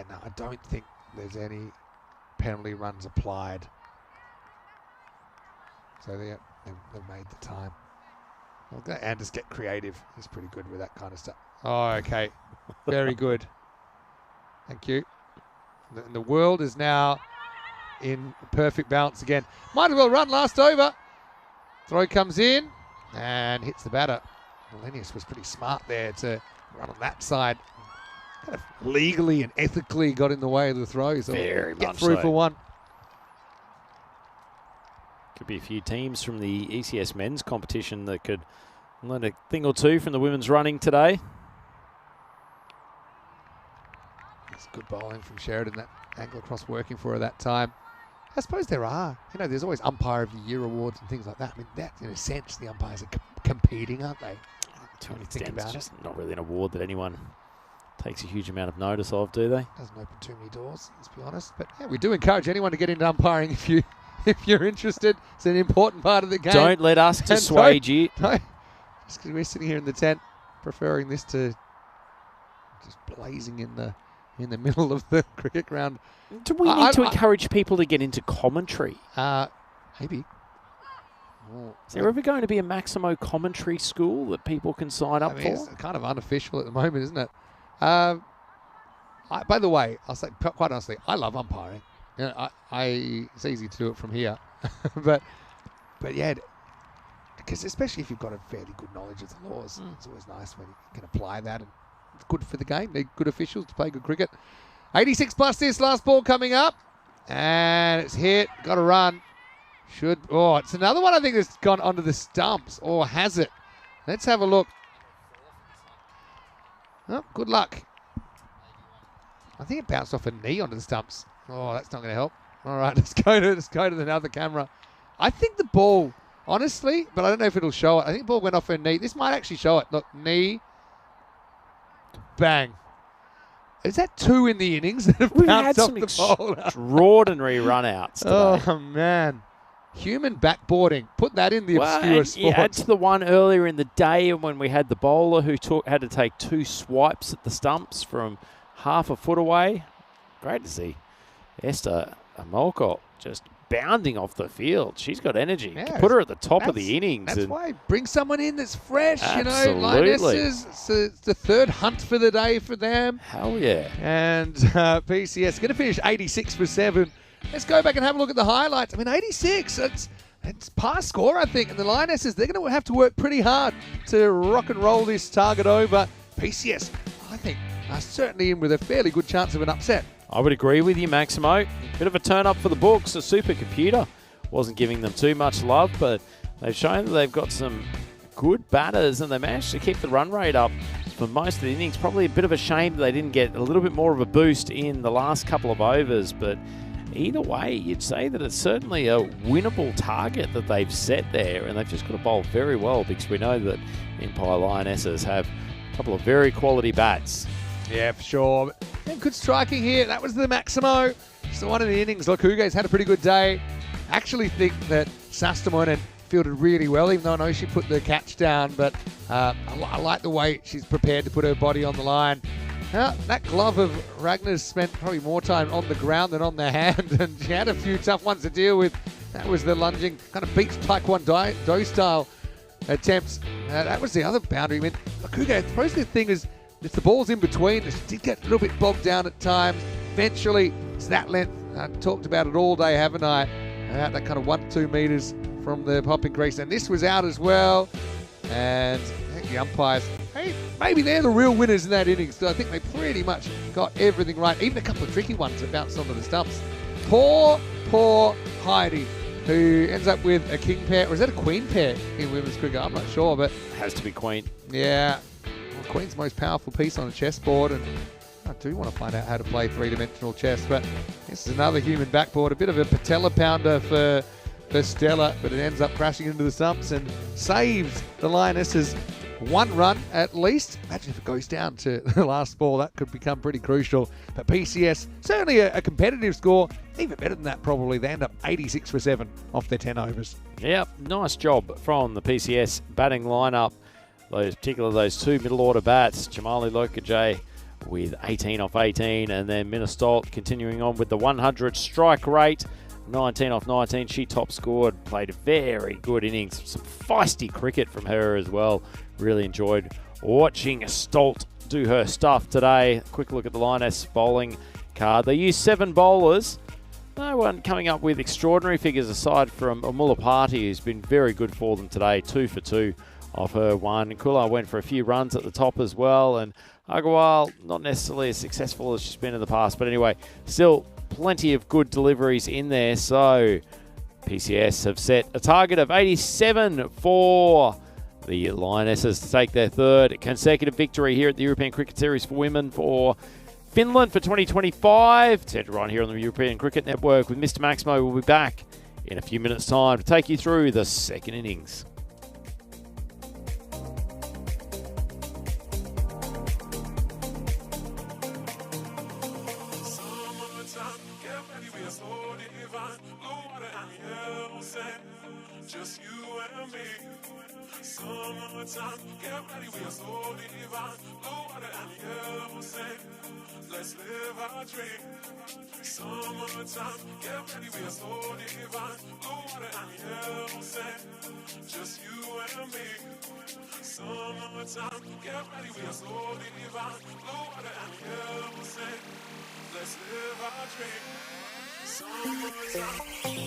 no, I don't think there's any penalty runs applied. So they've made the time. Well, let Anders get creative. He's pretty good with that kind of stuff. Oh, okay. Very good. Thank you. And the world is now in perfect balance again. Might as well run last over. Throw comes in and hits the batter. Millennius was pretty smart there to run on that side. Kind of legally and ethically got in the way of the throw. So Very get much through so. for one. Could be a few teams from the ECS men's competition that could learn a thing or two from the women's running today. That's good bowling from Sheridan. That angle across working for her that time. I suppose there are. There's always Umpire of the Year awards and things like that. I mean, that in a sense, the umpires are competing, aren't they? To an Think extent, about it's it. just not really an award that anyone takes a huge amount of notice of, do they? Doesn't open too many doors, let's be honest. But yeah, we do encourage anyone to get into umpiring if you're interested. It's an important part of the game. Don't let us dissuade you. No, just because we're sitting here in the tent, preferring this to just blazing in the middle of the cricket ground. Do we need to encourage people to get into commentary? Maybe. Is there ever going to be a Maximo commentary school that people can sign up I mean, for? it's kind of unofficial at the moment, isn't it? By the way, I'll say quite honestly, I love umpiring. It's easy to do it from here, but yeah, because especially if you've got a fairly good knowledge of the laws, it's always nice when you can apply that, and it's good for the game. Need good officials to play good cricket. 86 plus this last ball coming up, and it's hit. Got to run. It's another one I think that's gone onto the stumps, or has it? Let's have a look. Oh, good luck. I think it bounced off a knee onto the stumps. Oh, that's not going to help. All right, let's go to another camera. I think the ball, honestly, but I don't know if it'll show it. I think the ball went off her knee. This might actually show it. Look, knee, bang. Is that 2 in the innings that have bounced off the ball? Extraordinary run-outs today. Oh, man. Human backboarding. Put that in the obscure sport. You add to the one earlier in the day when we had the bowler who had to take 2 swipes at the stumps from half a foot away. Great to see Esther Amolko just bounding off the field. She's got energy. Yeah, Put her at the top of the innings. That's why. Bring someone in that's fresh, Absolutely. Lionesses. It's the 3rd hunt for the day for them. Hell yeah. And PCS going to finish 86 for 7. Let's go back and have a look at the highlights. I mean, 86, it's par score, I think. And the Lionesses, they're going to have to work pretty hard to rock and roll this target over. PCS, I think, are certainly in with a fairly good chance of an upset. I would agree with you, Maximo. Bit of a turn up for the books. The supercomputer wasn't giving them too much love, but they've shown that they've got some good batters, and they managed to keep the run rate up for most of the innings. Probably a bit of a shame that they didn't get a little bit more of a boost in the last couple of overs, but either way, you'd say that it's certainly a winnable target that they've set there, and they've just got to bowl very well, because we know that Empire Lionesses have a couple of very quality bats. Yeah, for sure. And good striking here. That was the Maximo. Just the one in the innings. Look, Hugo's had a pretty good day. I actually think that Sastamoinen fielded really well, even though I know she put the catch down, but I like the way she's prepared to put her body on the line. That glove of Ragnar's spent probably more time on the ground than on the hand, and she had a few tough ones to deal with. That was the lunging, kind of beats Taekwondo style attempts. That was the other boundary. I mean, Hugo throws the thing is, if the ball's in between, she did get a little bit bogged down at times. Eventually, it's that length. I've talked about it all day, haven't I? That kind of 1-2 metres from the popping crease. And this was out as well. And I think the umpires, hey, maybe they're the real winners in that innings. So I think they pretty much got everything right. Even a couple of tricky ones that bounced onto the stumps. Poor Heidi, who ends up with a king pair. Or is that a queen pair in women's cricket? I'm not sure, but Has to be queen. yeah. Well, queen's most powerful piece on a chessboard, and I do want to find out how to play three-dimensional chess, but this is another human backboard. A bit of a patella pounder for Stella, but it ends up crashing into the stumps and saves the Lionesses 1 run at least. Imagine if it goes down to the last ball, that could become pretty crucial. But PCS, certainly a competitive score. Even better than that probably. They end up 86 for 7 off their 10 overs. Yep, nice job from the PCS batting lineup. Particularly those 2 middle order bats, Jamali Lokajay with 18 off 18, and then Minnestolt continuing on with the 100 strike rate. 19 off 19, she top scored, played a very good innings. Some feisty cricket from her as well. Really enjoyed watching Stolt do her stuff today. Quick look at the Lioness bowling card. They used 7 bowlers. No one coming up with extraordinary figures aside from Amula Party, who's been very good for them today. 2 for 2 off her 1. Kula went for a few runs at the top as well, and Agarwal not necessarily as successful as she's been in the past, but anyway, still plenty of good deliveries in there. So PCS have set a target of 87 for the Lionesses to take their 3rd consecutive victory here at the European Cricket Series for Women for Finland for 2025. Centre right here on the European Cricket Network with Mr. Maximo. We'll be back in a few minutes' time to take you through the 2nd innings. Just you and me. Summertime, get ready, we are so divine. Blue water and yellow sand. Let's live our dream. Summertime, get ready, we are so divine. Blue water and yellow sand. Just you and me. Summertime, get ready, we are so divine. Blue water and yellow sand. Let's live our dream. Summertime.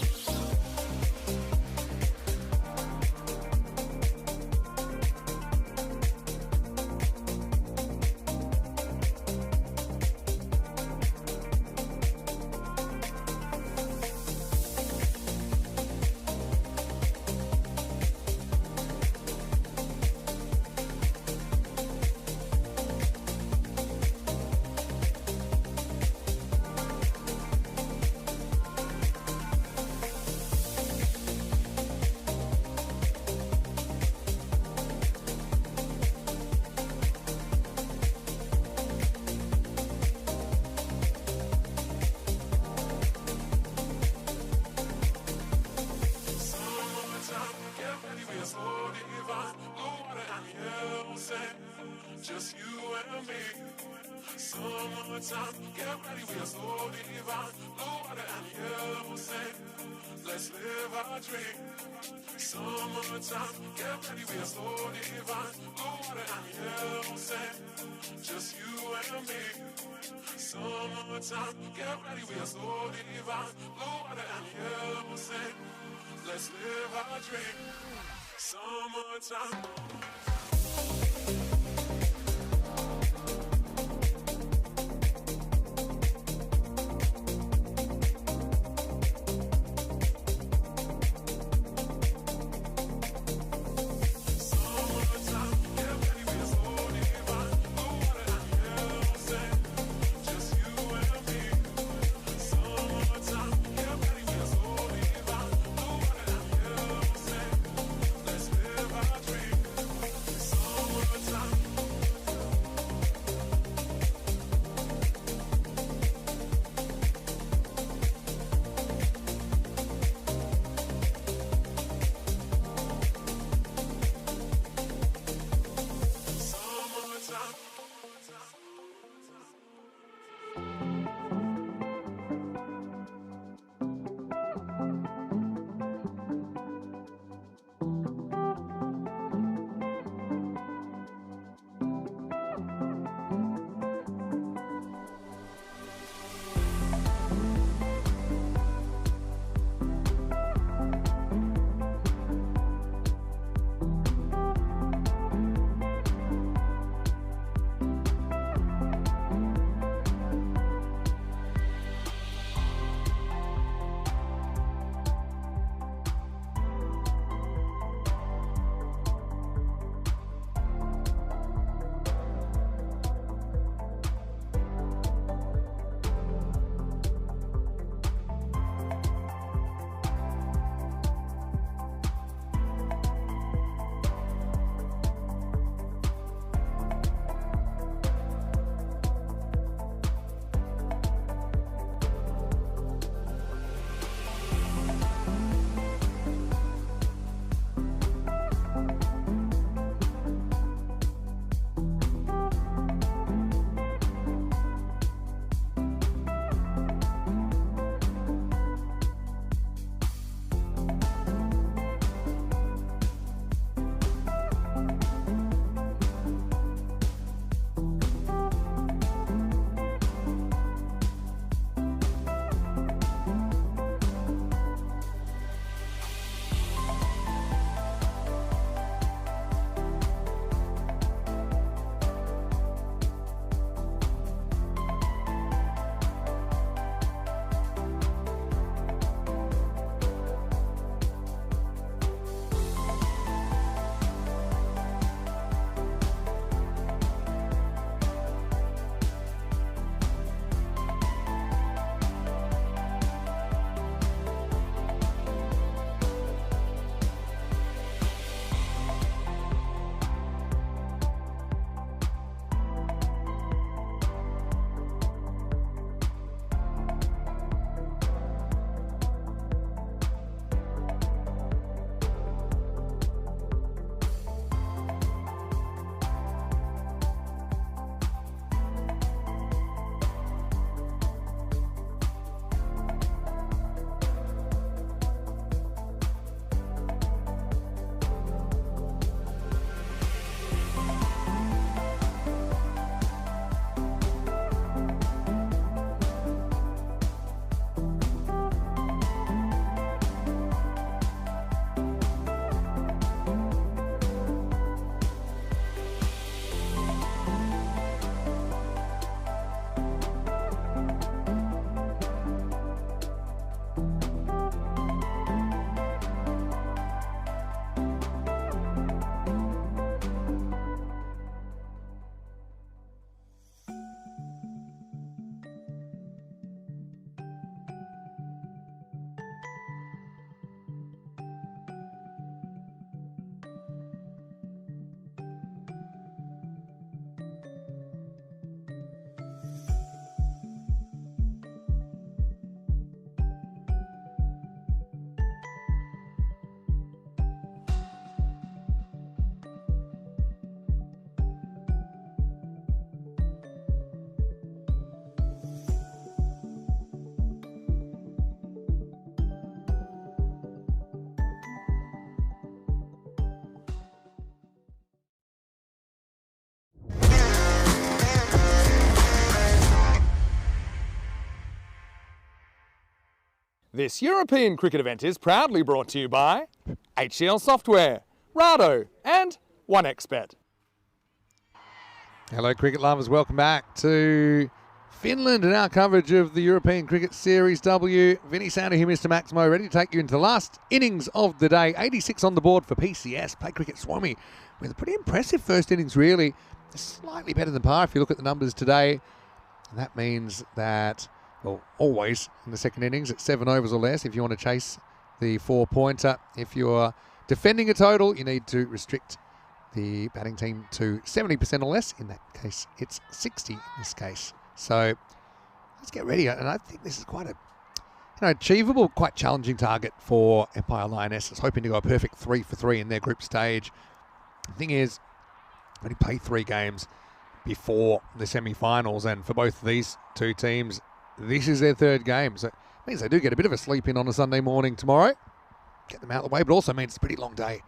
Just you and me. Summertime, get ready, we are so divine. Blue water and yellow sand. Let's live our dream. Summertime, get ready, we are so divine. Blue water and yellow sand. Just you and me. Summertime, get ready, we are so divine. Blue water and yellow sand. Let's live our dream. Summertime. This European cricket event is proudly brought to you by HCL Software, Rado and 1xBet. Hello, cricket lovers. Welcome back to Finland and our coverage of the European Cricket Series W. Vinny Sounder here, Mr. Maximo, ready to take you into the last innings of the day. 86 on the board for PCS, Play Cricket Swami, with a pretty impressive first innings, really. Slightly better than par if you look at the numbers today. And that means that, well, always in the second innings at 7 overs or less if you want to chase the 4-pointer. If you're defending a total, you need to restrict the batting team to 70% or less. In that case, it's 60 in this case. So let's get ready. And I think this is quite a achievable, quite challenging target for Empire Lionesses, hoping to go a perfect 3 for 3 in their group stage. The thing is, only play 3 games before the semi-finals, and for both of these two teams, this is their 3rd game. So it means they do get a bit of a sleep in on a Sunday morning tomorrow. Get them out of the way, but also means it's a pretty long day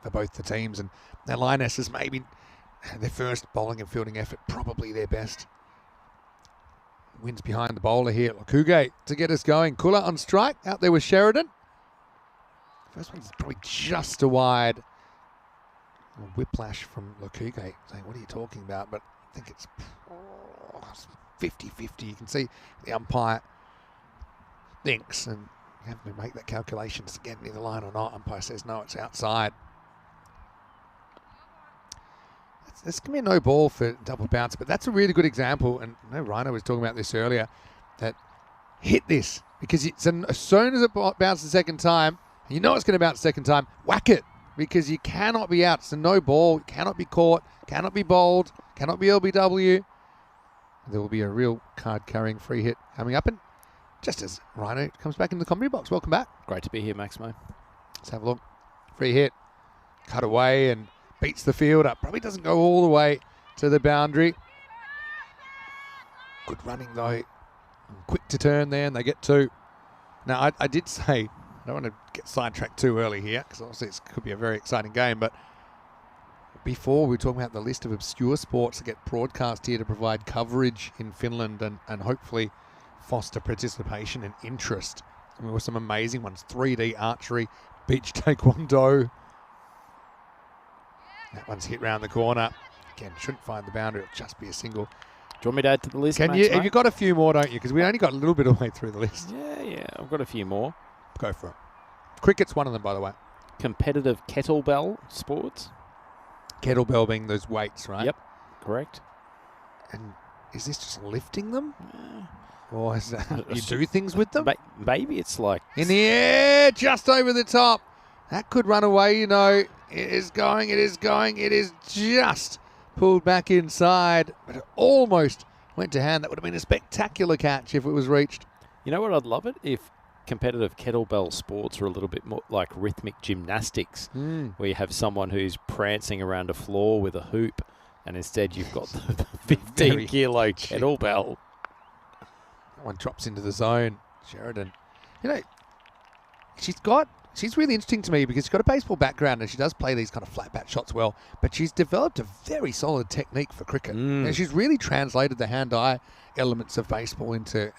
for both the teams. And their Lionesses, maybe their first bowling and fielding effort, probably their best. Wins behind the bowler here, Lukuge, to get us going. Kula on strike, out there with Sheridan. First one's probably just a wide. A whiplash from Lukuge, saying, what are you talking about? But I think it's 50-50. You can see the umpire thinks, and you have to make that calculation to get near the line or not. Umpire says, no, it's outside. This can be a no ball for double bounce, but that's a really good example. And I know Rhino was talking about this earlier, that hit this, because it's as soon as it bounces the second time, and you know it's going to bounce the second time, whack it, because you cannot be out. It's a no ball, cannot be caught, cannot be bowled, cannot be LBW. There will be a real card-carrying free hit coming up. And just as Rhino comes back into the commentary box, welcome back. Great to be here, Maximo. Let's have a look. Free hit, cut away and beats the fielder. Probably doesn't go all the way to the boundary. Good running though. Quick to turn there, and they get 2. Now, I did say, I don't want to get sidetracked too early here, because obviously it could be a very exciting game, but before we were talking about the list of obscure sports that get broadcast here to provide coverage in Finland and hopefully foster participation and interest. I mean, there were some amazing ones. 3D archery, beach taekwondo. That one's hit round the corner. Again, shouldn't find the boundary. It'll just be a single. Do you want me to add to the list, Have you got a few more, don't you? Because we only got a little bit of way through the list. Yeah, I've got a few more. Go for it. Cricket's one of them, by the way. Competitive kettlebell sports. Kettlebell being those weights, right? Yep, correct. And is this just lifting them? Or is that you do things with them? Maybe it's like... In the air, just over the top. That could run away, you know. It is going. It is just pulled back inside. But it almost went to hand. That would have been a spectacular catch if it was reached. You know what? I'd love it if competitive kettlebell sports are a little bit more like rhythmic gymnastics, where you have someone who's prancing around a floor with a hoop, and instead you've got the 15-kilo kettlebell. That one drops into the zone. Sheridan. You know, she's really interesting to me because she's got a baseball background and she does play these kind of flat bat shots well, but she's developed a very solid technique for cricket. And she's really translated the hand-eye elements of baseball into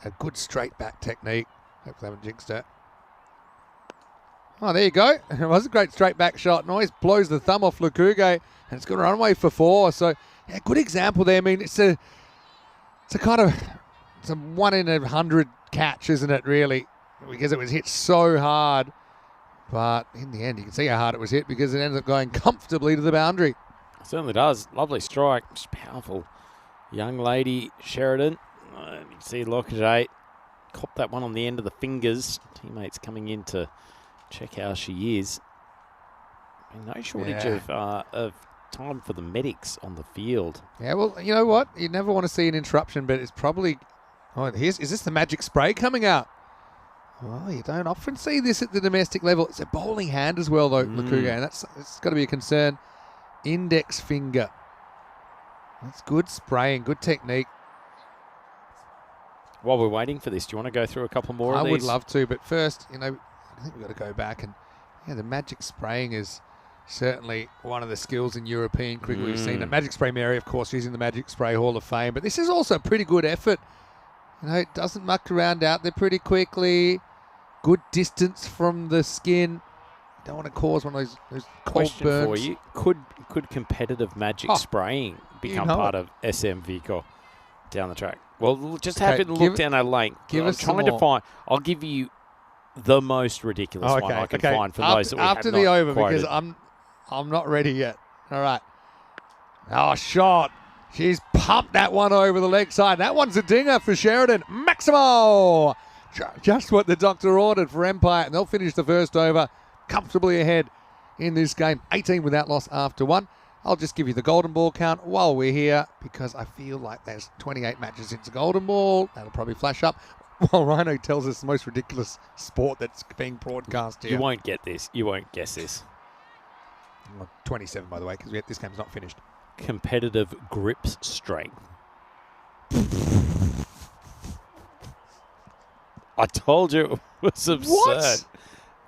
a good straight back technique. Hopefully I haven't jinxed it. Oh, there you go. It was a great straight back shot and always blows the thumb off Lukuge, and it's going to run away for 4. So, yeah, good example there. I mean, it's a 1 in 100 catch, isn't it, really? Because it was hit so hard. But in the end, you can see how hard it was hit because it ended up going comfortably to the boundary. It certainly does. Lovely strike. Just powerful. Young lady, Sheridan. You can see Lockhart copped that one on the end of the fingers. Teammates coming in to check how she is. And no shortage of time for the medics on the field. Yeah, well, you know what? You never want to see an interruption, but it's probably... Oh, is this the magic spray coming out? Well, you don't often see this at the domestic level. It's a bowling hand as well, though, Lukuge, and it's got to be a concern. Index finger. That's good spraying, good technique. While we're waiting for this, do you want to go through a couple more of these? I would love to, but first, you know, I think we've got to go back and, yeah, the magic spraying is certainly one of the skills in European cricket we've seen. The Magic Spray Mary, of course, using the Magic Spray Hall of Fame, but this is also a pretty good effort. You know, it doesn't muck around out there pretty quickly. Good distance from the skin. Don't want to cause one of those cold Question burns. for you: Could competitive magic spraying become know part it. of SM Vico down the track? Well, just Okay, have a look down our lane. give I'm us some trying to more. find. I'll give you the most ridiculous one I can find for those that we after have the not over, quoted. because I'm not ready yet. All right. Oh, shot. She's pumped that one over the leg side. That one's a dinger for Sheridan. Maximo! Just what the doctor ordered for Empire, and they'll finish the first over comfortably ahead in this game. 18 without loss after one. I'll just give you the golden ball count while we're here, because I feel like there's 28 matches since the golden ball. That'll probably flash up while Rhino tells us the most ridiculous sport that's being broadcast here. You won't get this. You won't guess this. Well, 27, by the way, because this game's not finished. Competitive grips strength. I told you it was absurd. What?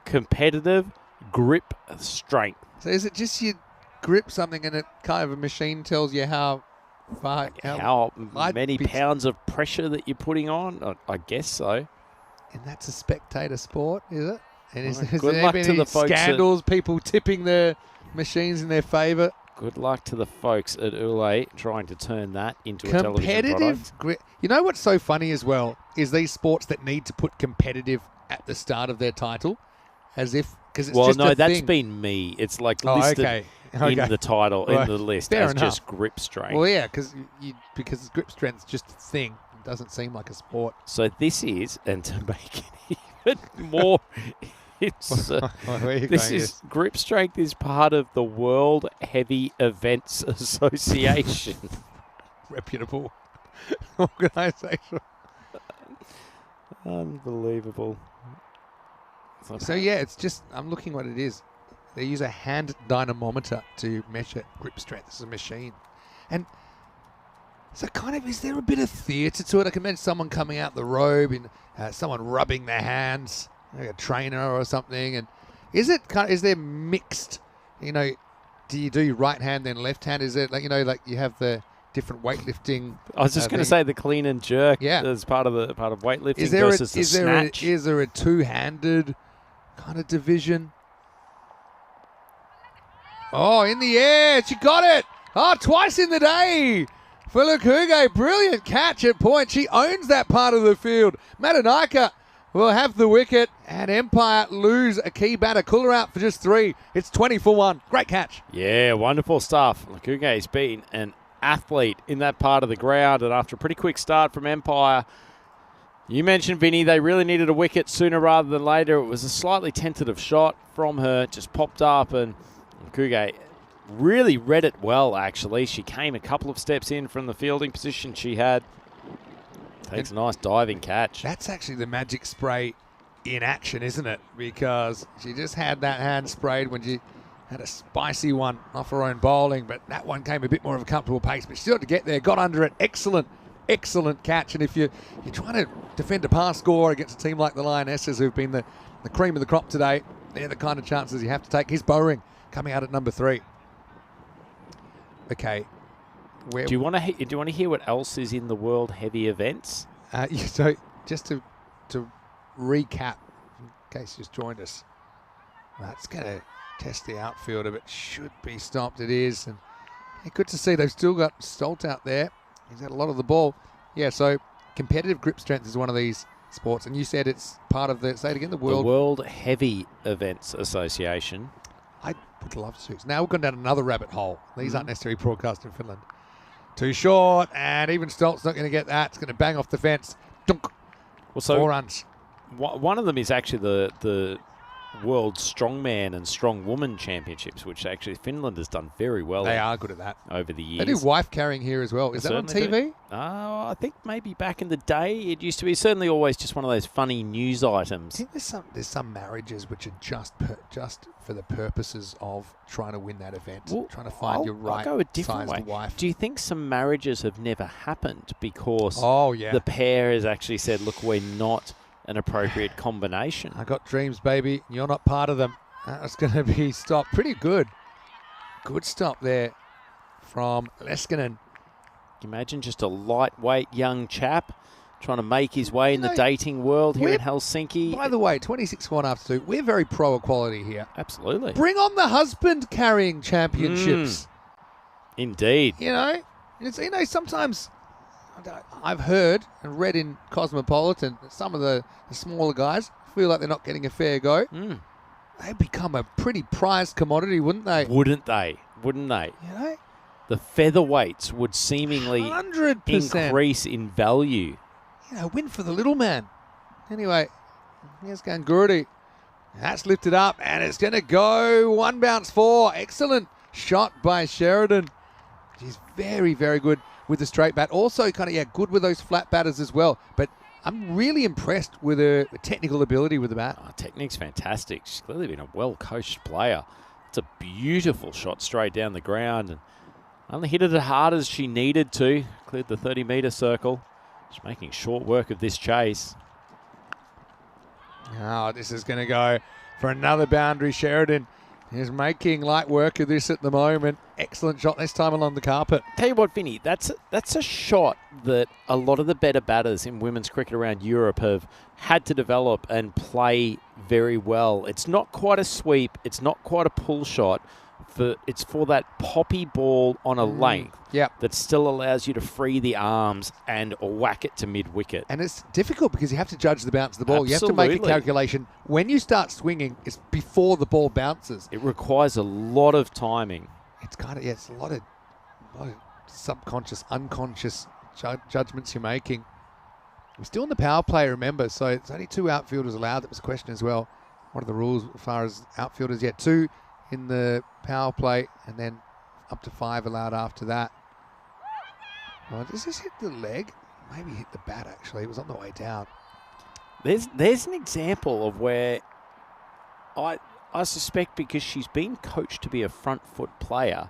Competitive grip strength. So is it just you grip something and it kind of a machine tells you how far, How I'd many be- pounds of pressure that you're putting on? I guess so. And that's a spectator sport, is it? And Well, has good there luck been to any the folks that- scandals, people tipping their machines in their favour? Good luck to the folks at Ule trying to turn that into a television Competitive product. grip. You know what's so funny as well is these sports that need to put competitive at the start of their title, as if because it's Well, just no, a that's thing. been me. It's like Oh, listed okay. in Okay. the title, Right. in the list Fair as enough. just grip strength. Well, yeah, because grip strength's just a thing. It doesn't seem like a sport. So this is, and to make it even more, it's Where are you this going? is grip strength is part of the World Heavy Events Association. Reputable organisation. Unbelievable. So yeah, it's just I'm looking what it is. They use a hand dynamometer to measure grip strength. It's a machine, and so kind of is there a bit of theatre to it? I can imagine someone coming out the robe and someone rubbing their hands, like a trainer or something. And is there mixed? You know, do you do right hand then left hand? Is it like like you have the different weightlifting? I was just going to say the clean and jerk Yeah. as part of weightlifting Is there versus the snatch. is there a two-handed kind of division? Oh, in the air. She got it. Oh, twice in the day for Lukuge. Brilliant catch at point. She owns that part of the field. Matanaika will have the wicket, and Empire lose a key batter. Cooler out for just 3. It's 20 for 1. Great catch. Yeah, wonderful stuff. Lukuge's been an athlete in that part of the ground, and after a pretty quick start from Empire, you mentioned, Vinny, they really needed a wicket sooner rather than later. It was a slightly tentative shot from her, just popped up, and Lukuge really read it well, actually. She came a couple of steps in from the fielding position she had. Takes a nice diving catch. That's actually the magic spray in action, isn't it? Because she just had that hand sprayed when she had a spicy one off her own bowling, but that one came a bit more of a comfortable pace, but she still had to get there, got under it. Excellent catch. And if you're trying to defend a pass score against a team like the Lionesses, who've been the cream of the crop today, they're the kind of chances you have to take. Here's Bowring coming out at number 3. Okay. Do you want to hear what else is in the World Heavy Events? So just to recap, in case you just joined us, that's going to test the outfielder, but should be stopped. It is, and good to see they've still got Stolt out there. He's had a lot of the ball. Yeah, so competitive grip strength is one of these sports, and you said it's part of say it again, the World Heavy Events Association. I would love to. So now we've gone down another rabbit hole. These aren't necessarily broadcast in Finland. Too short, and even Stolt's not going to get that. It's going to bang off the fence. Dunk. Well, so 4 runs. One of them is actually the World Strongman and Strongwoman Championships, which actually Finland has done very well. They are good at that. Over the years. They do wife carrying here as well. Is that on TV? I think maybe back in the day it used to be. Certainly always just one of those funny news items. I think there's some marriages which are just for the purposes of trying to win that event, trying to find your right I'll go a different sized way. wife. Do you think some marriages have never happened because the pair has actually said, look, we're not an appropriate combination? I got dreams, baby. You're not part of them. That's going to be stopped. Pretty good. Good stop there from Leskinen. Imagine just a lightweight young chap trying to make his way in the dating world here in Helsinki. By the way, 26-1 after 2. We're very pro-equality here. Absolutely. Bring on the husband-carrying championships. Indeed. Sometimes I've heard and read in Cosmopolitan that some of the smaller guys feel like they're not getting a fair go. They'd become a pretty prized commodity, wouldn't they? Wouldn't they? The featherweights would seemingly 100% increase in value. Win for the little man. Anyway, here's Gangurdi. That's lifted up, and it's going to go 1 bounce 4. Excellent shot by Sheridan. She's very, very good with the straight bat. Also, good with those flat batters as well. But I'm really impressed with her technical ability with the bat. Technique's fantastic. She's clearly been a well-coached player. It's a beautiful shot straight down the ground, and only hit it as hard as she needed to. Cleared the 30-metre circle. She's making short work of this chase. Oh, this is going to go for another boundary. Sheridan is making light work of this at the moment. Excellent shot this time along the carpet. Tell you what, Vinny, that's a shot that a lot of the better batters in women's cricket around Europe have had to develop and play very well. It's not quite a sweep. It's not quite a pull shot. It's for that poppy ball on a length that still allows you to free the arms and whack it to mid-wicket. And it's difficult because you have to judge the bounce of the ball. Absolutely. You have to make a calculation. When you start swinging, it's before the ball bounces. It requires a lot of timing. It's it's a lot of subconscious, unconscious judgments you're making. We're still in the power play, remember, so it's only 2 outfielders allowed. That was a question as well. What are the rules as far as outfielders? 2 in the power play, and then up to 5 allowed after that. Oh, does this hit the leg? Maybe hit the bat, actually. It was on the way down. There's an example of where I suspect, because she's been coached to be a front foot player,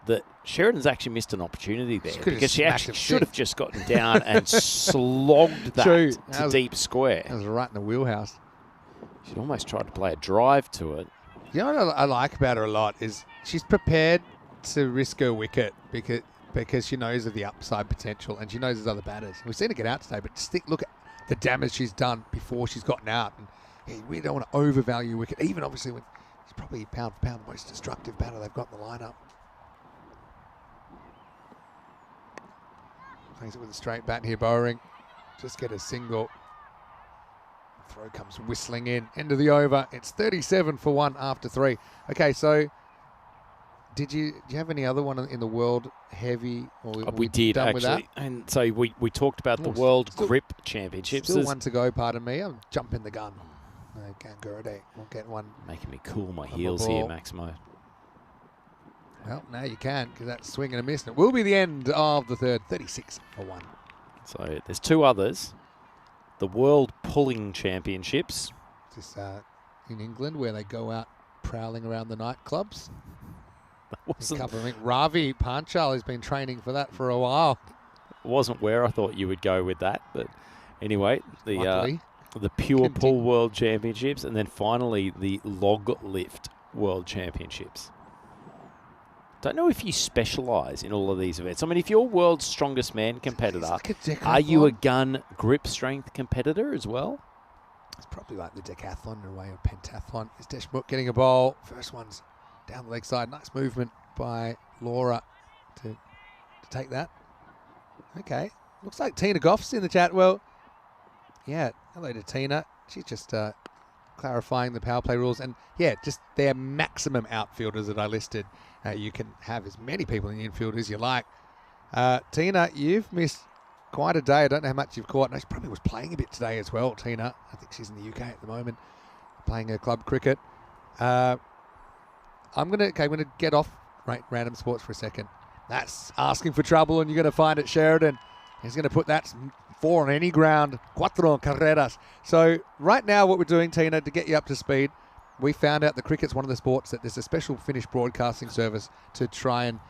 that Sheridan's actually missed an opportunity there, because she actually should have just gotten down and slogged that to deep square. That was right in the wheelhouse. She'd almost tried to play a drive to it. You know what I like about her a lot is she's prepared to risk her wicket because she knows of the upside potential, and she knows there's other batters. We've seen her get out today, but look at the damage she's done before she's gotten out. And we don't want to overvalue wicket, even obviously when she's probably pound for pound the most destructive batter they've got in the lineup. Plays it with a straight bat here, Bowering. Just get a single. Throw comes whistling in. End of the over. It's 37 for 1 after 3. Okay, so do you have any other one in the world heavy? Or we did, actually. And so we talked about the World Grip Championships. Still one to go, pardon me. I'm jumping the gun. Gangurdi will get one. Making me cool my heels here, Maximo. Well, now you can, because that's swing and a miss. And it will be the end of the third. 36 for 1. So there's 2 others. The World Pulling Championships. This in England, where they go out prowling around the nightclubs. Ravi Panchal has been training for that for a while. Wasn't where I thought you would go with that, but anyway, the Pure Pull World Championships, and then finally the Log Lift World Championships. Don't know if you specialise in all of these events. I mean, if you're world's strongest man competitor, are you a gun grip strength competitor as well? It's probably like the decathlon in a way, or pentathlon. Is Deshmukh getting a bowl? First one's down the leg side. Nice movement by Laura to take that. Okay. Looks like Tina Goff's in the chat. Well, yeah. Hello to Tina. She's just clarifying the power play rules. And, yeah, just their maximum outfielders that I listed. You can have as many people in the infield as you like. Tina, you've missed quite a day. I don't know how much you've caught. No, she probably was playing a bit today as well, Tina. I think she's in the UK at the moment, playing her club cricket. I'm gonna get off random sports for a second. That's asking for trouble, and you're going to find it, Sheridan. He's going to put that 4 on any ground. 4 carreras. So right now what we're doing, Tina, to get you up to speed, we found out that cricket's one of the sports that there's a special Finnish broadcasting service to try and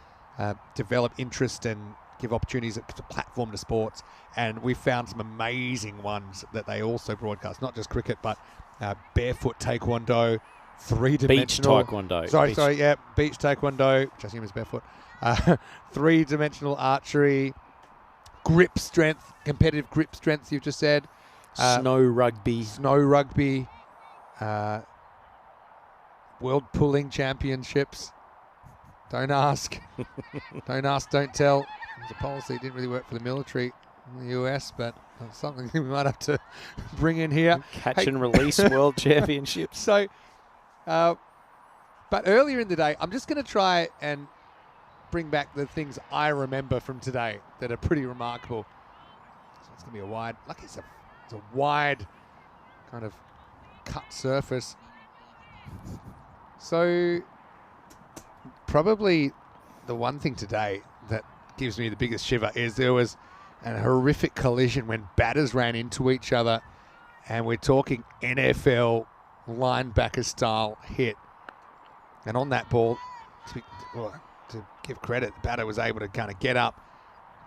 develop interest and give opportunities to platform to sports. And we found some amazing ones that they also broadcast, not just cricket, but barefoot taekwondo, 3-dimensional... Beach taekwondo. Beach taekwondo, which I assume is barefoot. 3-dimensional archery, grip strength, competitive grip strength, you've just said. Snow rugby. Snow rugby. World Pulling Championships. Don't ask. Don't ask, don't tell. There's a policy, it didn't really work for the military in the US, but that's something we might have to bring in here. Catch and release world championships. So, but earlier in the day, I'm just going to try and bring back the things I remember from today that are pretty remarkable. So it's going to be a wide, like it's a wide kind of cut surface. So probably the one thing today that gives me the biggest shiver is there was a horrific collision when batters ran into each other, and we're talking NFL linebacker style hit. And on that ball, to give credit, the batter was able to kind of get up,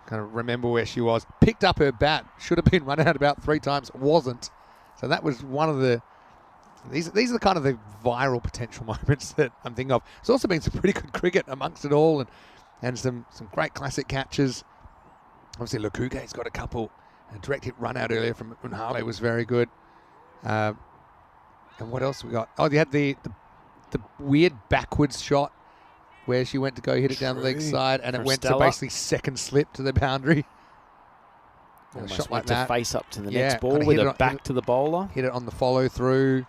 kind of remember where she was, picked up her bat, should have been run out about 3 times, wasn't. So that was one of the, these are the kind of the viral potential moments that I'm thinking of. There's also been some pretty good cricket amongst it all, and some great classic catches. Obviously, Lukuge's got a couple. A direct hit run out earlier from Unhale was very good. And what else we got? Oh, they had the weird backwards shot where she went to go hit it down the leg side, and it went to basically second slip to the boundary. Almost shot went like to that. face up to the Yeah, next ball kinda with hit a it back to the bowler. Hit it on the follow through.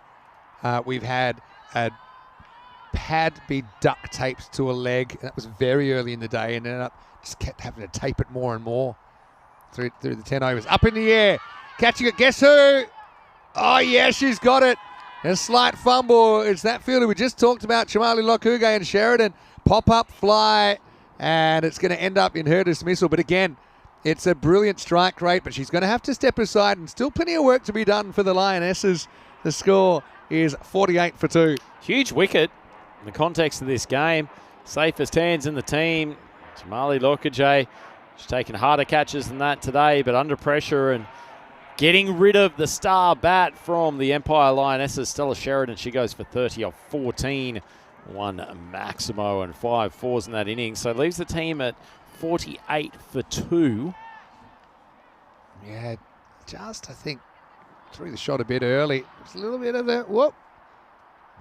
We've had a pad be duct taped to a leg. That was very early in the day, and ended up just kept having to tape it more and more through the 10 overs. Up in the air, catching it. Guess who? Oh yeah, she's got it. A slight fumble. It's that fielder we just talked about, Chamali Lokuge and Sheridan. Pop up, fly, and it's going to end up in her dismissal. But again, it's a brilliant strike rate, but she's going to have to step aside, and still plenty of work to be done for the Lionesses. The score is 48 for 2. Huge wicket in the context of this game. Safest hands in the team. Chamali Lokuge. She's taken harder catches than that today, but under pressure and getting rid of the star bat from the Empire Lionesses, Stella Sheridan. She goes for 30 off 14. 1 Maximo and 5 fours in that innings. So leaves the team at 48 for 2. Yeah, just, I think, threw the shot a bit early. It's a little bit of the whoop.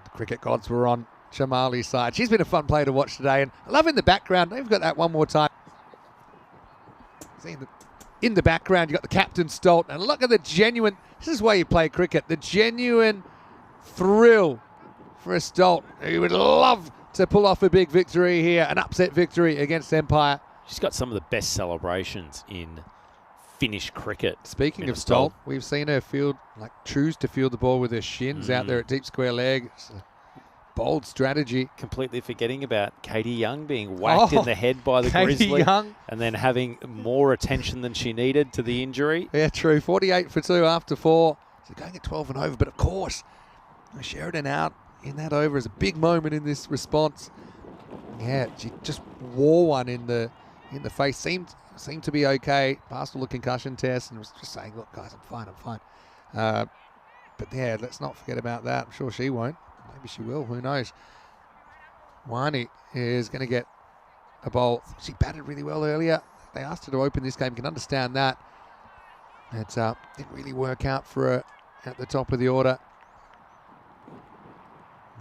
The cricket gods were on Chamali's side. She's been a fun player to watch today, and I love in the background. They've got that one more time. See in the background, you've got the captain Stolt, and look at the genuine, this is why you play cricket, the genuine thrill for a Stolt who would love to pull off a big victory here, an upset victory against Empire. She's got some of the best celebrations in Finnish cricket. Speaking of Stolt, we've seen her choose to field the ball with her shins out there at deep square leg. It's a bold strategy. Completely forgetting about Katie Young being whacked in the head by the Grizzly Young. And then having more attention than she needed to the injury. Yeah, true. 48 for 2 after 4. So going at 12 and over, but of course, Sheridan out in that over is a big moment in this response. Yeah, she just wore one in the face. Seemed to be okay. Passed all the concussion test and was just saying, "Look, guys, I'm fine." But yeah, let's not forget about that. I'm sure she won't. Maybe she will. Who knows? Wani is going to get a bowl. She batted really well earlier. They asked her to open this game. You can understand that. It didn't really work out for her at the top of the order.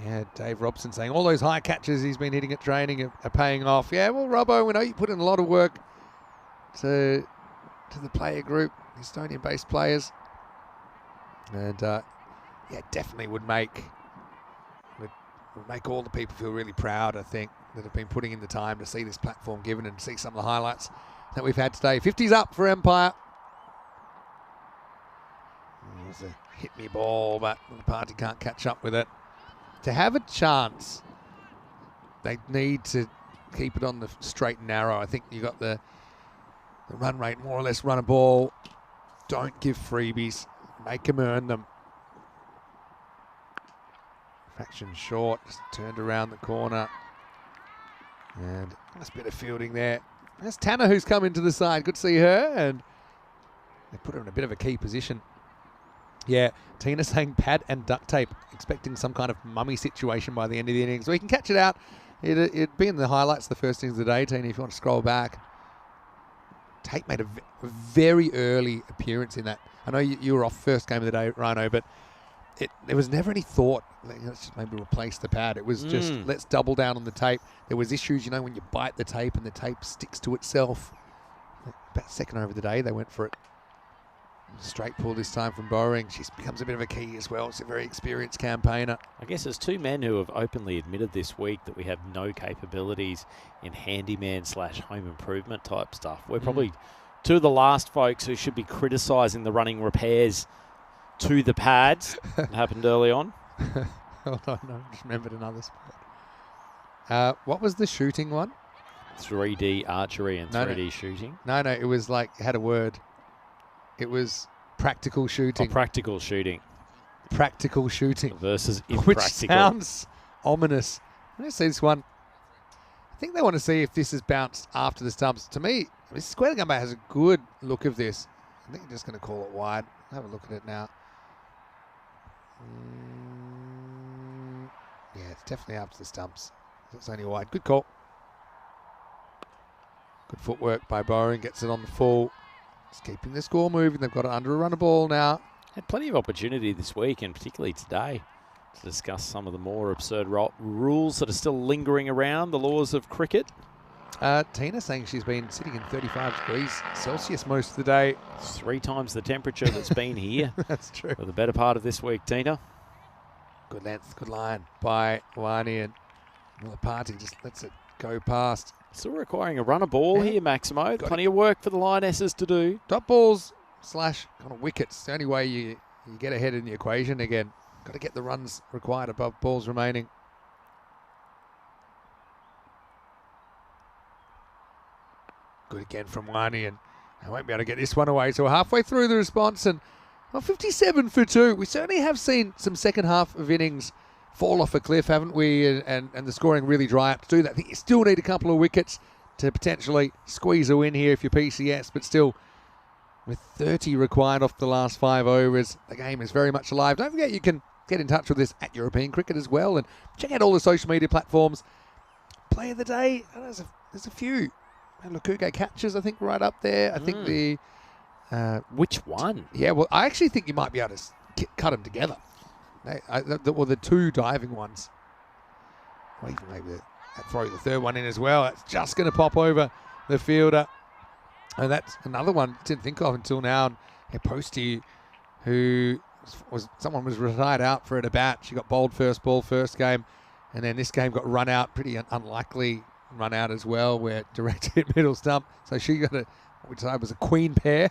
Yeah, Dave Robson saying all those high catches he's been hitting at training are paying off. Yeah, well, Robbo, we know you put in a lot of work to the player group, the Estonian-based players. And, yeah, definitely would make all the people feel really proud, I think, that have been putting in the time to see this platform given and see some of the highlights that we've had today. 50's up for Empire. There's a hit-me ball, but the party can't catch up with it. To have a chance, they need to keep it on the straight and narrow. I think you got the run rate, more or less run a ball. Don't give freebies. Make them earn them. Fraction short, just turned around the corner. And nice bit of fielding there. There's Tanner who's come into the side. Good to see her. And they put her in a bit of a key position. Yeah, Tina saying pad and duct tape, expecting some kind of mummy situation by the end of the innings. We can catch it out. It'd be in the highlights the first innings of the day, Tina, if you want to scroll back. Tate made a very early appearance in that. I know you were off first game of the day, Rhino, but there was never any thought, let's just maybe replace the pad. It was just, let's double down on the tape. There was issues, when you bite the tape and the tape sticks to itself. About second over the day, they went for it. Straight pull this time from Bowring. She becomes a bit of a key as well. She's a very experienced campaigner. I guess there's two men who have openly admitted this week that we have no capabilities in handyman/home improvement type stuff. We're probably two of the last folks who should be criticising the running repairs to the pads that happened early on. Hold on, no, I just remembered another spot. What was the shooting one? 3D archery and 3D shooting. No, it was like, it had a word. It was practical shooting. Oh, practical shooting. Practical shooting. Versus impractical. Which sounds ominous. Let's see this one. I think they want to see if this is bounced after the stumps. To me, Square Gumbo has a good look of this. I think you're just going to call it wide. Have a look at it now. Yeah, it's definitely after the stumps. It's only wide. Good call. Good footwork by Bowring. Gets it on the full. Just keeping the score moving. They've got it under a run of ball now. Had plenty of opportunity this week, and particularly today, to discuss some of the more absurd rules that are still lingering around, the laws of cricket. Tina saying she's been sitting in 35 degrees Celsius most of the day. It's 3 times the temperature that's been here. That's true. For the better part of this week, Tina. Good length, good line by Wani, and the party just lets it go past. Still requiring a runner ball here, Maximo. Plenty of work for the Lionesses to do. Dot balls / kind of wickets. The only way you get ahead in the equation again. Got to get the runs required above balls remaining. Good again from Wani, and they won't be able to get this one away. So we're halfway through the response, and 57 for 2. We certainly have seen some second half of innings fall off a cliff, haven't we? And the scoring really dry up to do that. I think you still need a couple of wickets to potentially squeeze a win here if you're PCS, but still, with 30 required off the last 5 overs, the game is very much alive. Don't forget you can get in touch with us at European Cricket as well, and check out all the social media platforms. Play of the day, there's a few. And Lukuge catches, I think, right up there. I think the... Which one? Yeah, well, I actually think you might be able to cut them together. The 2 diving ones. Or even maybe throw the third one in as well. It's just going to pop over the fielder. And that's another one I didn't think of until now. Posty, who someone was retired out for at a bat. She got bowled first ball, first game. And then this game got run out, pretty unlikely run out as well, where direct hit middle stump. So she got which I was a queen pair.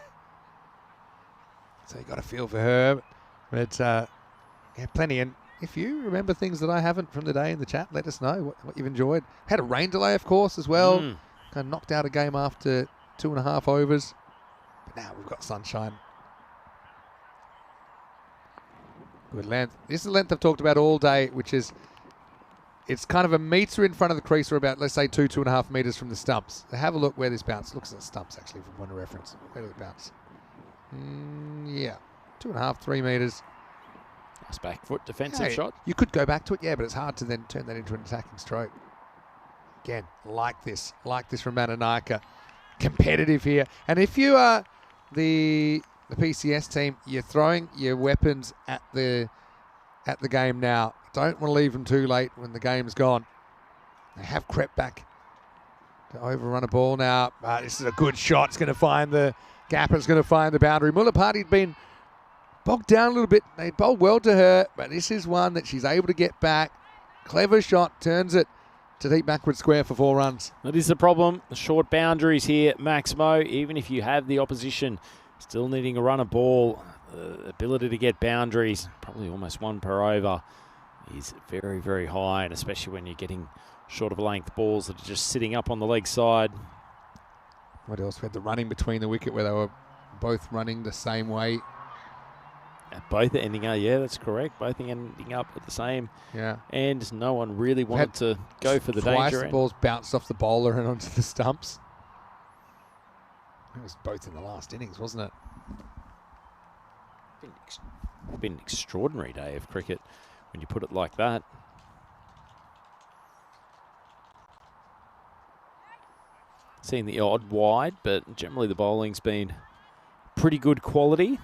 So you got a feel for her. But yeah, plenty. And if you remember things that I haven't from the day in the chat, let us know what you've enjoyed. Had a rain delay, of course, as well. Kind of knocked out a game after 2.5 overs. But now we've got sunshine. Good length. This is the length I've talked about all day, which is, it's kind of a metre in front of the crease, or about, let's say, 2.5 metres from the stumps. So have a look where this bounce. Looks at the stumps, actually, for point of reference. Where did it bounce? Yeah, 2.5, 3 metres. Nice back foot defensive shot. You could go back to it, yeah, but it's hard to then turn that into an attacking stroke. Again, like this from Mananaika. Competitive here. And if you are the PCS team, you're throwing your weapons at the game now. Don't want to leave them too late when the game's gone. They have crept back to overrun a ball now. This is a good shot. It's going to find the gap. It's going to find the boundary. Mullapati had been bogged down a little bit. They bowled well to her, but this is one that she's able to get back. Clever shot, turns it to deep backward square for 4 runs. That is the problem. The short boundaries here, Maximo. Even if you have the opposition still needing a run of ball, the ability to get boundaries, probably almost 1 per over, is very, very high, and especially when you're getting short of length balls that are just sitting up on the leg side. What else? We had the running between the wicket where they were both running the same way. Both ending up, yeah, that's correct. Both ending up at the same. Yeah. And no one really wanted to go for the danger. Twice the balls bounced off the bowler and onto the stumps. It was both in the last innings, wasn't it? It's been an extraordinary day of cricket when you put it like that. Seen the odd wide, but generally the bowling's been pretty good quality.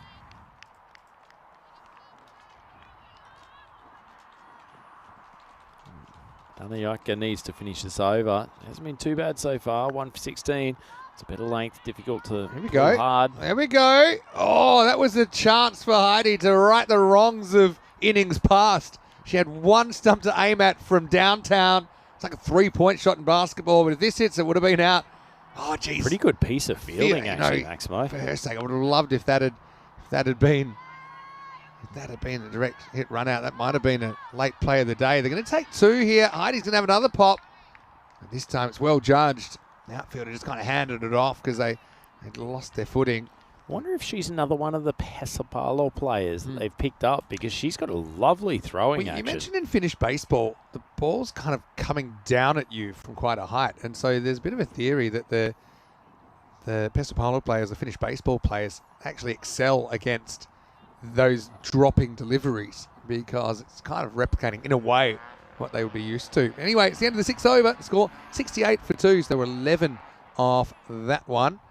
Danayaka needs to finish this over. Hasn't been too bad so far. 1 for 16. It's a bit of length, difficult to Here we pull go. hard. There we go. Oh, that was a chance for Heidi to right the wrongs of innings past. She had one stump to aim at from downtown. It's like a 3-point shot in basketball, but if this hits, it would have been out. Oh, geez. Pretty good piece of fielding, You know, actually, Maximo. For her sake, I would have loved if that had been a direct hit run out. That might have been a late play of the day. They're going to take 2 here. Heidi's going to have another pop. And this time it's well judged. The outfielder just kind of handed it off because they'd lost their footing. Wonder if she's another one of the Pesapalo players that they've picked up, because she's got a lovely throwing Well, action. you mentioned in Finnish baseball, the ball's kind of coming down at you from quite a height. And so there's a bit of a theory that the Pesapalo players, the Finnish baseball players, actually excel against those dropping deliveries because it's kind of replicating, in a way, what they would be used to. Anyway, it's the end of the 6th over. The score 68 for 2. So there were 11 off that one.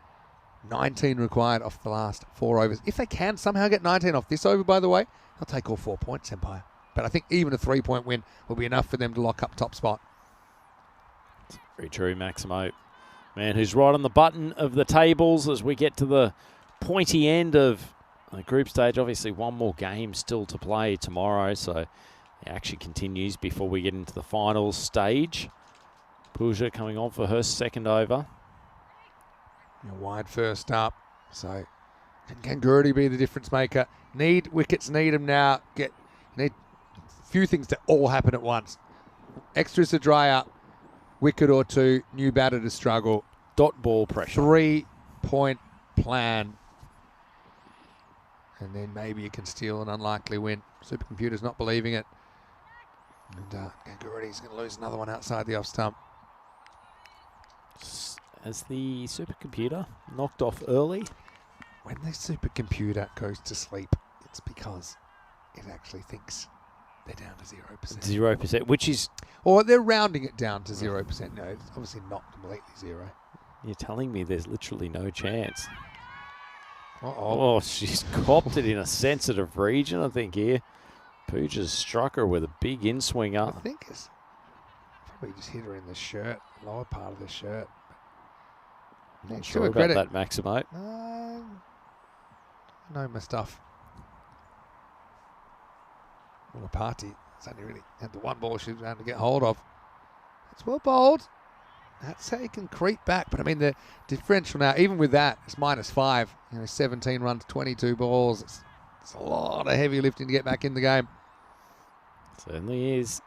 19 required off the last 4 overs. If they can somehow get 19 off this over, by the way, they'll take all 4 points, Empire. But I think even a 3-point win will be enough for them to lock up top spot. Very true, Maximo. Man who's right on the button of the tables as we get to the pointy end of the group stage. Obviously, one more game still to play tomorrow, so the action continues before we get into the final stage. Pooja coming on for her 2nd over. Wide first up. So can Gurdy be the difference maker? Need wickets, need them now. Need a few things to all happen at once. Extras to dry up. Wicket or 2. New batter to struggle. Dot ball pressure. 3-point plan. And then maybe you can steal an unlikely win. Supercomputer's not believing it. And Gurdy's going to lose another one outside the off stump. As the supercomputer knocked off early. When the supercomputer goes to sleep, it's because it actually thinks they're down to 0%. 0%, which is... Or they're rounding it down to 0%. No, it's obviously not completely 0. You're telling me there's literally no chance. Uh-oh. Oh, she's copped it in a sensitive region, I think, here. Pooja's struck her with a big in-swinger. I think it's probably just hit her in the shirt, lower part of the shirt. Not sure about that, Maximo. I know my stuff. Well, a party. It's only really had the one ball she was trying to get hold of. It's well bowled. That's how you can creep back. But I mean, the differential now, even with that, it's -5. 17 runs, 22 balls. It's a lot of heavy lifting to get back in the game. Certainly is.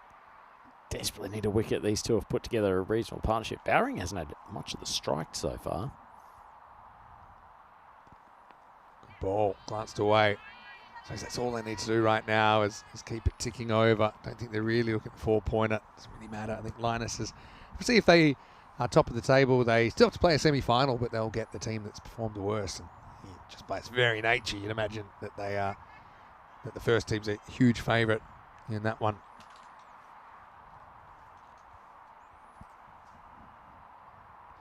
Desperately need a wicket. These two have put together a regional partnership. Bowring hasn't had much of the strike so far. Good ball, glanced away. So that's all they need to do right now is keep it ticking over. Don't think they're really looking for 4-pointer. Doesn't really matter. I think Linus is... We'll see if they are top of the table. They still have to play a semi-final, but they'll get the team that's performed the worst. And just by its very nature, you'd imagine that that the first team's a huge favourite in that one.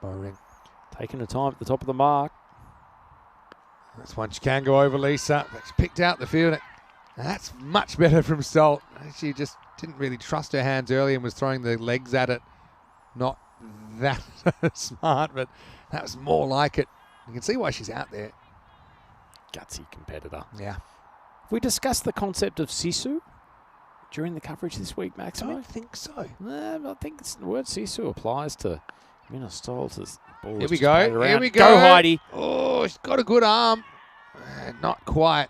Bowring. Taking the time at the top of the mark. That's one she can go over, Lisa. But she picked out the field. That's much better from Stolt. She just didn't really trust her hands early and was throwing the legs at it. Not that smart, but that was more like it. You can see why she's out there. Gutsy competitor. Yeah. Have we discussed the concept of Sisu during the coverage this week, I Maximo? don't think so. I think the word Sisu applies to Minna Stoltz's ball. Here we go. Here we go. Go, Heidi. Oh, she's got a good arm. Not quite.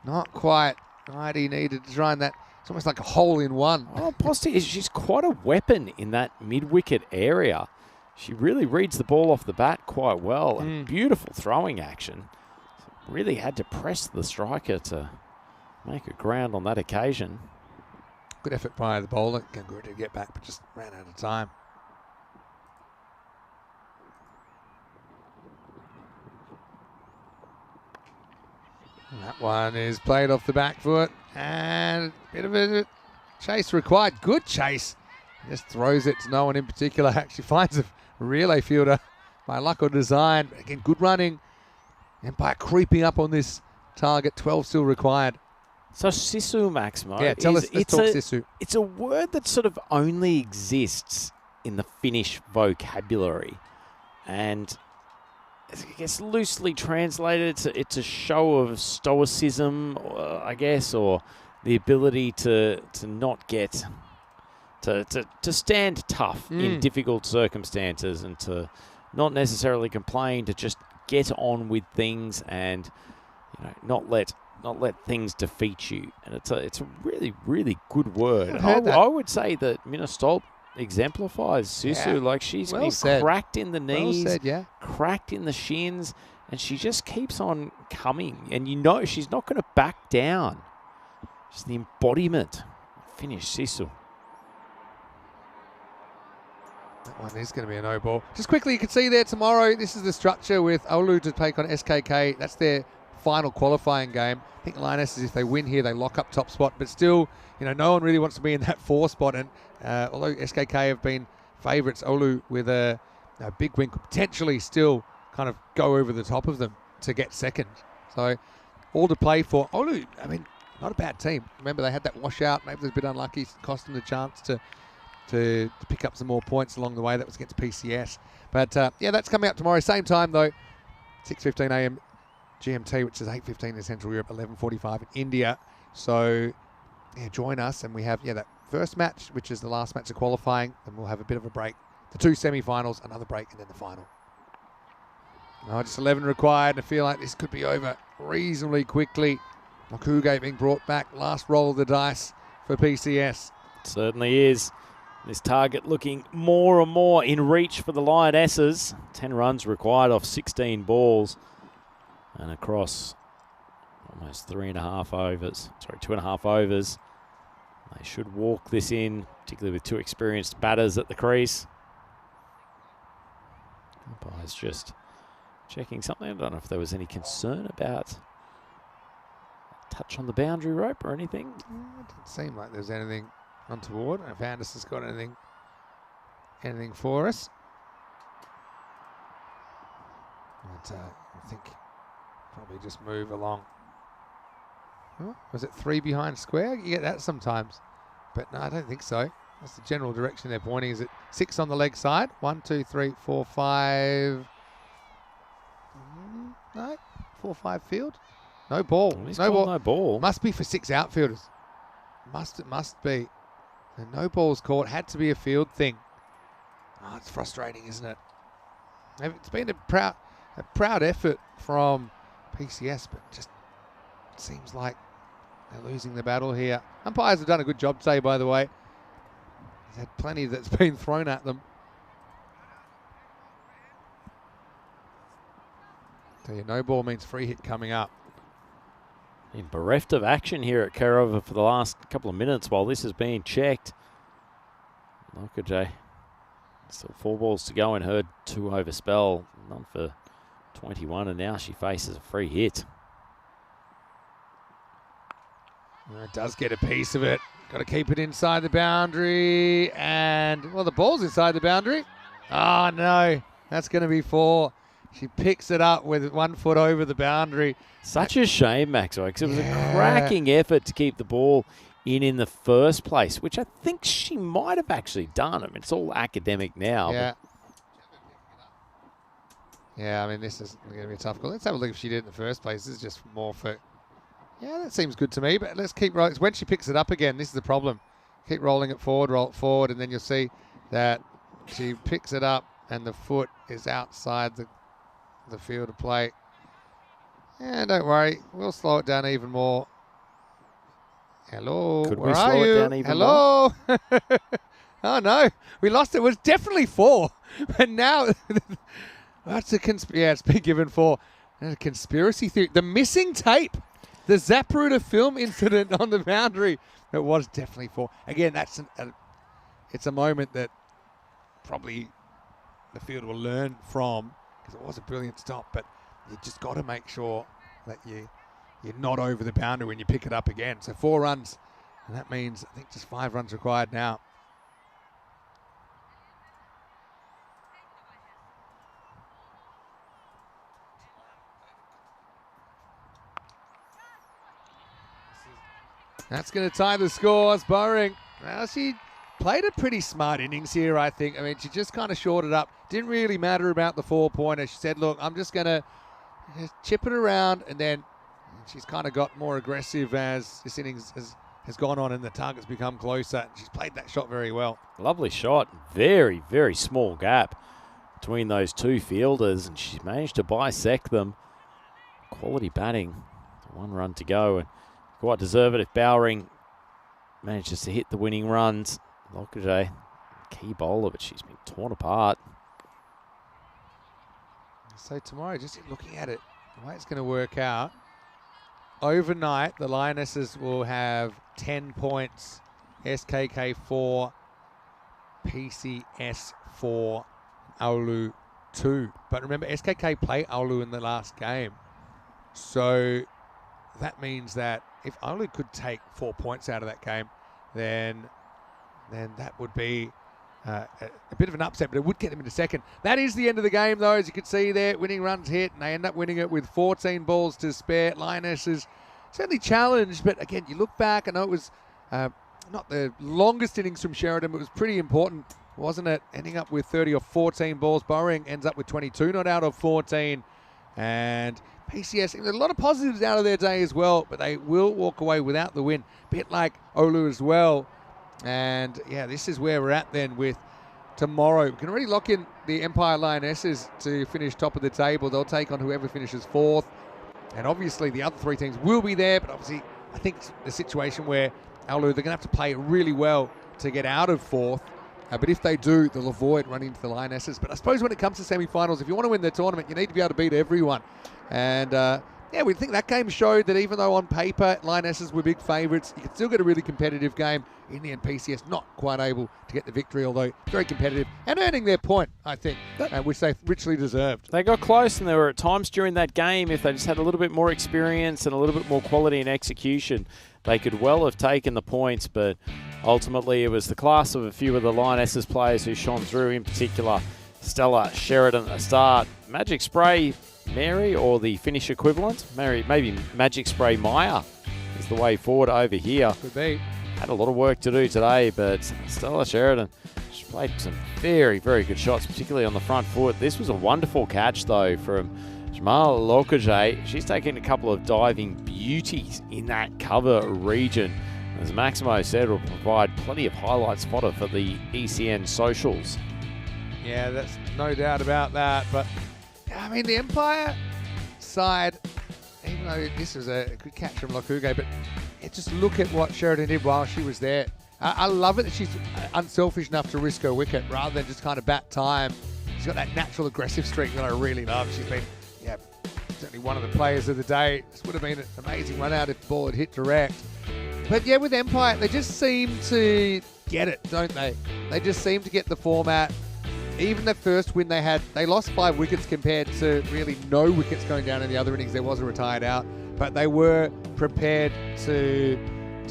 Not quite. Heidi needed to try and that. It's almost like a hole in one. Oh, Posty, she's quite a weapon in that mid-wicket area. She really reads the ball off the bat quite well. And beautiful throwing action. Really had to press the striker to make it ground on that occasion. Good effort by the bowler. Good to get back, but just ran out of time. And that one is played off the back foot. And a bit of a chase required. Good chase. Just throws it to no one in particular. Actually finds a relay fielder by luck or design. Again, good running. Empire creeping up on this target. 12 still required. So Sisu, Maximo, Yeah, tell us. Let's talk Sisu. It's a word that sort of only exists in the Finnish vocabulary. And I guess loosely translated, it's a show of stoicism, I guess, or the ability to not get... To stand tough in difficult circumstances and to not necessarily complain, to just get on with things and not let things defeat you. And it's a really, really good word. I would say that Minastolp exemplifies Sisu. Yeah. Like she's Well been said. cracked in the knees, Well said, yeah. cracked in the shins, and she just keeps on coming. And she's not going to back down. She's the embodiment of Finnish Sisu. That one is going to be a no ball. Just quickly, you can see there tomorrow, this is the structure with Oulu to take on SKK. That's their final qualifying game. I think Lionesses, if they win here, they lock up top spot. But still, no one really wants to be in that 4 spot. And although SKK have been favourites, Oulu with a big win could potentially still kind of go over the top of them to get second. So all to play for. Oulu, not a bad team. Remember, they had that washout. Maybe they're a bit unlucky. Cost them the chance to pick up some more points along the way. That was against PCS. But, that's coming up tomorrow. Same time, though, 6:15 a.m. GMT, which is 8:15 in Central Europe, 11:45 in India. So, join us. And we have, that first match, which is the last match of qualifying. Then we'll have a bit of a break. The 2 semi-finals, another break, and then the final. Just 11 required. I feel like this could be over reasonably quickly. Mokuge being brought back. Last roll of the dice for PCS. It certainly is. This target looking more and more in reach for the Lionesses. 10 runs required off 16 balls. And across almost 2.5 overs. They should walk this in, particularly with 2 experienced batters at the crease. Umpire's just checking something. I don't know if there was any concern about a touch on the boundary rope or anything. It didn't seem like there was anything untoward. If Anderson's got anything for us. But I think probably just move along. Oh, was it 3 behind square? You get that sometimes. But no, I don't think so. That's the general direction they're pointing. Is it 6 on the leg side? 1, 2, 3, 4, 5. No, 4, 5 field. No ball. No ball. Must be for 6 outfielders. It must be. And no balls caught. Had to be a field thing. Oh, it's frustrating, isn't it? It's been a proud effort from PCS, but just seems like they're losing the battle here. Umpires have done a good job today, by the way. They've had plenty that's been thrown at them. Tell you, no ball means free hit coming up. Been bereft of action here at Karova for the last couple of minutes while this is being checked. Mokuge, still 4 balls to go in her 2 over spell. None for 21, and now she faces a free hit. It does get a piece of it. Got to keep it inside the boundary. And, well, the ball's inside the boundary. Oh, no. That's going to be 4. She picks it up with 1 foot over the boundary. Such a shame, Maxwell, because it was a cracking effort to keep the ball in the first place, which I think she might have actually done. It's all academic now. Yeah. Yeah, this is going to be a tough call. Let's have a look if she did it in the first place. This is just more for... Yeah, that seems good to me, but let's keep rolling. When she picks it up again, this is the problem. Keep rolling it forward, roll it forward, and then you'll see that she picks it up and the foot is outside the field of play. Yeah, don't worry. We'll slow it down even more. Hello, Could where we are slow you? it down even Hello. Oh, no. We lost it. It was definitely 4. But now, that's a it's been given 4. That's a conspiracy theory. The missing tape. The Zapruder film incident on the boundary. It was definitely 4. Again, it's a moment that probably the field will learn from, because it was a brilliant stop, but you just got to make sure that you're not over the boundary when you pick it up again. So 4 runs, and that means I think just 5 runs required now. That's going to tie the scores. Bowring, well, she played a pretty smart innings here, I think. I mean, she just kind of shorted up. Didn't really matter about the 4-pointer. She said, look, I'm just going to chip it around, and then she's kind of got more aggressive as this innings has gone on and the target's become closer. And she's played that shot very well. Lovely shot. Very, very small gap between those two fielders, and she's managed to bisect them. Quality batting. 1 run to go, and quite deserve it if Bowring manages to hit the winning runs. Lokajay, key bowler, but she's been torn apart. So tomorrow, just looking at it, the way it's going to work out, overnight, the Lionesses will have 10 points, SKK 4, PCS 4, Oulu 2. But remember, SKK play Oulu in the last game. So that means that if Oulu could take 4 points out of that game, then that would be a bit of an upset, but it would get them into second. That is the end of the game, though, as you can see there. Winning runs hit, and they end up winning it with 14 balls to spare. Lionesses certainly challenged, but again, you look back, I know it was not the longest innings from Sheridan, but it was pretty important, wasn't it? Ending up with 30 or 14 balls. Bowring ends up with 22, not out of 14. And PCS, a lot of positives out of their day as well, but they will walk away without the win. Bit like Oulu as well. And yeah, this is where we're at then with tomorrow. We can already lock in the Empire Lionesses to finish top of the table. They'll take on whoever finishes 4th. And obviously the other 3 teams will be there, but obviously I think the situation where Oulu, they're going to have to play really well to get out of 4th. But if they do, they'll avoid running into the Lionesses. But I suppose when it comes to semi-finals, if you want to win the tournament, you need to be able to beat everyone. And yeah, we think that game showed that even though on paper Lionesses were big favourites, you could still get a really competitive game. In the end, PCS not quite able to get the victory, although very competitive and earning their point, I think, which they richly deserved. They got close, and there were times during that game, if they just had a little bit more experience and a little bit more quality and execution, they could well have taken the points, but ultimately it was the class of a few of the Lionesses players who shone through, in particular Stella Sheridan at the start. Magic Spray Mary, or the Finnish equivalent, maybe Magic Spray Maya is the way forward over here. Could be. Had a lot of work to do today, but Stella Sheridan, she played some very, very good shots, particularly on the front foot. This was a wonderful catch, though, from Jamal Lokajay. She's taken a couple of diving beauties in that cover region. As Maximo said, will provide plenty of highlights fodder for the ECN socials. Yeah, that's no doubt about that. But, I mean, the Empire side, even though this was a good catch from Lokujay, but just look at what Sheridan did while she was there. I love it that she's unselfish enough to risk her wicket rather than just kind of bat time. She's got that natural aggressive streak that I really love. She's been, yeah, certainly one of the players of the day. This would have been an amazing run out if the ball had hit direct. But yeah, with Empire, they just seem to get it, don't they? They just seem to get the format. Even the first win they had, they lost 5 wickets compared to really no wickets going down in the other innings. There was a retired out, but they were prepared to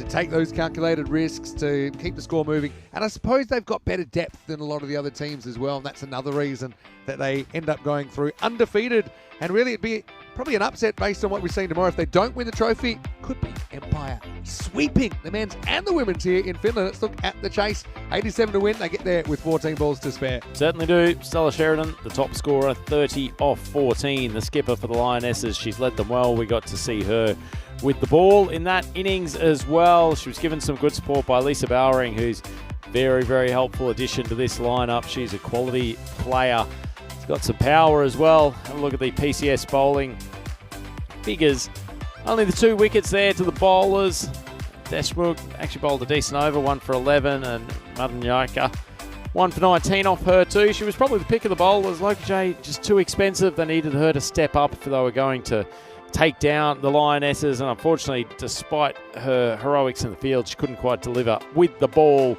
take those calculated risks, to keep the score moving. And I suppose they've got better depth than a lot of the other teams as well, and that's another reason that they end up going through undefeated. And really, it'd be probably an upset based on what we've seen tomorrow. If they don't win the trophy, could be Empire sweeping the men's and the women's here in Finland. Let's look at the chase. 87 to win. They get there with 14 balls to spare. Certainly do. Stella Sheridan, the top scorer, 30 off 14. The skipper for the Lionesses. She's led them well. We got to see her with the ball in that innings as well. She was given some good support by Lisa Bowering, who's very, very helpful addition to this lineup. She's a quality player. She's got some power as well. Have a look at the PCS bowling figures. Only the 2 wickets there to the bowlers. Deshmukh actually bowled a decent over, 1 for 11, and Madanyaka 1 for 19 off her too. She was probably the pick of the bowlers. Lokajay just too expensive. They needed her to step up if they were going to take down the Lionesses, and unfortunately, despite her heroics in the field, she couldn't quite deliver with the ball.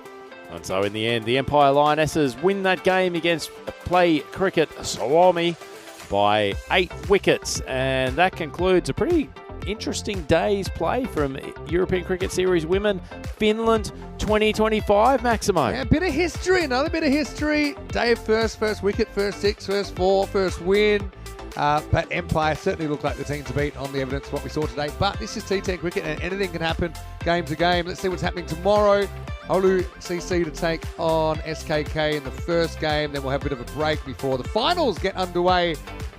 And so in the end, the Empire Lionesses win that game against Play Cricket Swami by 8 wickets. And that concludes a pretty interesting day's play from European Cricket Series Women, Finland 2025, Maximo. Yeah, a bit of history, another bit of history. Day of first wicket, first 6, first 4, first win. But Empire certainly looked like the team to beat on the evidence of what we saw today. But this is T10 cricket and anything can happen game to game. Let's see what's happening tomorrow. Olu CC to take on SKK in the first game. Then we'll have a bit of a break before the finals get underway,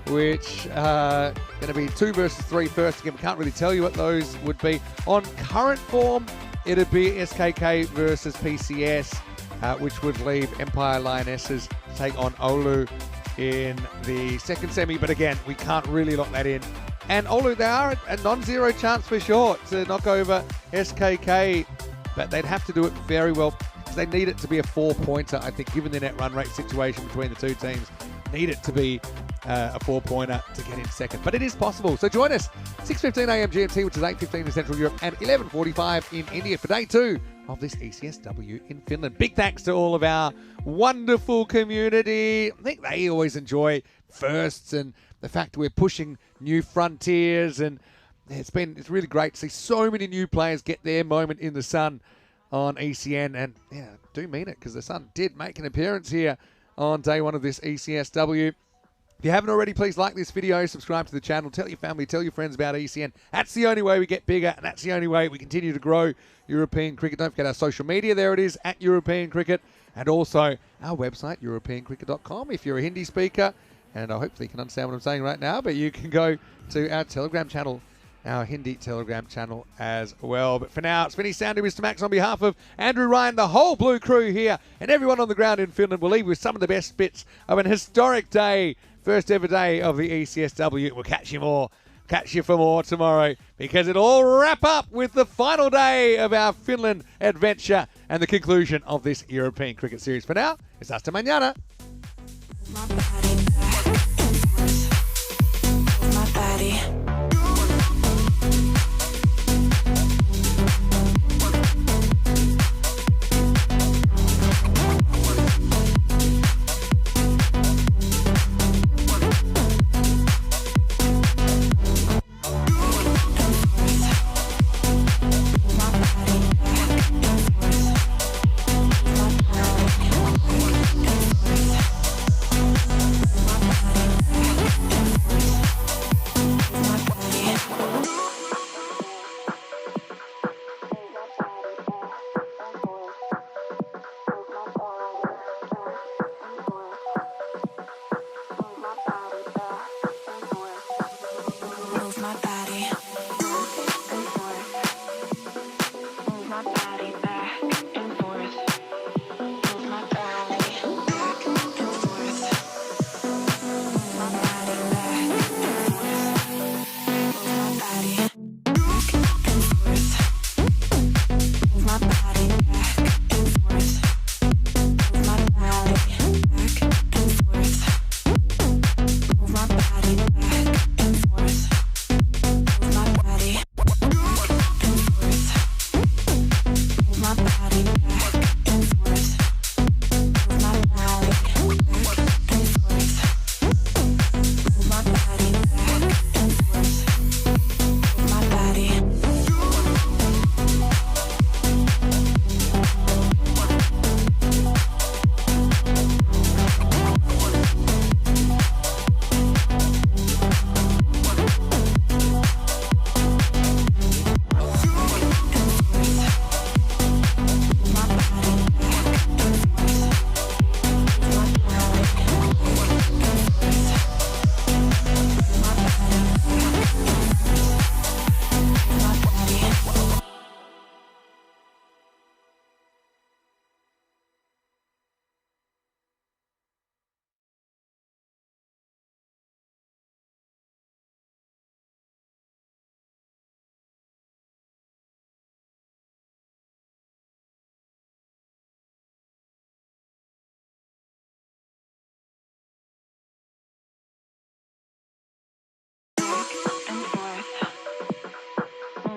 which going to be 2 versus 3 first. Again, we can't really tell you what those would be. On current form, it'd be SKK versus PCS, which would leave Empire Lionesses to take on Olu in the second semi. But again, we can't really lock that in. And Olu, they are a non-zero chance for sure to knock over SKK, but they'd have to do it very well because they need it to be a 4-pointer, I think, given the net run rate situation between the two teams. Need it to be a 4-pointer to get in second. But it is possible. So join us 6:15 a.m. GMT, which is 8:15 in Central Europe, and 11:45 in India for day 2 of this ECS-W in Finland. Big thanks to all of our wonderful community. I think they always enjoy firsts and the fact that we're pushing new frontiers, and it's really great to see so many new players get their moment in the sun on ECN. And yeah, I do mean it, because the sun did make an appearance here on day 1 of this ECS-W. If you haven't already, please like this video, subscribe to the channel, tell your family, tell your friends about ECN. That's the only way we get bigger, and that's the only way we continue to grow European cricket. Don't forget our social media. There it is, at European Cricket, and also our website, europeancricket.com, if you're a Hindi speaker. And hopefully you can understand what I'm saying right now, but you can go to our Telegram channel, our Hindi Telegram channel as well. But for now, it's finished. Sounding Mr. Max on behalf of Andrew Ryan, the whole Blue crew here, and everyone on the ground in Finland. We'll leave with some of the best bits of an historic day, first ever day of the ECS-W. We'll catch you for more tomorrow, because it'll all wrap up with the final day of our Finland adventure and the conclusion of this European cricket series. For now, it's hasta mañana. My body back and forth. My body.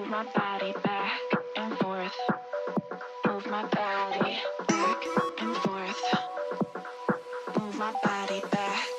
My body back and forth. Move my body back and forth. Move my body back